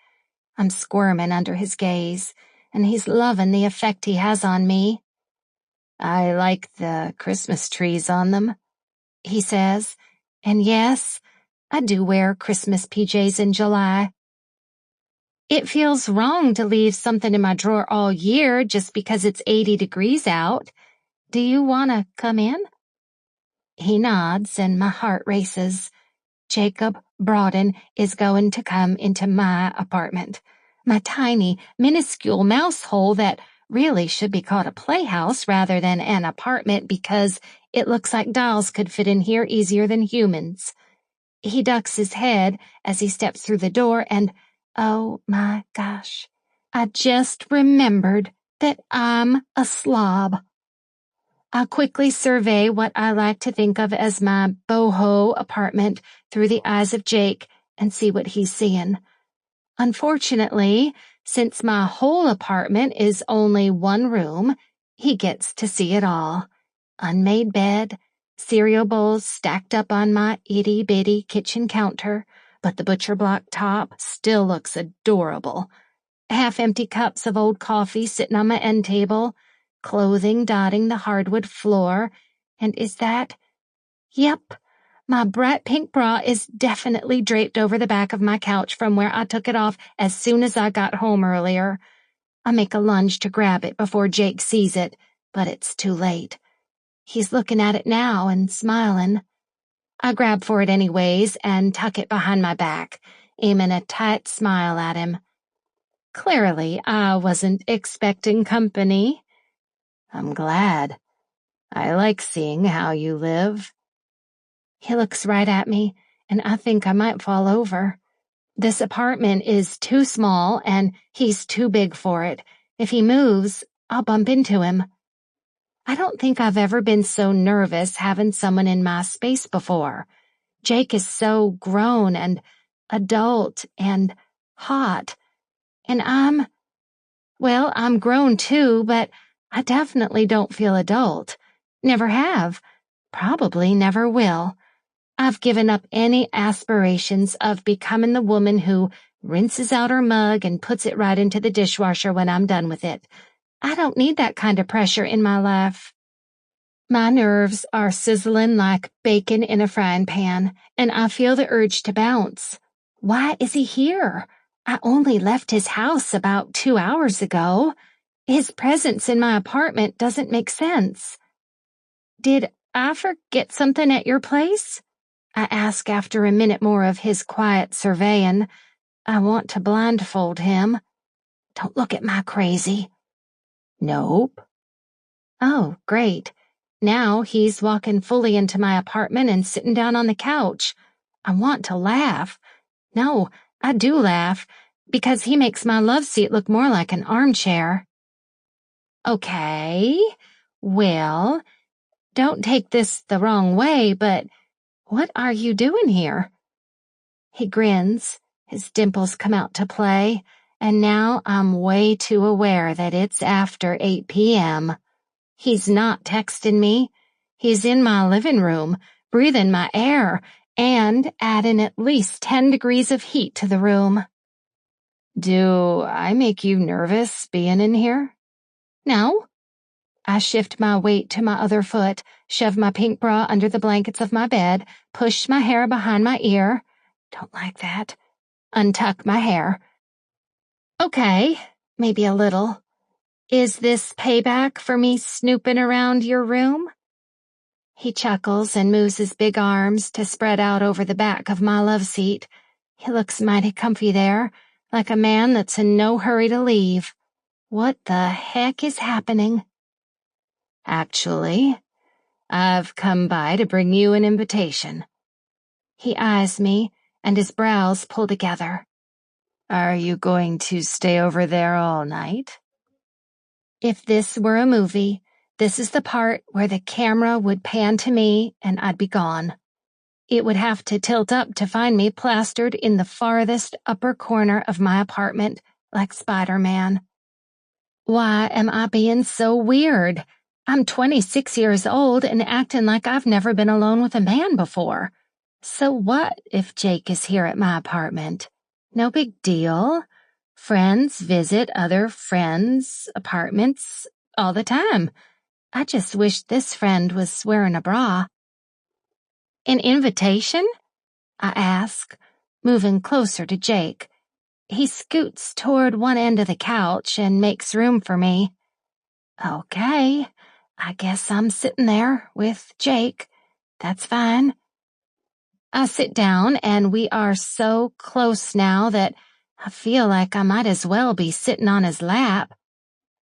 I'm squirming under his gaze, and he's loving the effect he has on me. "I like the Christmas trees on them," he says, and yes, I do wear Christmas PJs in July. It feels wrong to leave something in my drawer all year just because it's 80 degrees out. Do you want to come in? He nods and my heart races. Jacob Broaden is going to come into my apartment. My tiny, minuscule mouse hole that really should be called a playhouse rather than an apartment because it looks like dolls could fit in here easier than humans. He ducks his head as he steps through the door and, oh my gosh, I just remembered that I'm a slob. I'll quickly survey what I like to think of as my boho apartment through the eyes of Jake and see what he's seeing. Unfortunately, since my whole apartment is only one room, he gets to see it all. Unmade bed, cereal bowls stacked up on my itty-bitty kitchen counter, but the butcher block top still looks adorable. Half-empty cups of old coffee sitting on my end table, clothing dotting the hardwood floor, and is that? Yep, my bright pink bra is definitely draped over the back of my couch from where I took it off as soon as I got home earlier. I make a lunge to grab it before Jake sees it, but it's too late. He's looking at it now and smiling. I grab for it anyways and tuck it behind my back, aiming a tight smile at him. Clearly, I wasn't expecting company. "I'm glad. I like seeing how you live." He looks right at me, and I think I might fall over. This apartment is too small, and he's too big for it. If he moves, I'll bump into him. I don't think I've ever been so nervous having someone in my space before. Jake is so grown and adult and hot, and I'm grown too, but I definitely don't feel adult. Never have. Probably never will. I've given up any aspirations of becoming the woman who rinses out her mug and puts it right into the dishwasher when I'm done with it. I don't need that kind of pressure in my life. My nerves are sizzling like bacon in a frying pan, and I feel the urge to bounce. Why is he here? I only left his house about 2 hours ago. His presence in my apartment doesn't make sense. Did I forget something at your place? I ask after a minute more of his quiet surveying. I want to blindfold him. Don't look at my crazy. Nope. Oh, great. Now he's walking fully into my apartment and sitting down on the couch. I want to laugh. No, I do laugh, because he makes my love seat look more like an armchair. Okay, well, don't take this the wrong way, but what are you doing here? He grins, his dimples come out to play, and now I'm way too aware that it's after 8 p.m. He's not texting me. He's in my living room, breathing my air, and adding at least 10 degrees of heat to the room. Do I make you nervous being in here? No. I shift my weight to my other foot, shove my pink bra under the blankets of my bed, push my hair behind my ear. Don't like that. Untuck my hair. Okay, maybe a little. Is this payback for me snooping around your room? He chuckles and moves his big arms to spread out over the back of my love seat. He looks mighty comfy there, like a man that's in no hurry to leave. What the heck is happening? Actually, I've come by to bring you an invitation. He eyes me, and his brows pull together. Are you going to stay over there all night? If this were a movie, this is the part where the camera would pan to me and I'd be gone. It would have to tilt up to find me plastered in the farthest upper corner of my apartment, like Spider-Man. Why am I being so weird? I'm 26 years old and acting like I've never been alone with a man before. So what if Jake is here at my apartment? No big deal. Friends visit other friends' apartments all the time. I just wish this friend was wearing a bra. An invitation? I ask, moving closer to Jake. He scoots toward one end of the couch and makes room for me. Okay, I guess I'm sitting there with Jake. That's fine. I sit down, and we are so close now that I feel like I might as well be sitting on his lap.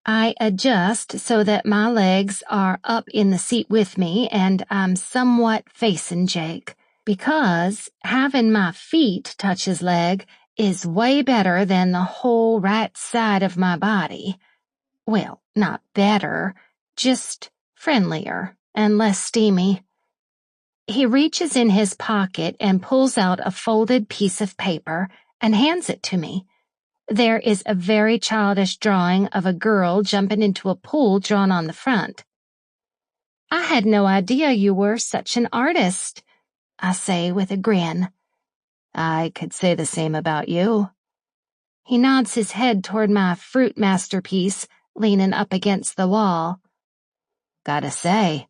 I adjust so that my legs are up in the seat with me, and I'm somewhat facing Jake, because having my feet touch his leg is way better than the whole right side of my body. Well, not better, just friendlier and less steamy. He reaches in his pocket and pulls out a folded piece of paper and hands it to me. There is a very childish drawing of a girl jumping into a pool drawn on the front. I had no idea you were such an artist, I say with a grin. I could say the same about you. He nods his head toward my fruit masterpiece leaning up against the wall. Gotta say,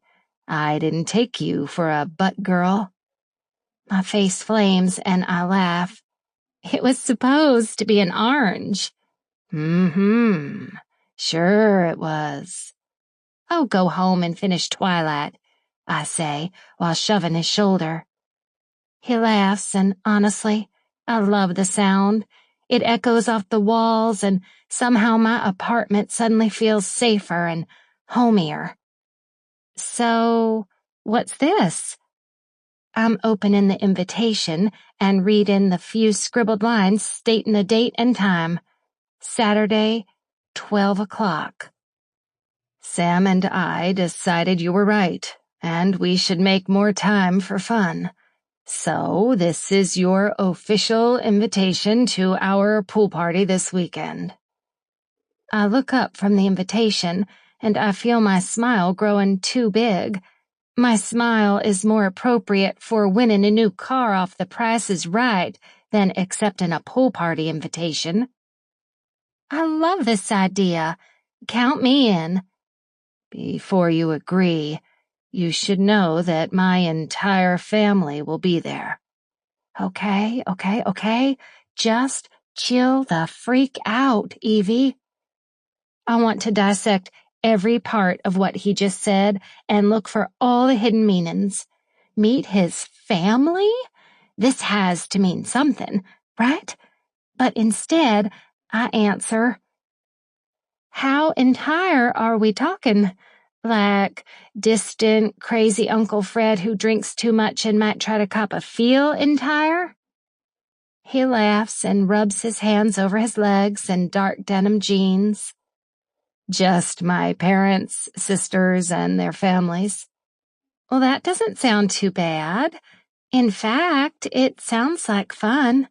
I didn't take you for a butt girl. My face flames and I laugh. It was supposed to be an orange. Sure it was. Oh, go home and finish Twilight, I say, while shoving his shoulder. He laughs, and honestly, I love the sound. It echoes off the walls, and somehow my apartment suddenly feels safer and homier. So, what's this? I'm opening the invitation and reading the few scribbled lines stating the date and time. Saturday, 12 o'clock. Sam and I decided you were right, and we should make more time for fun. So, this is your official invitation to our pool party this weekend. I look up from the invitation, and I feel my smile growing too big. My smile is more appropriate for winning a new car off The Price is Right than accepting a pool party invitation. I love this idea. Count me in. Before you agree, you should know that my entire family will be there. Okay. Just chill the freak out, Evie. I want to dissect every part of what he just said and look for all the hidden meanings. Meet his family? This has to mean something, right? But instead, I answer, how entire are we talking? Like distant, crazy Uncle Fred who drinks too much and might try to cop a feel entire? He laughs and rubs his hands over his legs and dark denim jeans. Just my parents, sisters, and their families. Well, that doesn't sound too bad. In fact, it sounds like fun.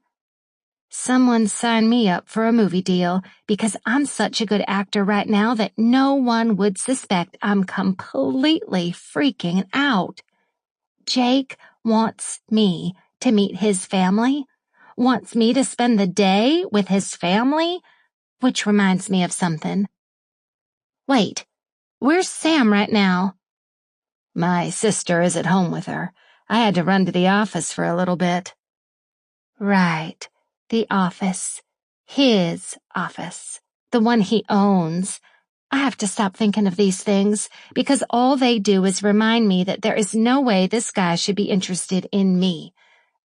Someone sign me up for a movie deal because I'm such a good actor right now that no one would suspect I'm completely freaking out. Jake wants me to meet his family, wants me to spend the day with his family, which reminds me of something. Wait, where's Sam right now? My sister is at home with her. I had to run to the office for a little bit. Right, the office. His office. The one he owns. I have to stop thinking of these things because all they do is remind me that there is no way this guy should be interested in me.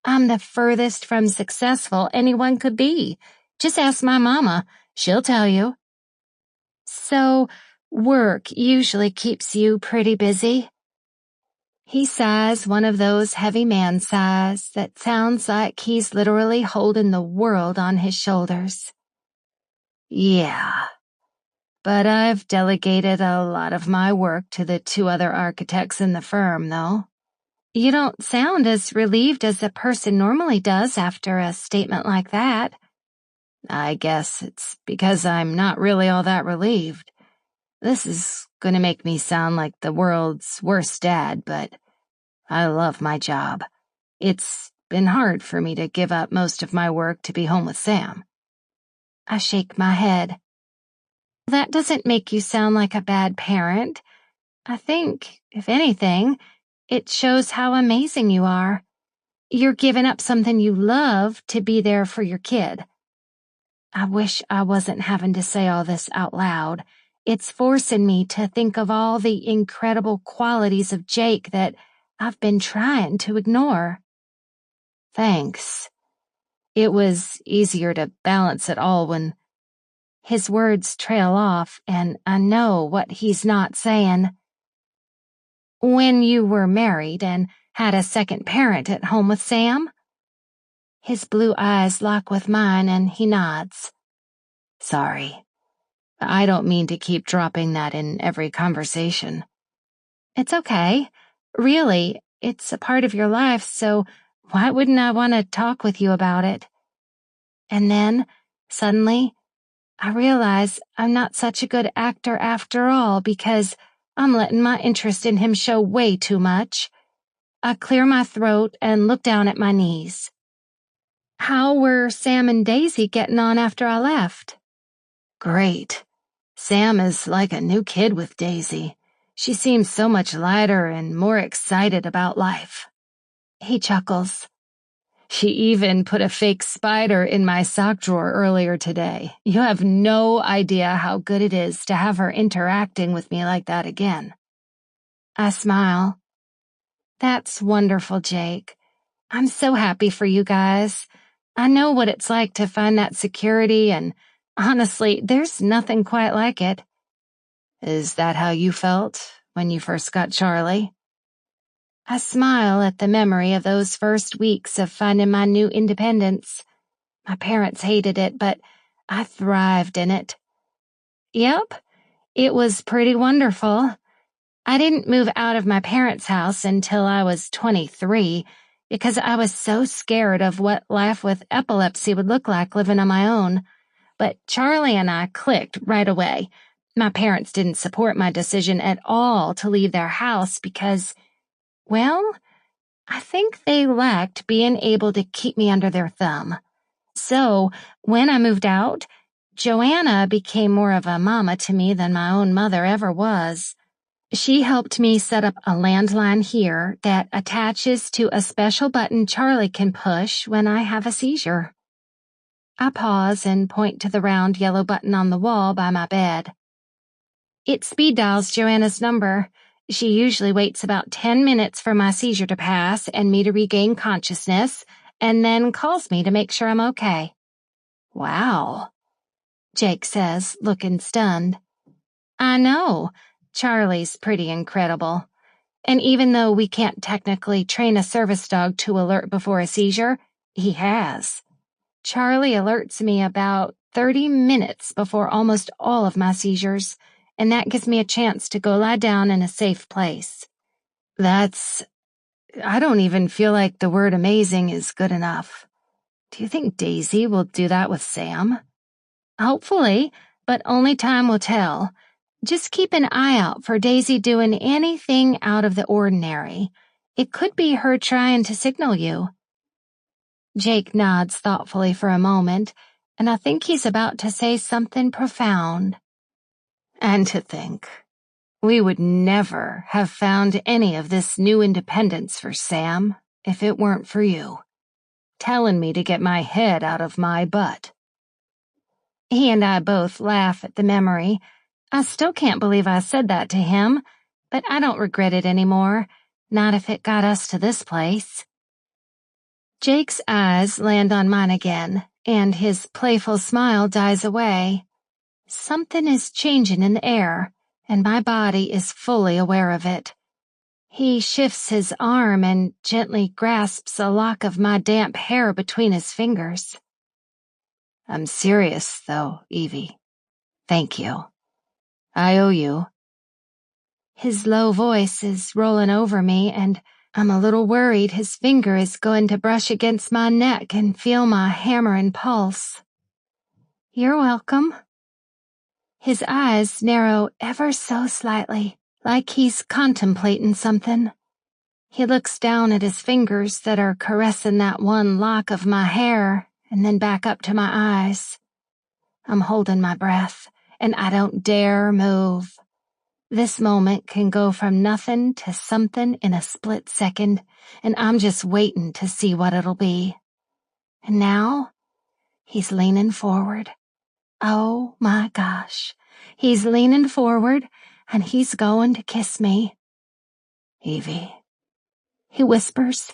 I'm the furthest from successful anyone could be. Just ask my mama. She'll tell you. So, work usually keeps you pretty busy? He sighs one of those heavy man sighs that sounds like he's literally holding the world on his shoulders. Yeah. But I've delegated a lot of my work to the 2 other architects in the firm, though. You don't sound as relieved as a person normally does after a statement like that. I guess it's because I'm not really all that relieved. This is going to make me sound like the world's worst dad, but I love my job. It's been hard for me to give up most of my work to be home with Sam. I shake my head. That doesn't make you sound like a bad parent. I think, if anything, it shows how amazing you are. You're giving up something you love to be there for your kid. I wish I wasn't having to say all this out loud. It's forcing me to think of all the incredible qualities of Jake that I've been trying to ignore. Thanks. It was easier to balance it all when... His words trail off, and I know what he's not saying. When you were married and had a second parent at home with Sam? His blue eyes lock with mine, and he nods. Sorry. I don't mean to keep dropping that in every conversation. It's okay. Really, it's a part of your life, so why wouldn't I want to talk with you about it? And then, suddenly, I realize I'm not such a good actor after all because I'm letting my interest in him show way too much. I clear my throat and look down at my knees. How were Sam and Daisy getting on after I left? Great. Sam is like a new kid with Daisy. She seems so much lighter and more excited about life. He chuckles. She even put a fake spider in my sock drawer earlier today. You have no idea how good it is to have her interacting with me like that again. I smile. That's wonderful, Jake. I'm so happy for you guys. I know what it's like to find that security, and honestly, there's nothing quite like it. Is that how you felt when you first got Charlie? I smile at the memory of those first weeks of finding my new independence. My parents hated it, but I thrived in it. Yep, it was pretty wonderful. I didn't move out of my parents' house until I was 23 because I was so scared of what life with epilepsy would look like living on my own. But Charlie and I clicked right away. My parents didn't support my decision at all to leave their house because, well, I think they lacked being able to keep me under their thumb. So, when I moved out, Joanna became more of a mama to me than my own mother ever was. She helped me set up a landline here that attaches to a special button Charlie can push when I have a seizure. I pause and point to the round yellow button on the wall by my bed. It speed dials Joanna's number. She usually waits about 10 minutes for my seizure to pass and me to regain consciousness, and then calls me to make sure I'm okay. Wow, Jake says, looking stunned. I know. Charlie's pretty incredible. And even though we can't technically train a service dog to alert before a seizure, he has. Charlie alerts me about 30 minutes before almost all of my seizures, and that gives me a chance to go lie down in a safe place. I don't even feel like the word amazing is good enough. Do you think Daisy will do that with Sam? Hopefully, but only time will tell. Just keep an eye out for Daisy doing anything out of the ordinary. It could be her trying to signal you. Jake nods thoughtfully for a moment, and I think he's about to say something profound. And to think, we would never have found any of this new independence for Sam if it weren't for you, telling me to get my head out of my butt. He and I both laugh at the memory. I still can't believe I said that to him, but I don't regret it anymore, not if it got us to this place. Jake's eyes land on mine again, and his playful smile dies away. Something is changing in the air, and my body is fully aware of it. He shifts his arm and gently grasps a lock of my damp hair between his fingers. I'm serious, though, Evie. Thank you. I owe you. His low voice is rolling over me, and I'm a little worried his finger is going to brush against my neck and feel my hammering pulse. You're welcome. His eyes narrow ever so slightly, like he's contemplating something. He looks down at his fingers that are caressing that one lock of my hair, and then back up to my eyes. I'm holding my breath, and I don't dare move. This moment can go from nothing to something in a split second, and I'm just waiting to see what it'll be. And now, he's leaning forward. Oh my gosh, he's leaning forward, and he's going to kiss me. Evie, he whispers,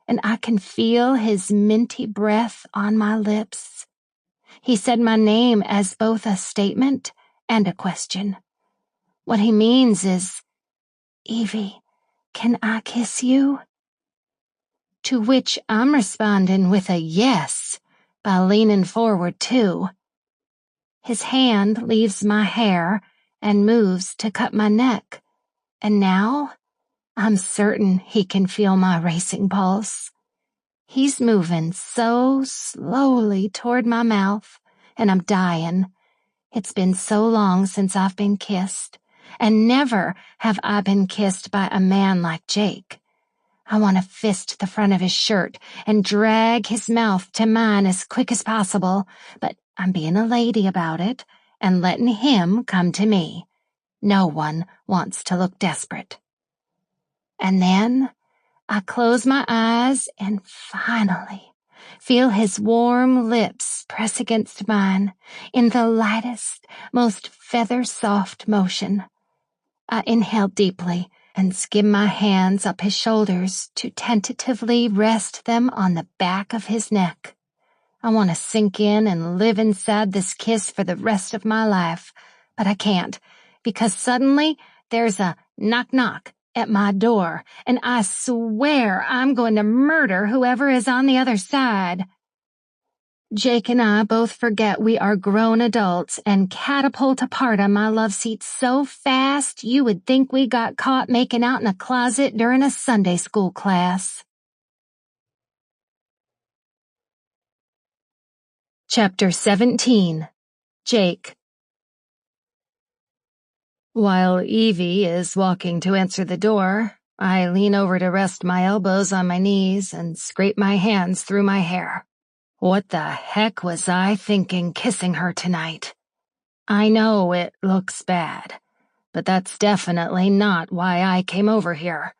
and I can feel his minty breath on my lips. He said my name as both a statement and a question. What he means is, Evie, can I kiss you? To which I'm responding with a yes by leaning forward too. His hand leaves my hair and moves to cut my neck, and now I'm certain he can feel my racing pulse. He's moving so slowly toward my mouth, and I'm dying. It's been so long since I've been kissed, and never have I been kissed by a man like Jake. I want to fist the front of his shirt and drag his mouth to mine as quick as possible, but I'm being a lady about it and letting him come to me. No one wants to look desperate. And then I close my eyes and finally feel his warm lips press against mine in the lightest, most feather-soft motion. I inhale deeply and skim my hands up his shoulders to tentatively rest them on the back of his neck. I want to sink in and live inside this kiss for the rest of my life, but I can't, because suddenly there's a knock-knock at my door, and I swear I'm going to murder whoever is on the other side. Jake and I both forget we are grown adults and catapult apart on my love seat so fast you would think we got caught making out in a closet during a Sunday school class. Chapter 17. Jake. While Evie is walking to answer the door, I lean over to rest my elbows on my knees and scrape my hands through my hair. What the heck was I thinking kissing her tonight? I know it looks bad, but that's definitely not why I came over here.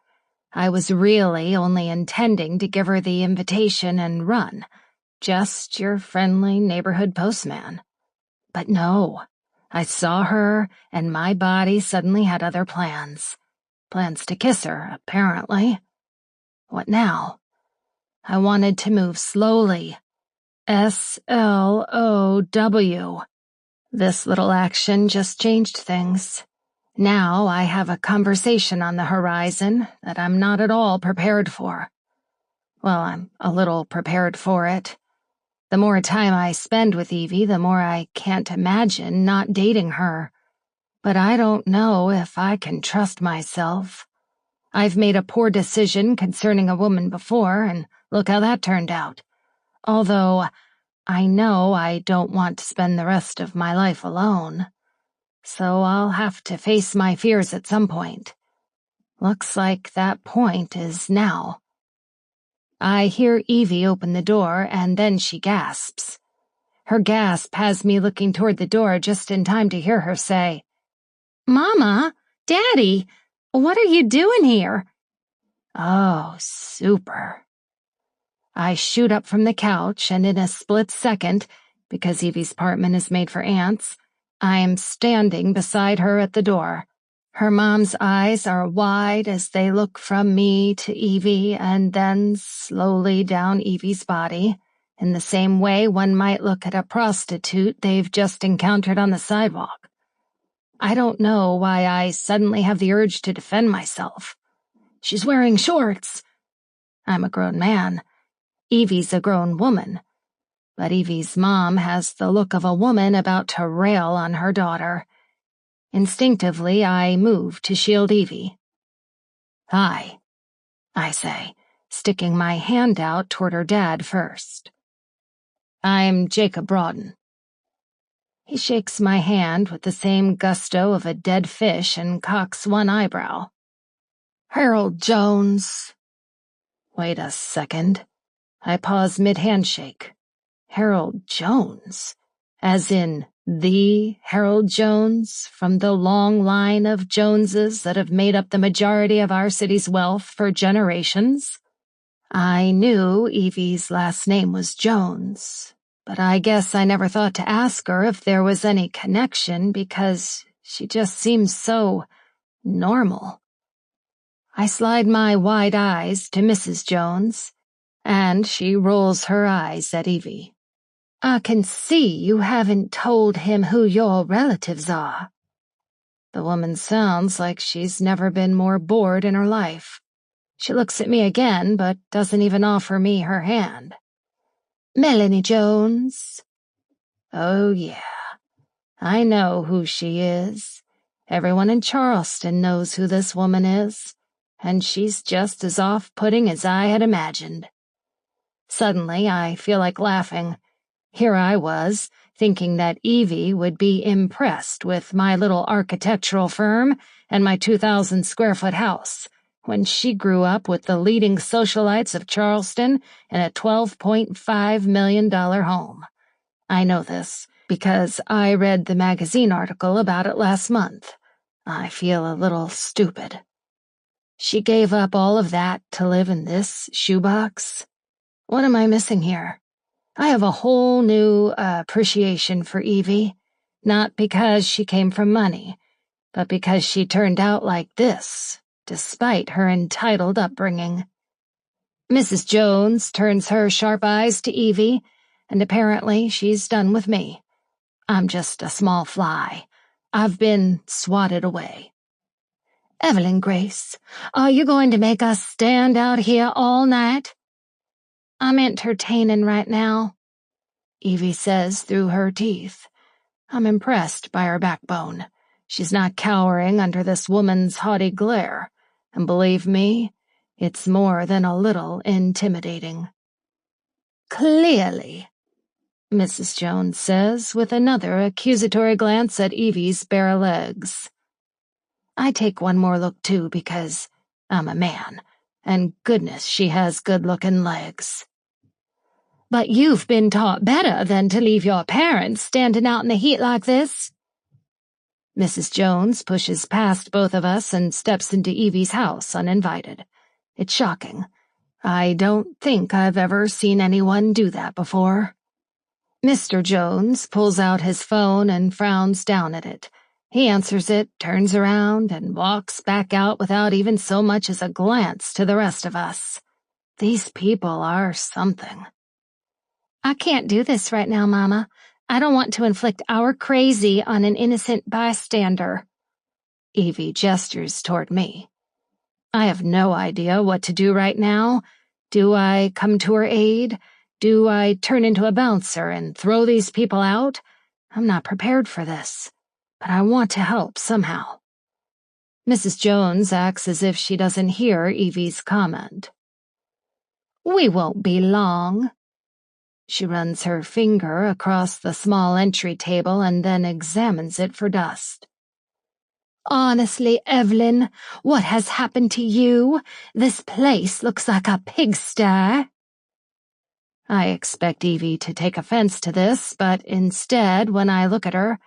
I was really only intending to give her the invitation and run. Just your friendly neighborhood postman. But no, I saw her, and my body suddenly had other plans. Plans to kiss her, apparently. What now? I wanted to move slowly. S-L-O-W. This little action just changed things. Now I have a conversation on the horizon that I'm not at all prepared for. Well, I'm a little prepared for it. The more time I spend with Evie, the more I can't imagine not dating her. But I don't know if I can trust myself. I've made a poor decision concerning a woman before, and look how that turned out. Although I know I don't want to spend the rest of my life alone. So I'll have to face my fears at some point. Looks like that point is now. I hear Evie open the door, and then she gasps. Her gasp has me looking toward the door just in time to hear her say, "Mama, Daddy, what are you doing here?" Oh, super. I shoot up from the couch, and in a split second, because Evie's apartment is made for ants, I am standing beside her at the door. Her mom's eyes are wide as they look from me to Evie and then slowly down Evie's body, in the same way one might look at a prostitute they've just encountered on the sidewalk. I don't know why I suddenly have the urge to defend myself. She's wearing shorts. I'm a grown man. Evie's a grown woman. But Evie's mom has the look of a woman about to rail on her daughter. Instinctively, I move to shield Evie. "Hi," I say, sticking my hand out toward her dad first. "I'm Jacob Broughton." He shakes my hand with the same gusto of a dead fish and cocks one eyebrow. "Harold Jones." Wait a second. I pause mid-handshake. Harold Jones? As in the Harold Jones from the long line of Joneses that have made up the majority of our city's wealth for generations? I knew Evie's last name was Jones, but I guess I never thought to ask her if there was any connection because she just seems so normal. I slide my wide eyes to Mrs. Jones, and she rolls her eyes at Evie. "I can see you haven't told him who your relatives are." The woman sounds like she's never been more bored in her life. She looks at me again, but doesn't even offer me her hand. "Melanie Jones." Oh, yeah. I know who she is. Everyone in Charleston knows who this woman is, and she's just as off-putting as I had imagined. Suddenly, I feel like laughing. Here I was, thinking that Evie would be impressed with my little architectural firm and my 2,000-square-foot house, when she grew up with the leading socialites of Charleston in a $12.5 million home. I know this because I read the magazine article about it last month. I feel a little stupid. She gave up all of that to live in this shoebox? What am I missing here? I have a whole new appreciation for Evie, not because she came from money, but because she turned out like this, despite her entitled upbringing. Mrs. Jones turns her sharp eyes to Evie, and apparently she's done with me. I'm just a small fly. I've been swatted away. Evelyn Grace, are you going to make us stand out here all night? I'm entertaining right now, Evie says through her teeth. I'm impressed by her backbone. She's not cowering under this woman's haughty glare, and believe me, it's more than a little intimidating. Clearly, Mrs. Jones says with another accusatory glance at Evie's bare legs. I take one more look too because I'm a man, and goodness, she has good-looking legs. But you've been taught better than to leave your parents standing out in the heat like this. Mrs. Jones pushes past both of us and steps into Evie's house uninvited. It's shocking. I don't think I've ever seen anyone do that before. Mr. Jones pulls out his phone and frowns down at it. He answers it, turns around, and walks back out without even so much as a glance to the rest of us. These people are something. I can't do this right now, Mama. I don't want to inflict our crazy on an innocent bystander. Evie gestures toward me. I have no idea what to do right now. Do I come to her aid? Do I turn into a bouncer and throw these people out? I'm not prepared for this, but I want to help somehow. Mrs. Jones acts as if she doesn't hear Evie's comment. We won't be long. She runs her finger across the small entry table and then examines it for dust. Honestly, Evelyn, what has happened to you? This place looks like a pigsty. I expect Evie to take offense to this, but instead, when I look at her,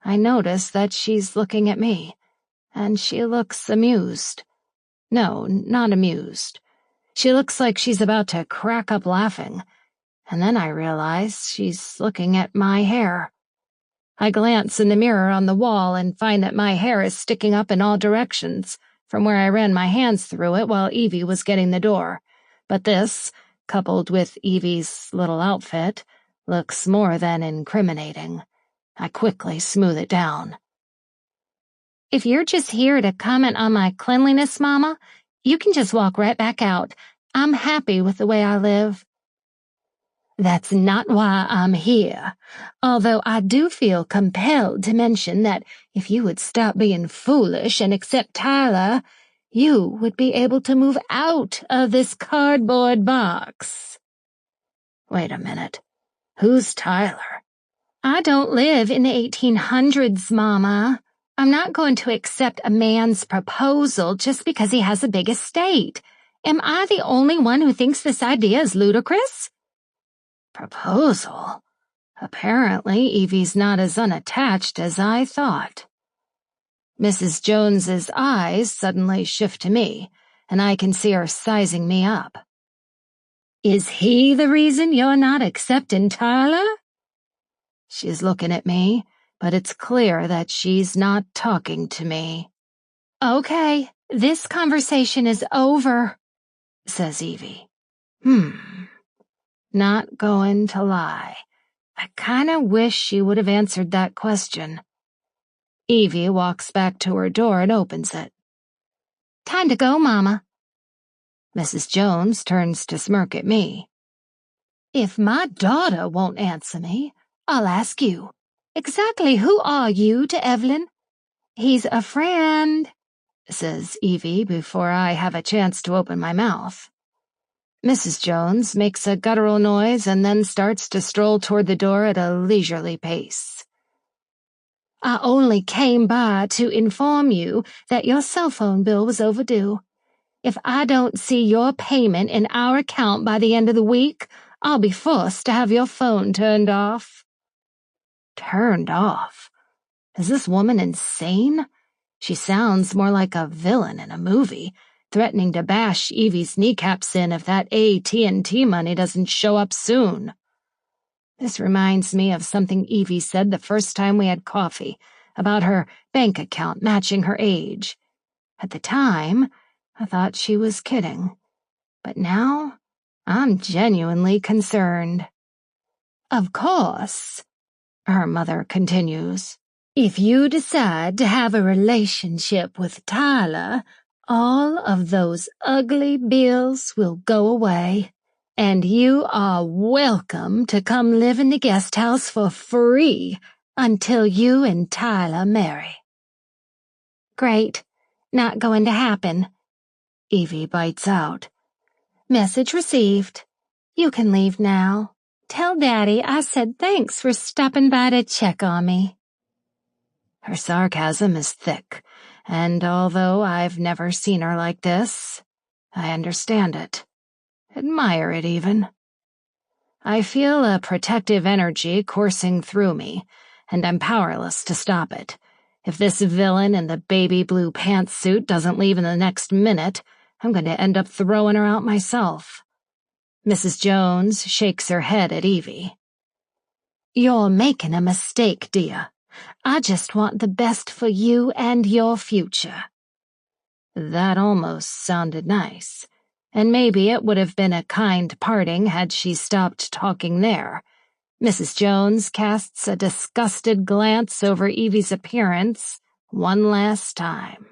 I notice that she's looking at me, and she looks amused. No, not amused. She looks like she's about to crack up laughing, and then I realize she's looking at my hair. I glance in the mirror on the wall and find that my hair is sticking up in all directions from where I ran my hands through it while Evie was getting the door. But this, coupled with Evie's little outfit, looks more than incriminating. I quickly smooth it down. If you're just here to comment on my cleanliness, Mama, you can just walk right back out. I'm happy with the way I live. That's not why I'm here, although I do feel compelled to mention that if you would stop being foolish and accept Tyler, you would be able to move out of this cardboard box. Wait a minute. Who's Tyler? I don't live in the 1800s, Mama. I'm not going to accept a man's proposal just because he has a big estate. Am I the only one who thinks this idea is ludicrous? Proposal? Apparently, Evie's not as unattached as I thought. Mrs. Jones's eyes suddenly shift to me, and I can see her sizing me up. Is he the reason you're not accepting Tyler? She's looking at me, but it's clear that she's not talking to me. Okay, this conversation is over, says Evie. Not going to lie. I kinda wish she would have answered that question. Evie walks back to her door and opens it. Time to go, Mama. Mrs. Jones turns to smirk at me. If my daughter won't answer me, I'll ask you. Exactly who are you to Evelyn? He's a friend, says Evie before I have a chance to open my mouth. Mrs. Jones makes a guttural noise and then starts to stroll toward the door at a leisurely pace. I only came by to inform you that your cell phone bill was overdue. If I don't see your payment in our account by the end of the week, I'll be forced to have your phone turned off. Turned off? Is this woman insane? She sounds more like a villain in a movie, threatening to bash Evie's kneecaps in if that AT&T money doesn't show up soon. This reminds me of something Evie said the first time we had coffee, about her bank account matching her age. At the time, I thought she was kidding, but now I'm genuinely concerned. Of course, her mother continues, If you decide to have a relationship with Tyler, all of those ugly bills will go away, and you are welcome to come live in the guest house for free until you and Tyler marry. Great. Not going to happen. Evie bites out. Message received. You can leave now. Tell Daddy I said thanks for stopping by to check on me. Her sarcasm is thick, and although I've never seen her like this, I understand it. Admire it, even. I feel a protective energy coursing through me, and I'm powerless to stop it. If this villain in the baby blue pantsuit doesn't leave in the next minute, I'm going to end up throwing her out myself. Mrs. Jones shakes her head at Evie. You're making a mistake, dear. I just want the best for you and your future. That almost sounded nice, and maybe it would have been a kind parting had she stopped talking there. Mrs. Jones casts a disgusted glance over Evie's appearance one last time.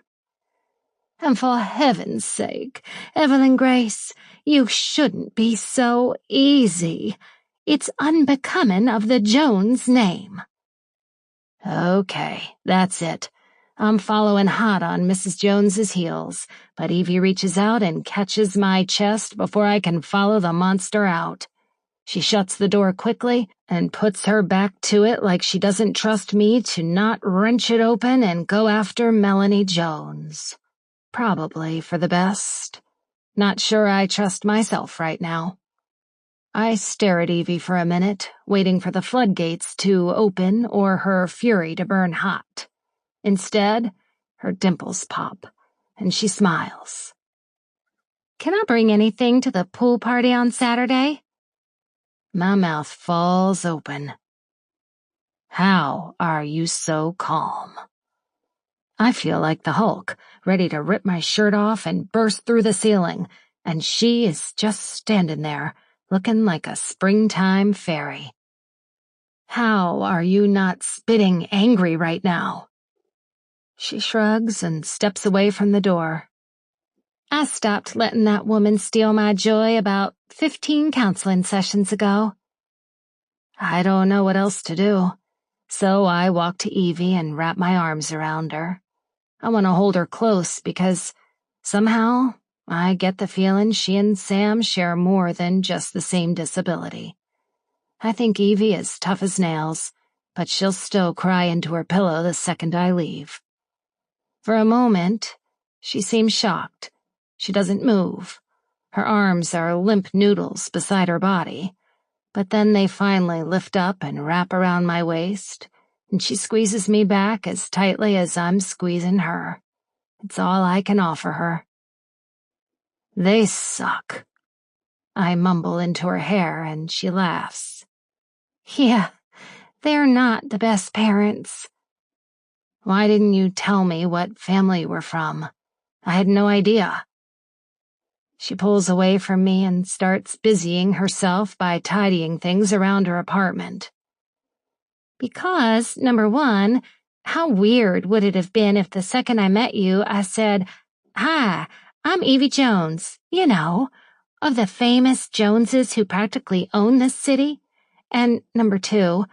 And for heaven's sake, Evelyn Grace, you shouldn't be so easy. It's unbecoming of the Jones name. Okay, that's it. I'm following hot on Mrs. Jones's heels, but Evie reaches out and catches my chest before I can follow the monster out. She shuts the door quickly and puts her back to it like she doesn't trust me to not wrench it open and go after Melanie Jones. Probably for the best. Not sure I trust myself right now. I stare at Evie for a minute, waiting for the floodgates to open or her fury to burn hot. Instead, her dimples pop, and she smiles. Can I bring anything to the pool party on Saturday? My mouth falls open. How are you so calm? I feel like the Hulk, ready to rip my shirt off and burst through the ceiling, and she is just standing there, looking like a springtime fairy. How are you not spitting angry right now? She shrugs and steps away from the door. I stopped letting that woman steal my joy about 15 counseling sessions ago. I don't know what else to do, so I walk to Evie and wrap my arms around her. I want to hold her close because, somehow, I get the feeling she and Sam share more than just the same disability. I think Evie is tough as nails, but she'll still cry into her pillow the second I leave. For a moment, she seems shocked. She doesn't move. Her arms are limp noodles beside her body, but then they finally lift up and wrap around my waist, and she squeezes me back as tightly as I'm squeezing her. It's all I can offer her. They suck. I mumble into her hair, and she laughs. Yeah, they're not the best parents. Why didn't you tell me what family you were from? I had no idea. She pulls away from me and starts busying herself by tidying things around her apartment. Because, number one, how weird would it have been if the second I met you, I said, "Hi, I'm Evie Jones, you know, of the famous Joneses who practically own this city?" And number two,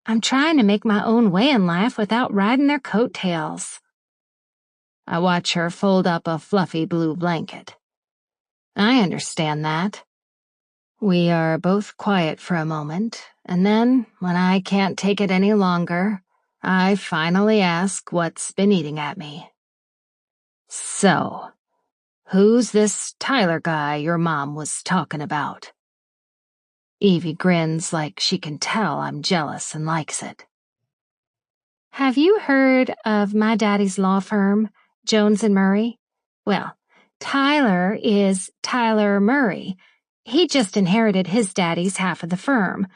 I'm trying to make my own way in life without riding their coattails. I watch her fold up a fluffy blue blanket. I understand that. We are both quiet for a moment, and then, when I can't take it any longer, I finally ask what's been eating at me. So, who's this Tyler guy your mom was talking about? Evie grins like she can tell I'm jealous and likes it. Have you heard of my daddy's law firm, Jones and Murray? Well, Tyler is Tyler Murray. He just inherited his daddy's half of the firm.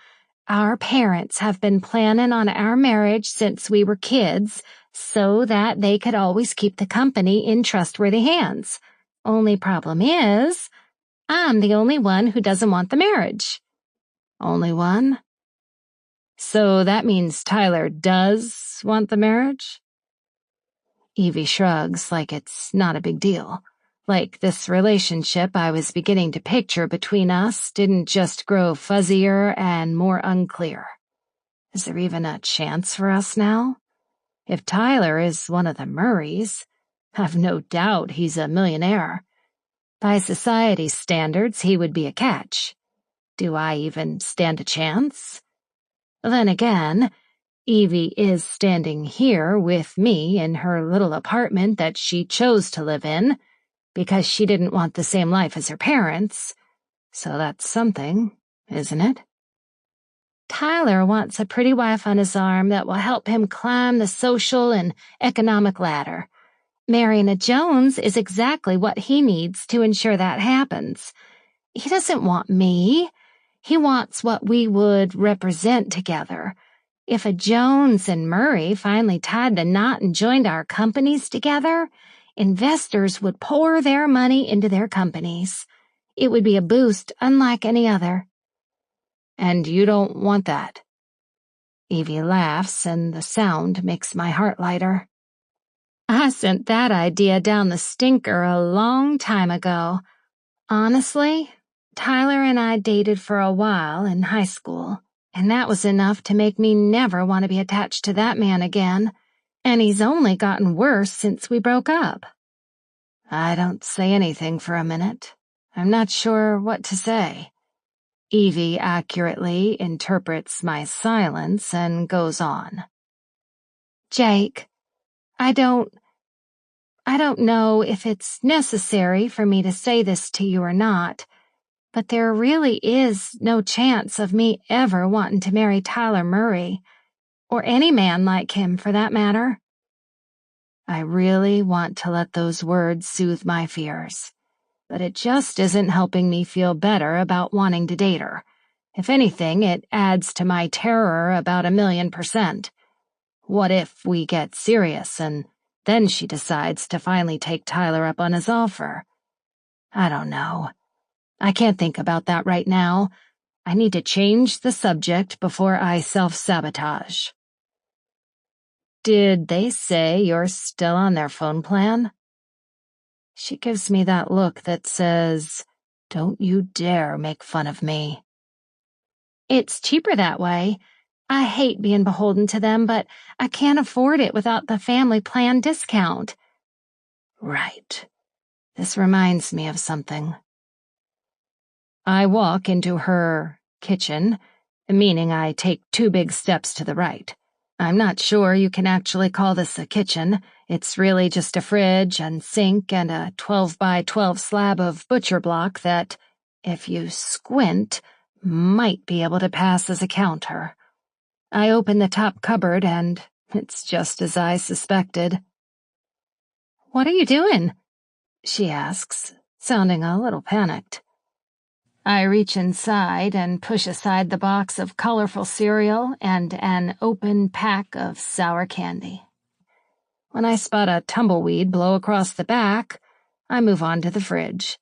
Our parents have been planning on our marriage since we were kids so that they could always keep the company in trustworthy hands. Only problem is, I'm the only one who doesn't want the marriage. Only one? So that means Tyler does want the marriage? Evie shrugs like it's not a big deal. Like this relationship I was beginning to picture between us didn't just grow fuzzier and more unclear. Is there even a chance for us now? If Tyler is one of the Murrays, I've no doubt he's a millionaire. By society's standards, he would be a catch. Do I even stand a chance? Then again, Evie is standing here with me in her little apartment that she chose to live in because she didn't want the same life as her parents. So that's something, isn't it? Tyler wants a pretty wife on his arm that will help him climb the social and economic ladder. Marrying a Jones is exactly what he needs to ensure that happens. He doesn't want me. He wants what we would represent together. If a Jones and Murray finally tied the knot and joined our companies together, investors would pour their money into their companies. It would be a boost unlike any other. And you don't want that? Evie laughs, and the sound makes my heart lighter. I sent that idea down the stinker a long time ago. Honestly, Tyler and I dated for a while in high school, and that was enough to make me never want to be attached to that man again, and he's only gotten worse since we broke up. I don't say anything for a minute. I'm not sure what to say. Evie accurately interprets my silence and goes on. Jake, I don't know if it's necessary for me to say this to you or not, but there really is no chance of me ever wanting to marry Tyler Murray, or any man like him for that matter. I really want to let those words soothe my fears, but it just isn't helping me feel better about wanting to date her. If anything, it adds to my terror about 1,000,000%. What if we get serious and then she decides to finally take Tyler up on his offer? I don't know. I can't think about that right now. I need to change the subject before I self-sabotage. Did they say you're still on their phone plan? She gives me that look that says, "Don't you dare make fun of me." It's cheaper that way. I hate being beholden to them, but I can't afford it without the family plan discount. Right. This reminds me of something. I walk into her kitchen, meaning I take 2 big steps to the right. I'm not sure you can actually call this a kitchen. It's really just a fridge and sink and a 12 by 12 slab of butcher block that, if you squint, might be able to pass as a counter. I open the top cupboard and it's just as I suspected. "What are you doing?" she asks, sounding a little panicked. I reach inside and push aside the box of colorful cereal and an open pack of sour candy. When I spot a tumbleweed blow across the back, I move on to the fridge.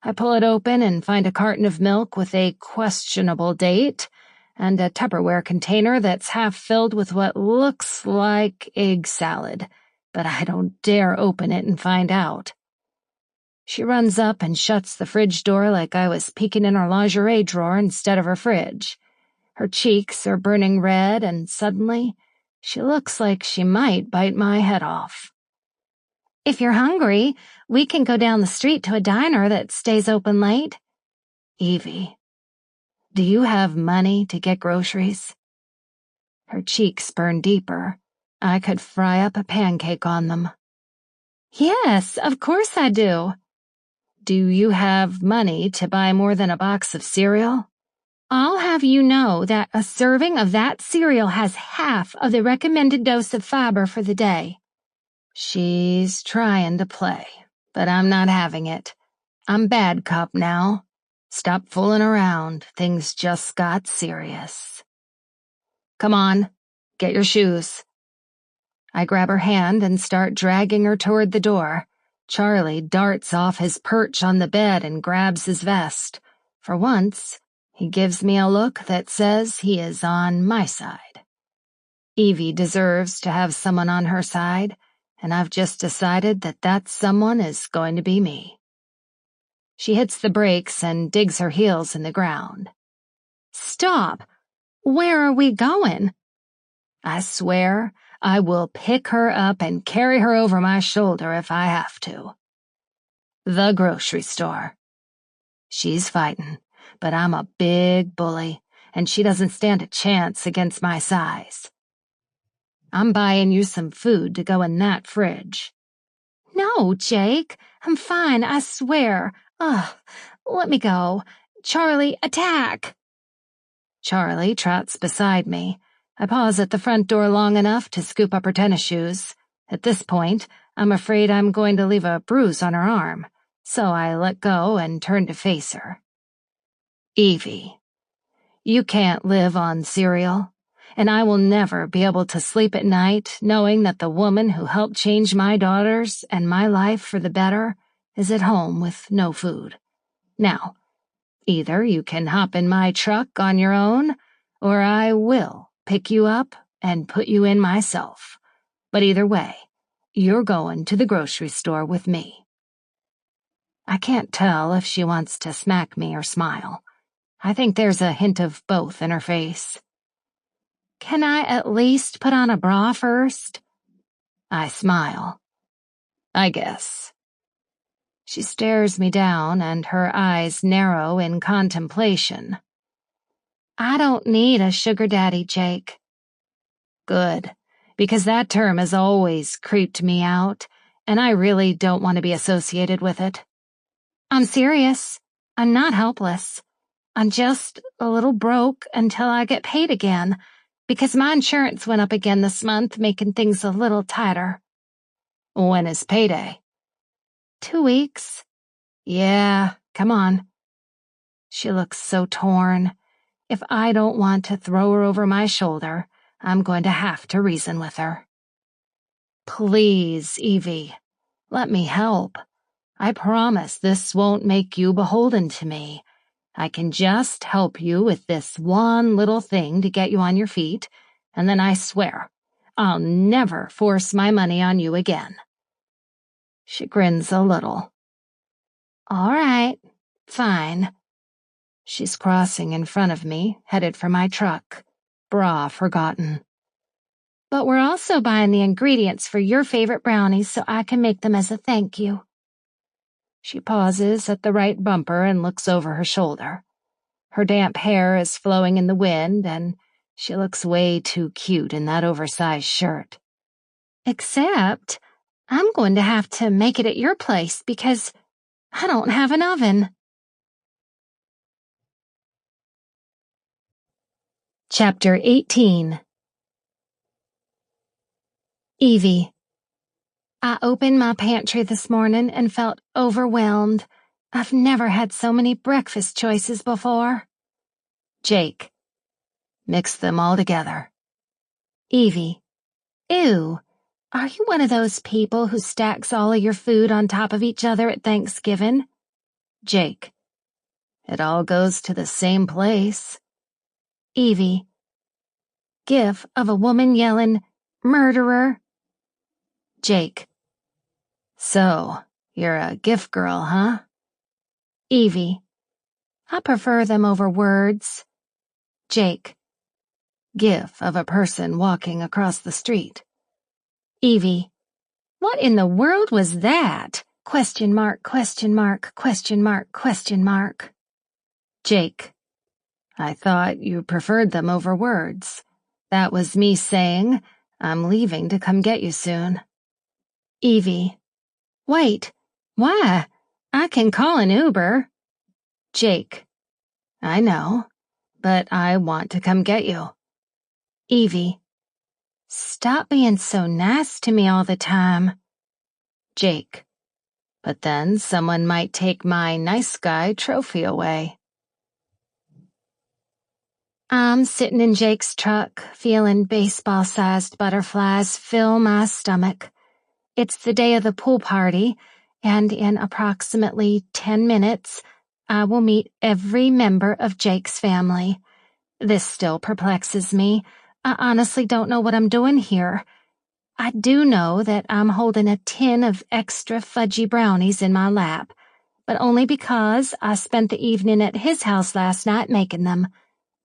I pull it open and find a carton of milk with a questionable date and a Tupperware container that's half filled with what looks like egg salad, but I don't dare open it and find out. She runs up and shuts the fridge door like I was peeking in her lingerie drawer instead of her fridge. Her cheeks are burning red, and suddenly, she looks like she might bite my head off. "If you're hungry, we can go down the street to a diner that stays open late." "Evie, do you have money to get groceries?" Her cheeks burn deeper. I could fry up a pancake on them. "Yes, of course I do." "Do you have money to buy more than a box of cereal?" "I'll have you know that a serving of that cereal has half of the recommended dose of fiber for the day." She's trying to play, but I'm not having it. I'm bad cop now. Stop fooling around. Things just got serious. "Come on, get your shoes." I grab her hand and start dragging her toward the door. Charlie darts off his perch on the bed and grabs his vest. For once, He gives me a look that says he is on my side. Evie deserves to have someone on her side, and I've just decided that that someone is going to be me. She hits the brakes and digs her heels in the ground. Stop! Where are we going? I swear I will pick her up and carry her over my shoulder if I have to. The grocery store. She's fighting, but I'm a big bully, and she doesn't stand a chance against my size. I'm buying you some food to go in that fridge. No, Jake. I'm fine, I swear. Ugh, let me go. Charlie, attack! Charlie trots beside me. I pause at the front door long enough to scoop up her tennis shoes. At this point, I'm afraid I'm going to leave a bruise on her arm, so I let go and turn to face her. Evie, you can't live on cereal, and I will never be able to sleep at night knowing that the woman who helped change my daughters and my life for the better is at home with no food. Now, either you can hop in my truck on your own, or I will pick you up and put you in myself. But either way, you're going to the grocery store with me. I can't tell if she wants to smack me or smile. I think there's a hint of both in her face. Can I at least put on a bra first? I smile. I guess. She stares me down, and her eyes narrow in contemplation. I don't need a sugar daddy, Jake. Good, because that term has always creeped me out, and I really don't want to be associated with it. I'm serious. I'm not helpless. I'm just a little broke until I get paid again, because my insurance went up again this month, making things a little tighter. When is payday? 2 weeks. Yeah, come on. She looks so torn. If I don't want to throw her over my shoulder, I'm going to have to reason with her. Please, Evie, let me help. I promise this won't make you beholden to me. I can just help you with this one little thing to get you on your feet, and then I swear, I'll never force my money on you again. She grins a little. All right, fine. She's crossing in front of me, headed for my truck. Bra forgotten. But we're also buying the ingredients for your favorite brownies so I can make them as a thank you. She pauses at the right bumper and looks over her shoulder. Her damp hair is flowing in the wind, and she looks way too cute in that oversized shirt. Except, I'm going to have to make it at your place because I don't have an oven. Chapter 18. Evie. I opened my pantry this morning and felt overwhelmed. I've never had so many breakfast choices before. Jake. Mix them all together. Evie. Ew. Are you one of those people who stacks all of your food on top of each other at Thanksgiving? Jake. It all goes to the same place. Evie. GIF of a woman yelling, "Murderer." Jake. So, you're a gift girl, huh? Evie. I prefer them over words. Jake. GIF of a person walking across the street. Evie. What in the world was that? Question mark, question mark, question mark, question mark. Jake. I thought you preferred them over words. That was me saying, I'm leaving to come get you soon. Evie. Wait, why? I can call an Uber. Jake. I know, but I want to come get you. Evie. Stop being so nice to me all the time. Jake. But then someone might take my nice guy trophy away. I'm sitting in Jake's truck, feeling baseball-sized butterflies fill my stomach. It's the day of the pool party, and in approximately 10 minutes, I will meet every member of Jake's family. This still perplexes me. I honestly don't know what I'm doing here. I do know that I'm holding a tin of extra fudgy brownies in my lap, but only because I spent the evening at his house last night making them.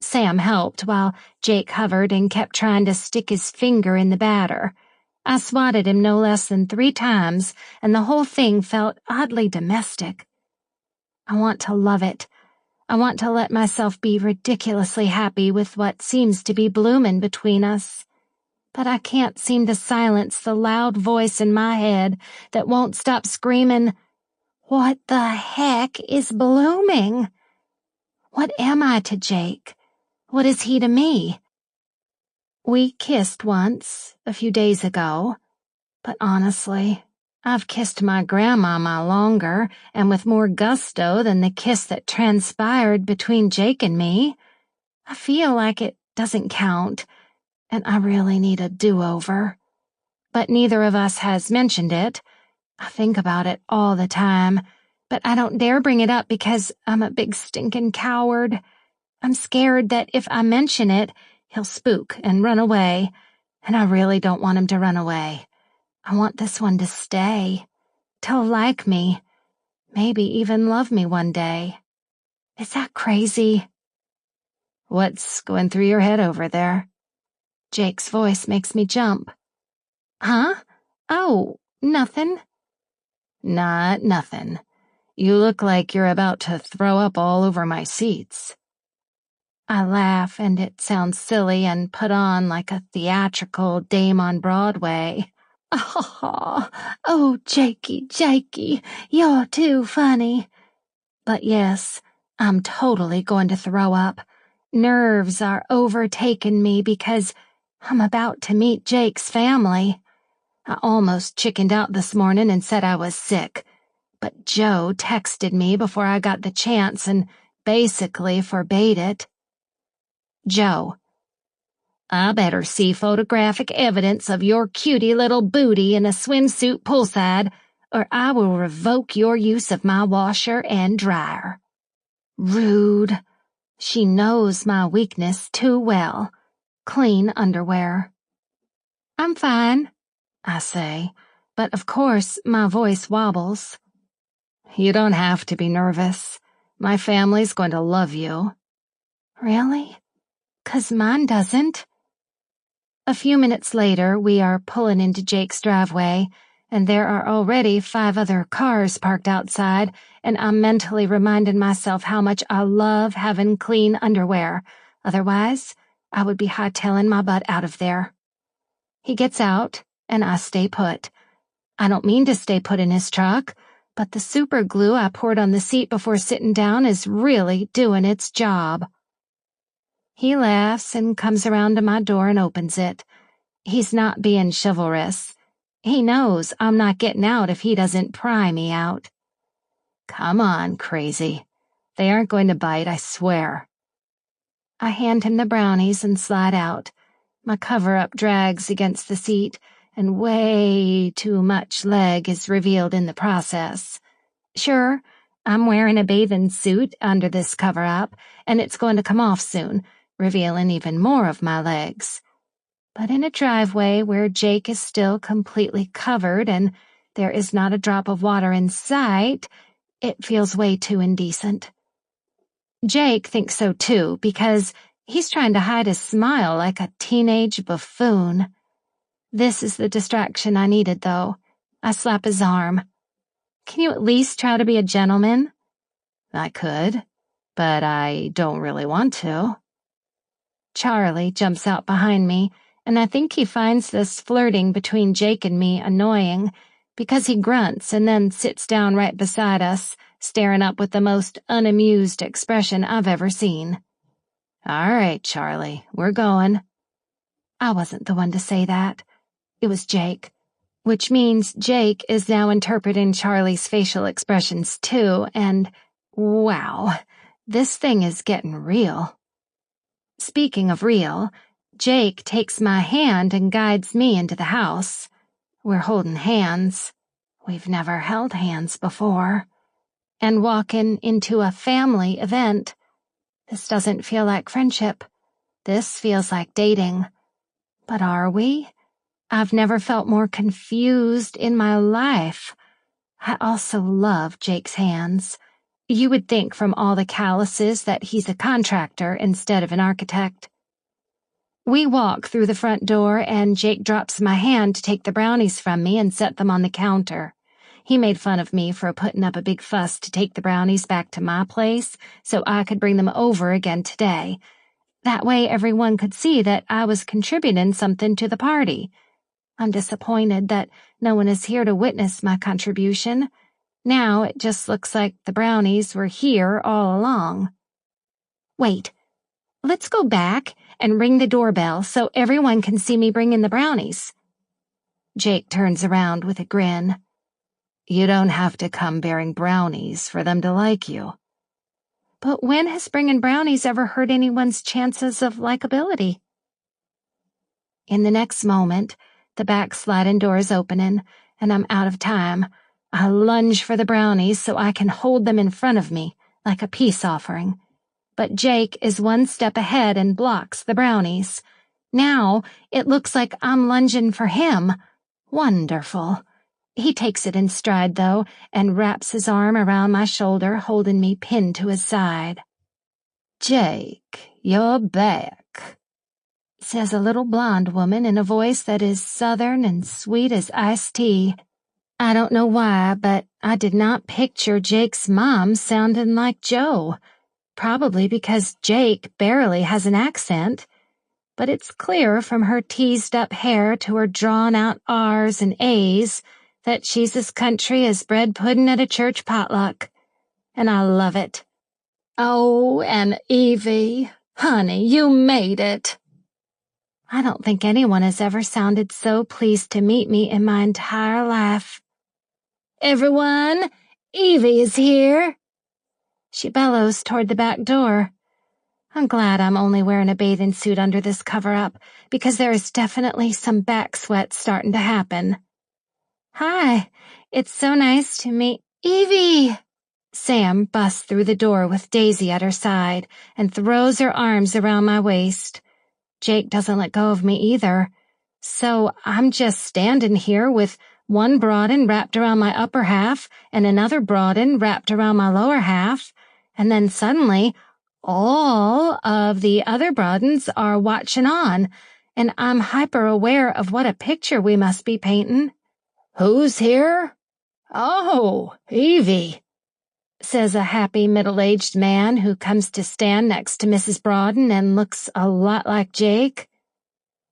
Sam helped while Jake hovered and kept trying to stick his finger in the batter. I swatted him no less than 3 times, and the whole thing felt oddly domestic. I want to love it. I want to let myself be ridiculously happy with what seems to be bloomin' between us. But I can't seem to silence the loud voice in my head that won't stop screaming, "What the heck is blooming? What am I to Jake? What is he to me?" We kissed once, a few days ago, but honestly, I've kissed my grandmama longer and with more gusto than the kiss that transpired between Jake and me. I feel like it doesn't count, and I really need a do-over. But neither of us has mentioned it. I think about it all the time, but I don't dare bring it up because I'm a big stinking coward. I'm scared that if I mention it, he'll spook and run away, and I really don't want him to run away. I want this one to stay, to like me, maybe even love me one day. Is that crazy? What's going through your head over there? Jake's voice makes me jump. Huh? Oh, nothing. Not nothing. You look like you're about to throw up all over my seats. I laugh, and it sounds silly and put on like a theatrical dame on Broadway. Oh, Jakey, you're too funny. But yes, I'm totally going to throw up. Nerves are overtaking me because I'm about to meet Jake's family. I almost chickened out this morning and said I was sick, but Joe texted me before I got the chance and basically forbade it. Joe: I better see photographic evidence of your cutie little booty in a swimsuit poolside, or I will revoke your use of my washer and dryer. Rude. She knows my weakness too well. Clean underwear. I'm fine, I say, but of course my voice wobbles. You don't have to be nervous. My family's going to love you. Really? 'Cause mine doesn't. A few minutes later, we are pulling into Jake's driveway, and there are already 5 other cars parked outside, and I'm mentally reminding myself how much I love having clean underwear. Otherwise, I would be hightailing my butt out of there. He gets out, and I stay put. I don't mean to stay put in his truck, but the super glue I poured on the seat before sitting down is really doing its job. He laughs and comes around to my door and opens it. He's not being chivalrous. He knows I'm not getting out if he doesn't pry me out. Come on, crazy. They aren't going to bite, I swear. I hand him the brownies and slide out. My cover-up drags against the seat, and way too much leg is revealed in the process. Sure, I'm wearing a bathing suit under this cover-up, and it's going to come off soon, revealing even more of my legs. But in a driveway where Jake is still completely covered and there is not a drop of water in sight, it feels way too indecent. Jake thinks so too, because he's trying to hide his smile like a teenage buffoon. This is the distraction I needed, though. I slap his arm. Can you at least try to be a gentleman? I could, but I don't really want to. Charlie jumps out behind me, and I think he finds this flirting between Jake and me annoying, because he grunts and then sits down right beside us, staring up with the most unamused expression I've ever seen. All right, Charlie, we're going. I wasn't the one to say that. It was Jake, which means Jake is now interpreting Charlie's facial expressions too, and wow, this thing is getting real. Speaking of real, Jake takes my hand and guides me into the house. We're holding hands. We've never held hands before. and walking into a family event. This doesn't feel like friendship. This feels like dating. But are we? I've never felt more confused in my life. I also love Jake's hands. You would think from all the calluses that he's a contractor instead of an architect. We walk through the front door and Jake drops my hand to take the brownies from me and set them on the counter. He made fun of me for putting up a big fuss to take the brownies back to my place so I could bring them over again today. That way everyone could see that I was contributing something to the party. I'm disappointed that no one is here to witness my contribution. Now it just looks like the brownies were here all along. Wait, let's go back and ring the doorbell so everyone can see me bringing the brownies. Jake turns around with a grin. You don't have to come bearing brownies for them to like you. But when has bringing brownies ever hurt anyone's chances of likability? In the next moment, the back sliding door is opening, and I'm out of time. I lunge for the brownies so I can hold them in front of me, like a peace offering. But Jake is one step ahead and blocks the brownies. Now, it looks like I'm lunging for him. Wonderful. He takes it in stride, though, and wraps his arm around my shoulder, holding me pinned to his side. Jake, you're back, says a little blonde woman in a voice that is southern and sweet as iced tea. I don't know why, but I did not picture Jake's mom sounding like Joe. Probably because Jake barely has an accent. But it's clear from her teased-up hair to her drawn-out R's and A's that she's as country as bread pudding at a church potluck. And I love it. Oh, and Evie, honey, you made it. I don't think anyone has ever sounded so pleased to meet me in my entire life. Everyone, Evie is here. She bellows toward the back door. I'm glad I'm only wearing a bathing suit under this cover-up, because there is definitely some back sweat starting to happen. Hi, it's so nice to meet Evie. Sam busts through the door with Daisy at her side and throws her arms around my waist. Jake doesn't let go of me either, so I'm just standing here with one broaden wrapped around my upper half and another broaden wrapped around my lower half, and then suddenly all of the other broadens are watching on, and I'm hyper-aware of what a picture we must be painting. Who's here? Oh, Evie, says a happy middle-aged man who comes to stand next to Mrs. Broaden and looks a lot like Jake.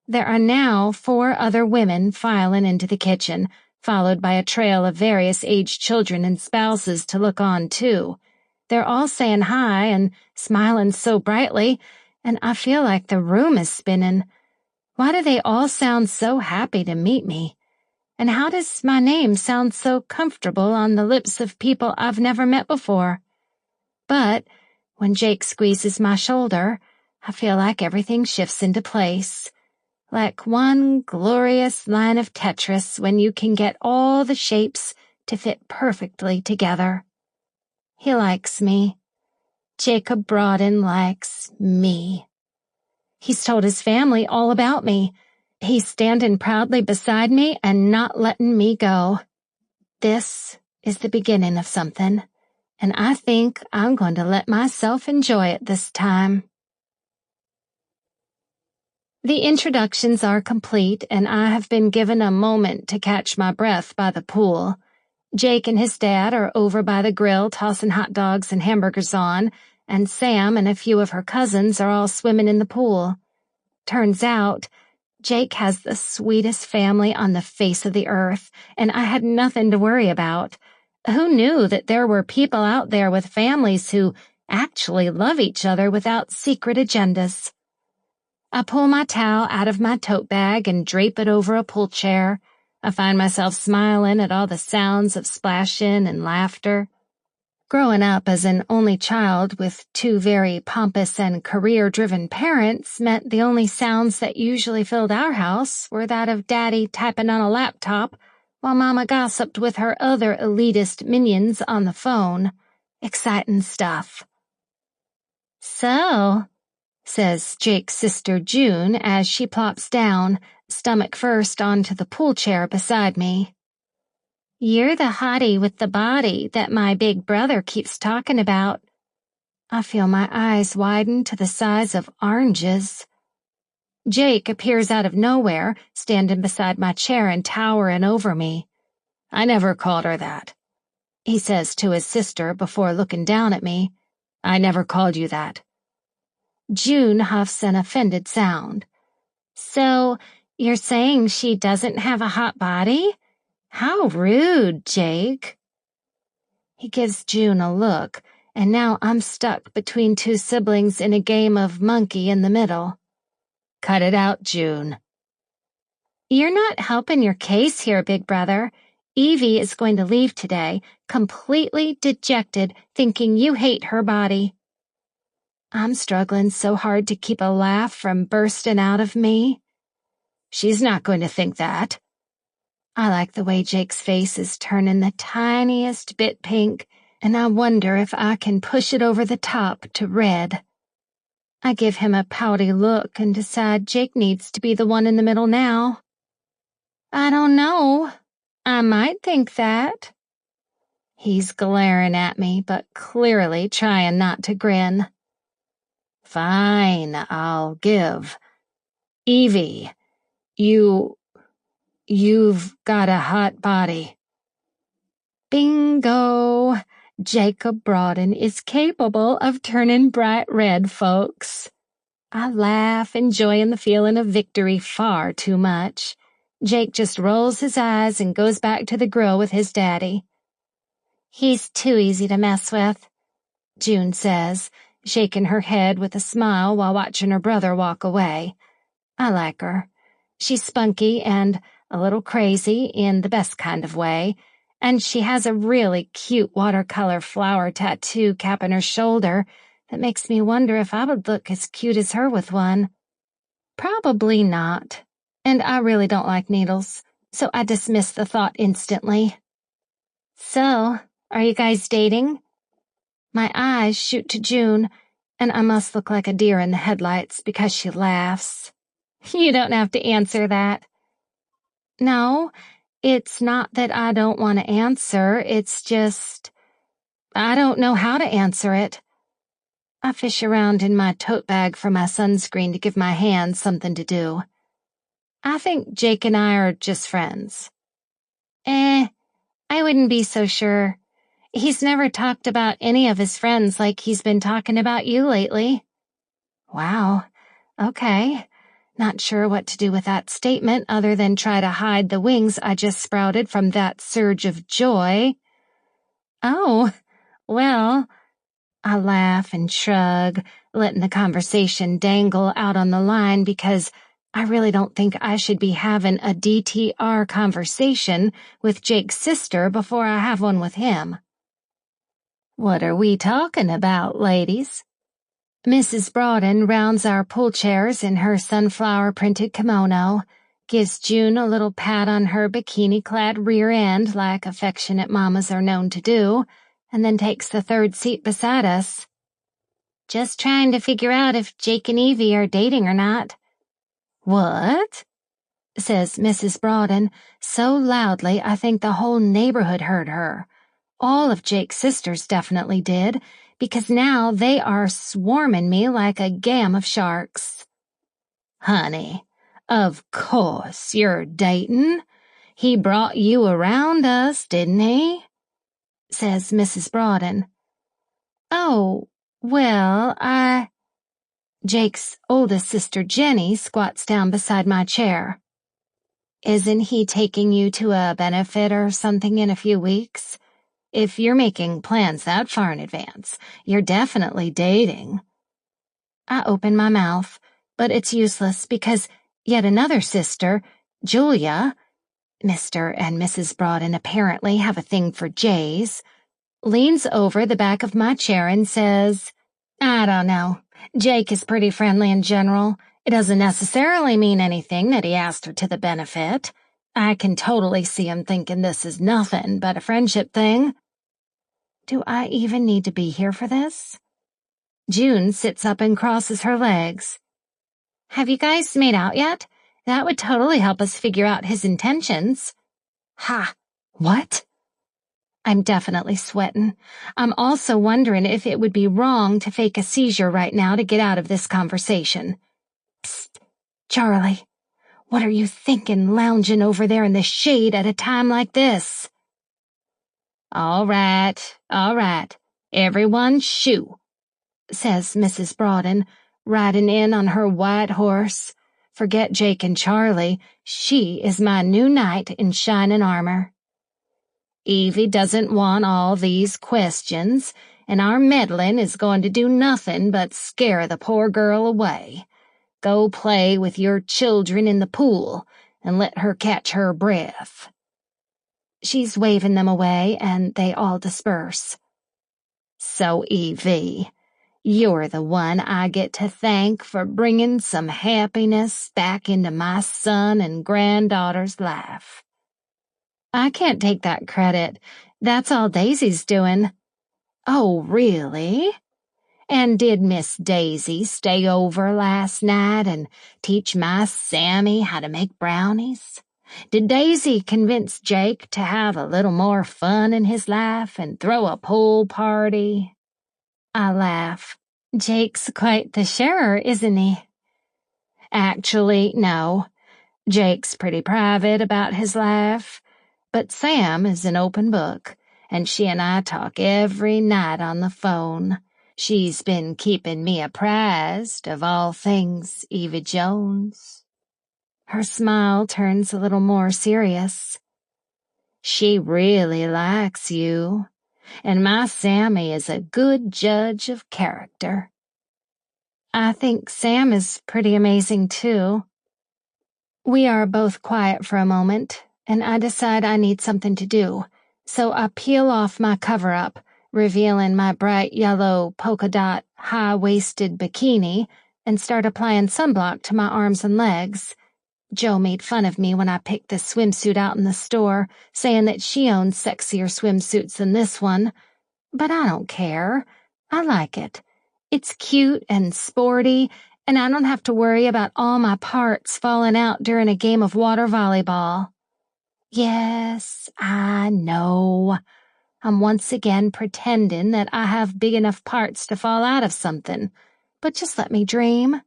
There are now 4 other women filing into the kitchen, followed by a trail of various aged children and spouses to look on, too. They're all saying hi and smiling so brightly, and I feel like the room is spinning. Why do they all sound so happy to meet me? And how does my name sound so comfortable on the lips of people I've never met before? But when Jake squeezes my shoulder, I feel like everything shifts into place. Like one glorious line of Tetris when you can get all the shapes to fit perfectly together. He likes me. Jacob Broaden likes me. He's told his family all about me. He's standing proudly beside me and not letting me go. This is the beginning of something, and I think I'm going to let myself enjoy it this time. The introductions are complete, and I have been given a moment to catch my breath by the pool. Jake and his dad are over by the grill tossing hot dogs and hamburgers on, and Sam and a few of her cousins are all swimming in the pool. Turns out, Jake has the sweetest family on the face of the earth, and I had nothing to worry about. Who knew that there were people out there with families who actually love each other without secret agendas? I pull my towel out of my tote bag and drape it over a pool chair. I find myself smiling at all the sounds of splashing and laughter. Growing up as an only child with 2 very pompous and career-driven parents meant the only sounds that usually filled our house were that of Daddy typing on a laptop while Mama gossiped with her other elitist minions on the phone. Exciting stuff. So, says Jake's sister June as she plops down, stomach first, onto the pool chair beside me. you're the hottie with the body that my big brother keeps talking about. I feel my eyes widen to the size of oranges. Jake appears out of nowhere, standing beside my chair and towering over me. I never called her that, he says to his sister before looking down at me. I never called you that. June huffs an offended sound. So, you're saying she doesn't have a hot body? How rude, Jake. He gives June a look, and now I'm stuck between two siblings in a game of monkey in the middle. Cut it out, June. You're not helping your case here, big brother. Evie is going to leave today, completely dejected, thinking you hate her body. I'm struggling so hard to keep a laugh from bursting out of me. She's not going to think that. I like the way Jake's face is turning the tiniest bit pink, and I wonder if I can push it over the top to red. I give him a pouty look and decide Jake needs to be the one in the middle now. I don't know. I might think that. He's glaring at me, but clearly trying not to grin. Fine, I'll give. Evie, you've got a hot body. Bingo! Jacob Broaden is capable of turning bright red, folks. I laugh, enjoying the feeling of victory far too much. Jake just rolls his eyes and goes back to the grill with his daddy. He's too easy to mess with, June says, shaking her head with a smile while watching her brother walk away. I like her. She's spunky and a little crazy in the best kind of way, and she has a really cute watercolor flower tattoo capping her shoulder that makes me wonder if I would look as cute as her with one. Probably not. And I really don't like needles, so I dismiss the thought instantly. So, are you guys dating? My eyes shoot to June, and I must look like a deer in the headlights because she laughs. You don't have to answer that. No, it's not that I don't want to answer, it's just I don't know how to answer it. I fish around in my tote bag for my sunscreen to give my hands something to do. I think Jake and I are just friends. I wouldn't be so sure. He's never talked about any of his friends like he's been talking about you lately. Wow. Okay. Not sure what to do with that statement other than try to hide the wings I just sprouted from that surge of joy. Oh, well, I laugh and shrug, letting the conversation dangle out on the line because I really don't think I should be having a DTR conversation with Jake's sister before I have one with him. What are we talking about, ladies? Mrs. Broaden rounds our pool chairs in her sunflower-printed kimono, gives June a little pat on her bikini-clad rear end like affectionate mamas are known to do, and then takes the third seat beside us. Just trying to figure out if Jake and Evie are dating or not. What? Says Mrs. Broaden so loudly I think the whole neighborhood heard her. All of Jake's sisters definitely did, because now they are swarming me like a gam of sharks. Honey, of course you're dating. He brought you around us, didn't he? Says Mrs. Broaden. Oh, well, Jake's oldest sister Jenny squats down beside my chair. Isn't he taking you to a benefit or something in a few weeks? If you're making plans that far in advance, you're definitely dating. I open my mouth, but it's useless because yet another sister, Julia, Mr. and Mrs. Broaden apparently have a thing for J's, leans over the back of my chair and says, I don't know. Jake is pretty friendly in general. It doesn't necessarily mean anything that he asked her to the benefit. I can totally see him thinking this is nothing but a friendship thing. Do I even need to be here for this? June sits up and crosses her legs. Have you guys made out yet? That would totally help us figure out his intentions. Ha! What? I'm definitely sweating. I'm also wondering if it would be wrong to fake a seizure right now to get out of this conversation. Psst, Charlie, what are you thinking lounging over there in the shade at a time like this? All right, everyone shoo, says Mrs. Broughton, riding in on her white horse. Forget Jake and Charlie, she is my new knight in shining armor. Evie doesn't want all these questions, and our meddling is going to do nothing but scare the poor girl away. Go play with your children in the pool and let her catch her breath. She's waving them away, and they all disperse. So, Evie, you're the one I get to thank for bringing some happiness back into my son and granddaughter's life. I can't take that credit. That's all Daisy's doing. Oh, really? And did Miss Daisy stay over last night and teach my Sammy how to make brownies? Did Daisy convince Jake to have a little more fun in his life and throw a pool party? I laugh. Jake's quite the sharer, isn't he? Actually, no. Jake's pretty private about his life. But Sam is an open book, and she and I talk every night on the phone. She's been keeping me apprised of all things Evie Jones. Her smile turns a little more serious. She really likes you, and my Sammy is a good judge of character. I think Sam is pretty amazing, too. We are both quiet for a moment, and I decide I need something to do, so I peel off my cover-up, revealing my bright yellow polka-dot high-waisted bikini, and start applying sunblock to my arms and legs. Jo made fun of me when I picked this swimsuit out in the store, saying that she owns sexier swimsuits than this one. But I don't care. I like it. It's cute and sporty, and I don't have to worry about all my parts falling out during a game of water volleyball. Yes, I know. I'm once again pretending that I have big enough parts to fall out of something, but just let me dream.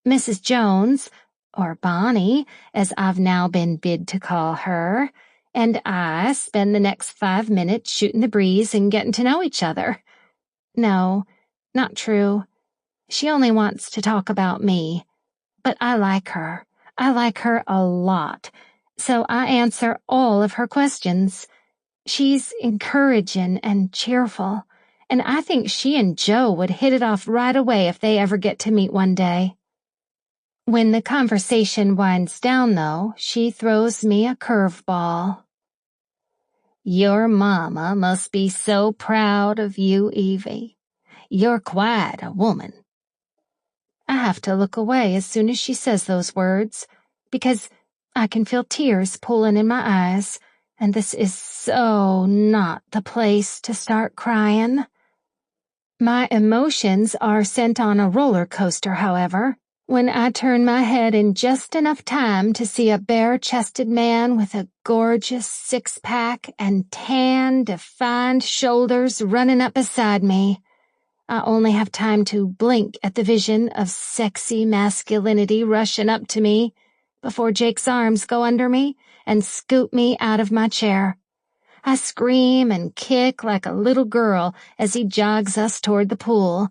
Mrs. Jones, or Bonnie, as I've now been bid to call her, and I spend the next 5 minutes shooting the breeze and getting to know each other. No, not true. She only wants to talk about me. But I like her. I like her a lot. So I answer all of her questions. She's encouraging and cheerful, and I think she and Jo would hit it off right away if they ever get to meet one day. When the conversation winds down, though, she throws me a curveball. Your mama must be so proud of you, Evie. You're quite a woman. I have to look away as soon as she says those words, because I can feel tears pooling in my eyes, and this is so not the place to start crying. My emotions are sent on a roller coaster, however, when I turn my head in just enough time to see a bare-chested man with a gorgeous six-pack and tan, defined shoulders running up beside me. I only have time to blink at the vision of sexy masculinity rushing up to me before Jake's arms go under me and scoop me out of my chair. I scream and kick like a little girl as he jogs us toward the pool.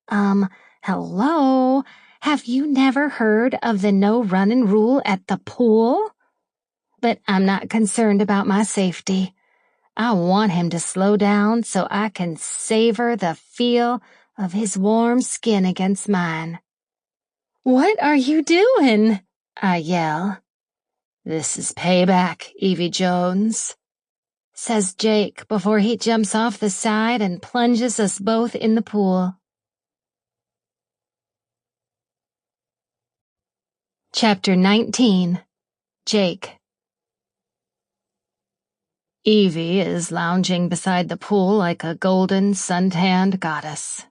Hello? Have you never heard of the no-running rule at the pool? But I'm not concerned about my safety. I want him to slow down so I can savor the feel of his warm skin against mine. What are you doing? I yell. This is payback, Evie Jones, says Jake before he jumps off the side and plunges us both in the pool. Chapter 19. Jake. Evie is lounging beside the pool like a golden, suntanned goddess.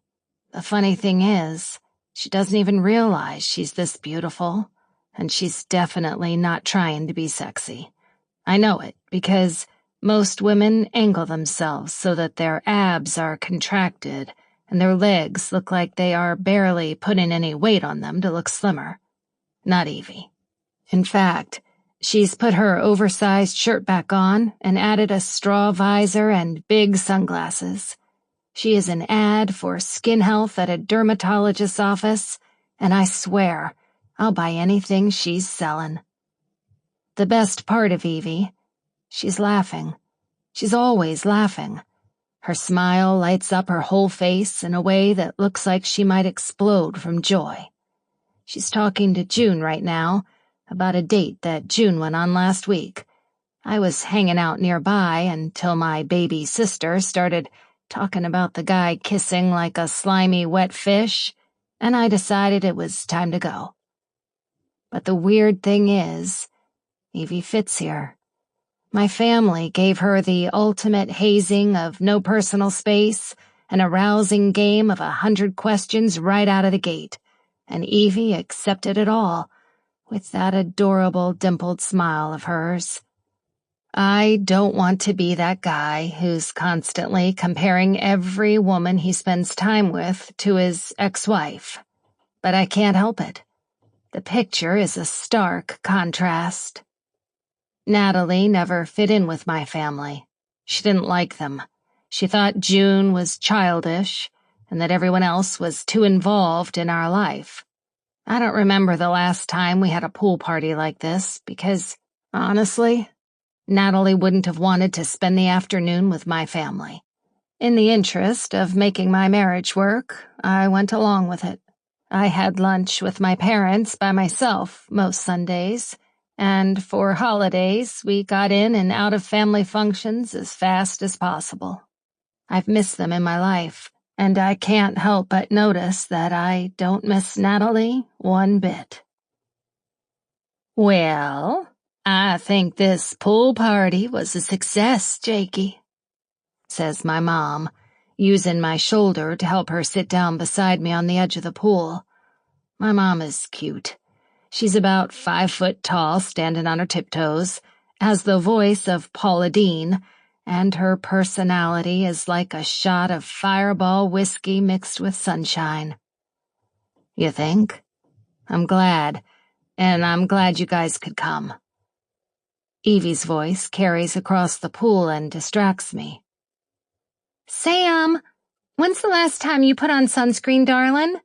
The funny thing is, she doesn't even realize she's this beautiful, and she's definitely not trying to be sexy. I know it, because most women angle themselves so that their abs are contracted and their legs look like they are barely putting any weight on them to look slimmer. Not Evie. In fact, she's put her oversized shirt back on and added a straw visor and big sunglasses. She is an ad for skin health at a dermatologist's office, and I swear, I'll buy anything she's selling. The best part of Evie, she's laughing. She's always laughing. Her smile lights up her whole face in a way that looks like she might explode from joy. She's talking to June right now about a date that June went on last week. I was hanging out nearby until my baby sister started talking about the guy kissing like a slimy wet fish, and I decided it was time to go. But the weird thing is, Evie fits here. My family gave her the ultimate hazing of no personal space, an arousing game of 100 questions right out of the gate, and Evie accepted it all, with that adorable dimpled smile of hers. I don't want to be that guy who's constantly comparing every woman he spends time with to his ex-wife, but I can't help it. The picture is a stark contrast. Natalie never fit in with my family. She didn't like them. She thought June was childish and that everyone else was too involved in our life. I don't remember the last time we had a pool party like this because, honestly, Natalie wouldn't have wanted to spend the afternoon with my family. In the interest of making my marriage work, I went along with it. I had lunch with my parents by myself most Sundays, and for holidays we got in and out of family functions as fast as possible. I've missed them in my life, and I can't help but notice that I don't miss Natalie one bit. Well, I think this pool party was a success, Jakey, says my mom, using my shoulder to help her sit down beside me on the edge of the pool. My mom is cute. She's about 5 foot tall, standing on her tiptoes, has the voice of Paula Deen, and her personality is like a shot of Fireball whiskey mixed with sunshine. You think? I'm glad, and I'm glad you guys could come. Evie's voice carries across the pool and distracts me. Sam, when's the last time you put on sunscreen, darling?